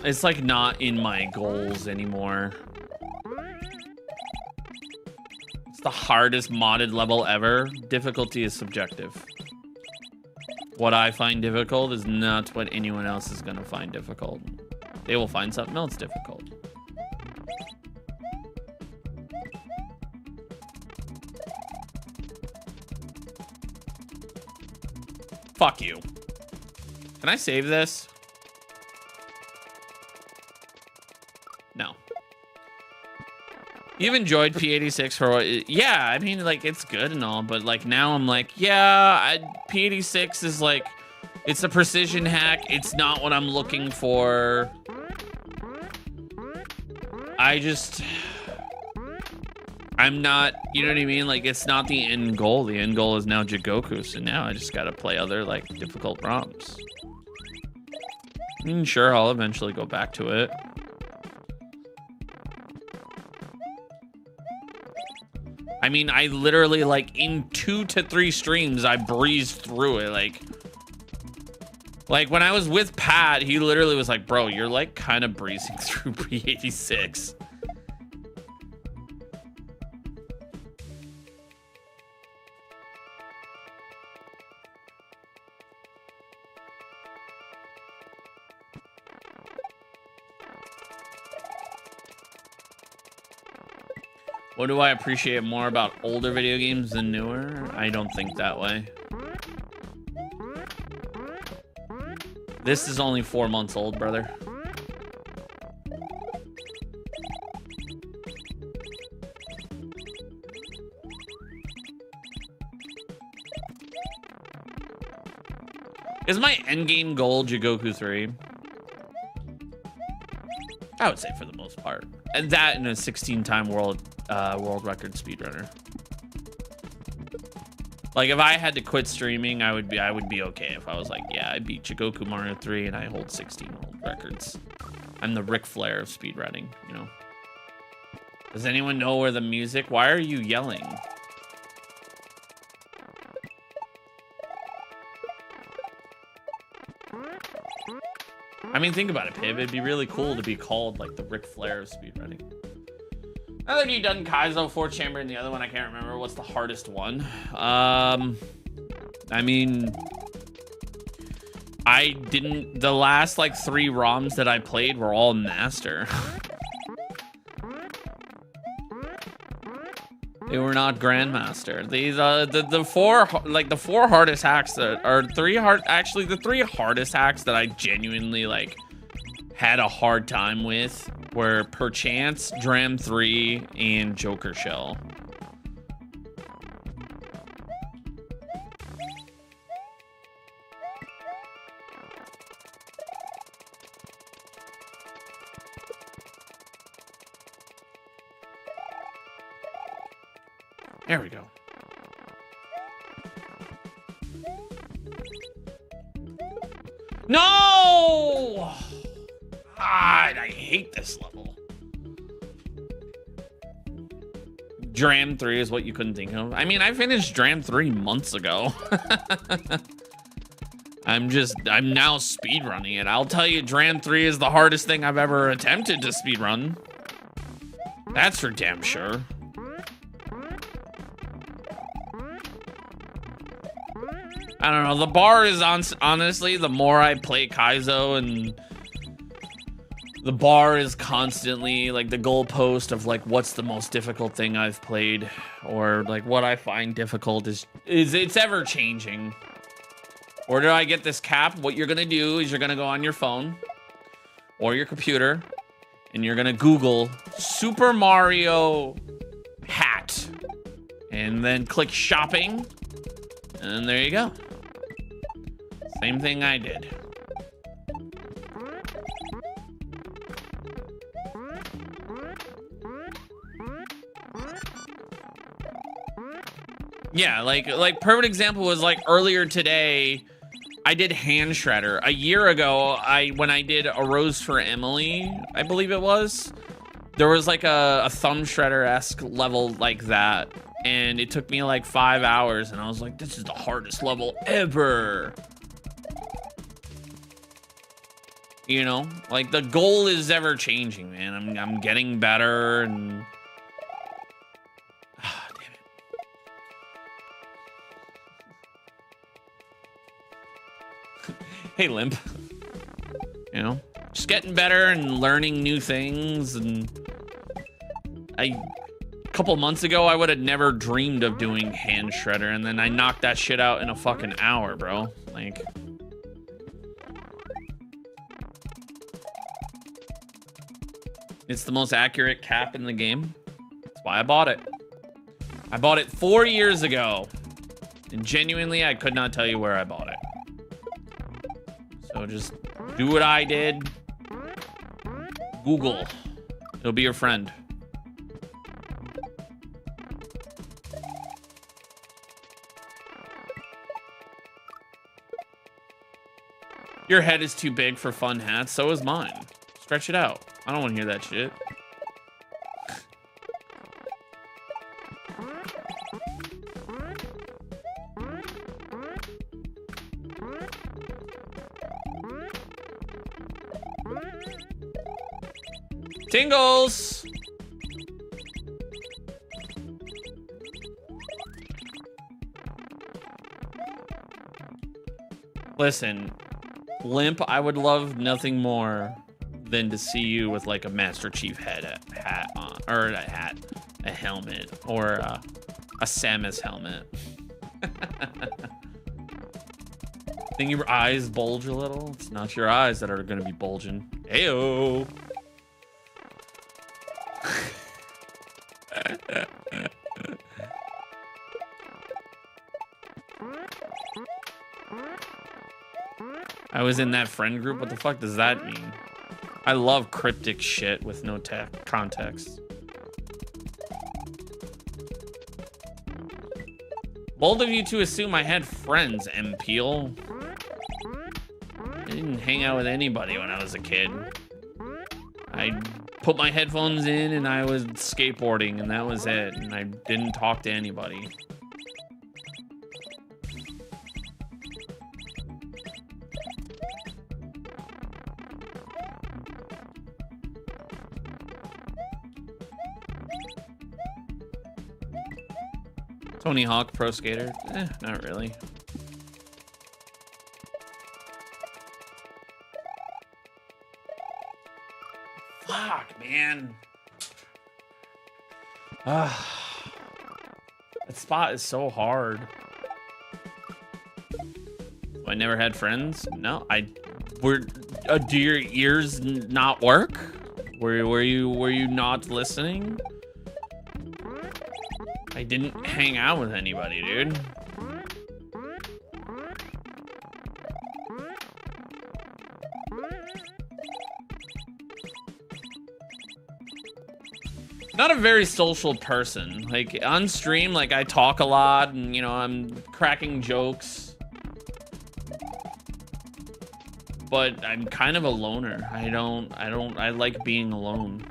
it's like not in my goals anymore. It's the hardest modded level ever. Difficulty is subjective. What I find difficult is not what anyone else is gonna find difficult. They will find something else difficult. Fuck you. Can I save this? No. You've enjoyed P86 for what? Yeah, I mean, like, it's good and all, but like now I'm like, yeah, P86 is like, it's a precision hack. It's not what I'm looking for. I'm not, you know what I mean? Like, it's not the end goal. The end goal is now Jigoku, so now I just gotta play other, like, difficult ROMs. I mean, sure, I'll eventually go back to it. I mean, I literally, like, in 2 to 3 streams, I breezed through it, like when I was with Pat, he literally was like, bro, you're, like, kind of breezing through P86. What do I appreciate more about older video games than newer? I don't think that way. This is only 4 months old, brother. Is my endgame goal Jigoku 3? I would say for the most part. And that in a 16-time world record speedrunner. Like if I had to quit streaming, I would be okay if I was like, yeah, I beat Jigoku Mario 3 and I hold 16 world records. I'm the Ric Flair of speedrunning, you know. Does anyone know where the music? Why are you yelling? I mean, think about it, Piv. It'd be really cool to be called like the Ric Flair of speedrunning. I think you've done Kaizo, 4 chamber, and the other one I can't remember. What's the hardest one? I mean, the last like 3 ROMs that I played were all master. They were not grandmaster. These the 4 hardest hacks that are the 3 hardest hacks that I genuinely like had a hard time with were Perchance, Dram 3, and Joker Shell. There we go. No! God, I hate this level. Dram 3 is what you couldn't think of. I mean, I finished Dram 3 months ago. I'm now speedrunning it. I'll tell you, Dram 3 is the hardest thing I've ever attempted to speedrun. That's for damn sure. I don't know. The bar is honestly, the more I play Kaizo, and the bar is constantly like the goalpost of like what's the most difficult thing I've played, or like what I find difficult is it's ever changing. Where do I get this cap? What you're gonna do is you're gonna go on your phone or your computer, and you're gonna Google Super Mario hat, and then click shopping, and there you go. Same thing I did. Yeah, like perfect example was like earlier today, I did hand shredder. A year ago, when I did A Rose for Emily, I believe it was, there was like a thumb shredder-esque level like that, and it took me like 5 hours, and I was like, this is the hardest level ever. You know, like the goal is ever changing, man. I'm getting better, and damn it. Hey, Limp. You know, just getting better and learning new things. And a couple months ago, I would have never dreamed of doing hand shredder, and then I knocked that shit out in a fucking hour, bro. Like, it's the most accurate cap in the game. That's why I bought it. I bought it 4 years ago. And genuinely, I could not tell you where I bought it. So just do what I did. Google. It'll be your friend. Your head is too big for fun hats. So is mine. Stretch it out. I don't want to hear that shit. Tingles! Listen, Limp, I would love nothing more than to see you with like a Master Chief hat on, or a helmet, or a Samus helmet. Think your eyes bulge a little? It's not your eyes that are gonna be bulging. Heyo. I was in that friend group. What the fuck does that mean? I love cryptic shit with no context. Bold of you to assume I had friends, M. Peel. I didn't hang out with anybody when I was a kid. I put my headphones in and I was skateboarding, and that was it. And I didn't talk to anybody. Tony Hawk Pro Skater? Not really. Fuck, man. That spot is so hard. I never had friends. No, do your ears not work? Were you not listening? I didn't hang out with anybody, dude. Not a very social person. Like on stream, like I talk a lot and you know, I'm cracking jokes. But I'm kind of a loner. I like being alone.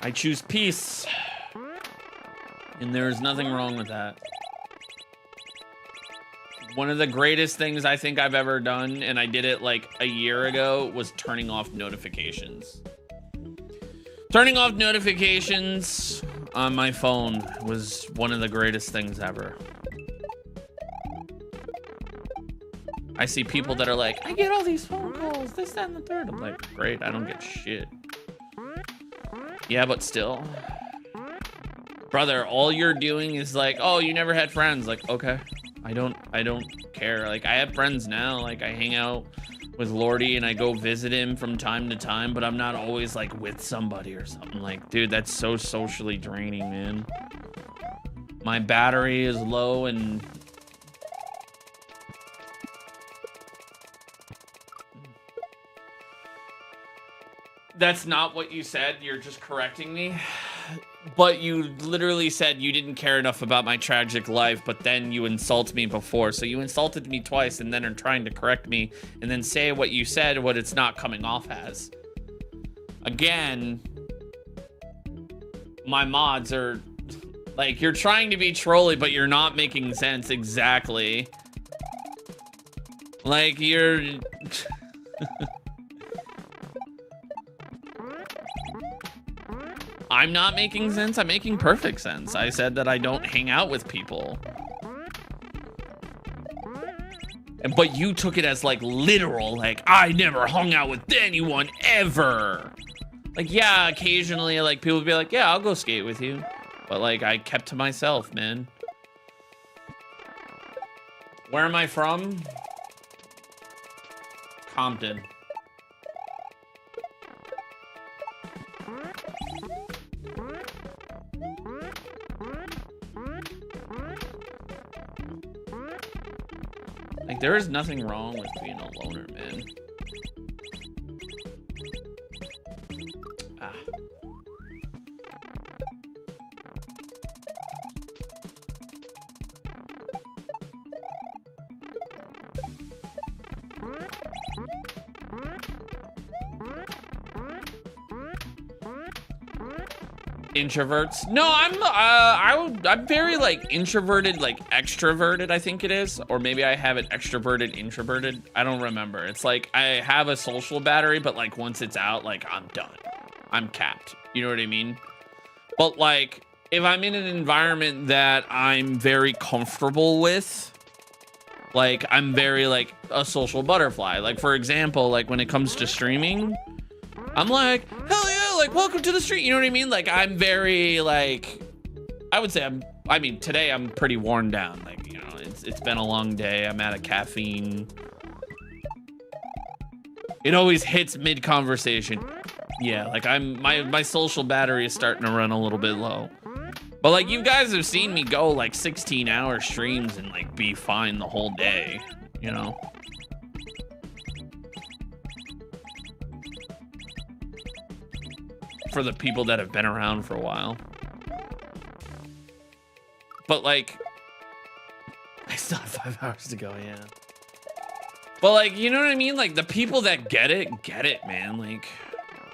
I choose peace. And there's nothing wrong with that. One of the greatest things I think I've ever done, and I did it like a year ago, was turning off notifications. Turning off notifications on my phone was one of the greatest things ever. I see people that are like, I get all these phone calls, this, that, and the third. I'm like, great, I don't get shit. Yeah, but still. Brother, all you're doing is like, oh, you never had friends. Like, okay, I don't care. Like, I have friends now. Like, I hang out with Lordy and I go visit him from time to time, but I'm not always like with somebody or something. Like, dude, that's so socially draining, man. My battery is low and that's not what you said. You're just correcting me. But you literally said you didn't care enough about my tragic life, but then you insult me before. So you insulted me twice and then are trying to correct me and then say what you said, what it's not coming off as. Again, my mods are like, you're trying to be trolly, but you're not making sense exactly. Like you're... I'm not making sense. I'm making perfect sense. I said that I don't hang out with people. But you took it as like literal, like I never hung out with anyone ever. Like, yeah, occasionally like people would be like, yeah, I'll go skate with you. But like I kept to myself, man. Where am I from? Compton. Like, there is nothing wrong with being a loner, man. Ah. Introverts? No, I'm very like introverted, like extroverted, I think it is. Or maybe I have it extroverted, introverted. I don't remember. It's like I have a social battery, but like once it's out, like I'm done. I'm capped. You know what I mean? But like if I'm in an environment that I'm very comfortable with, like I'm very like a social butterfly. Like for example, like when it comes to streaming, I'm like, hell yeah, like welcome to the street. You know what I mean? Like I'm very like, I would say today I'm pretty worn down. Like, you know, it's been a long day. I'm out of caffeine. It always hits mid conversation. Yeah, like my social battery is starting to run a little bit low. But like you guys have seen me go like 16-hour streams and like be fine the whole day, you know? For the people that have been around for a while. But like, I still have 5 hours to go, yeah. But like, you know what I mean? Like the people that get it, man. Like,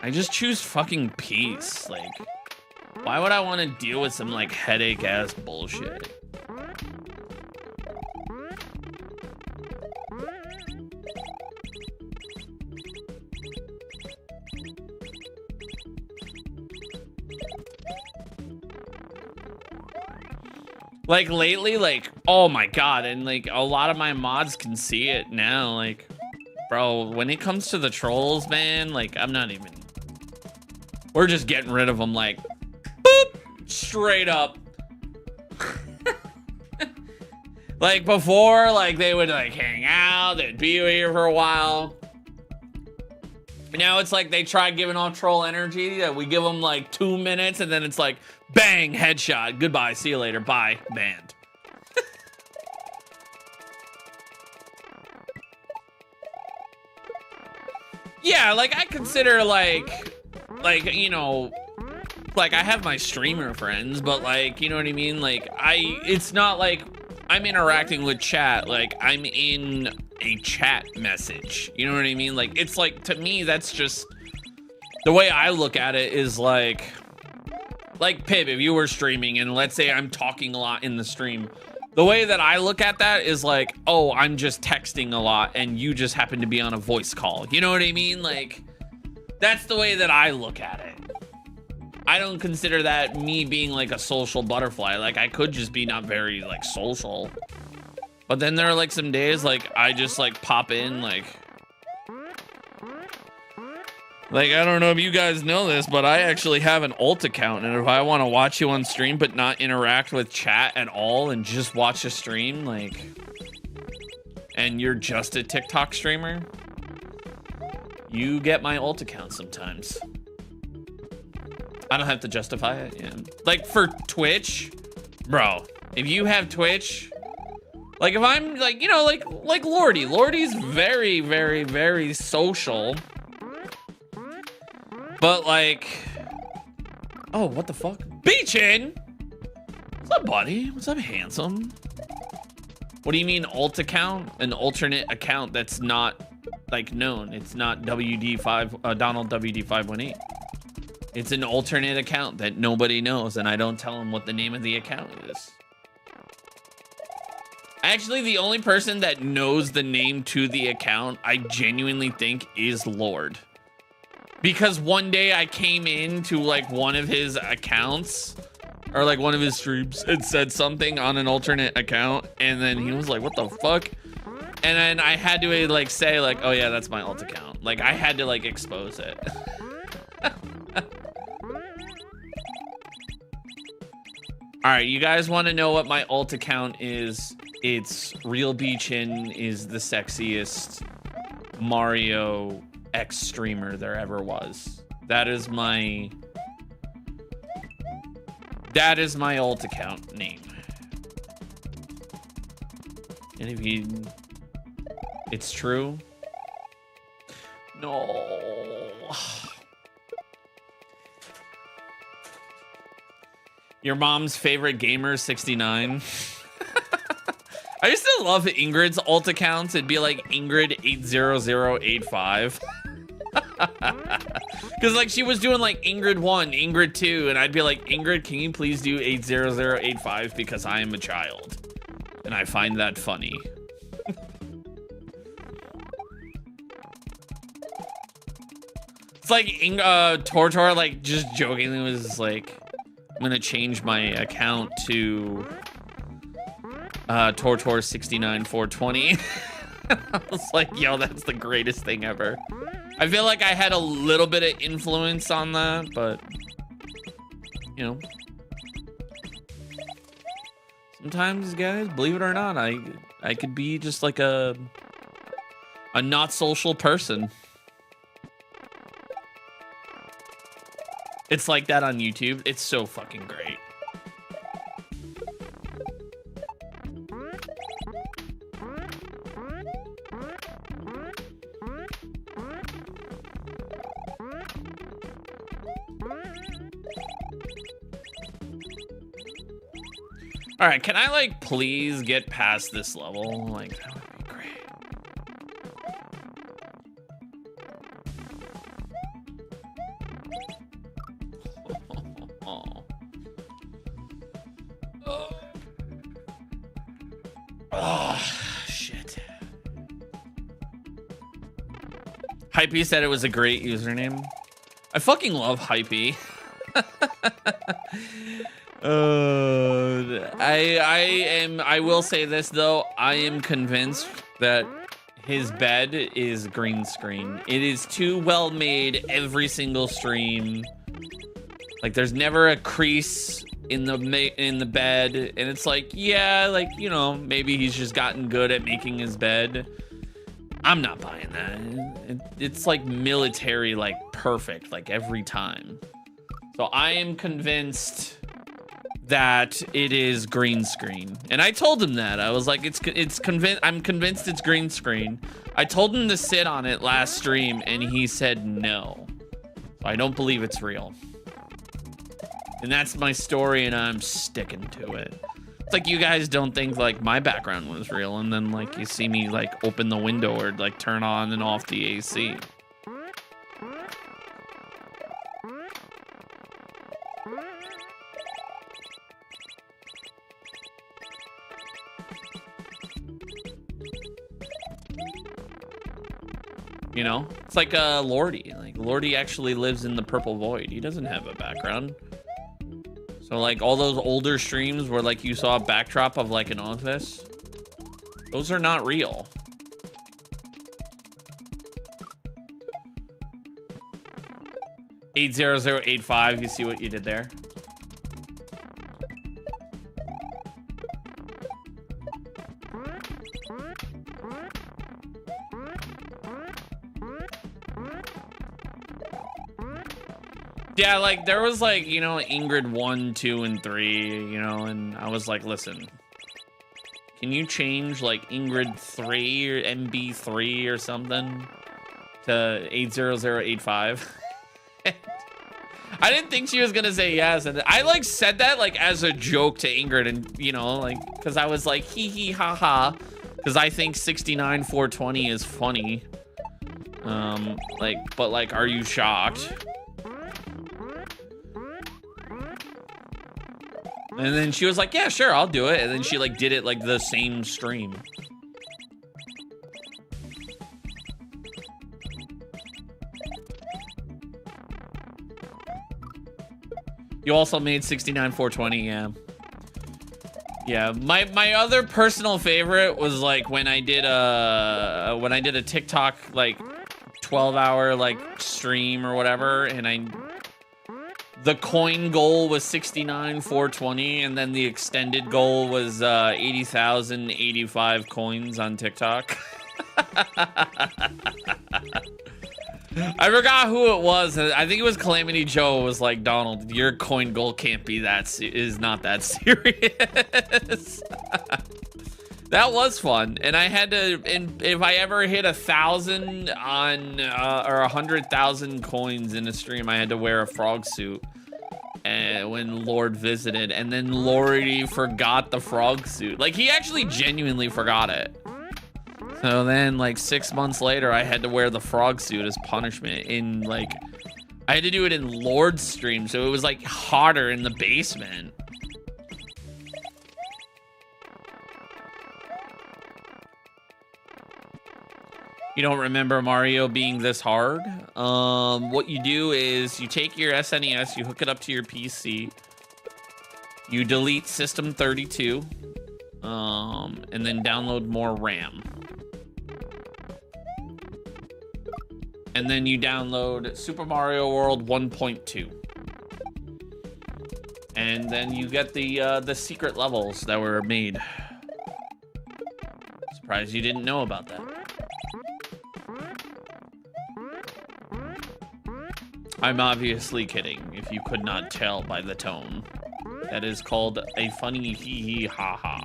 I just choose fucking peace. Like, why would I want to deal with some like headache ass bullshit? Like lately, like, oh my God. And like a lot of my mods can see it now. Like Bro, when it comes to the trolls, man, like, I'm not even... We're just getting rid of them, like, boop, straight up. Like, before, like, they would, like, hang out, they'd be here for a while. Now it's like they try giving off troll energy, that we give them, like, 2 minutes, and then it's like, bang, headshot, goodbye, see you later, bye, banned. Yeah, like, I consider, like, you know, like, I have my streamer friends, but, like, you know what I mean? Like, it's not like I'm interacting with chat, like, I'm in a chat message. You know what I mean? Like, it's like, to me, that's just, the way I look at it is like Pip, if you were streaming, and let's say I'm talking a lot in the stream, the way that I look at that is like, oh, I'm just texting a lot and you just happen to be on a voice call. You know what I mean? Like, that's the way that I look at it. I don't consider that me being like a social butterfly. Like, I could just be not very like social. But then there are like some days like I just like pop in like, I don't know if you guys know this, but I actually have an alt account, and if I want to watch you on stream but not interact with chat at all and just watch a stream, like, and you're just a TikTok streamer, you get my alt account sometimes. I don't have to justify it, yeah. Like, for Twitch, bro, if you have Twitch, like, if I'm, like, you know, like Lordy. Lordy's very, very, very social. But, like, oh, what the fuck? Beachin! What's up, buddy? What's up, handsome? What do you mean, alt account? An alternate account that's not, like, known. It's not WD5, Donald WD518. It's an alternate account that nobody knows, and I don't tell them what the name of the account is. Actually, the only person that knows the name to the account, I genuinely think, is Lord. Because one day I came into like one of his accounts or like one of his streams and said something on an alternate account, and then he was like, what the fuck? And then I had to like say like, oh yeah, that's my alt account. Like, I had to like expose it. All right, you guys want to know what my alt account is? It's Real Beachin is the sexiest Mario X streamer there ever was. That is my alt account name. And if you, it's true. No. Your mom's favorite gamer 69. I used to love Ingrid's alt accounts. It'd be like Ingrid 80085. Because like she was doing like Ingrid 1, Ingrid 2, and I'd be like, Ingrid, can you please do 80085 because I am a child. And I find that funny. It's like Tortor like just jokingly was like, I'm gonna change my account to Tortor 69420. I was like, yo, that's the greatest thing ever. I feel like I had a little bit of influence on that, but you know, sometimes, guys, believe it or not, I could be just like a not social person. It's like that on YouTube. It's so fucking great. All right, can I like please get past this level? Like, that would be great. Oh, shit. Hypey said it was a great username. I fucking love Hypey. I will say this though, I am convinced that his bed is green screen. It is too well made every single stream. Like there's never a crease in the bed, and it's like, yeah, like, you know, maybe he's just gotten good at making his bed. I'm not buying that. It's like military, like perfect, like every time. So I am convinced that it is green screen, and I told him that. I was like, I'm convinced it's green screen. I told him to sit on it last stream, and he said no. So I don't believe it's real. And that's my story, and I'm sticking to it. It's like you guys don't think like my background was real, and then like you see me like open the window or like turn on and off the AC. You know, it's like Lordy. Like Lordy actually lives in the purple void. He doesn't have a background. So like all those older streams where like you saw a backdrop of like an office, those are not real. $80085, you see what you did there? Yeah, like there was like, you know, Ingrid 1, 2, and 3, you know, and I was like, listen, can you change like Ingrid 3 or MB3 or something to 80085? I didn't think she was gonna say yes, and I like said that like as a joke to Ingrid, and you know, like because I was like hee hee ha ha, because I think 69420 is funny. Like, but like, are you shocked? And then she was like, yeah, sure, I'll do it. And then she like did it like the same stream. You also made 69420, yeah. Yeah, my other personal favorite was like when I did a TikTok like 12-hour like stream or whatever, and the coin goal was 69,420, and then the extended goal was 80,085 coins on TikTok. I forgot who it was. I think it was Calamity Joe. Was like, Donald, your coin goal can't be is not that serious. That was fun, and I had to. And if I ever hit 1,000 on or 100,000 coins in a stream, I had to wear a frog suit. And when Lord visited, and then Lordy forgot the frog suit. Like he actually genuinely forgot it. So then, like 6 months later, I had to wear the frog suit as punishment. In like, I had to do it in Lord's stream, so it was like hotter in the basement. You don't remember Mario being this hard? What you do is you take your SNES, you hook it up to your PC, you delete System 32, and then download more RAM. And then you download Super Mario World 1.2. And then you get the secret levels that were made. Surprised you didn't know about that. I'm obviously kidding, if you could not tell by the tone. That is called a funny hee hee ha ha.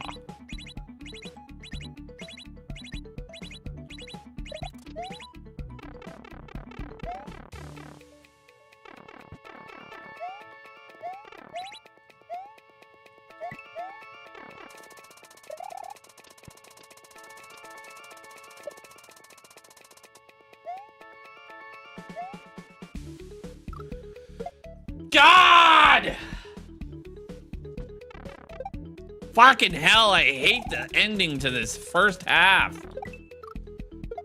God! Fucking hell, I hate the ending to this first half.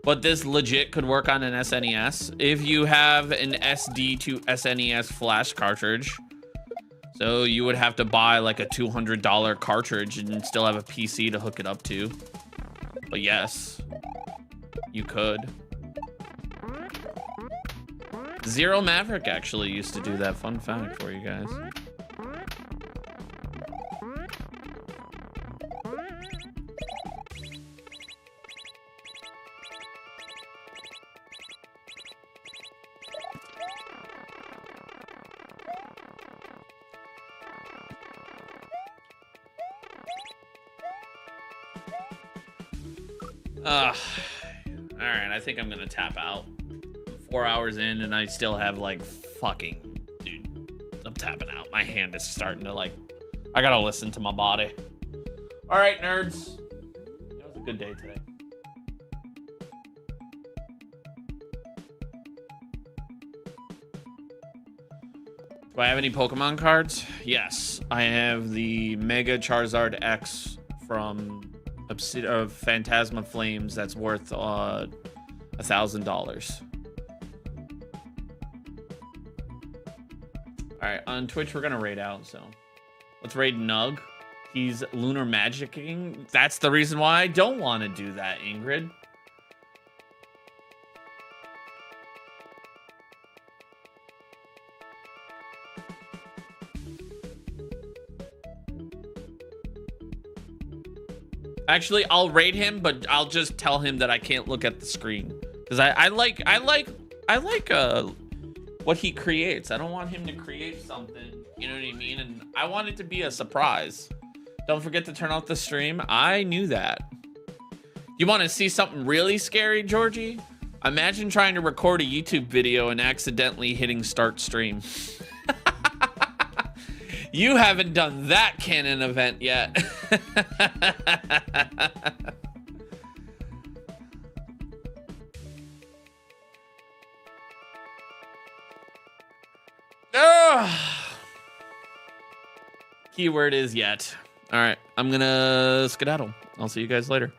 But this legit could work on an SNES if you have an SD to SNES flash cartridge. So you would have to buy like a $200 cartridge and still have a PC to hook it up to. But yes. You could. Zero Maverick actually used to do that. Fun fact for you guys. All right, I think I'm gonna tap out. 4 hours in and I still have like fucking, dude, I'm tapping out. My hand is starting to like, I gotta listen to my body. All right, nerds. It was a good day today. Do I have any Pokemon cards? Yes, I have the Mega Charizard X from Phantasma Flames that's worth $1,000. All right, on Twitch we're gonna raid out, so let's raid Nug. He's lunar magicking. That's the reason why I don't want to do that, Ingrid. Actually, I'll raid him, but I'll just tell him that I can't look at the screen because I like what he creates. I don't want him to create something, you know what I mean? And I want it to be a surprise. Don't forget to turn off the stream. I knew that. You want to see something really scary, Georgie? Imagine trying to record a YouTube video and accidentally hitting start stream. You haven't done that canon event yet. Keyword is yet. All right, I'm gonna skedaddle. I'll see you guys later.